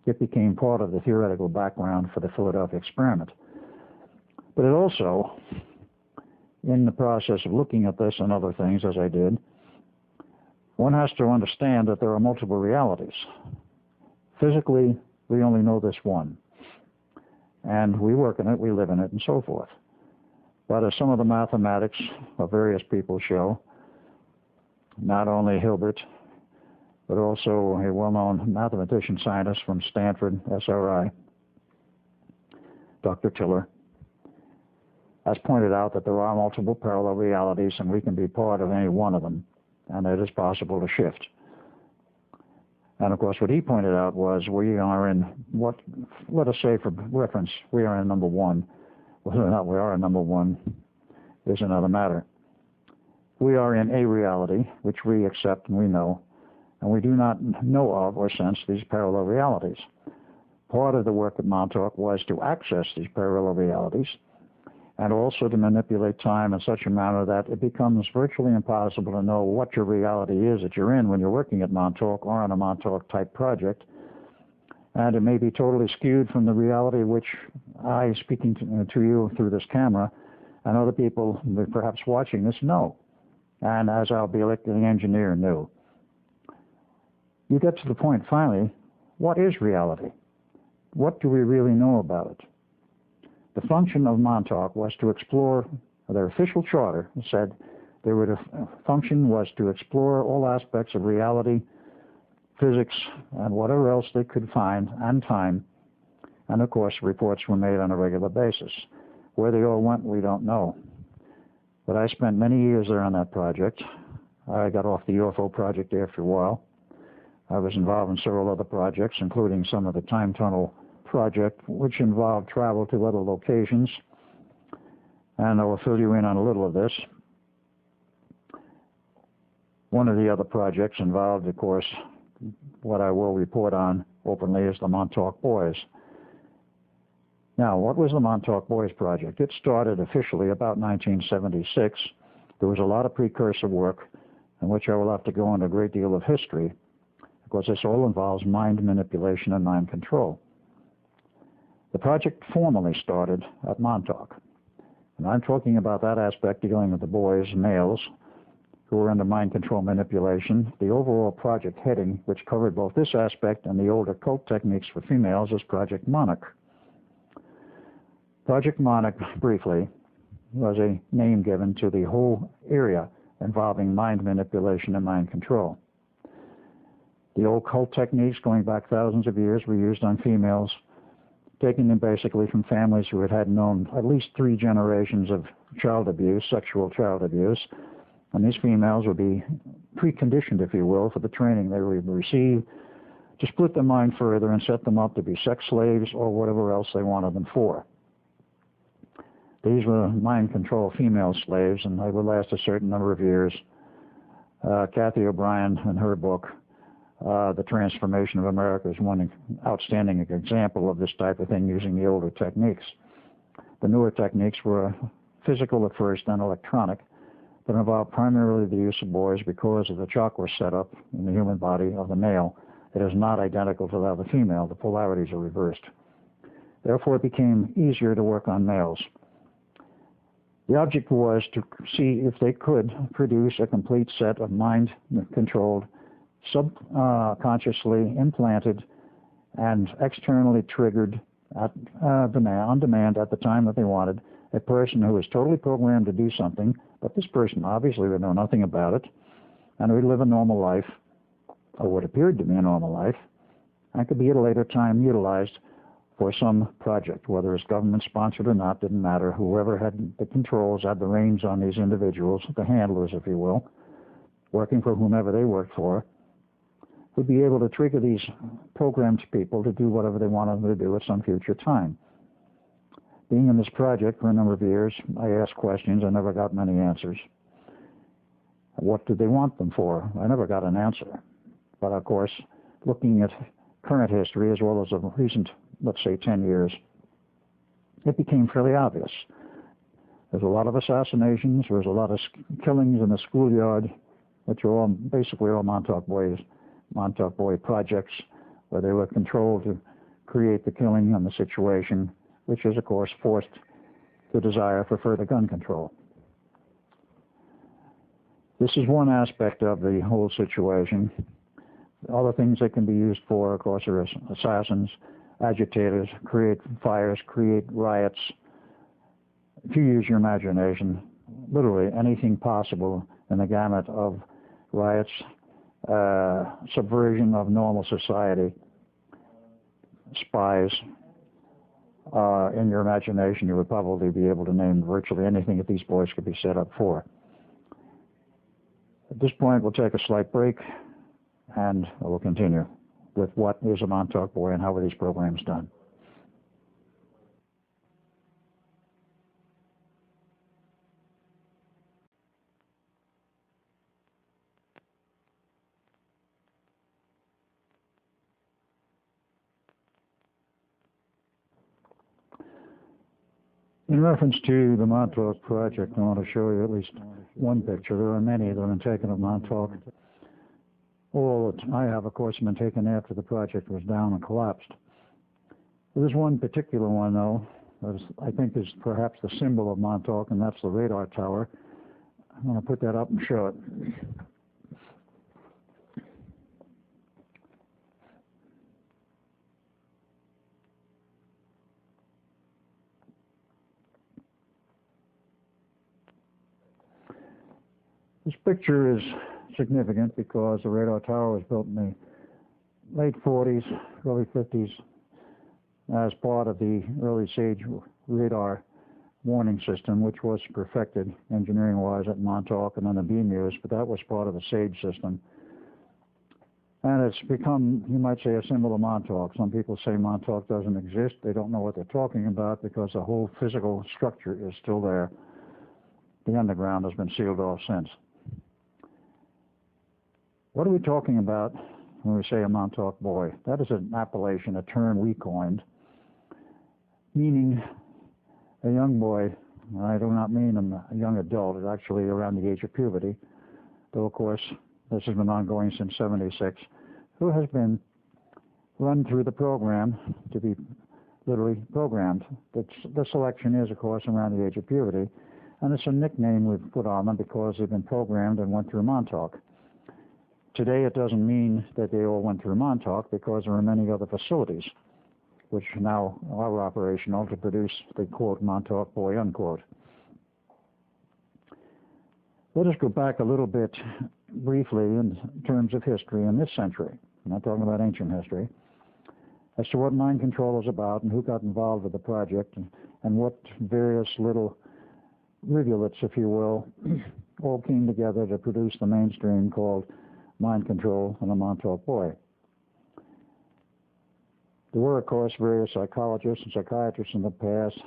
A: It became part of the theoretical background for the Philadelphia experiment. But it also, in the process of looking at this and other things, as I did, one has to understand that there are multiple realities. Physically, we only know this one. And we work in it, we live in it, and so forth. But as some of the mathematics of various people show, not only Hilbert, but also a well-known mathematician scientist from Stanford, SRI, Dr. Tiller, has pointed out that there are multiple parallel realities and we can be part of any one of them, and it is possible to shift. And of course what he pointed out was we are in what, let us say for reference, we are in number one. Whether or not we are in number one is another matter. We are in a reality which we accept and we know, and we do not know of or sense these parallel realities. Part of the work at Montauk was to access these parallel realities and also to manipulate time in such a manner that it becomes virtually impossible to know what your reality is that you're in when you're working at Montauk or on a Montauk-type project. And it may be totally skewed from the reality which I, speaking to you through this camera, and other people perhaps watching this know. And as Al Bielek, the engineer, knew. You get to the point, finally, what is reality? What do we really know about it? The function of Montauk was to explore, their official charter said their function was to explore all aspects of reality, physics, and whatever else they could find, and time. And of course, reports were made on a regular basis. Where they all went, we don't know. But I spent many years there on that project. I got off the UFO project after a while. I was involved in several other projects, including some of the time tunnel project, which involved travel to other locations. And I will fill you in on a little of this. One of the other projects involved, of course, what I will report on openly is the Montauk Boys. Now, what was the Montauk Boys Project? It started officially about 1976. There was a lot of precursor work in which I will have to go into a great deal of history, because this all involves mind manipulation and mind control. The project formally started at Montauk, and I'm talking about that aspect dealing with the boys, males, who were under mind control manipulation. The overall project heading, which covered both this aspect and the older cult techniques for females, is Project Montauk. Project Montauk, briefly, was a name given to the whole area involving mind manipulation and mind control. The old cult techniques going back thousands of years were used on females, taking them basically from families who had known at least 3 generations of child abuse, sexual child abuse, and these females would be preconditioned, if you will, for the training they would receive to split their mind further and set them up to be sex slaves or whatever else they wanted them for. These were mind control female slaves, and they would last a certain number of years. Kathy O'Brien, in her book, The Transformation of America, is one outstanding example of this type of thing using the older techniques. The newer techniques were physical at first, then electronic, but involved primarily the use of boys because of the chakra setup in the human body of the male. It is not identical to that of the female. The polarities are reversed. Therefore, it became easier to work on males. The object was to see if they could produce a complete set of mind-controlled, subconsciously implanted, and externally triggered on demand at the time that they wanted, a person who was totally programmed to do something, but this person obviously would know nothing about it, and would live a normal life, or what appeared to be a normal life, and could be at a later time utilized for some project, whether it's government-sponsored or not, didn't matter. Whoever had the controls, had the reins on these individuals, the handlers, if you will, working for whomever they worked for, would be able to trigger these programmed people to do whatever they wanted them to do at some future time. Being in this project for a number of years, I asked questions. I never got many answers. What did they want them for? I never got an answer. But of course, looking at current history as well as of recent, let's say, 10 years, it became fairly obvious. There's a lot of assassinations. There's a lot of killings in the schoolyard, which are all basically all Montauk Boy projects, where they were controlled to create the killing and the situation, which is, of course, forced the desire for further gun control. This is one aspect of the whole situation. Other things that can be used for, of course, are assassins, agitators, create fires, create riots. If you use your imagination, literally anything possible in the gamut of riots, subversion of normal society, spies, in your imagination, you would probably be able to name virtually anything that these boys could be set up for. At this point, we'll take a slight break, and we'll continue with what is a Montauk Boy and how are these programs done. In reference to the Montauk project, I want to show you at least one picture. There are many that have been taken of Montauk. All that I have, of course, been taken after the project was down and collapsed. There's one particular one, though, that I think is perhaps the symbol of Montauk, and that's the radar tower. I'm going to put that up and show it. This picture is significant because the radar tower was built in the late 40s, early 50s, as part of the early SAGE radar warning system, which was perfected engineering-wise at Montauk and then being used, but that was part of the SAGE system. And it's become, you might say, a symbol of Montauk. Some people say Montauk doesn't exist. They don't know what they're talking about because the whole physical structure is still there. The underground has been sealed off since. What are we talking about when we say a Montauk boy? That is an appellation, a term we coined, meaning a young boy. I do not mean a young adult. It's actually around the age of puberty, though of course this has been ongoing since '76, who has been run through the program to be literally programmed. The selection is, of course, around the age of puberty, and it's a nickname we've put on them because they've been programmed and went through Montauk. Today it doesn't mean that they all went through Montauk because there are many other facilities which now are operational to produce the quote Montauk boy unquote. Let us go back a little bit briefly in terms of history in this century. I'm not talking about ancient history, as to what mind control is about and who got involved with the project and what various little rivulets, if you will, all came together to produce the mainstream called mind control and the Montauk boy. There were, of course, various psychologists and psychiatrists in the past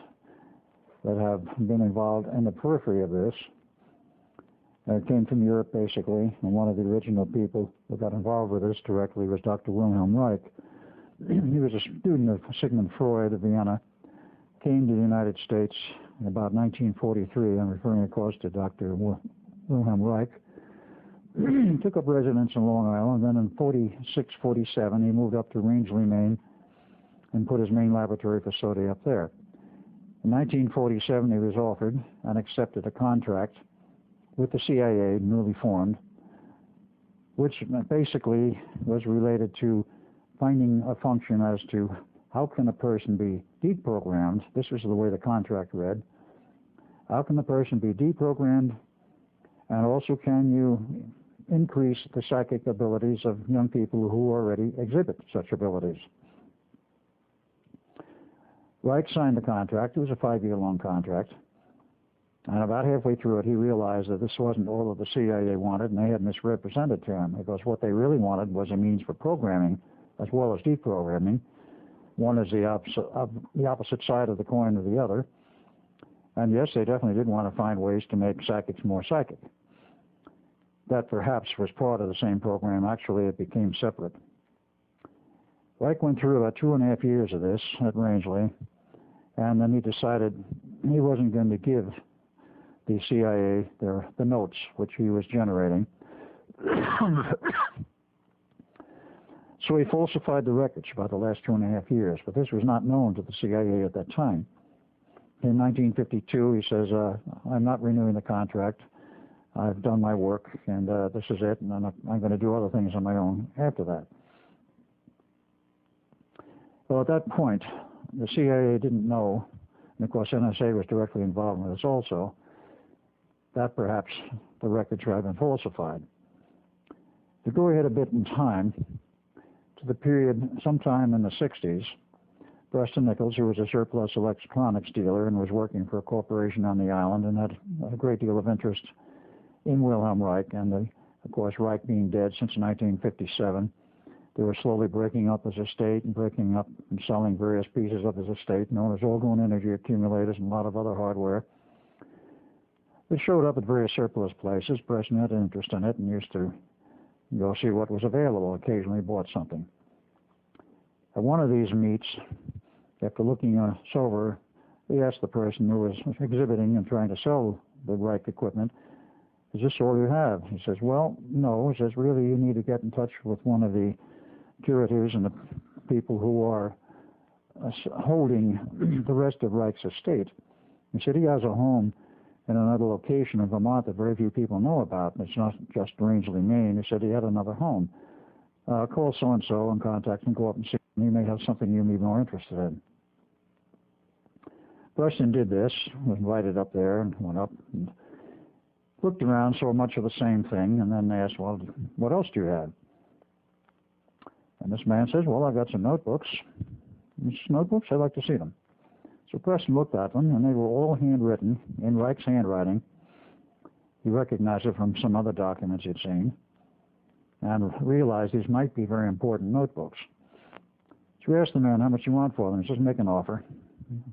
A: that have been involved in the periphery of this. It came from Europe, basically, and one of the original people who got involved with this directly was Dr. Wilhelm Reich. He was a student of Sigmund Freud of Vienna, came to the United States in about 1943. I'm referring, of course, to Dr. Wilhelm Reich. Took up residence in Long Island. Then in 46, 47, he moved up to Rangeley, Maine, and put his main laboratory facility up there. In 1947, he was offered and accepted a contract with the CIA, newly formed, which basically was related to finding a function as to how can a person be deprogrammed. This was the way the contract read. How can the person be deprogrammed, and also can you increase the psychic abilities of young people who already exhibit such abilities? Reich signed the contract. It was a 5-year-long contract. And about halfway through it, he realized that this wasn't all that the CIA wanted, and they had misrepresented to him, because what they really wanted was a means for programming as well as deprogramming. One is the opposite side of the coin of the other. And yes, they definitely did want to find ways to make psychics more psychic. That perhaps was part of the same program. Actually, it became separate. Reich went through about 2.5 years of this at Rangeley, and then he decided he wasn't going to give the CIA the notes which he was generating. So he falsified the records about the last 2.5 years, but this was not known to the CIA at that time. In 1952, he says, I'm not renewing the contract. I've done my work, and this is it, and I'm going to do other things on my own after that. Well, at that point, the CIA didn't know, and of course NSA was directly involved with this also, that perhaps the records had been falsified. To go ahead a bit in time, to the period sometime in the 60s, Preston Nichols, who was a surplus electronics dealer and was working for a corporation on the island and had a great deal of interest in Wilhelm Reich, and of course Reich being dead since 1957, they were slowly breaking up his estate and breaking up and selling various pieces of his estate, known as Orgone energy accumulators and a lot of other hardware. It showed up at various surplus places. Preston had an interest in it and used to go see what was available. Occasionally bought something. At one of these meets, after looking us over, he asked the person who was exhibiting and trying to sell the Reich equipment, is this all you have? He says, well, no. He says, really, you need to get in touch with one of the curators and the people who are holding the rest of Reich's estate. He said he has a home in another location in Vermont that very few people know about. It's not just Rangeley, Maine. He said he had another home. Call so-and-so and contact him, go up and see him. He may have something you may be more interested in. Preston did this, was invited up there and went up and looked around, saw much of the same thing, and then asked, well, what else do you have? And this man says, well, I've got some notebooks. These notebooks, I'd like to see them. So Preston looked at them, and they were all handwritten in Reich's handwriting. He recognized it from some other documents he'd seen, and realized these might be very important notebooks. So he asked the man how much you want for them. He says, make an offer.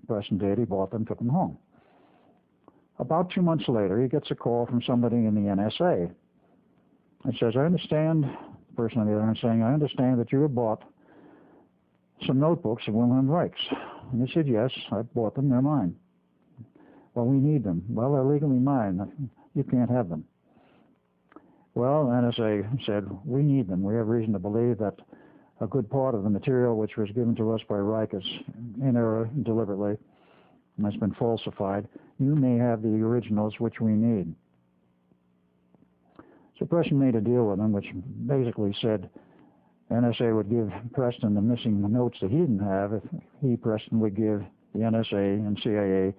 A: Preston did. He bought them, took them home. About 2 months later, he gets a call from somebody in the NSA. It says, I understand, the person on the other end saying, I understand that you have bought some notebooks of Wilhelm Reich's. And he said, yes, I bought them, they're mine. Well, we need them. Well, they're legally mine. You can't have them. Well, NSA said, we need them. We have reason to believe that a good part of the material which was given to us by Reich is in error deliberately and has been falsified. You may have the originals which we need. So Preston made a deal with him, which basically said NSA would give Preston the missing notes that he didn't have if he, Preston, would give the NSA and CIA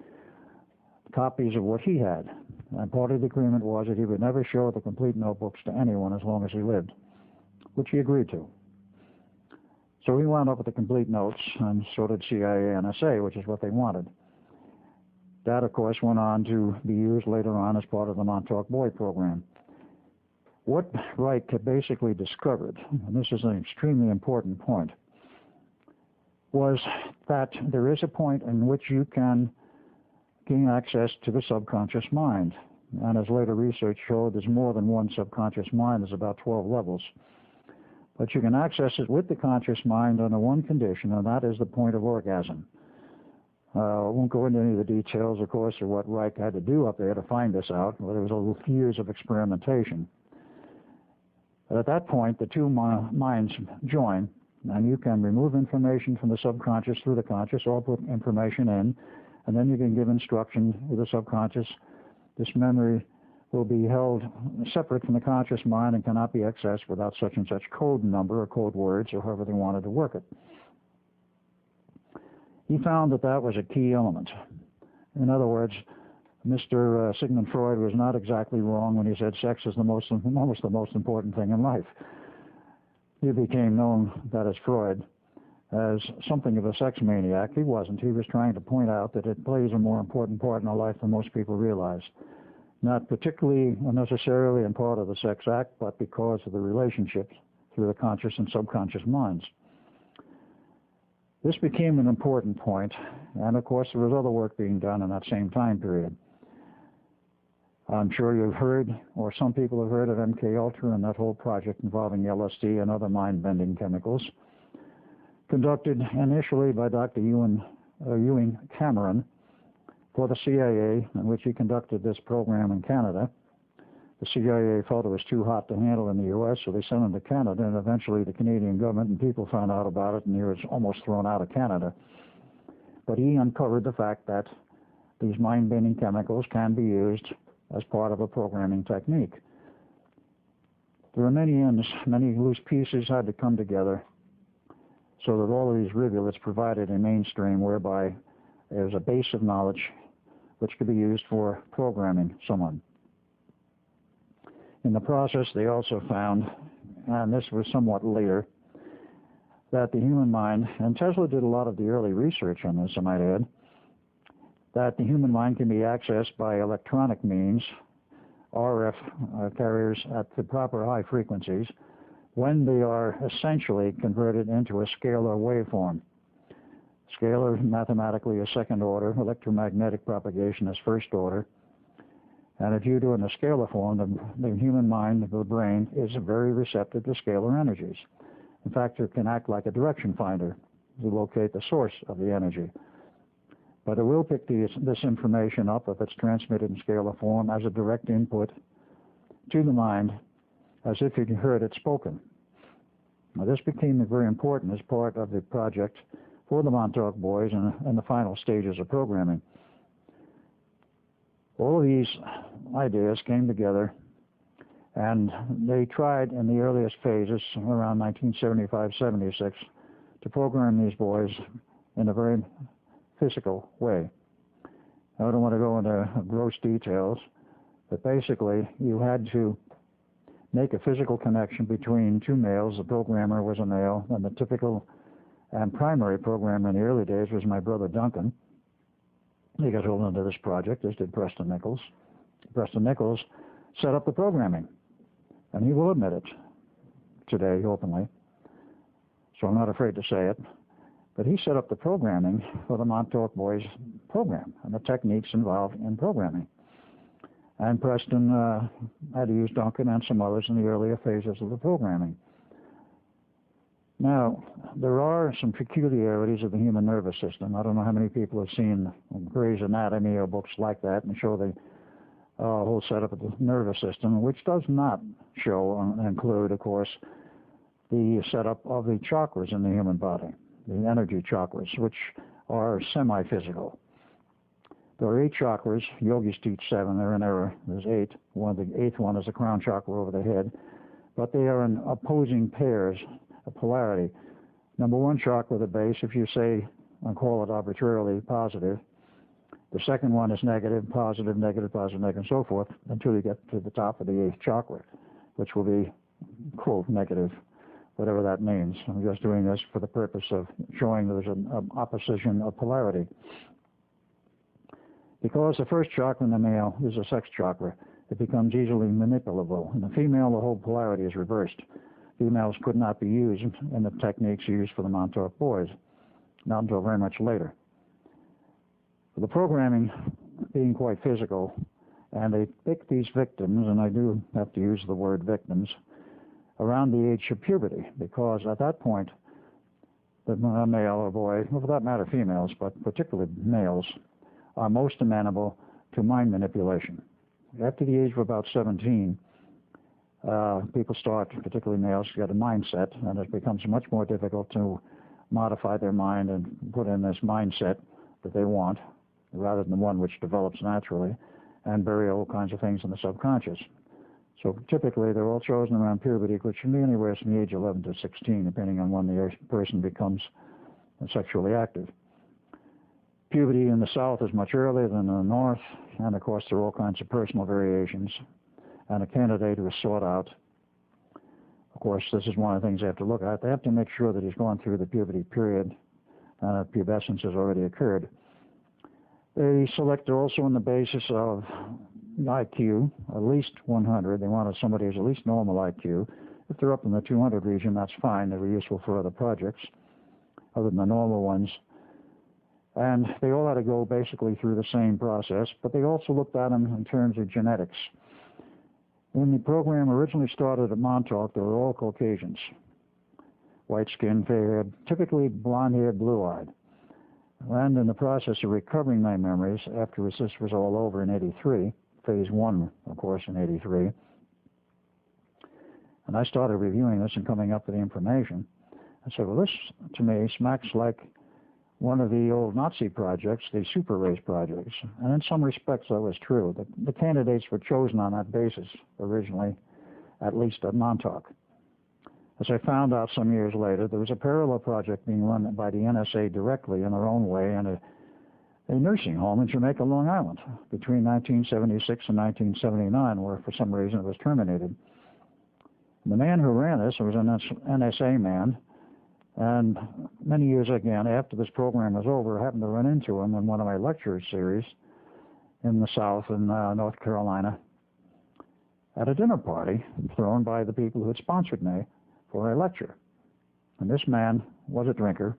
A: copies of what he had. And part of the agreement was that he would never show the complete notebooks to anyone as long as he lived, which he agreed to. So he wound up with the complete notes, and so did CIA and NSA, which is what they wanted. That, of course, went on to be used later on as part of the Montauk Boy program. What Reich had basically discovered, and this is an extremely important point, was that there is a point in which you can gain access to the subconscious mind. And as later research showed, there's more than one subconscious mind. There's about 12 levels. But you can access it with the conscious mind under one condition, and that is the point of orgasm. I won't go into any of the details, of course, of what Reich had to do up there to find this out. But there was years of experimentation. But at that point, the two minds join, and you can remove information from the subconscious through the conscious, or put information in, and then you can give instruction with the subconscious. This memory will be held separate from the conscious mind and cannot be accessed without such and such code number or code words or however they wanted to work it. He found that that was a key element. In other words, Mr. Sigmund Freud was not exactly wrong when he said sex is almost the most important thing in life. He became known, that is Freud, as something of a sex maniac. He wasn't. He was trying to point out that it plays a more important part in our life than most people realize. Not particularly necessarily in part of the sex act, but because of the relationships through the conscious and subconscious minds. This became an important point, and of course there was other work being done in that same time period. I'm sure you've heard, or some people have heard, of MK-Ultra and that whole project involving LSD and other mind-bending chemicals, conducted initially by Dr. Ewing Cameron for the CIA, in which he conducted this program in Canada. The CIA felt it was too hot to handle in the U.S., so they sent him to Canada, and eventually the Canadian government and people found out about it, and he was almost thrown out of Canada. But he uncovered the fact that these mind-bending chemicals can be used as part of a programming technique. There are many ends, many loose pieces had to come together so that all of these rivulets provided a mainstream whereby there's a base of knowledge which could be used for programming someone. In the process, they also found, and this was somewhat later, that the human mind, and Tesla did a lot of the early research on this, I might add, that the human mind can be accessed by electronic means, RF carriers at the proper high frequencies, when they are essentially converted into a scalar waveform. Scalar, mathematically, is second order, electromagnetic propagation is first order. And if you do it in a scalar form, the human mind, the brain, is very receptive to scalar energies. In fact, it can act like a direction finder to locate the source of the energy. But it will pick this information up if it's transmitted in scalar form as a direct input to the mind, as if you heard it spoken. Now, this became very important as part of the project for the Montauk Boys in the final stages of programming. All of these ideas came together, and they tried in the earliest phases, around 1975-76, to program these boys in a very physical way. I don't want to go into gross details, but basically you had to make a physical connection between two males. The programmer was a male, and the typical and primary programmer in the early days was my brother Duncan. He got hold into this project, as did Preston Nichols. Preston Nichols set up the programming, and he will admit it today openly, so I'm not afraid to say it. But he set up the programming for the Montauk Boys program and the techniques involved in programming. And Preston had to use Duncan and some others in the earlier phases of the programming. Now, there are some peculiarities of the human nervous system. I don't know how many people have seen Gray's Anatomy or books like that and show the whole setup of the nervous system, which does not show and include, of course, the setup of the chakras in the human body, the energy chakras, which are semi-physical. There are 8 chakras. Yogis teach 7. They're in error. There's 8. The 8th one is the crown chakra over the head. But they are in opposing pairs, a polarity. Number 1 chakra, the base, if you say, and call it arbitrarily, positive. The second one is negative, positive, negative, and so forth, until you get to the top of the 8th chakra, which will be, quote, negative, whatever that means. I'm just doing this for the purpose of showing there's an opposition of polarity. Because the first chakra in the male is a sex chakra, it becomes easily manipulable. In the female, the whole polarity is reversed. Females could not be used in the techniques used for the Montauk boys, not until very much later. The programming being quite physical, and they pick these victims, and I do have to use the word victims, around the age of puberty, because at that point, the male or boy, well, for that matter females, but particularly males, are most amenable to mind manipulation. After the age of about 17, people start, particularly males, to get a mindset, and it becomes much more difficult to modify their mind and put in this mindset that they want, rather than the one which develops naturally, and bury all kinds of things in the subconscious. So typically, they're all chosen around puberty, which can be anywhere from the age 11 to 16, depending on when the person becomes sexually active. Puberty in the South is much earlier than in the North, and of course there are all kinds of personal variations, and a candidate who is sought out, of course this is one of the things they have to look at. They have to make sure that he's gone through the puberty period and that pubescence has already occurred. They select also on the basis of IQ, at least 100. They wanted somebody who's at least normal IQ. If they're up in the 200 region, that's fine. They were useful for other projects, other than the normal ones. And they all had to go basically through the same process, but they also looked at them in terms of genetics. When the program originally started at Montauk, they were all Caucasians. White-skinned, fair-haired, typically blonde-haired, blue-eyed. And in the process of recovering my memories, after this was all over in 83, phase 1, of course, in 83, and I started reviewing this and coming up with the information, I said, well, this, to me, smacks like one of the old Nazi projects, the super race projects. And in some respects, that was true. The candidates were chosen on that basis originally, at least at Montauk. As I found out some years later, there was a parallel project being run by the NSA directly in their own way in a nursing home in Jamaica, Long Island, between 1976 and 1979, where for some reason it was terminated. The man who ran this was an NSA man, and many years again, after this program was over, I happened to run into him in one of my lecture series in the South in North Carolina at a dinner party thrown by the people who had sponsored me for a lecture. And this man was a drinker.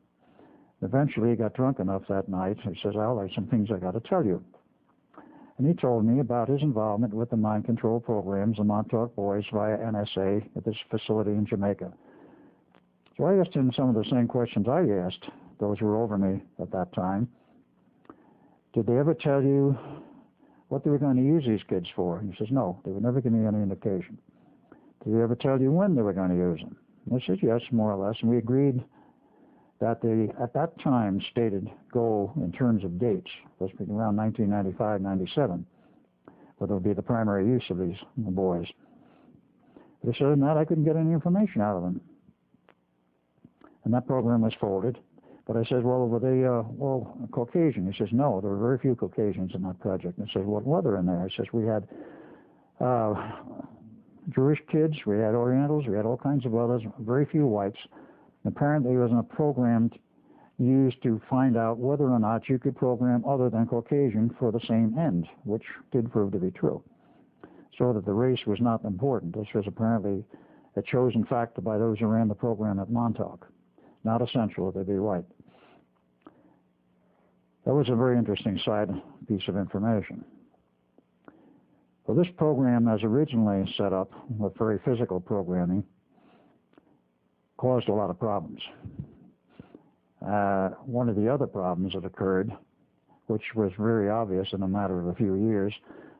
A: Eventually, he got drunk enough that night. He says, Al, there's some things I got to tell you. And he told me about his involvement with the mind control programs, the Montauk boys via NSA at this facility in Jamaica. So I asked him some of the same questions I asked those who were over me at that time. Did they ever tell you what they were going to use these kids for? And he says, no, they would never give me any indication. Did they ever tell you when they were going to use them? And I said, yes, more or less. And we agreed that the, at that time, stated goal in terms of dates was around 1995, 97, where there would be the primary use of these boys. But he said, that I couldn't get any information out of them. And that program was folded. But I said, well, were they all Caucasian? He says, no, there were very few Caucasians in that project. And I said, what were there in there? I says, we had Jewish kids, we had Orientals, we had all kinds of others, very few whites. Apparently, it was a program used to find out whether or not you could program other than Caucasian for the same end, which did prove to be true. So that the race was not important. This was apparently a chosen factor by those who ran the program at Montauk. Not essential that they be white. That was a very interesting side piece of information. Well, this program, as originally set up with very physical programming, caused a lot of problems. One of the other problems that occurred, which was very obvious in a matter of a few years,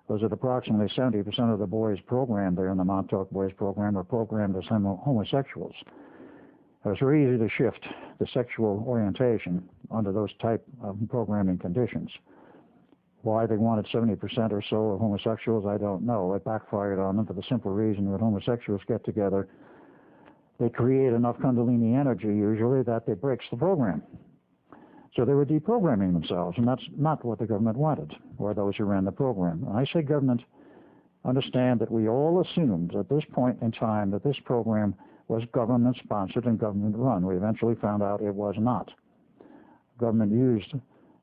A: was that approximately 70% of the boys programmed there in the Montauk Boys program were programmed as homosexuals. It was very easy to shift the sexual orientation under those type of programming conditions. Why they wanted 70% or so of homosexuals, I don't know. It backfired on them for the simple reason that homosexuals get together, they create enough Kundalini energy usually that it breaks the program. So they were deprogramming themselves, and that's not what the government wanted, or those who ran the program. When I say government, understand that we all assumed at this point in time that this program was government-sponsored and government-run. We eventually found out it was not. Government used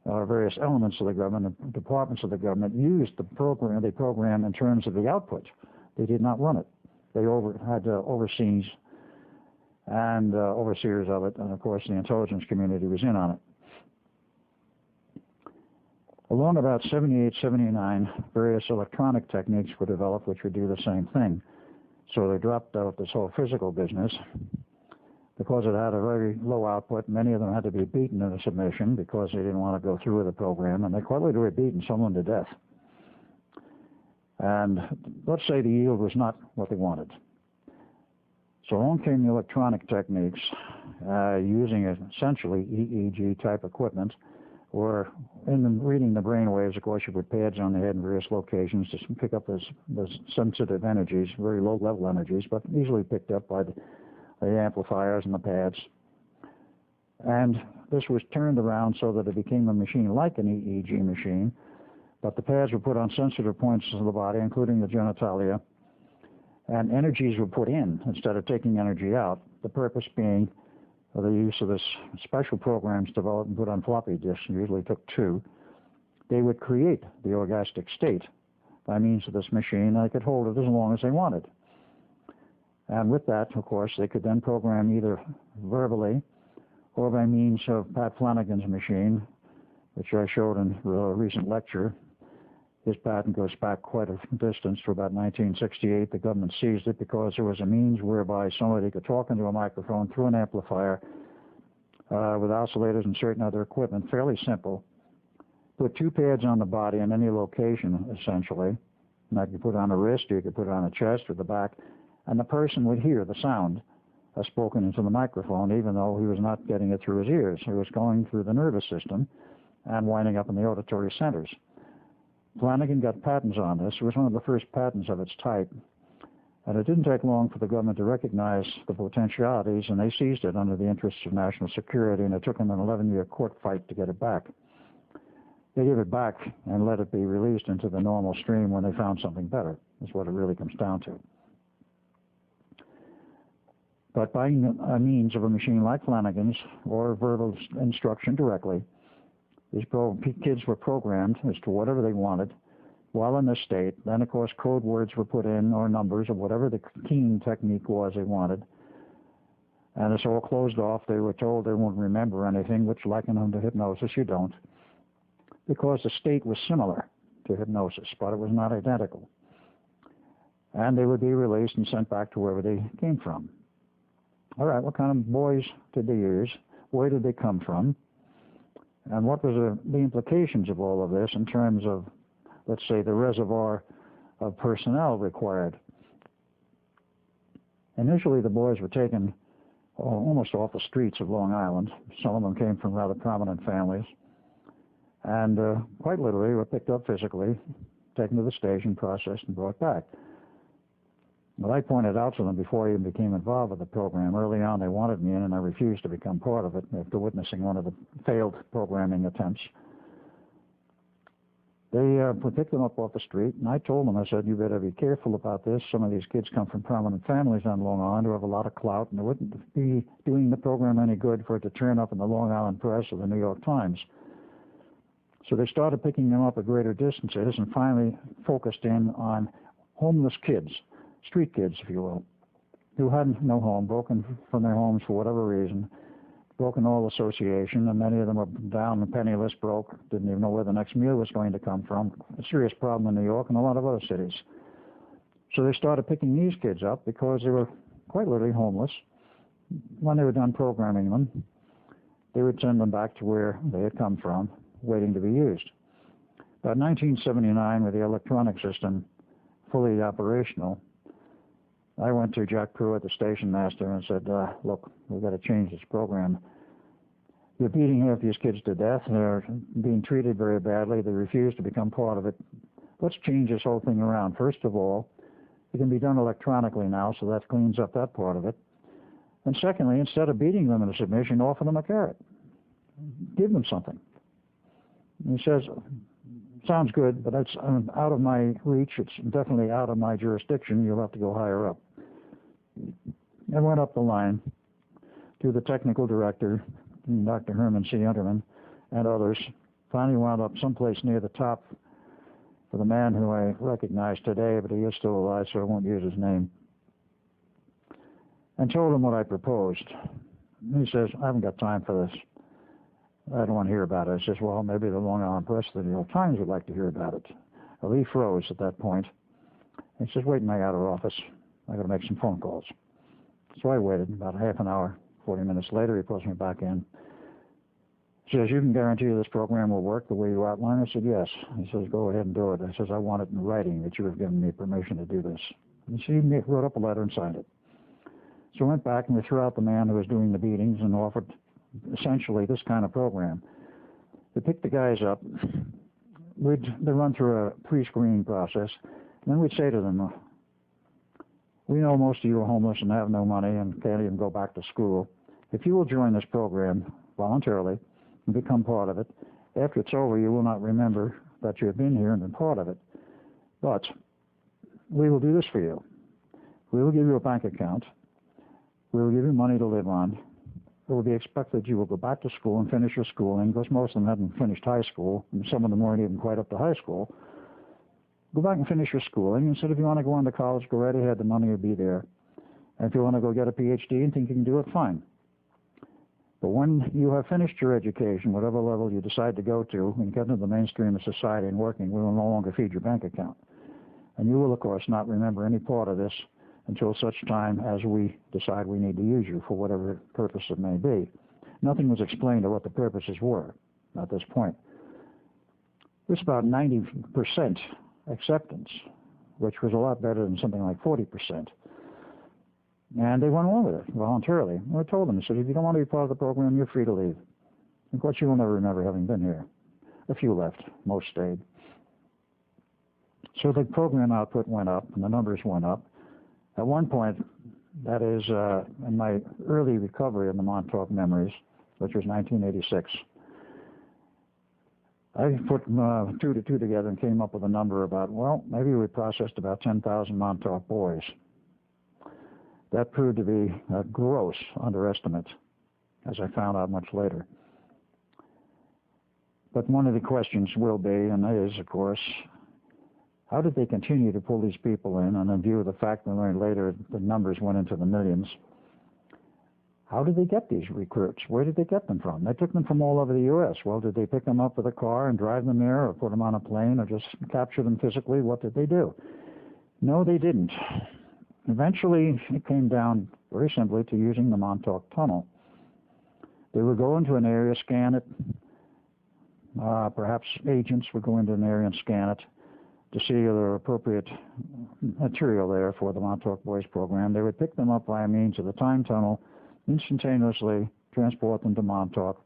A: various elements of the government, departments of the government used the program in terms of the output. They did not run it. They had overseas and overseers of it, and of course the intelligence community was in on it. Along about 78, 79, various electronic techniques were developed which would do the same thing. So they dropped out this whole physical business. Because it had a very low output, many of them had to be beaten into submission because they didn't want to go through with the program, and they quite literally were beaten someone to death. And let's say the yield was not what they wanted. So along came the electronic techniques using essentially EEG type equipment, or reading the brain waves. Of course, you put pads on the head in various locations to pick up those sensitive energies, very low level energies, but easily picked up by the amplifiers and the pads. And this was turned around so that it became a machine like an EEG machine, but the pads were put on sensitive points of the body, including the genitalia, and energies were put in instead of taking energy out, the purpose being the use of this special programs developed and put on floppy disks, usually took 2. They would create the orgastic state by means of this machine, and they could hold it as long as they wanted. And with that, of course, they could then program either verbally or by means of Pat Flanagan's machine, which I showed in a recent lecture. His patent goes back quite a distance to about 1968. The government seized it because there was a means whereby somebody could talk into a microphone through an amplifier with oscillators and certain other equipment, fairly simple. Put 2 pads on the body in any location, essentially. And that you could put on a wrist, or you could put it on a chest or the back, and the person would hear the sound spoken into the microphone, even though he was not getting it through his ears. It was going through the nervous system and winding up in the auditory centers. Flanagan got patents on this. It was one of the first patents of its type. And it didn't take long for the government to recognize the potentialities, and they seized it under the interests of national security, and it took them an 11-year court fight to get it back. They gave it back and let it be released into the normal stream when they found something better, is what it really comes down to. But by means of a machine like Flanagan's or verbal instruction directly, these kids were programmed as to whatever they wanted while in this state. Then, of course, code words were put in, or numbers, or whatever the keying technique was they wanted. And it's all closed off. They were told they won't remember anything, which likened them to hypnosis. You don't. Because the state was similar to hypnosis, but it was not identical. And they would be released and sent back to wherever they came from. All right, what kind of boys did they use? Where did they come from? And what was the implications of all of this in terms of, let's say, the reservoir of personnel required? Initially, the boys were taken almost off the streets of Long Island. Some of them came from rather prominent families. And quite literally were picked up physically, taken to the station, processed, and brought back. But I pointed out to them before I even became involved with the program. Early on, they wanted me in, and I refused to become part of it after witnessing one of the failed programming attempts. They picked them up off the street, and I told them, I said, you better be careful about this. Some of these kids come from prominent families on Long Island who have a lot of clout, and it wouldn't be doing the program any good for it to turn up in the Long Island Press or the New York Times. So they started picking them up at greater distances and finally focused in on homeless kids, street kids, if you will, who had no home, broken from their homes for whatever reason, broken all association, and many of them were down and penniless, broke, didn't even know where the next meal was going to come from. A serious problem in New York and a lot of other cities. So they started picking these kids up because they were quite literally homeless. When they were done programming them, they would send them back to where they had come from, waiting to be used. About 1979, with the electronic system fully operational, I went to Jack Pruitt, the station master, and said, look, we've got to change this program. You're beating half these kids to death. They're being treated very badly. They refuse to become part of it. Let's change this whole thing around. First of all, it can be done electronically now, so that cleans up that part of it. And secondly, instead of beating them into submission, offer them a carrot. Give them something. And he says, sounds good, but that's out of my reach. It's definitely out of my jurisdiction. You'll have to go higher up. I went up the line to the technical director, Dr. Herman C. Unterman, and others. Finally wound up someplace near the top with a man who I recognize today, but he is still alive, so I won't use his name, and told him what I proposed. And he says, I haven't got time for this. I don't want to hear about it. I says, well, maybe the Long Island Press, the New York Times would like to hear about it. Well, he froze at that point. He says, wait in my outer office. I got to make some phone calls. So I waited about half an hour. 40 minutes later, he pulls me back in. He says, you can guarantee this program will work the way you outlined? I said, yes. He says, go ahead and do it. I says, I want it in writing that you have given me permission to do this. And she wrote up a letter and signed it. So I went back and we threw out the man who was doing the beatings and offered essentially this kind of program. We picked the guys up. They'd run through a pre-screening process. And then we'd say to them, we know most of you are homeless and have no money and can't even go back to school. If you will join this program voluntarily and become part of it, after it's over, you will not remember that you have been here and been part of it. But we will do this for you. We will give you a bank account. We will give you money to live on. It will be expected you will go back to school and finish your schooling, because most of them hadn't finished high school, and some of them weren't even quite up to high school. Go back and finish your schooling, and said if you want to go on to college, go right ahead, the money will be there. And if you want to go get a PhD and think you can do it, fine. But when you have finished your education, whatever level you decide to go to, and get into the mainstream of society and working, we will no longer feed your bank account. And you will, of course, not remember any part of this until such time as we decide we need to use you for whatever purpose it may be. Nothing was explained of what the purposes were at this point. It was about 90% acceptance, which was a lot better than something like 40%. And they went along with it voluntarily. I told them, I said, if you don't want to be part of the program, you're free to leave. Of course, you will never remember having been here. A few left, most stayed. So the program output went up and the numbers went up. At one point, that is in my early recovery in the Montauk memories, which was 1986, I put 2 to 2 together and came up with a number about, well, maybe we processed about 10,000 Montauk boys. That proved to be a gross underestimate, as I found out much later. But one of the questions will be, and is, of course, how did they continue to pull these people in? And in view of the fact that later the numbers went into the millions, how did they get these recruits? Where did they get them from? They took them from all over the U.S. Well, did they pick them up with a car and drive them there, or put them on a plane, or just capture them physically? What did they do? No, they didn't. Eventually, it came down very simply to using the Montauk Tunnel. They would go into an area, scan it. Perhaps agents would go into an area and scan it to see if there were appropriate material there for the Montauk Boys program. They would pick them up by means of the time tunnel, instantaneously transport them to Montauk,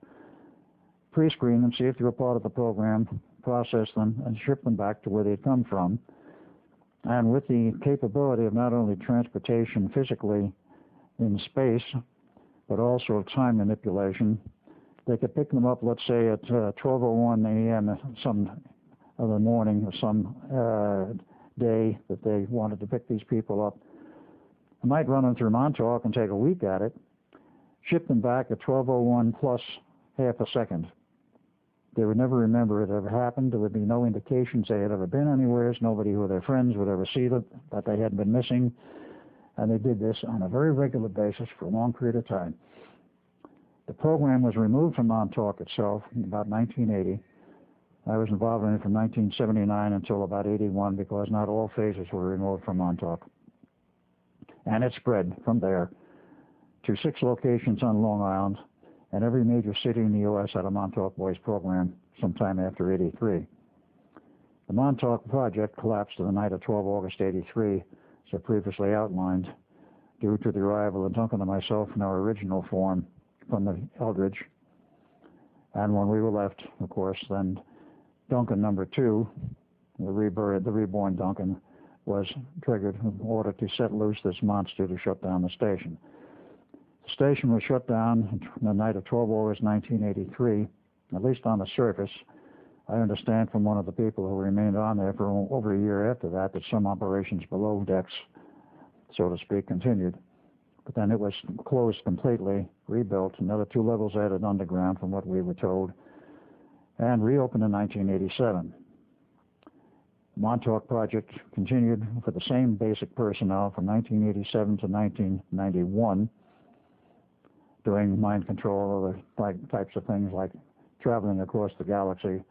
A: pre-screen them, see if they were part of the program, process them, and ship them back to where they'd come from. And with the capability of not only transportation physically in space, but also time manipulation, they could pick them up, let's say, at 12:01 a.m. some other morning or some day that they wanted to pick these people up. I might run them through Montauk and take a week at it, ship them back at 12:01 plus half a second. They would never remember it ever happened. There would be no indications they had ever been anywhere. Nobody who their friends would ever see that they had been missing. And they did this on a very regular basis for a long period of time. The program was removed from Montauk itself in about 1980. I was involved in it from 1979 until about 81 because not all phases were removed from Montauk. And it spread from there to 6 locations on Long Island, and every major city in the U.S. had a Montauk Boys program sometime after 83. The Montauk project collapsed on the night of 12 August 83, as I previously outlined, due to the arrival of Duncan and myself in our original form from the Eldridge. And when we were left, of course, then Duncan number 2, the reborn Duncan, was triggered in order to set loose this monster to shut down the station. The station was shut down on the night of 12 August 1983, at least on the surface. I understand from one of the people who remained on there for over a year after that some operations below decks, so to speak, continued. But then it was closed completely, rebuilt, another 2 levels added underground from what we were told, and reopened in 1987. The Montauk project continued for the same basic personnel from 1987 to 1991, doing mind control, other types of things like traveling across the galaxy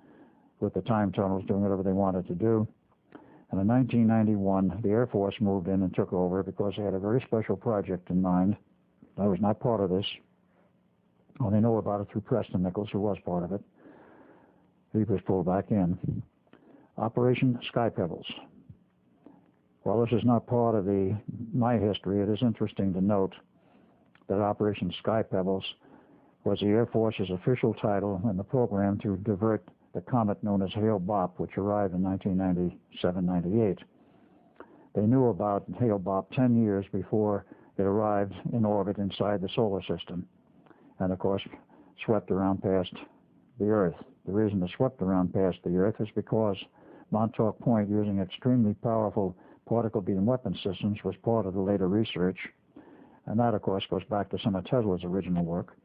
A: with the time tunnels, doing whatever they wanted to do. And in 1991, the Air Force moved in and took over because they had a very special project in mind. I was not part of this. I only know about it through Preston Nichols, who was part of it. He was pulled back in. Operation Sky Pebbles. While this is not part of my history, it is interesting to note that Operation Sky Pebbles was the Air Force's official title in the program to divert the comet known as Hale-Bopp, which arrived in 1997-98. They knew about Hale-Bopp 10 years before it arrived in orbit inside the solar system, and of course swept around past the Earth. The reason it swept around past the Earth is because Montauk Point, using extremely powerful particle beam weapon systems, was part of the later research, and that of course goes back to some of Tesla's original work.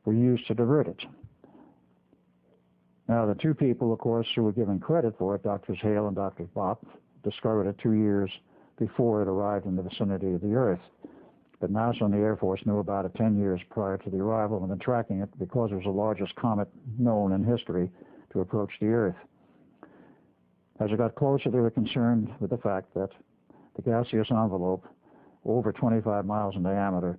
A: We used to divert it. Now, the 2 people, of course, who were given credit for it, Drs. Hale and Dr. Bopp, discovered it 2 years before it arrived in the vicinity of the Earth. But NASA and the Air Force knew about it 10 years prior to the arrival and been tracking it because it was the largest comet known in history to approach the Earth. As it got closer, they were concerned with the fact that the gaseous envelope, over 25 miles in diameter,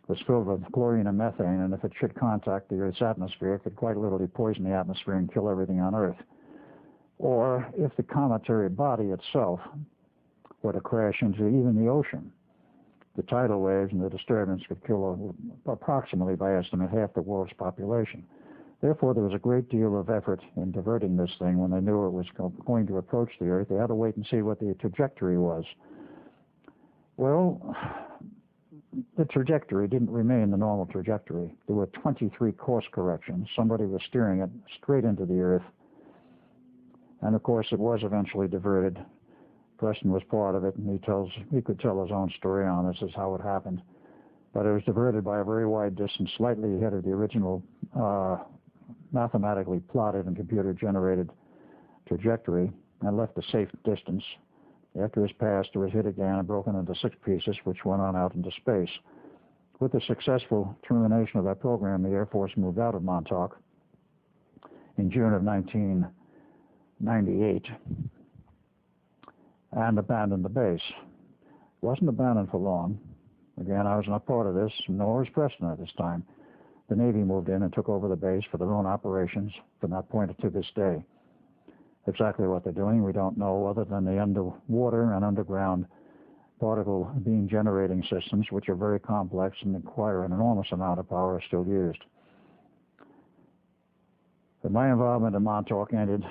A: was filled with chlorine and methane, and if it should contact the Earth's atmosphere, it could quite literally poison the atmosphere and kill everything on Earth. Or if the cometary body itself were to crash into even the ocean, the tidal waves and the disturbance could kill approximately, by estimate, half the world's population. Therefore, there was a great deal of effort in diverting this thing when they knew it was going to approach the Earth. They had to wait and see what the trajectory was. Well, the trajectory didn't remain the normal trajectory. There were 23 course corrections. Somebody was steering it straight into the Earth. And of course, it was eventually diverted. Preston was part of it, and he could tell his own story on this as how it happened. But it was diverted by a very wide distance, slightly ahead of the original mathematically plotted and computer-generated trajectory, and left a safe distance. After it was passed, it was hit again and broken into 6 pieces, which went on out into space. With the successful termination of that program, the Air Force moved out of Montauk in June of 1998 and abandoned the base. It wasn't abandoned for long. Again, I was not part of this, nor was Preston at this time. The Navy moved in and took over the base for their own operations from that point to this day. Exactly what they're doing, we don't know, other than the underwater and underground particle beam generating systems, which are very complex and require an enormous amount of power, are still used. But my involvement in Montauk ended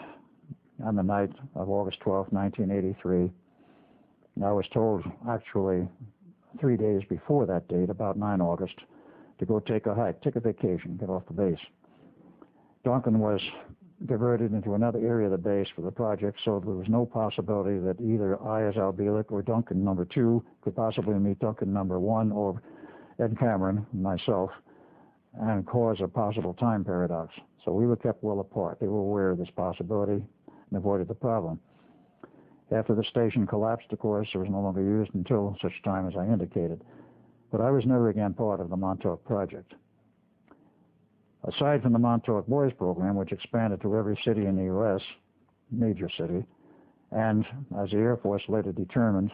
A: on the night of August 12, 1983. I was told, actually, 3 days before that date, about 9 August, to go take a hike, take a vacation, get off the base. Duncan was diverted into another area of the base for the project, so there was no possibility that either I, as Al Bielek, or Duncan number 2 could possibly meet Duncan number 1 or Ed Cameron, myself, and cause a possible time paradox. So we were kept well apart. They were aware of this possibility and avoided the problem. After the station collapsed, of course, it was no longer used until such time as I indicated. But I was never again part of the Montauk project. Aside from the Montauk Boys Program, which expanded to every city in the U.S., major city, and as the Air Force later determined,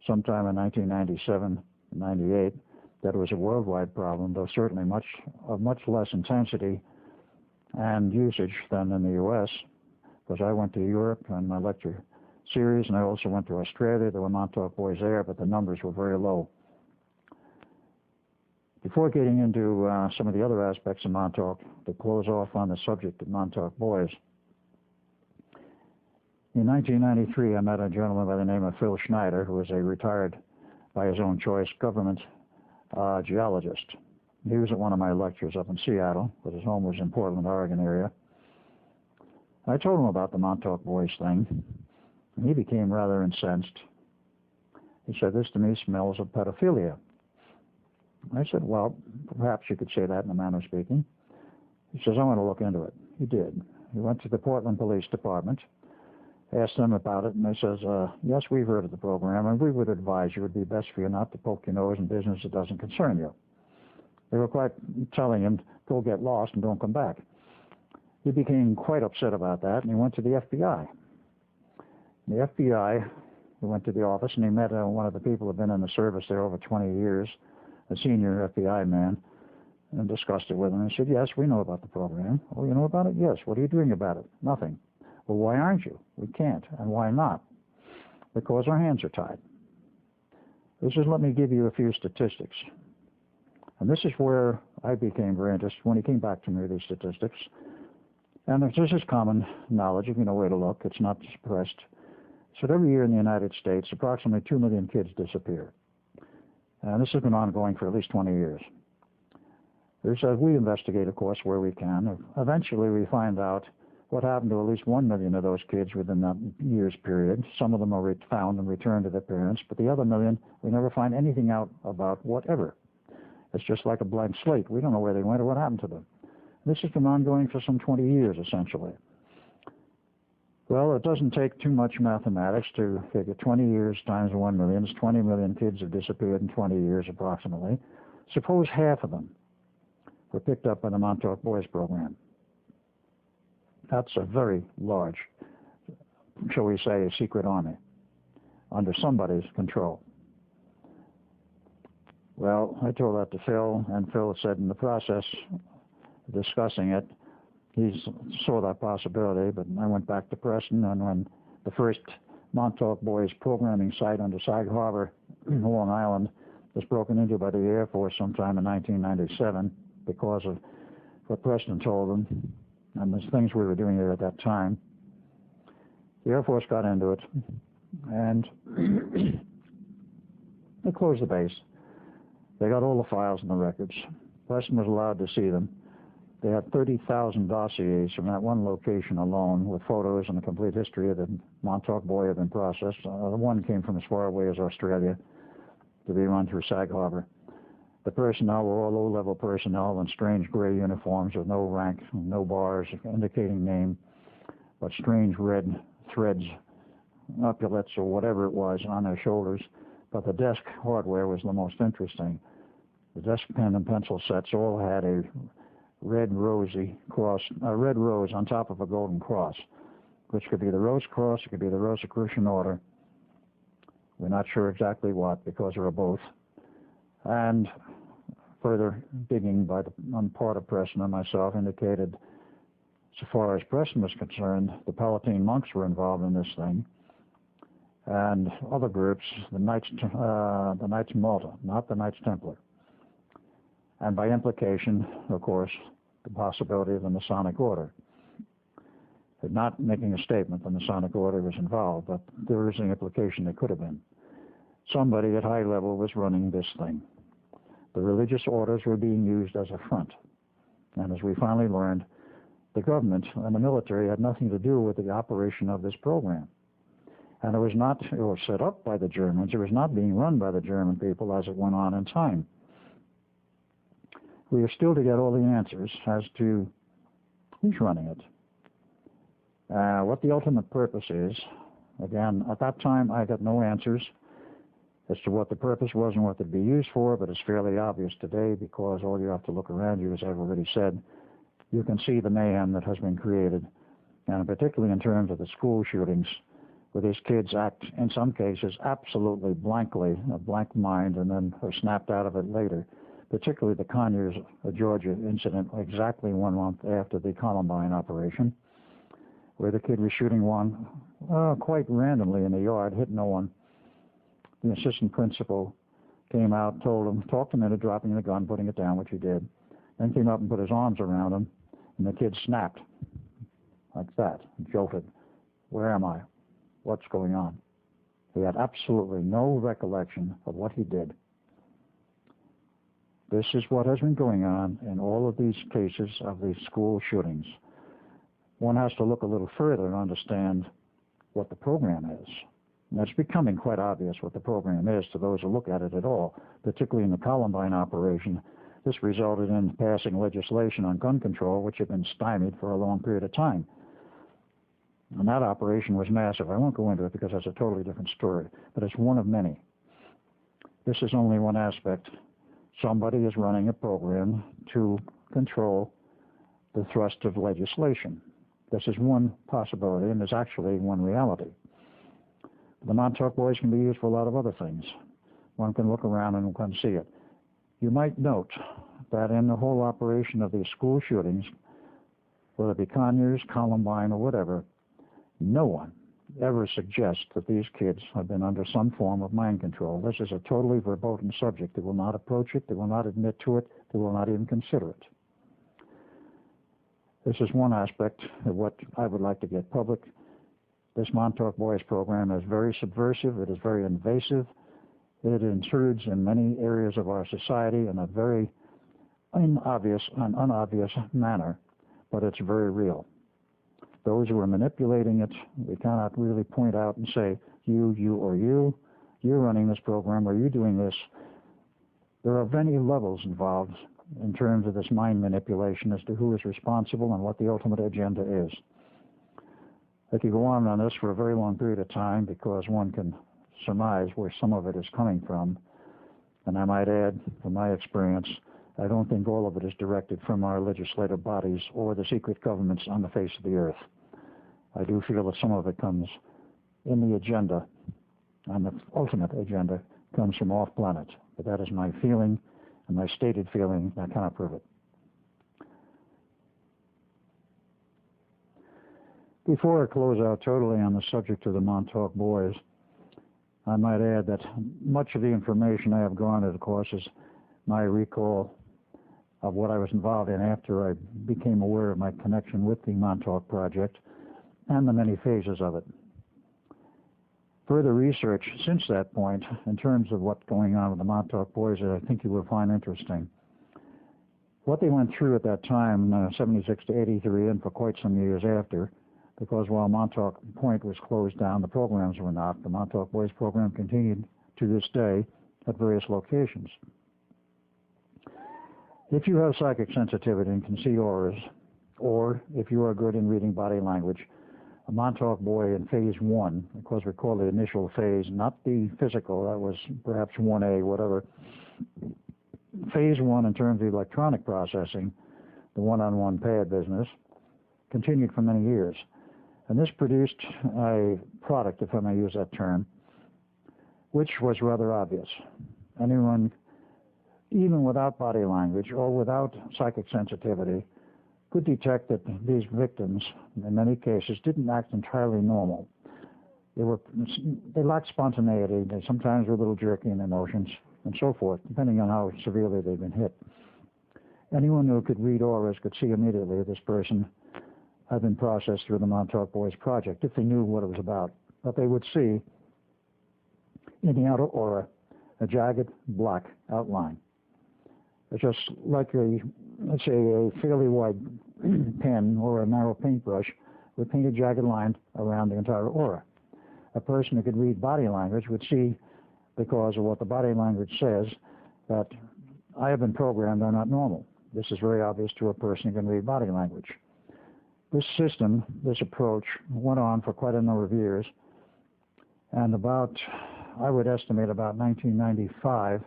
A: sometime in 1997, 98, that it was a worldwide problem, though certainly of much less intensity and usage than in the U.S., because I went to Europe on my lecture series, and I also went to Australia. There were Montauk Boys there, but the numbers were very low. Before getting into some of the other aspects of Montauk, to close off on the subject of Montauk Boys, in 1993, I met a gentleman by the name of Phil Schneider, who was a retired, by his own choice, government geologist. He was at one of my lectures up in Seattle, but his home was in Portland, Oregon area. I told him about the Montauk Boys thing, and he became rather incensed. He said, "This to me smells of pedophilia." I said, "Well, perhaps you could say that in a manner of speaking." He says, "I want to look into it." He did. He went to the Portland Police Department, asked them about it, and they says, "Yes, we've heard of the program, and we would advise you it would be best for you not to poke your nose in business that doesn't concern you." They were quite telling him, "Go get lost and don't come back." He became quite upset about that, and he went to the FBI. The FBI, he went to the office, and he met one of the people who had been in the service there over 20 years, a senior FBI man, and discussed it with him. He said, "Yes, we know about the program." "Oh, you know about it?" "Yes." "What are you doing about it?" "Nothing." "Well, why aren't you?" "We can't." "And why not?" "Because our hands are tied." This is, let me give you a few statistics. And this is where I became very interested when he came back to me with these statistics. And this is common knowledge, if you know where to look. It's not suppressed. So every year in the United States, approximately 2 million kids disappear. And this has been ongoing for at least 20 years. We investigate, of course, where we can. Eventually, we find out what happened to at least 1 million of those kids within that year's period. Some of them are found and returned to their parents, but the other million, we never find anything out about whatever. It's just like a blank slate. We don't know where they went or what happened to them. This has been ongoing for some 20 years, essentially. Well, it doesn't take too much mathematics to figure 20 years times 1 million is 20 million kids have disappeared in 20 years approximately. Suppose half of them were picked up by the Montauk Boys Program. That's a very large, shall we say, a secret army under somebody's control. Well, I told that to Phil, and Phil said in the process of discussing it, he saw that possibility, but I went back to Preston, and when the first Montauk Boys programming site under Sag Harbor, Long Island, was broken into by the Air Force sometime in 1997 because of what Preston told them and the things we were doing there at that time, the Air Force got into it, and they closed the base. They got all the files and the records. Preston was allowed to see them. They had 30,000 dossiers from that one location alone with photos and the complete history of the Montauk Boy had been processed. The one came from as far away as Australia to be run through Sag Harbor. The personnel were all low-level personnel in strange gray uniforms with no rank, no bars indicating name, but strange red threads, epaulets or whatever it was on their shoulders. But the desk hardware was the most interesting. The desk pen and pencil sets all had a red rosy cross, a red rose on top of a golden cross, which could be the Rose Cross, it could be the Rosicrucian Order. We're not sure exactly what, because there are both. And further digging on part of Preston and myself indicated, so far as Preston was concerned, the Palatine monks were involved in this thing, and other groups, the Knights Malta, not the Knights Templar. And by implication, of course, the possibility of the Masonic Order. They're not making a statement the Masonic Order was involved, but there is an implication they could have been. Somebody at high level was running this thing. The religious orders were being used as a front. And as we finally learned, the government and the military had nothing to do with the operation of this program. And it was set up by the Germans. It was not being run by the German people as it went on in time. We are still to get all the answers as to who's running it, what the ultimate purpose is. Again, at that time, I got no answers. as to what the purpose was and what they'd be used for, but it's fairly obvious today because all you have to look around you, as I've already said, you can see the mayhem that has been created, and particularly in terms of the school shootings, where these kids act, in some cases, absolutely blankly, a blank mind, and then are snapped out of it later. Particularly the Conyers, Georgia incident, exactly 1 month after the Columbine operation, where the kid was shooting one quite randomly in the yard, hit no one. The assistant principal came out, told him, talked him into dropping the gun, putting it down, which he did, then came up and put his arms around him, and the kid snapped like that, jolted. Where am I? What's going on? He had absolutely no recollection of what he did. This is what has been going on in all of these cases of these school shootings. One has to look a little further and understand what the program is. And it's becoming quite obvious what the program is to those who look at it at all, particularly in the Columbine operation. This resulted in passing legislation on gun control, which had been stymied for a long period of time. And that operation was massive. I won't go into it because that's a totally different story, but it's one of many. This is only one aspect. Somebody is running a program to control the thrust of legislation. This is one possibility, and there's actually one reality. The Montauk boys can be used for a lot of other things. One can look around and one can see it. You might note that in the whole operation of these school shootings, whether it be Conyers, Columbine, or whatever, no one ever suggests that these kids have been under some form of mind control. This is a totally verboten subject. They will not approach it. They will not admit to it. They will not even consider it. This is one aspect of what I would like to get public. This Montauk Boys program is very subversive. It is very invasive. It intrudes in many areas of our society in a very unobvious manner, but it's very real. Those who are manipulating it, we cannot really point out and say, you, or you're running this program, or you're doing this. There are many levels involved in terms of this mind manipulation as to who is responsible and what the ultimate agenda is. I could go on this for a very long period of time because one can surmise where some of it is coming from. And I might add, from my experience, I don't think all of it is directed from our legislative bodies or the secret governments on the face of the earth. I do feel that some of it comes in the agenda, and the ultimate agenda comes from off-planet. But that is my feeling and my stated feeling. I cannot prove it. Before I close out totally on the subject of the Montauk boys, I might add that much of the information I have garnered, of course, is my recall of what I was involved in after I became aware of my connection with the Montauk Project and the many phases of it. Further research since that point, in terms of what's going on with the Montauk boys, that I think you will find interesting. What they went through at that time, 76 to 83, and for quite some years after, because while Montauk Point was closed down, the programs were not. The Montauk Boys program continued to this day at various locations. If you have psychic sensitivity and can see auras, or if you are good in reading body language, a Montauk boy in phase 1, because we call the initial phase, not the physical, that was perhaps 1A, whatever. Phase 1 in terms of electronic processing, the one-on-one pad business, continued for many years. And this produced a product, if I may use that term, which was rather obvious. Anyone, even without body language or without psychic sensitivity, could detect that these victims, in many cases, didn't act entirely normal. They lacked spontaneity. They sometimes were a little jerky in emotions, and so forth, depending on how severely they've been hit. Anyone who could read auras could see immediately this person had been processed through the Montauk Boys Project, if they knew what it was about. But they would see in the outer aura a jagged black outline. It's just like let's say a fairly wide pen or a narrow paintbrush would paint a jagged line around the entire aura. A person who could read body language would see, because of what the body language says, that I have been programmed, I'm not normal. This is very obvious to a person who can read body language. This system, this approach, went on for quite a number of years, and about I would estimate about 1995,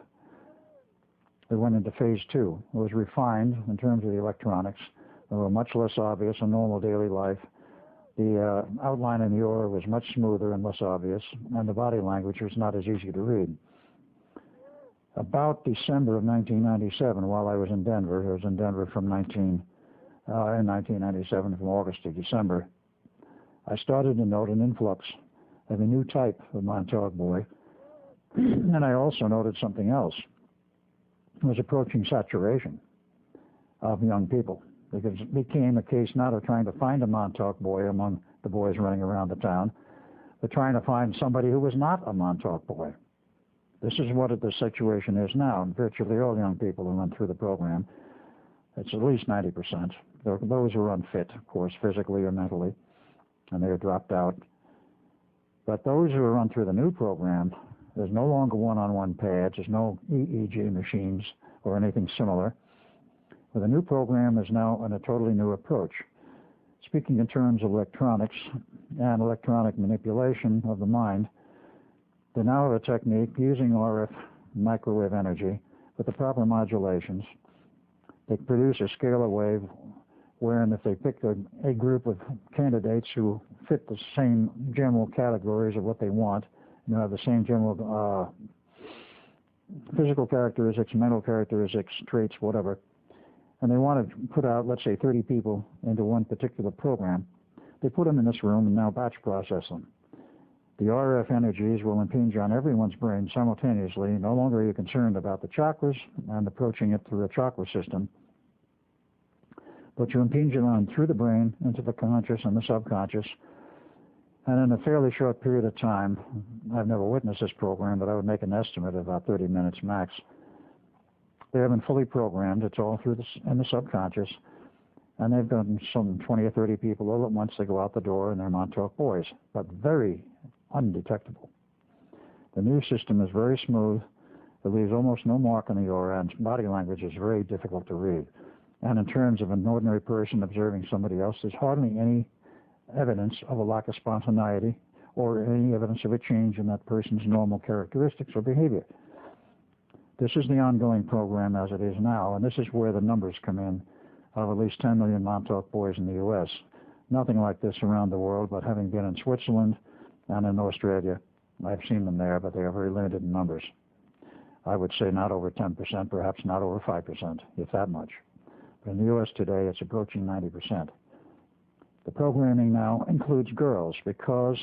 A: we went into phase 2. It was refined in terms of the electronics. They were much less obvious in normal daily life. The outline in the aura was much smoother and less obvious, and the body language was not as easy to read. About December of 1997, while I was in Denver, I was in Denver in 1997 from August to December, I started to note an influx of a new type of Montauk boy, and I also noted something else. It was approaching saturation of young people. Because it became a case not of trying to find a Montauk boy among the boys running around the town, but trying to find somebody who was not a Montauk boy. This is what the situation is now, and virtually all young people who run through the program, it's at least 90%. Those who are unfit, of course, physically or mentally, and they are dropped out. But those who run through the new program, there's no longer one-on-one pads, there's no EEG machines or anything similar. But the new program is now on a totally new approach. Speaking in terms of electronics and electronic manipulation of the mind, they now have a technique using RF microwave energy with the proper modulations. They produce a scalar wave wherein if they pick a group of candidates who fit the same general categories of what they want, have the same general physical characteristics, mental characteristics, traits, whatever, and they want to put out, let's say, 30 people into one particular program, they put them in this room and now batch process them. The RF energies will impinge on everyone's brain simultaneously. No longer are you concerned about the chakras and approaching it through the chakra system, but you impinge it on through the brain into the conscious and the subconscious. And in a fairly short period of time, I've never witnessed this program, but I would make an estimate of about 30 minutes max. They have been fully programmed. It's all through in the subconscious. And they've done some 20 or 30 people all at once. They go out the door and they're Montauk boys, but very undetectable. The new system is very smooth. It leaves almost no mark on the aura, and body language is very difficult to read. And in terms of an ordinary person observing somebody else, there's hardly any evidence of a lack of spontaneity or any evidence of a change in that person's normal characteristics or behavior. This is the ongoing program as it is now, and this is where the numbers come in of at least 10 million Montauk boys in the U.S. Nothing like this around the world, but having been in Switzerland and in Australia, I've seen them there, but they are very limited in numbers. I would say not over 10%, perhaps not over 5%, if that much. But in the U.S. today, it's approaching 90%. The programming now includes girls because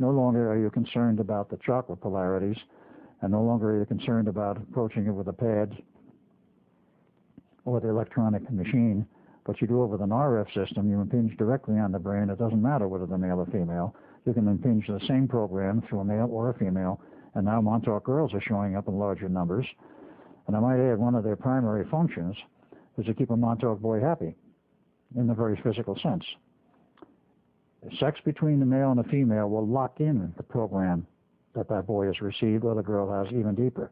A: no longer are you concerned about the chakra polarities, and no longer are you concerned about approaching it with a pad or the electronic machine, but you do it with an RF system. You impinge directly on the brain. It doesn't matter whether they're male or female. You can impinge the same program through a male or a female, and now Montauk girls are showing up in larger numbers. And I might add, one of their primary functions is to keep a Montauk boy happy in the very physical sense. The sex between the male and the female will lock in the program that boy has received or the girl has even deeper.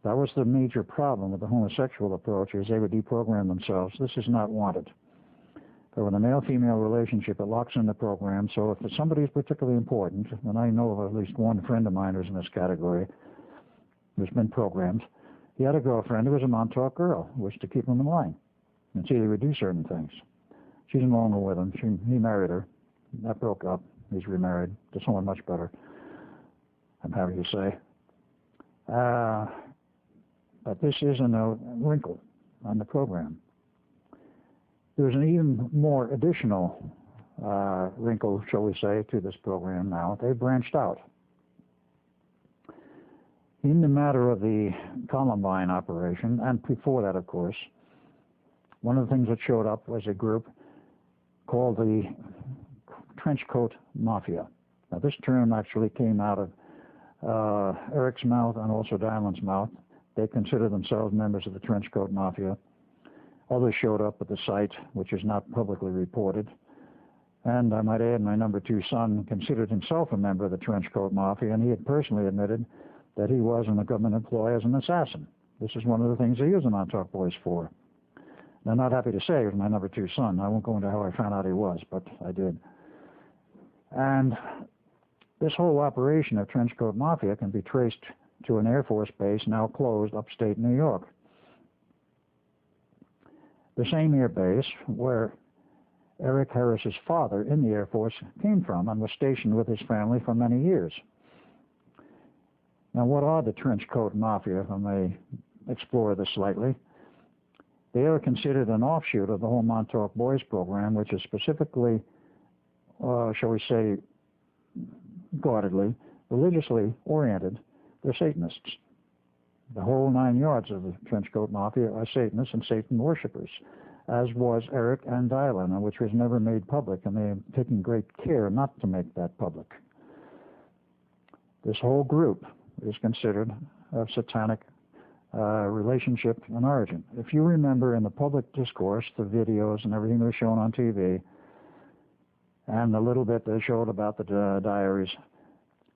A: That was the major problem with the homosexual approach, is they would deprogram themselves. This is not wanted. But with a male-female relationship, it locks in the program, so if somebody is particularly important, and I know of at least one friend of mine who's in this category, who's been programmed, he had a girlfriend who was a Montauk girl, who wished to keep him in line. And see, they would do certain things. She's no longer with him. He married her. That broke up. He's remarried to someone much better, I'm happy to say. But this is a wrinkle on the program. There's an even more additional wrinkle, shall we say, to this program now. They've branched out. In the matter of the Columbine operation, and before that, of course, one of the things that showed up was a group called the Trenchcoat Mafia. Now, this term actually came out of Eric's mouth and also Dylan's mouth. They consider themselves members of the Trenchcoat Mafia. Others showed up at the site, which is not publicly reported. And I might add, my number 2 son considered himself a member of the Trenchcoat Mafia, and he had personally admitted that he was in a government employ as an assassin. This is one of the things they use the Montauk boys for. And I'm not happy to say he was my number 2 son. I won't go into how I found out he was, but I did. And This whole operation of Trenchcoat Mafia can be traced to an Air Force base now closed upstate New York. The same air base where Eric Harris's father in the Air Force came from and was stationed with his family for many years. Now, what are the Trenchcoat Mafia, if I may explore this slightly? They are considered an offshoot of the whole Montauk Boys program, which is specifically, shall we say, guardedly, religiously oriented. They're Satanists. The whole 9 yards of the Trenchcoat Mafia are Satanists and Satan worshippers, as was Eric and Dylan, which was never made public, and they have taken great care not to make that public. This whole group is considered of satanic relationship and origin. If you remember in the public discourse, the videos and everything that was shown on TV, and the little bit they showed about the diaries,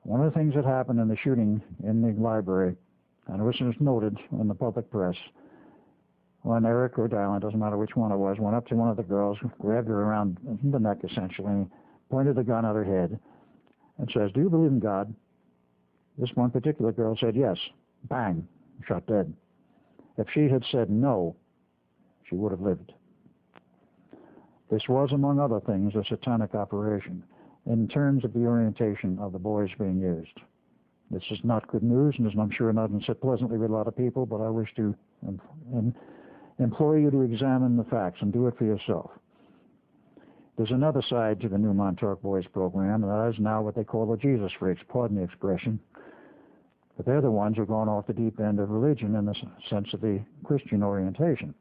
A: one of the things that happened in the shooting in the library, and it was noted in the public press, when Eric or Dylan, doesn't matter which one it was, went up to one of the girls, grabbed her around the neck essentially, pointed the gun at her head, and says, "Do you believe in God?" This one particular girl said yes. Bang, shot dead. If she had said no, she would have lived. This was, among other things, a satanic operation in terms of the orientation of the boys being used. This is not good news, and I'm sure not sit pleasantly with a lot of people, but I wish to implore you to examine the facts and do it for yourself. There's another side to the new Montauk Boys program, and that is now what they call the Jesus freaks, pardon the expression. But they're the ones who are going off the deep end of religion in the sense of the Christian orientation.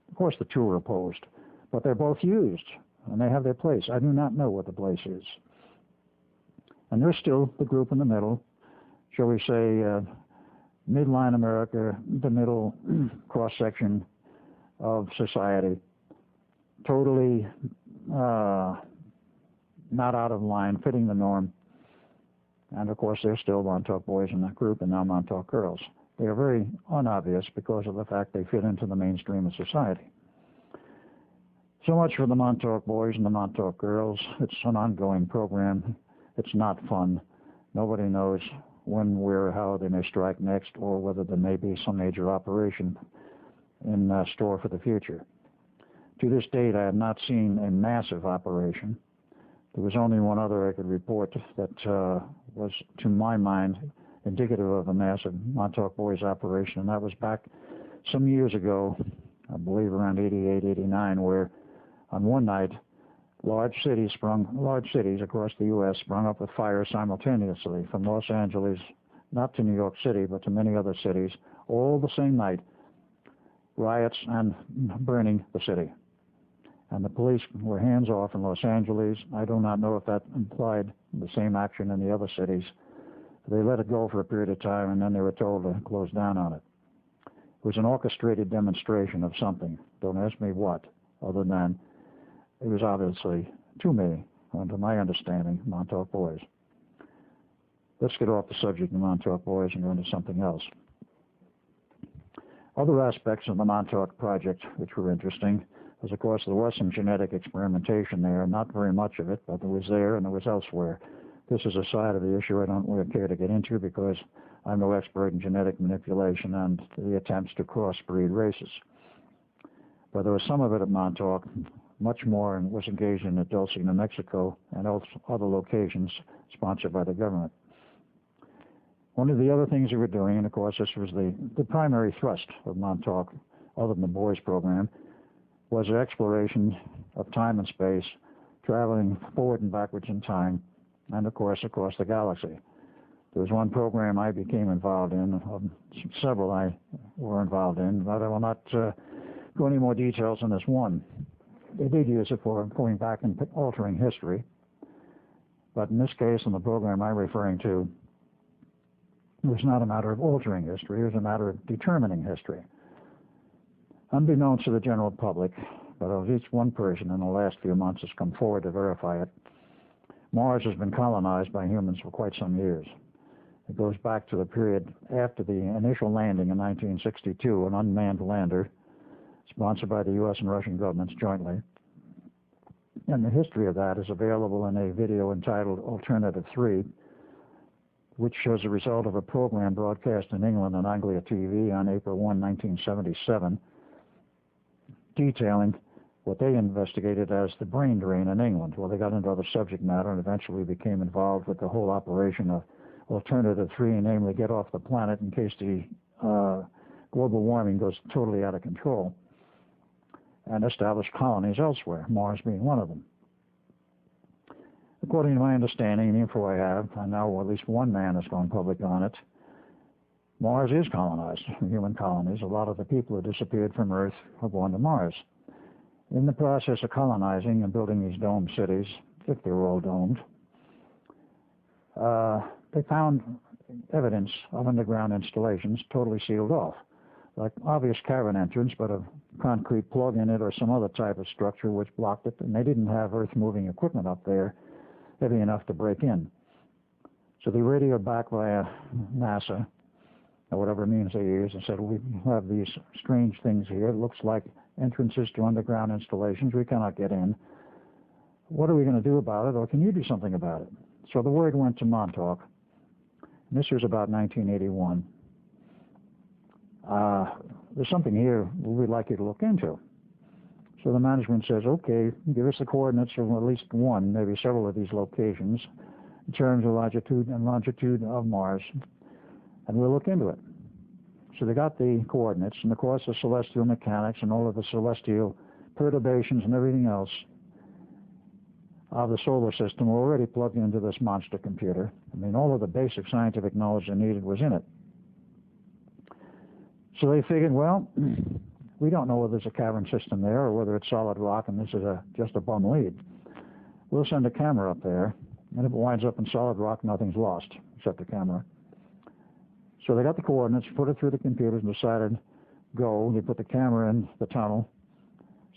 A: Of course, the two are opposed, but they're both used, and they have their place. I do not know what the place is. And there's still the group in the middle, shall we say, midline America, the middle cross-section of society, totally not out of line, fitting the norm. And of course, there's still Montauk Boys in that group, and now Montauk Girls. They are very unobvious because of the fact they fit into the mainstream of society. So much for the Montauk Boys and the Montauk Girls. It's an ongoing program. It's not fun. Nobody knows when, where, how they may strike next, or whether there may be some major operation in store for the future. To this date, I have not seen a massive operation. There was only one other I could report that was, to my mind, indicative of a massive Montauk Boys operation, and that was back some years ago, I believe around 88, 89, where on one night, large cities across the U.S. sprung up with fire simultaneously, from Los Angeles, not to New York City, but to many other cities, all the same night, riots and burning the city. And the police were hands off in Los Angeles. I do not know if that implied the same action in the other cities. They let it go for a period of time, and then they were told to close down on it. It was an orchestrated demonstration of something. Don't ask me what, other than it was obviously, to me, and to my understanding, Montauk Boys. Let's get off the subject of Montauk Boys and go into something else. Other aspects of the Montauk project which were interesting was, of course, there was some genetic experimentation there, not very much of it, but there was there and there was elsewhere. This is a side of the issue I don't really care to get into because I'm no expert in genetic manipulation and the attempts to crossbreed races. But there was some of it at Montauk. Much more was engaged in at Dulce, New Mexico, and other locations sponsored by the government. One of the other things we were doing, and of course this was the primary thrust of Montauk, other than the boys program, was the exploration of time and space, traveling forward and backwards in time, and of course across the galaxy. There was one program I became involved in, several I were involved in, but I will not go into more details on this one. They did use it for going back and altering history. But in this case, in the program I'm referring to, it was not a matter of altering history, it was a matter of determining history. Unbeknownst to the general public, but at least one person in the last few months has come forward to verify it, Mars has been colonized by humans for quite some years. It goes back to the period after the initial landing in 1962, an unmanned lander, sponsored by the U.S. and Russian governments jointly, And the history of that is available in a video entitled Alternative 3, which shows the result of a program broadcast in England on Anglia TV on April 1, 1977, detailing what they investigated as the brain drain in England. Well, they got into other subject matter and eventually became involved with the whole operation of Alternative 3, namely get off the planet in case the global warming goes totally out of control, and establish colonies elsewhere, Mars being one of them. According to my understanding and the info I have, I know at least one man has gone public on it, Mars is colonized, human colonies. A lot of the people who disappeared from Earth have gone to Mars. In the process of colonizing and building these dome cities, if they were all domed, they found evidence of underground installations totally sealed off, like obvious cavern entrance, but a concrete plug in it or some other type of structure which blocked it, and they didn't have earth-moving equipment up there heavy enough to break in. So they radioed back via NASA, or whatever means they used, and said, we have these strange things here. It looks like entrances to underground installations. We cannot get in. What are we going to do about it, or can you do something about it? So the word went to Montauk. And this was about 1981. There's something here we'd like you to look into. So the management says, okay, give us the coordinates of at least one, maybe several of these locations, in terms of latitude and longitude of Mars, and we'll look into it. So they got the coordinates, and of course the celestial mechanics and all of the celestial perturbations and everything else of the solar system were already plugged into this monster computer. I mean, all of the basic scientific knowledge they needed was in it. So they figured, well, we don't know whether there's a cavern system there or whether it's solid rock and this is just a bum lead. We'll send a camera up there, and if it winds up in solid rock, nothing's lost except the camera. So they got the coordinates, put it through the computers, and decided, go. They put the camera in the tunnel,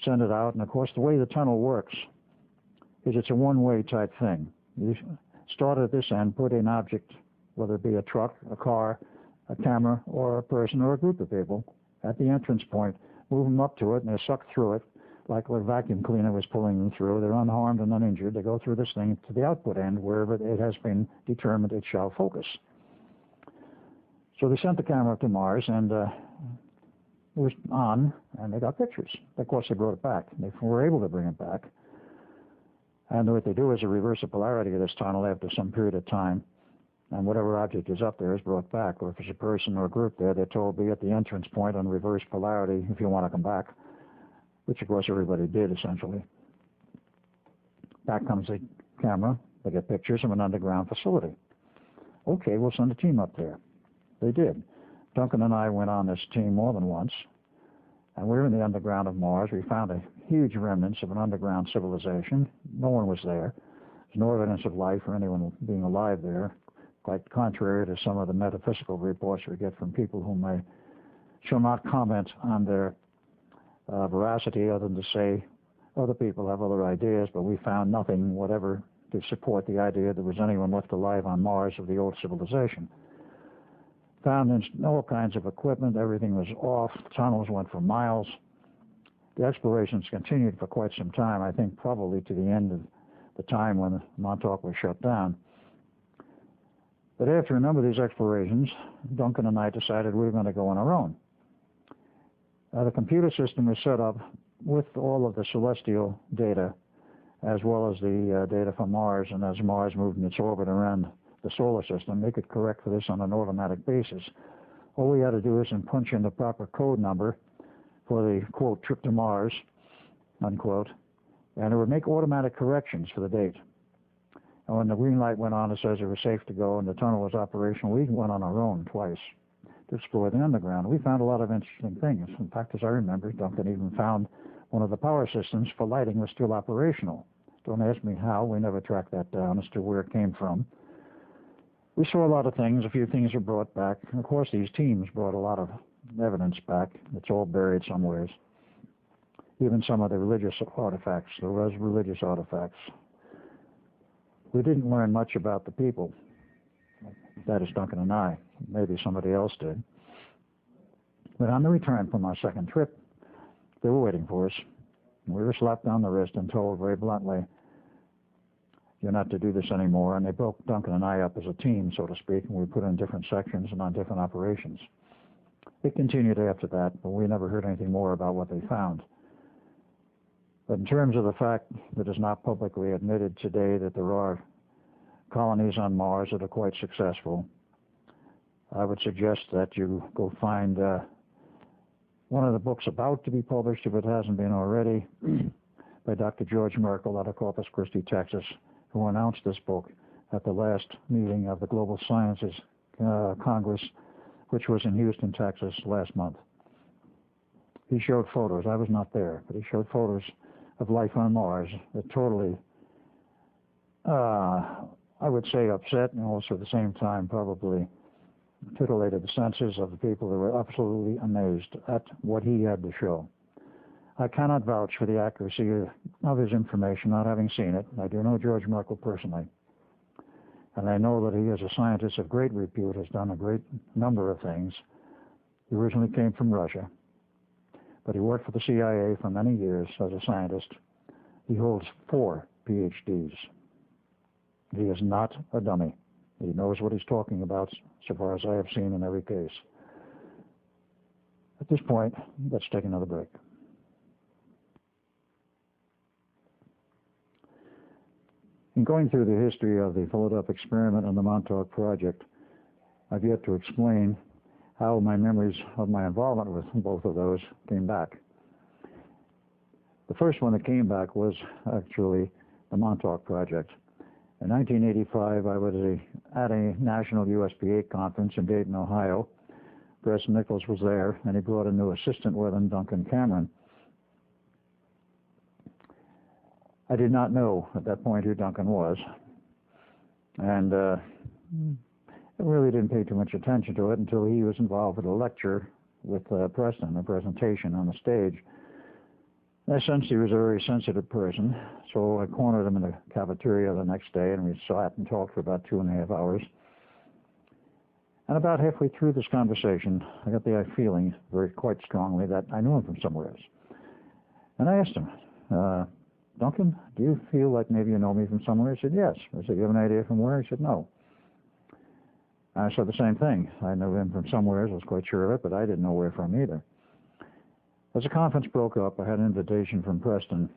A: send it out, and of course the way the tunnel works is it's a one-way type thing. You start at this end, put an object, whether it be a truck, a car, a camera, or a person or a group of people, at the entrance point, move them up to it, and they're sucked through it like a vacuum cleaner was pulling them through. They're unharmed and uninjured. They go through this thing to the output end, wherever it has been determined it shall focus. So they sent the camera up to Mars, and it was on, and they got pictures. Of course, they brought it back. They were able to bring it back. And what they do is they reverse the polarity of this tunnel after some period of time, and whatever object is up there is brought back. Or if it's a person or a group there, they're told be at the entrance point on reverse polarity if you want to come back, which of course everybody did essentially. Back comes the camera. They get pictures of an underground facility. Okay, we'll send a team up there. They did. Duncan and I went on this team more than once, and we were in the underground of Mars. We found a huge remnants of an underground civilization. No one was there. There's no evidence of life or anyone being alive there, quite contrary to some of the metaphysical reports we get from people whom I shall not comment on their veracity, other than to say other people have other ideas, but we found nothing whatever to support the idea there was anyone left alive on Mars of the old civilization. Found all kinds of equipment. Everything was off. Tunnels went for miles. The explorations continued for quite some time, I think probably to the end of the time when Montauk was shut down. But after a number of these explorations, Duncan and I decided we were going to go on our own. The computer system was set up with all of the celestial data, as well as the data from Mars, and as Mars moved in its orbit around the solar system, they could correct for this on an automatic basis. All we had to do is punch in the proper code number for the, quote, trip to Mars, unquote, and it would make automatic corrections for the date. And when the green light went on, it says it was safe to go and the tunnel was operational. We went on our own twice to explore the underground. We found a lot of interesting things. In fact, as I remember, Duncan even found one of the power systems for lighting was still operational. Don't ask me how. We never tracked that down as to where it came from. We saw a lot of things. A few things were brought back. And of course, these teams brought a lot of evidence back. It's all buried somewhere. Even some of the religious artifacts. There was religious artifacts. We didn't learn much about the people. That is Duncan and I. Maybe somebody else did. But on the return from our second trip, they were waiting for us. We were slapped on the wrist and told very bluntly, you're not to do this anymore. And they broke Duncan and I up as a team, so to speak, and we put in different sections and on different operations. It continued after that, but we never heard anything more about what they found. But in terms of the fact that it's not publicly admitted today that there are colonies on Mars that are quite successful, I would suggest that you go find one of the books about to be published, if it hasn't been already, by Dr. George Merkel out of Corpus Christi, Texas, who announced this book at the last meeting of the Global Sciences Congress, which was in Houston, Texas, last month. He showed photos. I was not there, but he showed photos of life on Mars that totally, I would say, upset and also at the same time probably titillated the senses of the people that were absolutely amazed at what he had to show. I cannot vouch for the accuracy of his information, not having seen it. I do know George Merkel personally. And I know that he, as a scientist of great repute, has done a great number of things. He originally came from Russia, but he worked for the CIA for many years as a scientist. He holds 4 PhDs. He is not a dummy. He knows what he's talking about, so far as I have seen in every case. At this point, let's take another break. In going through the history of the Philadelphia experiment and the Montauk project, I've yet to explain how my memories of my involvement with both of those came back. The first one that came back was actually the Montauk project. In 1985, I was at a national USPA conference in Dayton, Ohio. Preston Nichols was there, and he brought a new assistant with him, Duncan Cameron. I did not know at that point who Duncan was, and I really didn't pay too much attention to it until he was involved with a lecture with Preston, a presentation on the stage. I sensed he was a very sensitive person, so I cornered him in the cafeteria the next day, and we sat and talked for about 2.5 hours. And about halfway through this conversation, I got the feeling quite strongly that I knew him from somewhere else. And I asked him, Duncan, do you feel like maybe you know me from somewhere? He said, yes. I said, you have an idea from where? He said, no. I said the same thing. I knew him from somewhere, I was quite sure of it, but I didn't know where from either. As the conference broke up, I had an invitation from Preston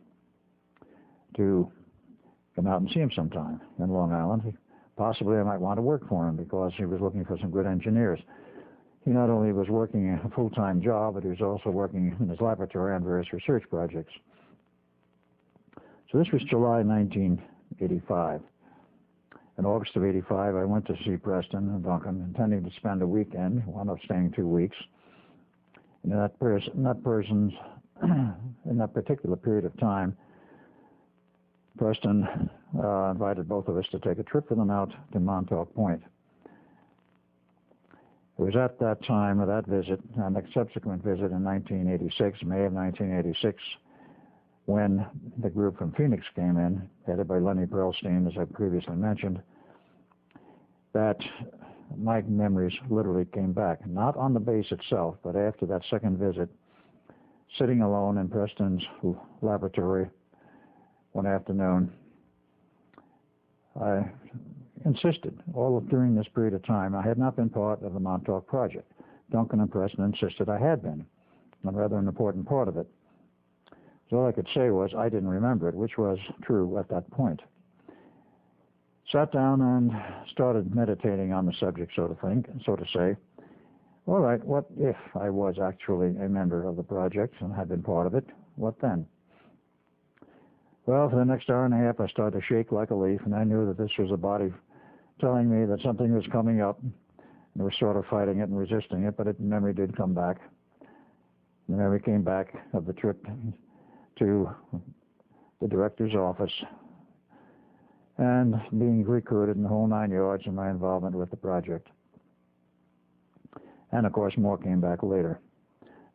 A: to come out and see him sometime in Long Island. Possibly I might want to work for him because he was looking for some good engineers. He not only was working a full-time job, but he was also working in his laboratory on various research projects. So this was July 1985. In August of 85, I went to see Preston and Duncan, intending to spend a weekend. Wound up staying 2 weeks. In that particular period of time, Preston invited both of us to take a trip with him out to Montauk Point. It was at that time of that visit, and a subsequent visit in 1986, May of 1986, when the group from Phoenix came in, headed by Lenny Perlstein, as I previously mentioned, that my memories literally came back, not on the base itself, but after that second visit, sitting alone in Preston's laboratory one afternoon. I insisted, during this period of time, I had not been part of the Montauk project. Duncan and Preston insisted I had been, a rather an important part of it. So all I could say was I didn't remember it, which was true at that point. Sat down and started meditating on the subject, so to say. All right, what if I was actually a member of the project and had been part of it? What then? Well, for the next hour and a half, I started to shake like a leaf, and I knew that this was a body telling me that something was coming up, and I was sort of fighting it and resisting it, but memory did come back. The memory came back of the trip to the director's office and being recruited in the whole 9 yards in my involvement with the project. And, of course, more came back later.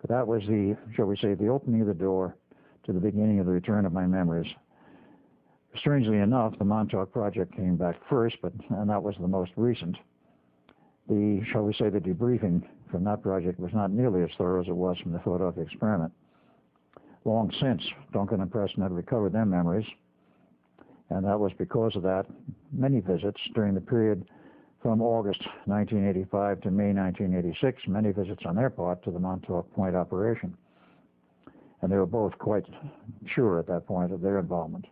A: But that was the, shall we say, the opening of the door to the beginning of the return of my memories. Strangely enough, the Montauk project came back first, and that was the most recent. The, shall we say, the debriefing from that project was not nearly as thorough as it was from the Philadelphia experiment. long since Duncan and Preston had recovered their memories, and that was because of that. Many visits during the period from August 1985 to May 1986, many visits on their part to the Montauk Point operation. And they were both quite sure at that point of their involvement.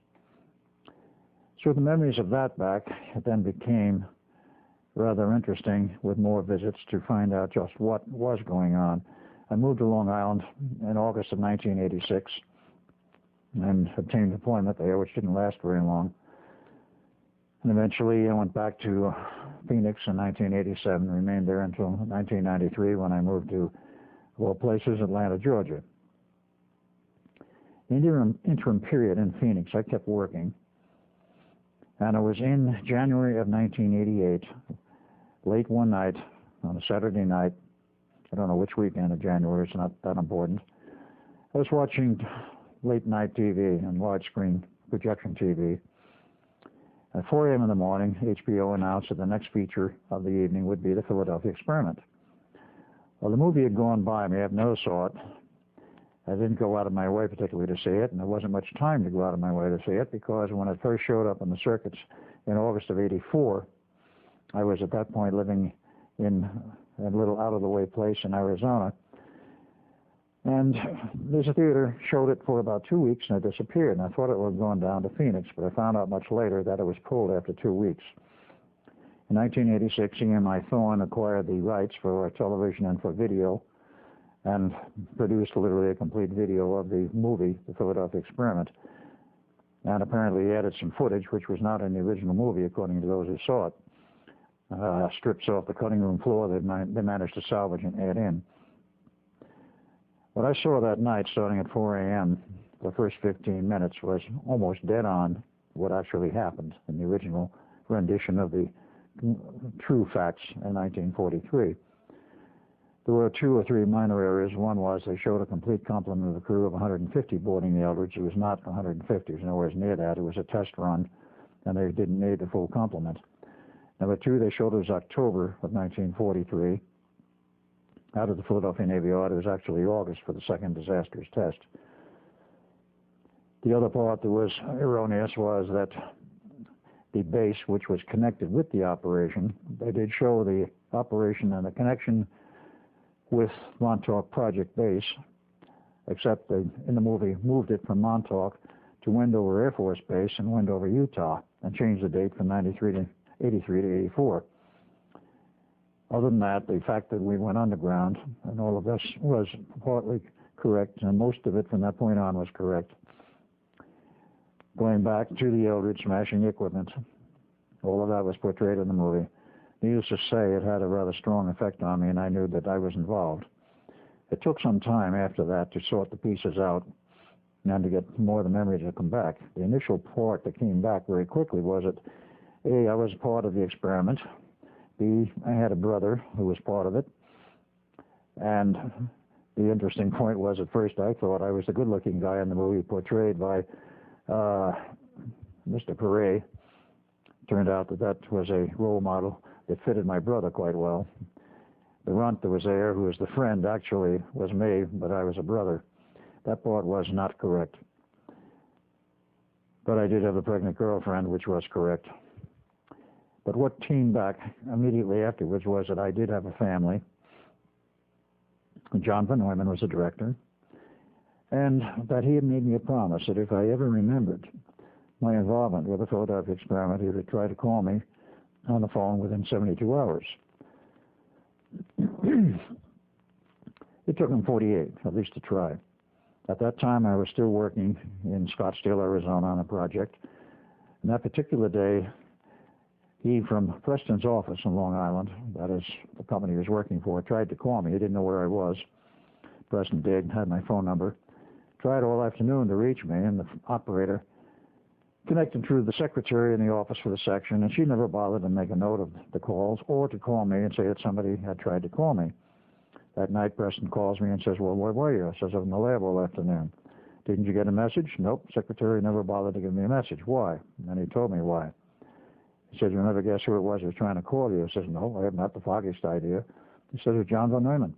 A: So the memories of that back, it then became rather interesting with more visits to find out just what was going on. I moved to Long Island in August of 1986 and obtained employment there, which didn't last very long. And eventually I went back to Phoenix in 1987, remained there until 1993 when I moved to, of all places, Atlanta, Georgia. In the interim period in Phoenix, I kept working, and it was in January of 1988, late one night, on a Saturday night, I don't know which weekend of January, it's not that important, I was watching late night TV and widescreen projection TV. At 4 a.m. in the morning, HBO announced that the next feature of the evening would be the Philadelphia Experiment. Well, the movie had gone by me. I've never saw it. I didn't go out of my way particularly to see it, and there wasn't much time to go out of my way to see it, because when it first showed up on the circuits in August of '84, I was at that point living in a little out-of-the-way place in Arizona. And there's a theater, showed it for about 2 weeks, and it disappeared. And I thought it was going down to Phoenix, but I found out much later that it was pulled after 2 weeks. In 1986, EMI Thorne acquired the rights for television and for video, and produced literally a complete video of the movie, The Philadelphia Experiment. And apparently added some footage, which was not in the original movie, according to those who saw it. Strips off the cutting room floor they managed to salvage and add in. What I saw that night, starting at 4 a.m., the first 15 minutes was almost dead on what actually happened in the original rendition of the true facts in 1943. There were 2 or 3 minor errors. One was they showed a complete complement of the crew of 150 boarding the Eldridge. It was not 150. It was nowhere near that. It was a test run, and they didn't need the full complement. Number 2, they showed it was October of 1943. Out of the Philadelphia Navy Yard, it was actually August for the second disastrous test. The other part that was erroneous was that the base, which was connected with the operation, they did show the operation and the connection with Montauk Project Base, except they, in the movie, moved it from Montauk to Wendover Air Force Base in Wendover, Utah, and changed the date from 83 to 84. Other than that, the fact that we went underground and all of this was partly correct, and most of it from that point on was correct. Going back to the Eldridge smashing equipment, all of that was portrayed in the movie. Needless to say, it had a rather strong effect on me, and I knew that I was involved. It took some time after that to sort the pieces out and to get more of the memory to come back. The initial part that came back very quickly was that, A, I was part of the experiment. B, I had a brother who was part of it. And the interesting point was, at first I thought I was the good-looking guy in the movie portrayed by Mr. Perret. Turned out that that was a role model that fitted my brother quite well. The runt that was there, who was the friend, actually was me, but I was a brother. That part was not correct. But I did have a pregnant girlfriend, which was correct. But what came back immediately afterwards was that I did have a family. John Van Neumann was the director, and that he had made me a promise that if I ever remembered my involvement with the Philadelphia Experiment, he would try to call me on the phone within 72 hours. It took him 48, at least to try. At that time, I was still working in Scottsdale, Arizona on a project. And that particular day, he, from Preston's office in Long Island, that is the company he was working for, tried to call me. He didn't know where I was. Preston did, had my phone number. Tried all afternoon to reach me, and the operator connected through the secretary in the office for the section, and she never bothered to make a note of the calls or to call me and say that somebody had tried to call me. That night, Preston calls me and says, "Well, where were you?" I says, "I was in the lab all afternoon." "Didn't you get a message?" "Nope, secretary never bothered to give me a message." "Why?" And he told me why. He said, "You'll never guess who it was who was trying to call you." I says, "No, I have not the foggiest idea." He says, "It was John Van Neumann."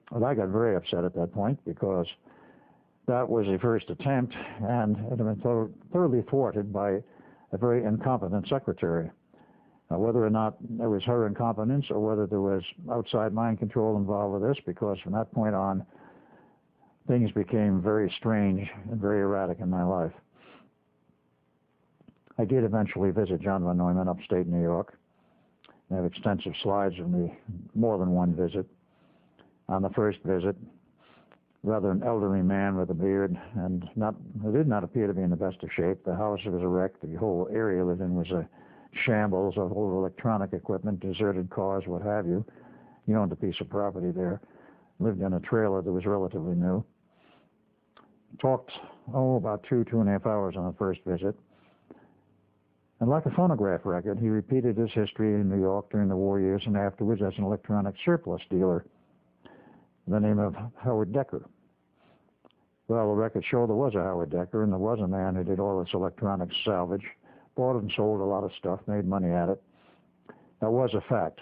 A: Well, I got very upset at that point, because That was a first attempt, and it had been thoroughly thwarted by a very incompetent secretary. Whether or not it was her incompetence or whether there was outside mind control involved with this, because from that point on, things became very strange and very erratic in my life. I did eventually visit John von Neumann upstate New York. I have extensive slides of me, more than one visit. On the first visit, rather an elderly man with a beard, and did not appear to be in the best of shape. The house was a wreck. The whole area lived in was a shambles of old electronic equipment, deserted cars, what have you. He owned a piece of property there. Lived in a trailer that was relatively new. Talked, about 2.5 hours on the first visit. And like a phonograph record, he repeated his history in New York during the war years and afterwards as an electronic surplus dealer, the name of Howard Decker. Well, the records show there was a Howard Decker, and there was a man who did all this electronic salvage, bought and sold a lot of stuff, made money at it. That was a fact.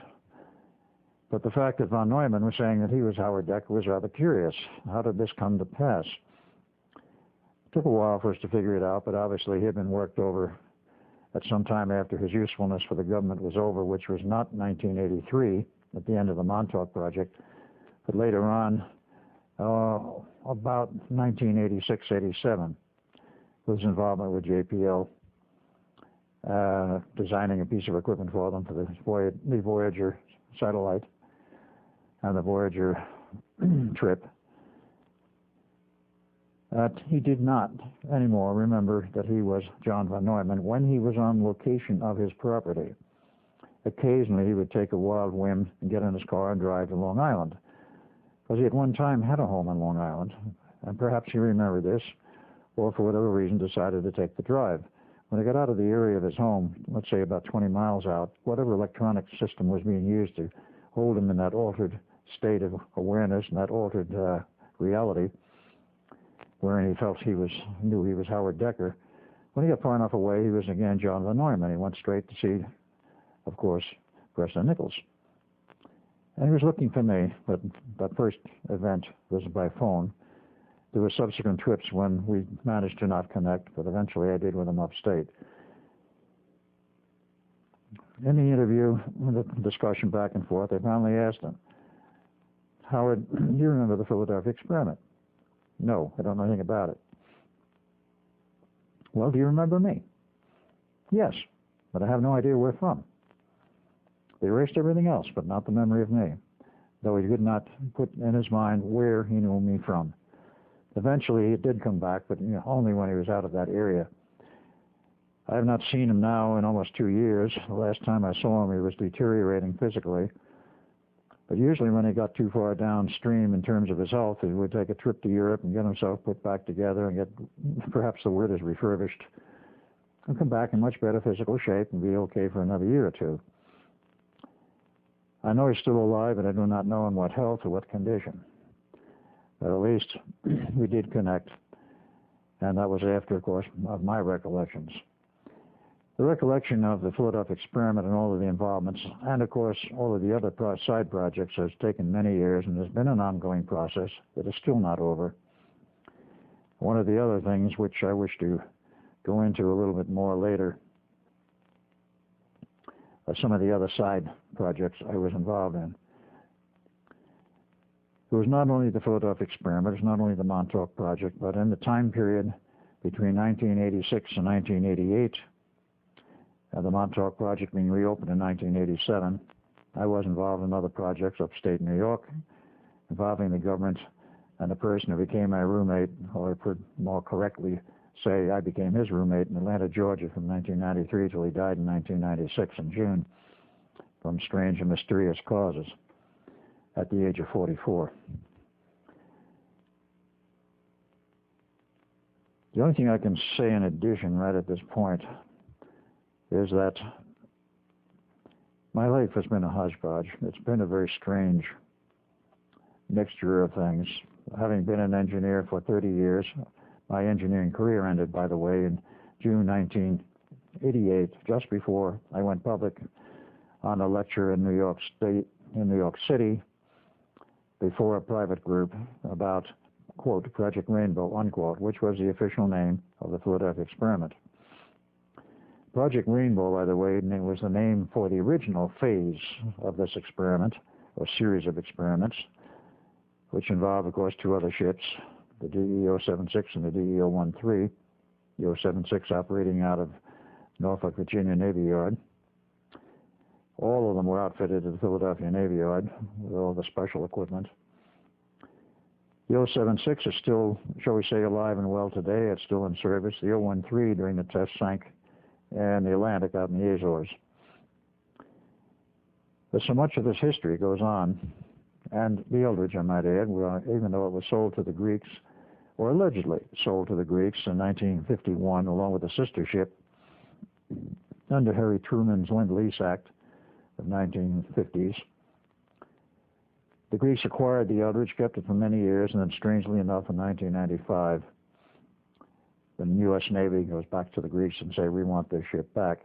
A: But the fact that von Neumann was saying that he was Howard Decker was rather curious. How did this come to pass? It took a while for us to figure it out, but obviously he had been worked over at some time after his usefulness for the government was over, which was not 1983, at the end of the Montauk project, but later on, about 1986-87, with his involvement with JPL, designing a piece of equipment for them for the Voyager satellite and the Voyager trip. He did not anymore remember that he was John von Neumann when he was on location of his property. Occasionally he would take a wild whim and get in his car and drive to Long Island, because he at one time had a home on Long Island, and perhaps he remembered this, or for whatever reason decided to take the drive. When he got out of the area of his home, let's say about 20 miles out, whatever electronic system was being used to hold him in that altered state of awareness and that altered reality, wherein he felt knew he was Howard Decker, when he got far enough away, he was again John von Neumann. He went straight to see, of course, Preston Nichols. And he was looking for me, but that first event was by phone. There were subsequent trips when we managed to not connect, but eventually I did with him upstate. In the interview, the discussion back and forth, I finally asked him, Howard, do you remember the Philadelphia experiment? No, I don't know anything about it. Well, do you remember me? Yes, but I have no idea where from. They erased everything else, but not the memory of me, though he did not put in his mind where he knew me from. Eventually, it did come back, but only when he was out of that area. I have not seen him now in almost 2 years. The last time I saw him, he was deteriorating physically. But usually when he got too far downstream in terms of his health, he would take a trip to Europe and get himself put back together and get, perhaps the word is refurbished, and come back in much better physical shape and be okay for another year or two. I know he's still alive, but I do not know in what health or what condition. But at least we did connect, and that was after, of course, of my recollections. The recollection of the Philadelphia experiment and all of the involvements, and of course all of the other side projects, has taken many years and has been an ongoing process that is still not over. One of the other things which I wish to go into a little bit more later are some of the other side projects I was involved in. It was not only the Philadelphia experiment, it was not only the Montauk project, but in the time period between 1986 and 1988, the Montauk project being reopened in 1987, I was involved in other projects upstate New York involving the government and the person who became my roommate, or more correctly say I became his roommate in Atlanta, Georgia from 1993 till he died in 1996 in June from strange and mysterious causes at the age of 44. The only thing I can say in addition right at this point is that my life has been a hodgepodge. It's been a very strange mixture of things. Having been an engineer for 30 years, my engineering career ended, by the way, in June 1988, just before I went public on a lecture in New York City, before a private group about quote, Project Rainbow, unquote, which was the official name of the Philadelphia experiment. Project Rainbow, by the way, was the name for the original phase of this experiment, or series of experiments, which involved, of course, two other ships, the DE-076 and the DE-013, the 076 operating out of Norfolk, Virginia Navy Yard. All of them were outfitted at the Philadelphia Navy Yard with all the special equipment. The 076 is still, shall we say, alive and well today. It's still in service. The 013 during the test sank in the Atlantic out in the Azores. But so much of this history goes on, and the Eldridge, I might add, even though it was sold to the Greeks, or allegedly sold to the Greeks in 1951, along with a sister ship, under Harry Truman's Lend-Lease Act of 1950s. The Greeks acquired the Eldridge, kept it for many years, and then, strangely enough, in 1995, the U.S. Navy goes back to the Greeks and say, we want this ship back.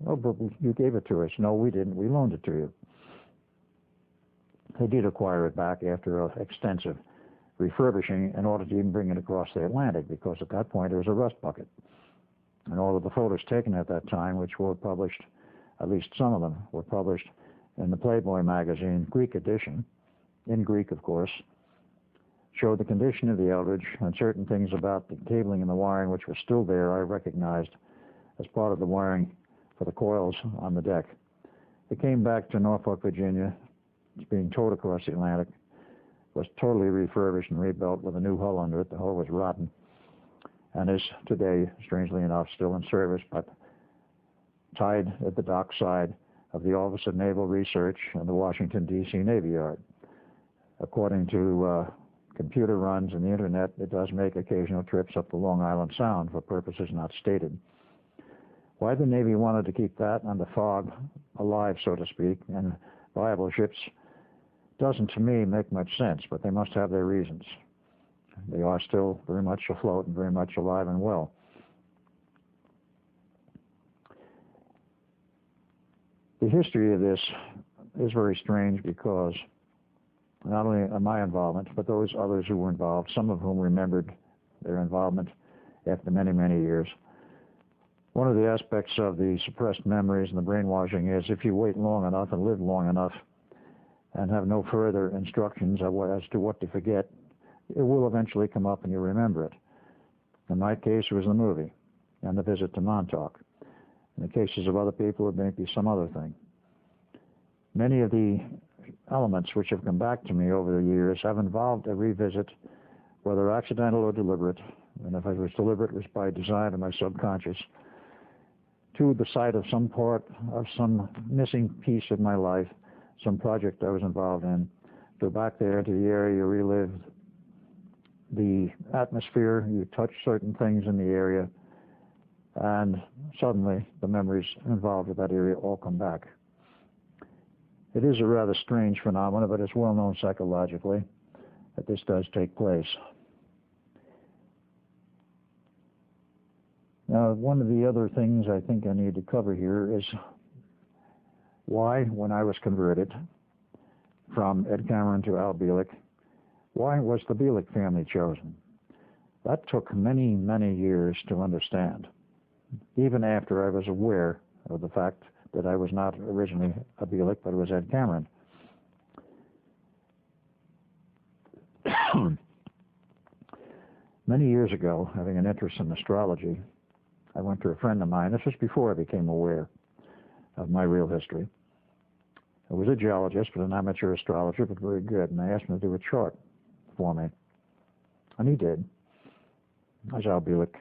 A: Oh, but you gave it to us. No, we didn't. We loaned it to you. They did acquire it back after extensive refurbishing in order to even bring it across the Atlantic, because at that point it was a rust bucket. And all of the photos taken at that time, which were published, at least some of them were published in the Playboy magazine, Greek edition, in Greek, of course, showed the condition of the Eldridge and certain things about the cabling and the wiring, which were still there, I recognized as part of the wiring for the coils on the deck. It came back to Norfolk, Virginia. It's being towed across the Atlantic, was totally refurbished and rebuilt with a new hull under it. The hull was rotten and is today, strangely enough, still in service, but tied at the dock side of the Office of Naval Research and the Washington, D.C. Navy Yard. According to computer runs and the internet, it does make occasional trips up the Long Island Sound for purposes not stated. Why the Navy wanted to keep that and the fog alive, so to speak, and viable ships doesn't, to me, make much sense, but they must have their reasons. They are still very much afloat and very much alive and well. The history of this is very strange because not only my involvement, but those others who were involved, some of whom remembered their involvement after many, many years. One of the aspects of the suppressed memories and the brainwashing is if you wait long enough and live long enough and have no further instructions as to what to forget, it will eventually come up and you remember it. In my case, it was the movie and the visit to Montauk. In the cases of other people, it may be some other thing. Many of the elements which have come back to me over the years have involved a revisit, whether accidental or deliberate, and if it was deliberate, it was by design of my subconscious, to the site of some part of some missing piece of my life, some project I was involved in. Go back there to the area, you relive the atmosphere, you touch certain things in the area, and suddenly the memories involved with that area all come back. It is a rather strange phenomenon, but it's well known psychologically that this does take place. Now, one of the other things I think I need to cover here is why, when I was converted from Ed Cameron to Al Bielek, why was the Bielek family chosen? That took many, many years to understand, even after I was aware of the fact that I was not originally a Bielek, but it was Ed Cameron. Many years ago, having an interest in astrology, I went to a friend of mine. This was before I became aware of my real history. I was a geologist, but an amateur astrologer, but very good, and I asked him to do a chart for me. And he did. I was Al Bielek.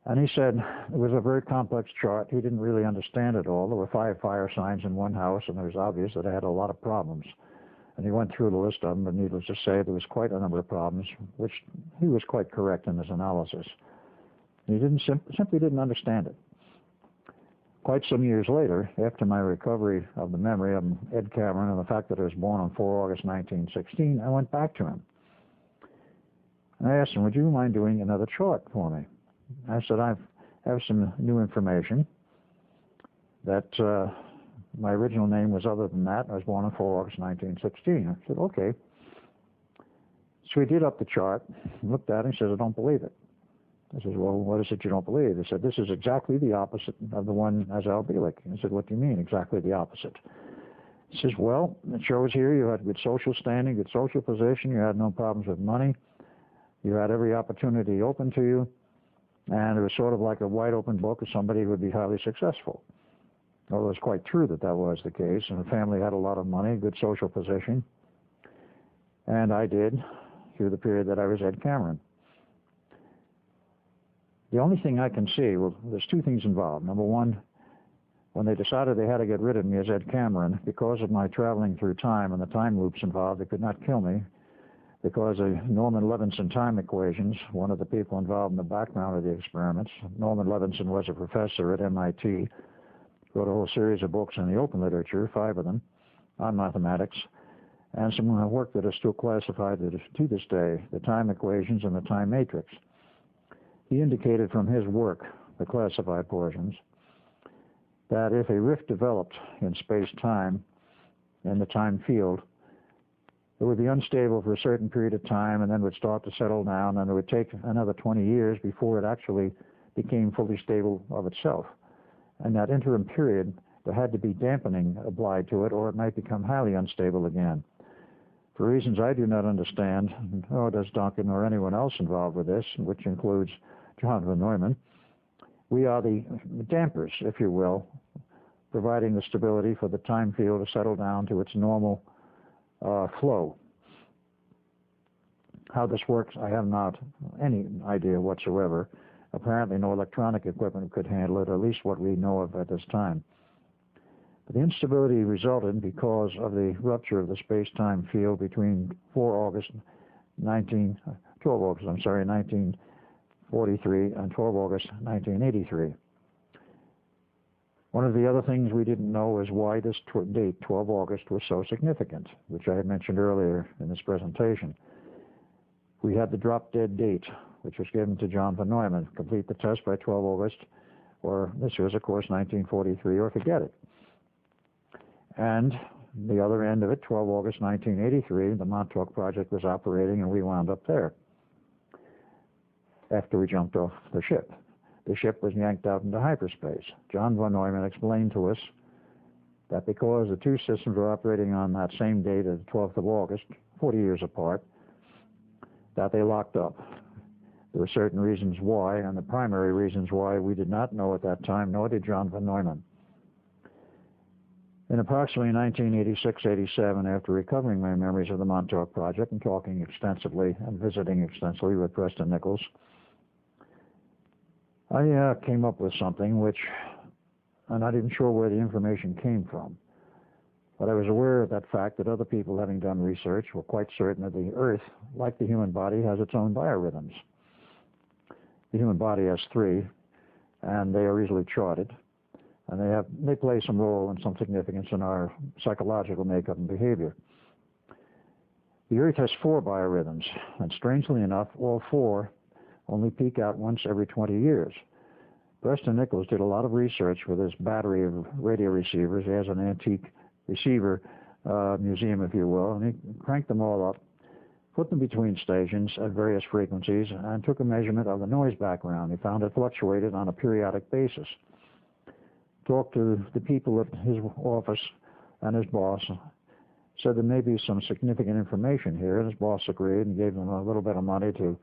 A: And he said it was a very complex chart. He didn't really understand it all. There were 5 fire signs in one house, and it was obvious that I had a lot of problems. And he went through the list of them, but needless to say, there was quite a number of problems, which he was quite correct in his analysis. He simply didn't understand it. Quite some years later, after my recovery of the memory of Ed Cameron and the fact that I was born on 4 August 1916, I went back to him. And I asked him, would you mind doing another chart for me? I said, I have some new information that my original name was other than that. I was born on 4 August 1916. I said, okay. So he did up the chart, looked at it, and says, I don't believe it. I said, well, what is it you don't believe? He said, this is exactly the opposite of the one as Bielek. I said, what do you mean, exactly the opposite? He says, well, it shows here you had good social standing, good social position, you had no problems with money, you had every opportunity open to you, and it was sort of like a wide open book of somebody who would be highly successful. Although it was quite true that that was the case, and the family had a lot of money, good social position, and I did through the period that I was Ed Cameron. The only thing I can see, well, there's two things involved. Number one, when they decided they had to get rid of me as Ed Cameron, because of my traveling through time and the time loops involved, they could not kill me because of Norman Levinson time equations, one of the people involved in the background of the experiments. Norman Levinson was a professor at MIT, wrote a whole series of books in the open literature, 5 of them, on mathematics, and some work that is still classified to this day, the time equations and the time matrix. He indicated from his work, the classified portions, that if a rift developed in space-time, in the time field, it would be unstable for a certain period of time and then would start to settle down, and it would take another 20 years before it actually became fully stable of itself. And that interim period, there had to be dampening applied to it, or it might become highly unstable again. For reasons I do not understand, nor does Duncan or anyone else involved with this, which includes John von Neumann, we are the dampers, if you will, providing the stability for the time field to settle down to its normal flow. How this works, I have not any idea whatsoever. Apparently no electronic equipment could handle it, or at least what we know of at this time. But the instability resulted because of the rupture of the space-time field between 12 August 1943 and 12 August 1983. One of the other things we didn't know is why this date, 12 August, was so significant, which I had mentioned earlier in this presentation. We had the drop-dead date, which was given to John von Neumann, complete the test by 12 August, or this was, of course, 1943, or forget it. And the other end of it, 12 August 1983, the Montauk project was operating, and we wound up there after we jumped off the ship. The ship was yanked out into hyperspace. John von Neumann explained to us that because the two systems were operating on that same date of the 12th of August, 40 years apart, that they locked up. There were certain reasons why, and the primary reasons why we did not know at that time, nor did John von Neumann. In approximately 1986-87, after recovering my memories of the Montauk project and talking extensively and visiting extensively with Preston Nichols, I came up with something which I'm not even sure where the information came from. But I was aware of that fact that other people, having done research, were quite certain that the Earth, like the human body, has its own biorhythms. The human body has 3, and they are easily charted. And they play some role and some significance in our psychological makeup and behavior. The Earth has 4 biorhythms, and strangely enough, all 4 only peak out once every 20 years. Preston Nichols did a lot of research with his battery of radio receivers. He has an antique receiver museum, if you will, and he cranked them all up, put them between stations at various frequencies, and took a measurement of the noise background. He found it fluctuated on a periodic basis. Talked to the people at his office and his boss, said there may be some significant information here, and his boss agreed and gave him a little bit of money to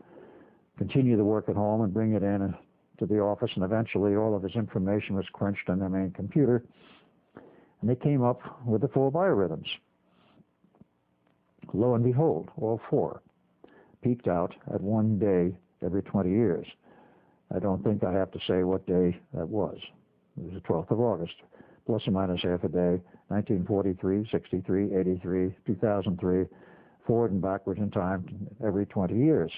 A: continue the work at home and bring it in to the office, and eventually all of his information was crunched on their main computer, and they came up with the 4 biorhythms. Lo and behold, all 4 peaked out at one day every 20 years. I don't think I have to say what day that was. It was the 12th of August, plus or minus half a day, 1943, 63, 83, 2003, forward and backwards in time every 20 years.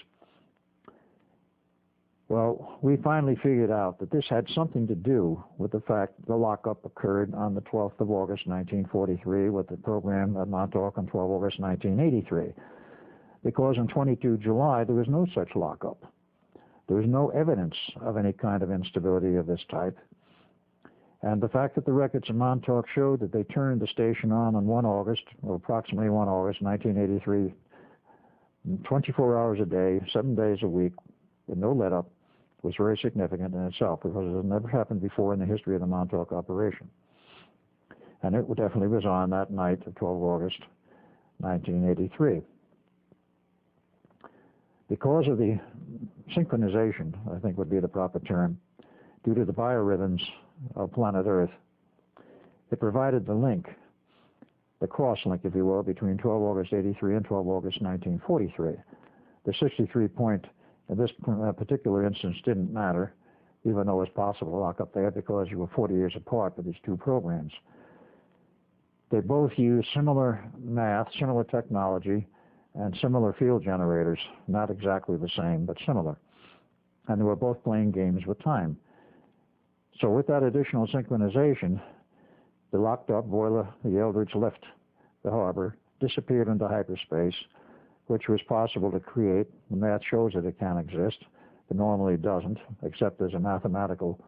A: Well, we finally figured out that this had something to do with the fact the lockup occurred on the 12th of August, 1943, with the program at Montauk on 12 August, 1983. Because on 22 July, there was no such lockup. There was no evidence of any kind of instability of this type. And the fact that the records of Montauk showed that they turned the station on 1 August, or approximately 1 August, 1983, 24 hours a day, 7 days a week, with no let-up, was very significant in itself because it had never happened before in the history of the Montauk operation. And it definitely was on that night of 12 August 1983. Because of the synchronization, I think would be the proper term, due to the biorhythms of planet Earth, it provided the link, the cross-link, if you will, between 12 August 83 and 12 August 1943. The 63 point in this particular instance didn't matter, even though it's possible to lock up there because you were 40 years apart for these two programs. They both use similar math, similar technology, and similar field generators, not exactly the same, but similar. And they were both playing games with time. So with that additional synchronization, the locked up boiler, the Eldridge left the harbor, disappeared into hyperspace, which was possible to create. The math shows that it can exist. It normally doesn't, except as a mathematical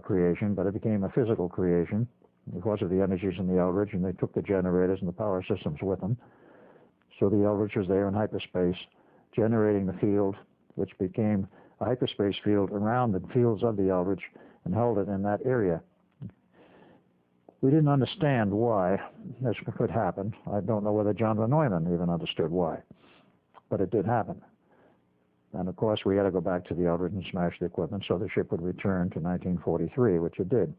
A: creation, but it became a physical creation because of the energies in the Eldridge, and they took the generators and the power systems with them. So the Eldridge was there in hyperspace, generating the field, which became a hyperspace field around the fields of the Eldridge and held it in that area. We didn't understand why this could happen. I don't know whether John von Neumann even understood why, but it did happen. And of course, we had to go back to the Eldridge and smash the equipment so the ship would return to 1943, which it did.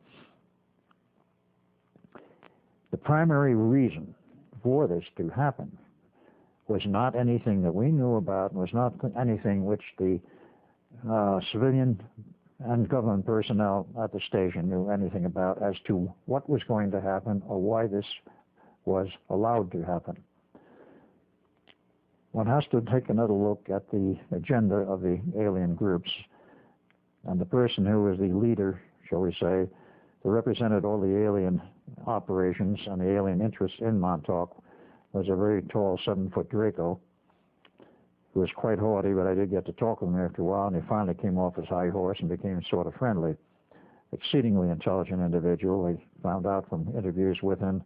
A: The primary reason for this to happen was not anything that we knew about, was not anything which the civilian and government personnel at the station knew anything about as to what was going to happen or why this was allowed to happen. One has to take another look at the agenda of the alien groups, and the person who was the leader, shall we say, that represented all the alien operations and the alien interests in Montauk was a very tall 7-foot Draco who was quite haughty, but I did get to talk with him after a while, and he finally came off his high horse and became sort of friendly. Exceedingly intelligent individual. I found out from interviews with him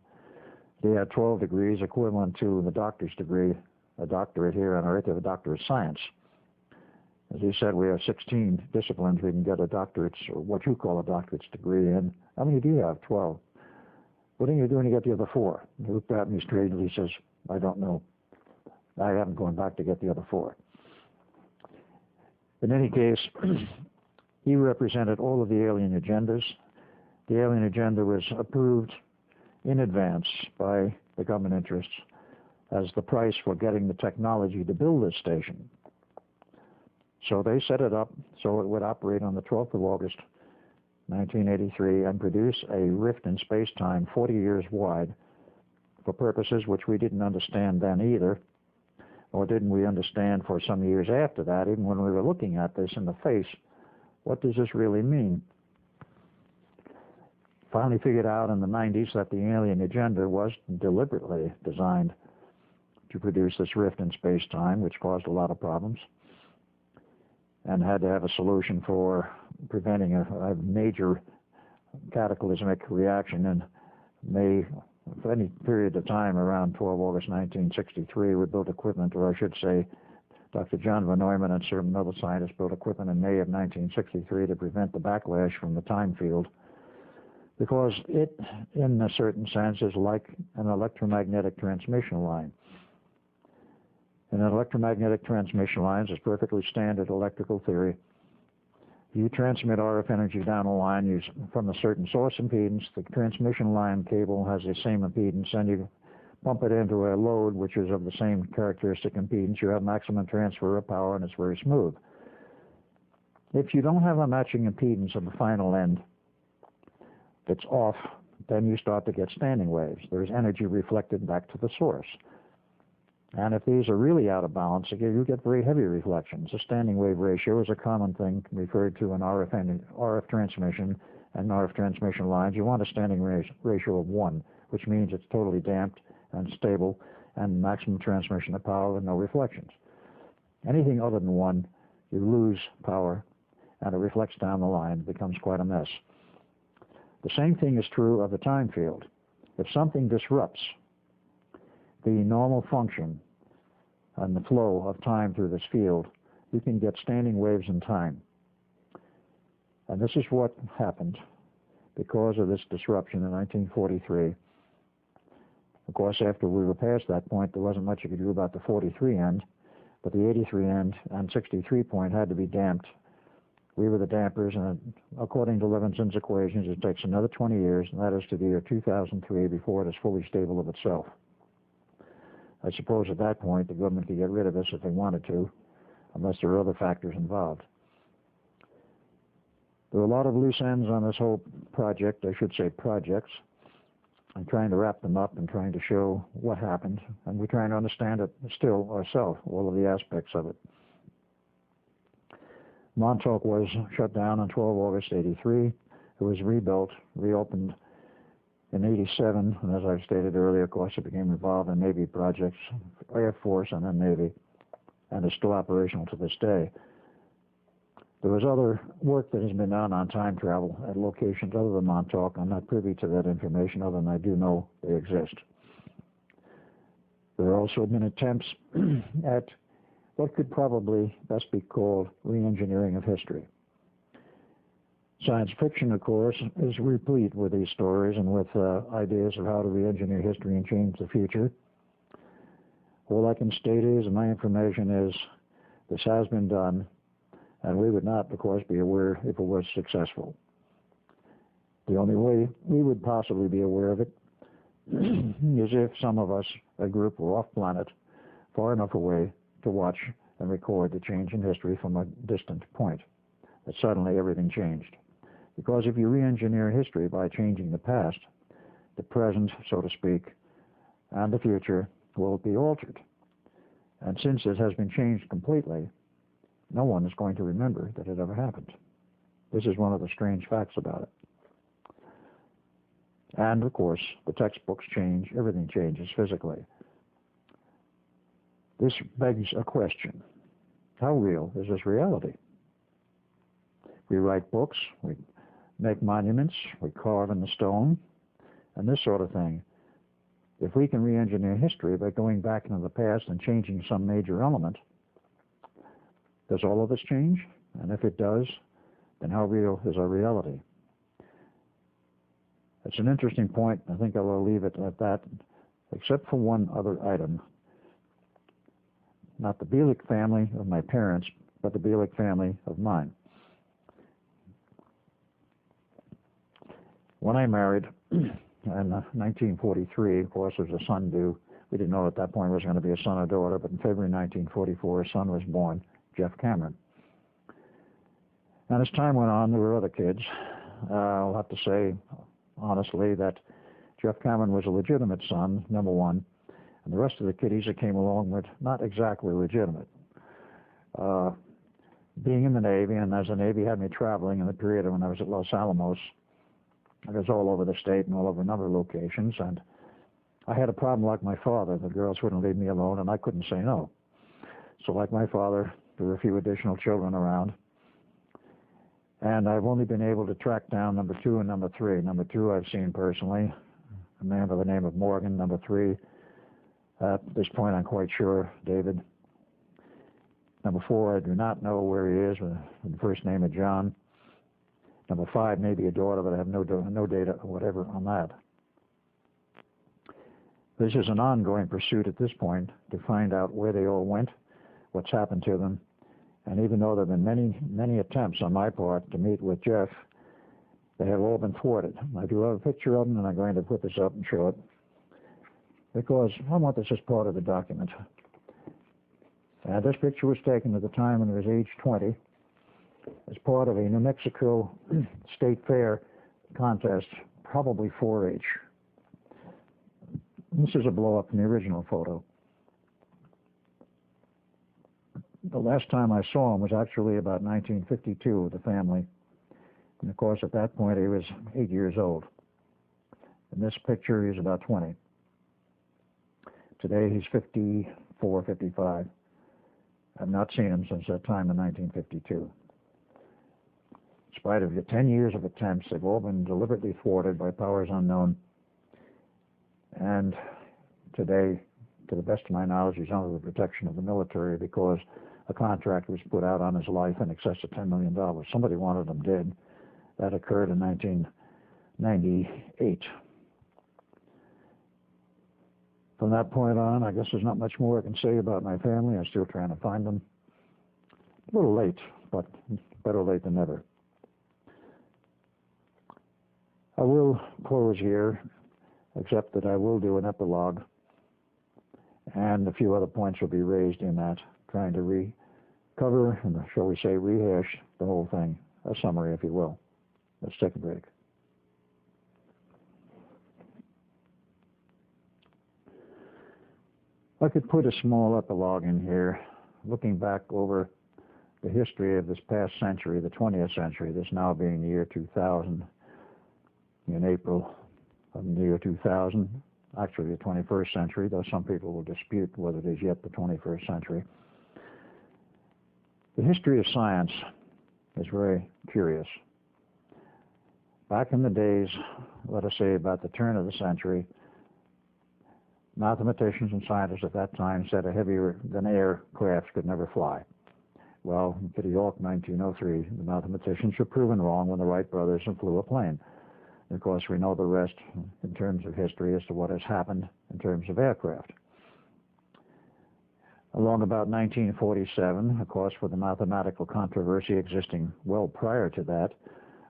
A: he had 12 degrees, equivalent to the doctor's degree, a doctorate here on Earth, a doctorate of science. As he said, we have 16 disciplines we can get a doctorate, or what you call a doctorate's degree in. How many do you have? 12. What are you doing to get the other 4? He looked at me straight and he says, I don't know. I haven't gone back to get the other 4. In any case, he represented all of the alien agendas. The alien agenda was approved in advance by the government interests as the price for getting the technology to build this station. So they set it up so it would operate on the 12th of August, 1983, and produce a rift in space-time 40 years wide for purposes which we didn't understand then either, or didn't we understand for some years after that, even when we were looking at this in the face. What does this really mean? Finally figured out in the 90s that the alien agenda was deliberately designed to produce this rift in space-time, which caused a lot of problems, and had to have a solution for preventing a major cataclysmic reaction in May, for any period of time around 12 August 1963. We built equipment, or I should say, Dr. John von Neumann and certain other scientists built equipment in May of 1963 to prevent the backlash from the time field, because it, in a certain sense, is like an electromagnetic transmission line. In an electromagnetic transmission line is perfectly standard electrical theory. You transmit RF energy down a line from a certain source impedance. The transmission line cable has the same impedance, and you pump it into a load which is of the same characteristic impedance. You have maximum transfer of power, and it's very smooth. If you don't have a matching impedance at the final end that's off, then you start to get standing waves. There's energy reflected back to the source. And if these are really out of balance, you get very heavy reflections. The standing wave ratio is a common thing referred to in RF transmission and RF transmission lines. You want a standing ratio of 1, which means it's totally damped and stable and maximum transmission of power with no reflections. Anything other than 1, you lose power and it reflects down the line. It becomes quite a mess. The same thing is true of the time field. If something disrupts the normal function and the flow of time through this field, you can get standing waves in time. And this is what happened because of this disruption in 1943. Of course, after we were past that point, there wasn't much you could do about the 43 end, but the 83 end and 63 point had to be damped. We were the dampers, and according to Levinson's equations, it takes another 20 years, and that is to the year 2003, before it is fully stable of itself. I suppose at that point the government could get rid of us if they wanted to, unless there are other factors involved. There are a lot of loose ends on this whole project, I should say projects. I'm trying to wrap them up and trying to show what happened, and we're trying to understand it still ourselves, all of the aspects of it. Montauk was shut down on 12 August 83. It was rebuilt, reopened in 87, and as I've stated earlier, of course, it became involved in Navy projects, Air Force and then Navy, and is still operational to this day. There was other work that has been done on time travel at locations other than Montauk. I'm not privy to that information, other than I do know they exist. There have also been attempts at what could probably best be called re-engineering of history. Science fiction, of course, is replete with these stories and with ideas of how to re-engineer history and change the future. All I can state is, and my information is, this has been done, and we would not, of course, be aware if it was successful. The only way we would possibly be aware of it is if some of us, a group, were off-planet, far enough away to watch and record the change in history from a distant point, that suddenly everything changed. Because if you re-engineer history by changing the past, the present, so to speak, and the future will be altered. And since it has been changed completely, no one is going to remember that it ever happened. This is one of the strange facts about it. And, of course, the textbooks change, everything changes physically. This begs a question. How real is this reality? We write books, we make monuments, we carve in the stone, and this sort of thing. If we can re-engineer history by going back into the past and changing some major element, does all of this change? And if it does, then how real is our reality? It's an interesting point. I think I will leave it at that, except for one other item. Not the Bielek family of my parents, but the Bielek family of mine. When I married in 1943, of course, there was a son due. We didn't know at that point it was going to be a son or daughter, but in February 1944, a son was born, Jeff Cameron. And as time went on, there were other kids. I'll have to say, honestly, that Jeff Cameron was a legitimate son, number one, and the rest of the kiddies that came along were not exactly legitimate. Being in the Navy, and as the Navy had me traveling in the period when I was at Los Alamos, I was all over the state and all over a number of locations, and I had a problem like my father. The girls wouldn't leave me alone, and I couldn't say no. So like my father, there were a few additional children around. And I've only been able to track down number 2 and number 3. Number 2 I've seen personally, a man by the name of Morgan. Number 3, at this point I'm quite sure, David. Number 4, I do not know where he is, with the first name of John. Number 5, maybe a daughter, but I have no data or whatever on that. This is an ongoing pursuit at this point to find out where they all went, what's happened to them. And even though there have been many attempts on my part to meet with Jeff, they have all been thwarted. I do have a picture of them, and I'm going to put this up and show it, because I want this as part of the document. This picture was taken at the time when he was age 20 as part of a New Mexico State Fair contest, probably 4-H. This is a blow-up from the original photo. The last time I saw him was actually about 1952 with the family. And of course, at that point, he was 8 years old. In this picture, he's about 20. Today, he's 54, 55. I've not seen him since that time in 1952. In spite of the 10 years of attempts, they've all been deliberately thwarted by powers unknown. And today, to the best of my knowledge, he's under the protection of the military because a contract was put out on his life in excess of $10 million. Somebody wanted him dead. That occurred in 1998. From that point on, I guess there's not much more I can say about my family. I'm still trying to find them. A little late, but better late than never. I will close here, except that I will do an epilogue, and a few other points will be raised in that, trying to recover, and shall we say rehash the whole thing, a summary, if you will. Let's take a break. I could put a small epilogue in here, looking back over the history of this past century, the 20th century, this now being the year 2000, in April of the year 2000, actually the 21st century, though some people will dispute whether it is yet the 21st century. The history of science is very curious. Back in the days, let us say about the turn of the century, mathematicians and scientists at that time said a heavier than air craft could never fly. Well, in Kitty Hawk, 1903, the mathematicians were proven wrong when the Wright brothers flew a plane. And of course, we know the rest in terms of history as to what has happened in terms of aircraft. Along about 1947, of course, with the mathematical controversy existing well prior to that,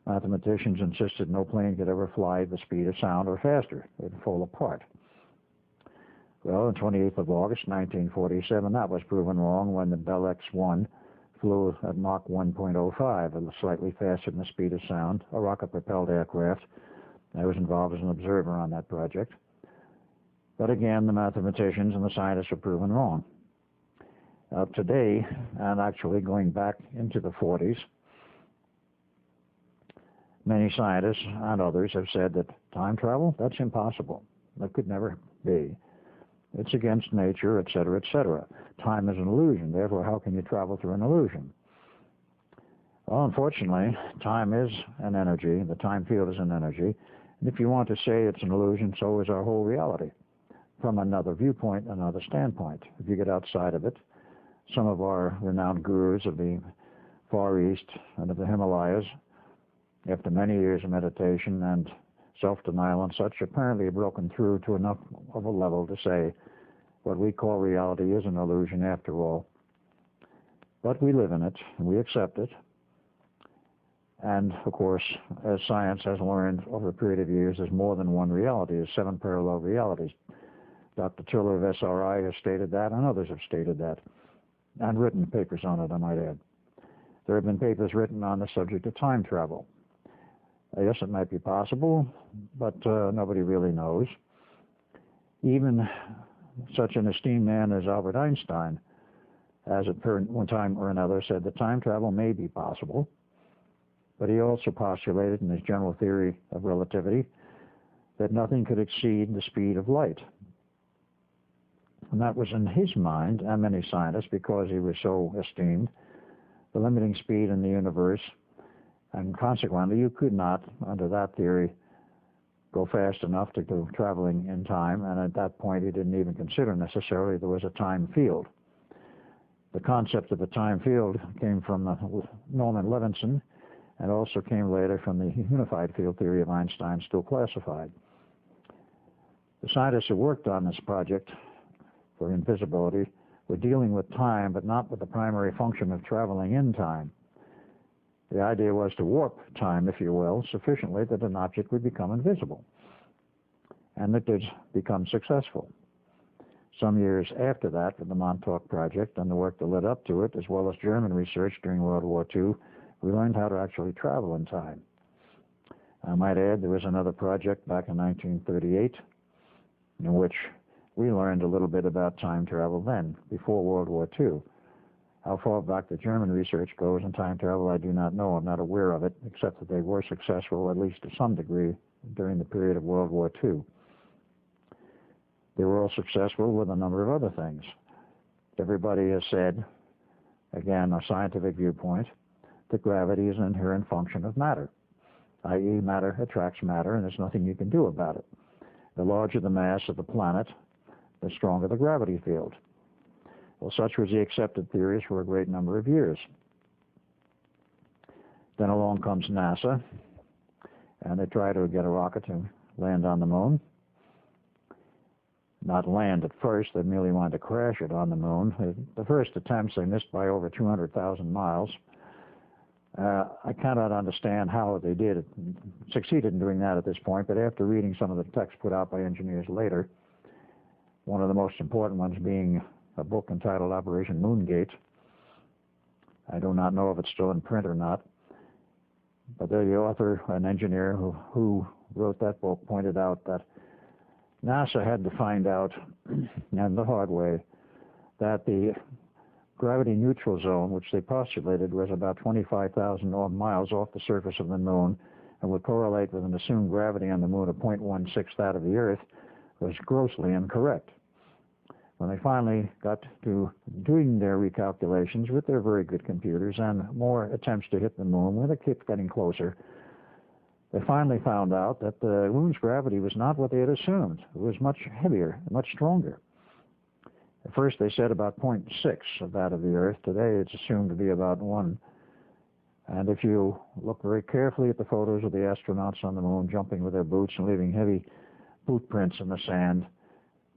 A: mathematicians insisted no plane could ever fly at the speed of sound or faster. It would fall apart. Well, on 28th of August, 1947, that was proven wrong when the Bell X-1 flew at Mach 1.05, slightly faster than the speed of sound, a rocket-propelled aircraft. I was involved as an observer on that project. But again, the mathematicians and the scientists were proven wrong. Today, and actually going back into the 40s, many scientists and others have said that time travel, that's impossible. That could never be. It's against nature, etc., etc. Time is an illusion. Therefore, how can you travel through an illusion? Well, unfortunately, time is an energy. The time field is an energy. And if you want to say it's an illusion, so is our whole reality. From another viewpoint, another standpoint. If you get outside of it, some of our renowned gurus of the Far East and of the Himalayas, after many years of meditation and self-denial and such, apparently have broken through to enough of a level to say what we call reality is an illusion after all. But we live in it, and we accept it. And, of course, as science has learned over a period of years, there's more than one reality. There's 7 parallel realities. Dr. Tiller of SRI has stated that, and others have stated that, and written papers on it, I might add. There have been papers written on the subject of time travel. Yes, it might be possible, but nobody really knows. Even such an esteemed man as Albert Einstein has at one time or another said that time travel may be possible, but he also postulated in his general theory of relativity that nothing could exceed the speed of light. And that was in his mind, and many scientists, because he was so esteemed, the limiting speed in the universe. And consequently, you could not, under that theory, go fast enough to go traveling in time, and at that point he didn't even consider necessarily there was a time field. The concept of a time field came from Norman Levinson, and also came later from the unified field theory of Einstein, still classified. The scientists who worked on this project for invisibility were dealing with time, but not with the primary function of traveling in time. The idea was to warp time, if you will, sufficiently that an object would become invisible. And it did become successful. Some years after that, with the Montauk project and the work that led up to it, as well as German research during World War II, we learned how to actually travel in time. I might add there was another project back in 1938 in which we learned a little bit about time travel then, before World War II. How far back the German research goes in time travel, I do not know. I'm not aware of it, except that they were successful, at least to some degree, during the period of World War II. They were all successful with a number of other things. Everybody has said, again, a scientific viewpoint, that gravity is an inherent function of matter, i.e. matter attracts matter, and there's nothing you can do about it. The larger the mass of the planet, the stronger the gravity field. Well, such was the accepted theory for a great number of years. Then along comes NASA, and they try to get a rocket to land on the moon. Not land at first, they merely wanted to crash it on the moon. The first attempts, they missed by over 200,000 miles. I cannot understand how they succeeded in doing that at this point, but after reading some of the texts put out by engineers later, one of the most important ones being a book entitled Operation Moongate. I do not know if it's still in print or not, but the author, an engineer who wrote that book, pointed out that NASA had to find out, and the hard way, that the gravity neutral zone, which they postulated was about 25,000 miles off the surface of the moon and would correlate with an assumed gravity on the moon of 0.16 that of the Earth, was grossly incorrect. When they finally got to doing their recalculations with their very good computers and more attempts to hit the moon, when they kept getting closer, they finally found out that the moon's gravity was not what they had assumed. It was much heavier, much stronger. At first they said about 0.6 of that of the Earth. Today it's assumed to be about 1. And if you look very carefully at the photos of the astronauts on the moon jumping with their boots and leaving heavy boot prints in the sand,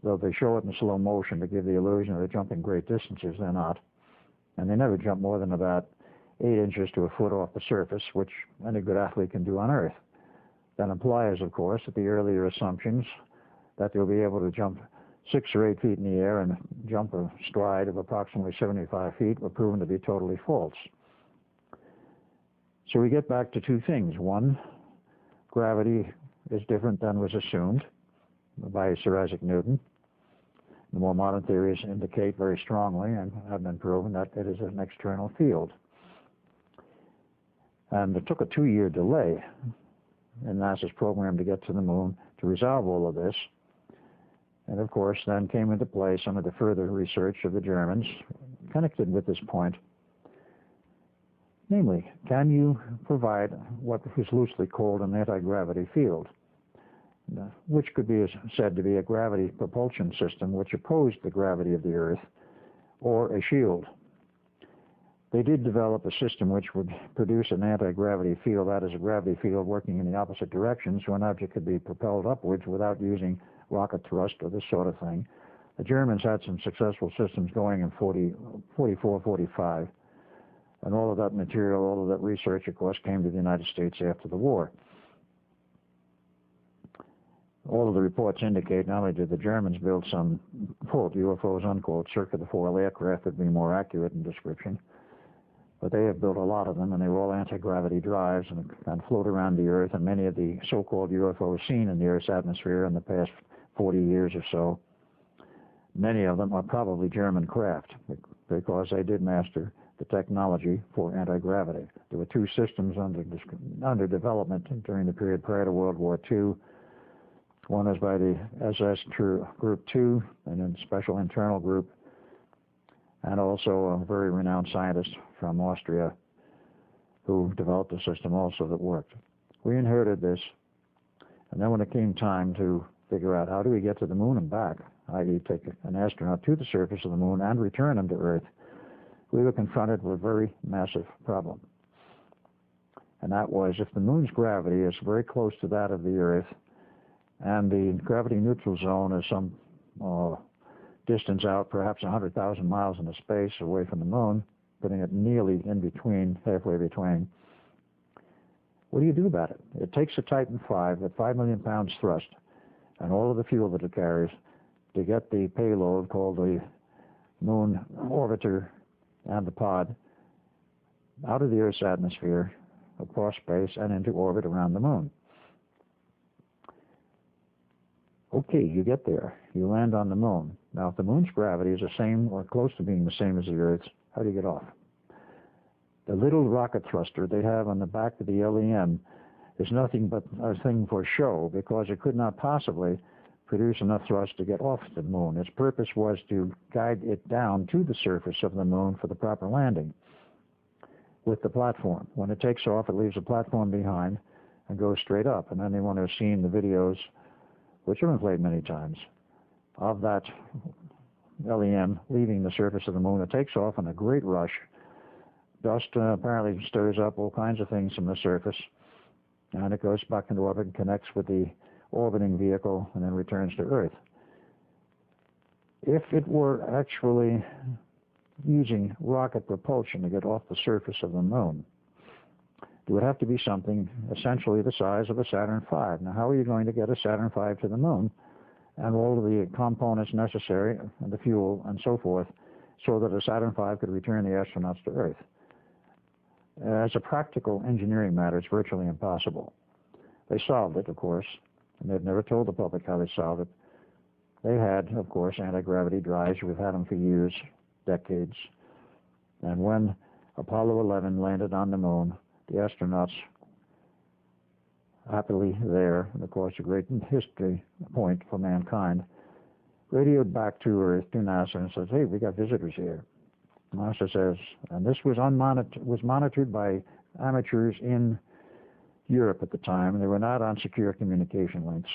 A: though they show it in slow motion to give the illusion of they're jumping great distances, they're not. And they never jump more than about 8 inches to a foot off the surface, which any good athlete can do on Earth. That implies, of course, that the earlier assumptions that they'll be able to jump 6 or 8 feet in the air and jump a stride of approximately 75 feet were proven to be totally false. So we get back to two things. One, gravity is different than was assumed by Sir Isaac Newton. The more modern theories indicate very strongly and have been proven that it is an external field. And it took a 2-year delay in NASA's program to get to the moon to resolve all of this. And of course, then came into play some of the further research of the Germans connected with this point. Namely, can you provide what is loosely called an anti-gravity field, which could be said to be a gravity propulsion system which opposed the gravity of the Earth, or a shield? They did develop a system which would produce an anti-gravity field, that is a gravity field working in the opposite direction, so an object could be propelled upwards without using rocket thrust or this sort of thing. The Germans had some successful systems going in 44, 45, and all of that material, all of that research, of course, came to the United States after the war. All of the reports indicate not only did the Germans build some, quote, UFOs, unquote, circular-foil aircraft would be more accurate in description, but they have built a lot of them, and they were all anti-gravity drives and float around the Earth, and many of the so-called UFOs seen in the Earth's atmosphere in the past 40 years or so, many of them are probably German craft because they did master the technology for anti-gravity. There were 2 systems under development during the period prior to World War II. One is by the SS Group 2, and then Special Internal Group, and also a very renowned scientist from Austria who developed a system also that worked. We inherited this, and then when it came time to figure out how do we get to the moon and back, i.e. take an astronaut to the surface of the moon and return him to Earth, we were confronted with a very massive problem. And that was, if the moon's gravity is very close to that of the Earth, and the gravity neutral zone is some distance out, perhaps 100,000 miles into space away from the moon, putting it nearly in between, halfway between, what do you do about it? It takes a Titan V at 5 million pounds thrust and all of the fuel that it carries to get the payload called the moon orbiter and the pod out of the Earth's atmosphere, across space, and into orbit around the moon. Okay, you get there. You land on the moon. Now, if the moon's gravity is the same or close to being the same as the Earth's, how do you get off? The little rocket thruster they have on the back of the LEM is nothing but a thing for show because it could not possibly produce enough thrust to get off the moon. Its purpose was to guide it down to the surface of the moon for the proper landing with the platform. When it takes off, it leaves the platform behind and goes straight up. And anyone who's seen the videos, which have been played many times, of that LEM leaving the surface of the moon. It takes off in a great rush. Dust apparently stirs up all kinds of things from the surface, and it goes back into orbit and connects with the orbiting vehicle and then returns to Earth. If it were actually using rocket propulsion to get off the surface of the moon, it would have to be something essentially the size of a Saturn V. Now, how are you going to get a Saturn V to the moon and all of the components necessary, and the fuel and so forth, so that a Saturn V could return the astronauts to Earth? As a practical engineering matter, it's virtually impossible. They solved it, of course, and they've never told the public how they solved it. They had, of course, anti-gravity drives. We've had them for years, decades. And when Apollo 11 landed on the moon, the astronauts, happily there, and of course a great history point for mankind, radioed back to Earth, to NASA, and says, hey, we got visitors here. NASA says, and this was monitored by amateurs in Europe at the time, and they were not on secure communication links.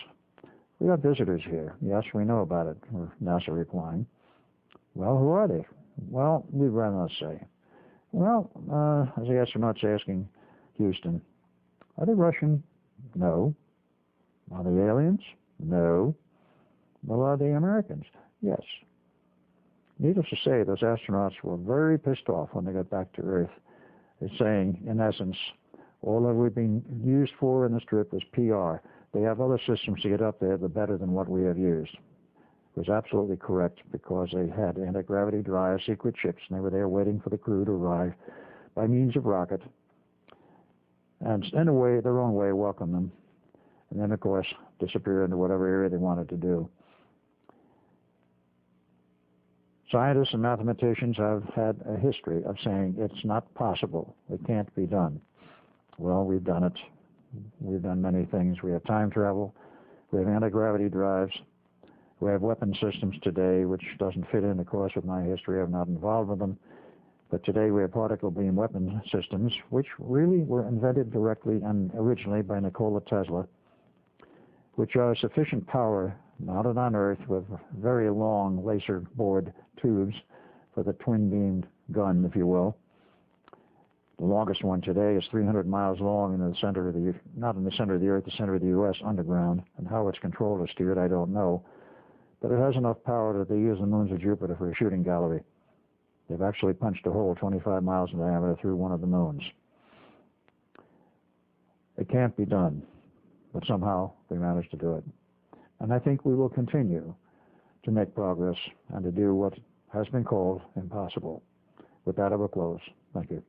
A: We got visitors here. Yes, we know about it, or NASA replying. Well, who are they? Well, we'd rather not say. Well, as the astronaut's asking Houston, are they Russian? No. Are they aliens? No. Well, are they Americans? Yes. Needless to say, those astronauts were very pissed off when they got back to Earth. They're saying, in essence, all that we've been used for in this trip is PR. They have other systems to get up there that are better than what we have used. It was absolutely correct, because they had anti-gravity drive, secret ships, and they were there waiting for the crew to arrive by means of rocket, and in a way, their own way, welcome them, and then, of course, disappear into whatever area they wanted to do. Scientists and mathematicians have had a history of saying it's not possible, it can't be done. Well, we've done it. We've done many things. We have time travel, we have anti-gravity drives, we have weapon systems today, which doesn't fit in, of course, with my history. I'm not involved with them. But today we have particle beam weapon systems, which really were invented directly and originally by Nikola Tesla, which are sufficient power mounted on Earth with very long laser bored tubes for the twin-beamed gun, if you will. The longest one today is 300 miles long in the center of the, not in the center of the Earth, the center of the U.S. underground. And how it's controlled or steered, I don't know. But it has enough power that they use the moons of Jupiter for a shooting gallery. They've actually punched a hole 25 miles in diameter through one of the moons. It can't be done, but somehow they managed to do it. And I think we will continue to make progress and to do what has been called impossible. With that, I will close. Thank you.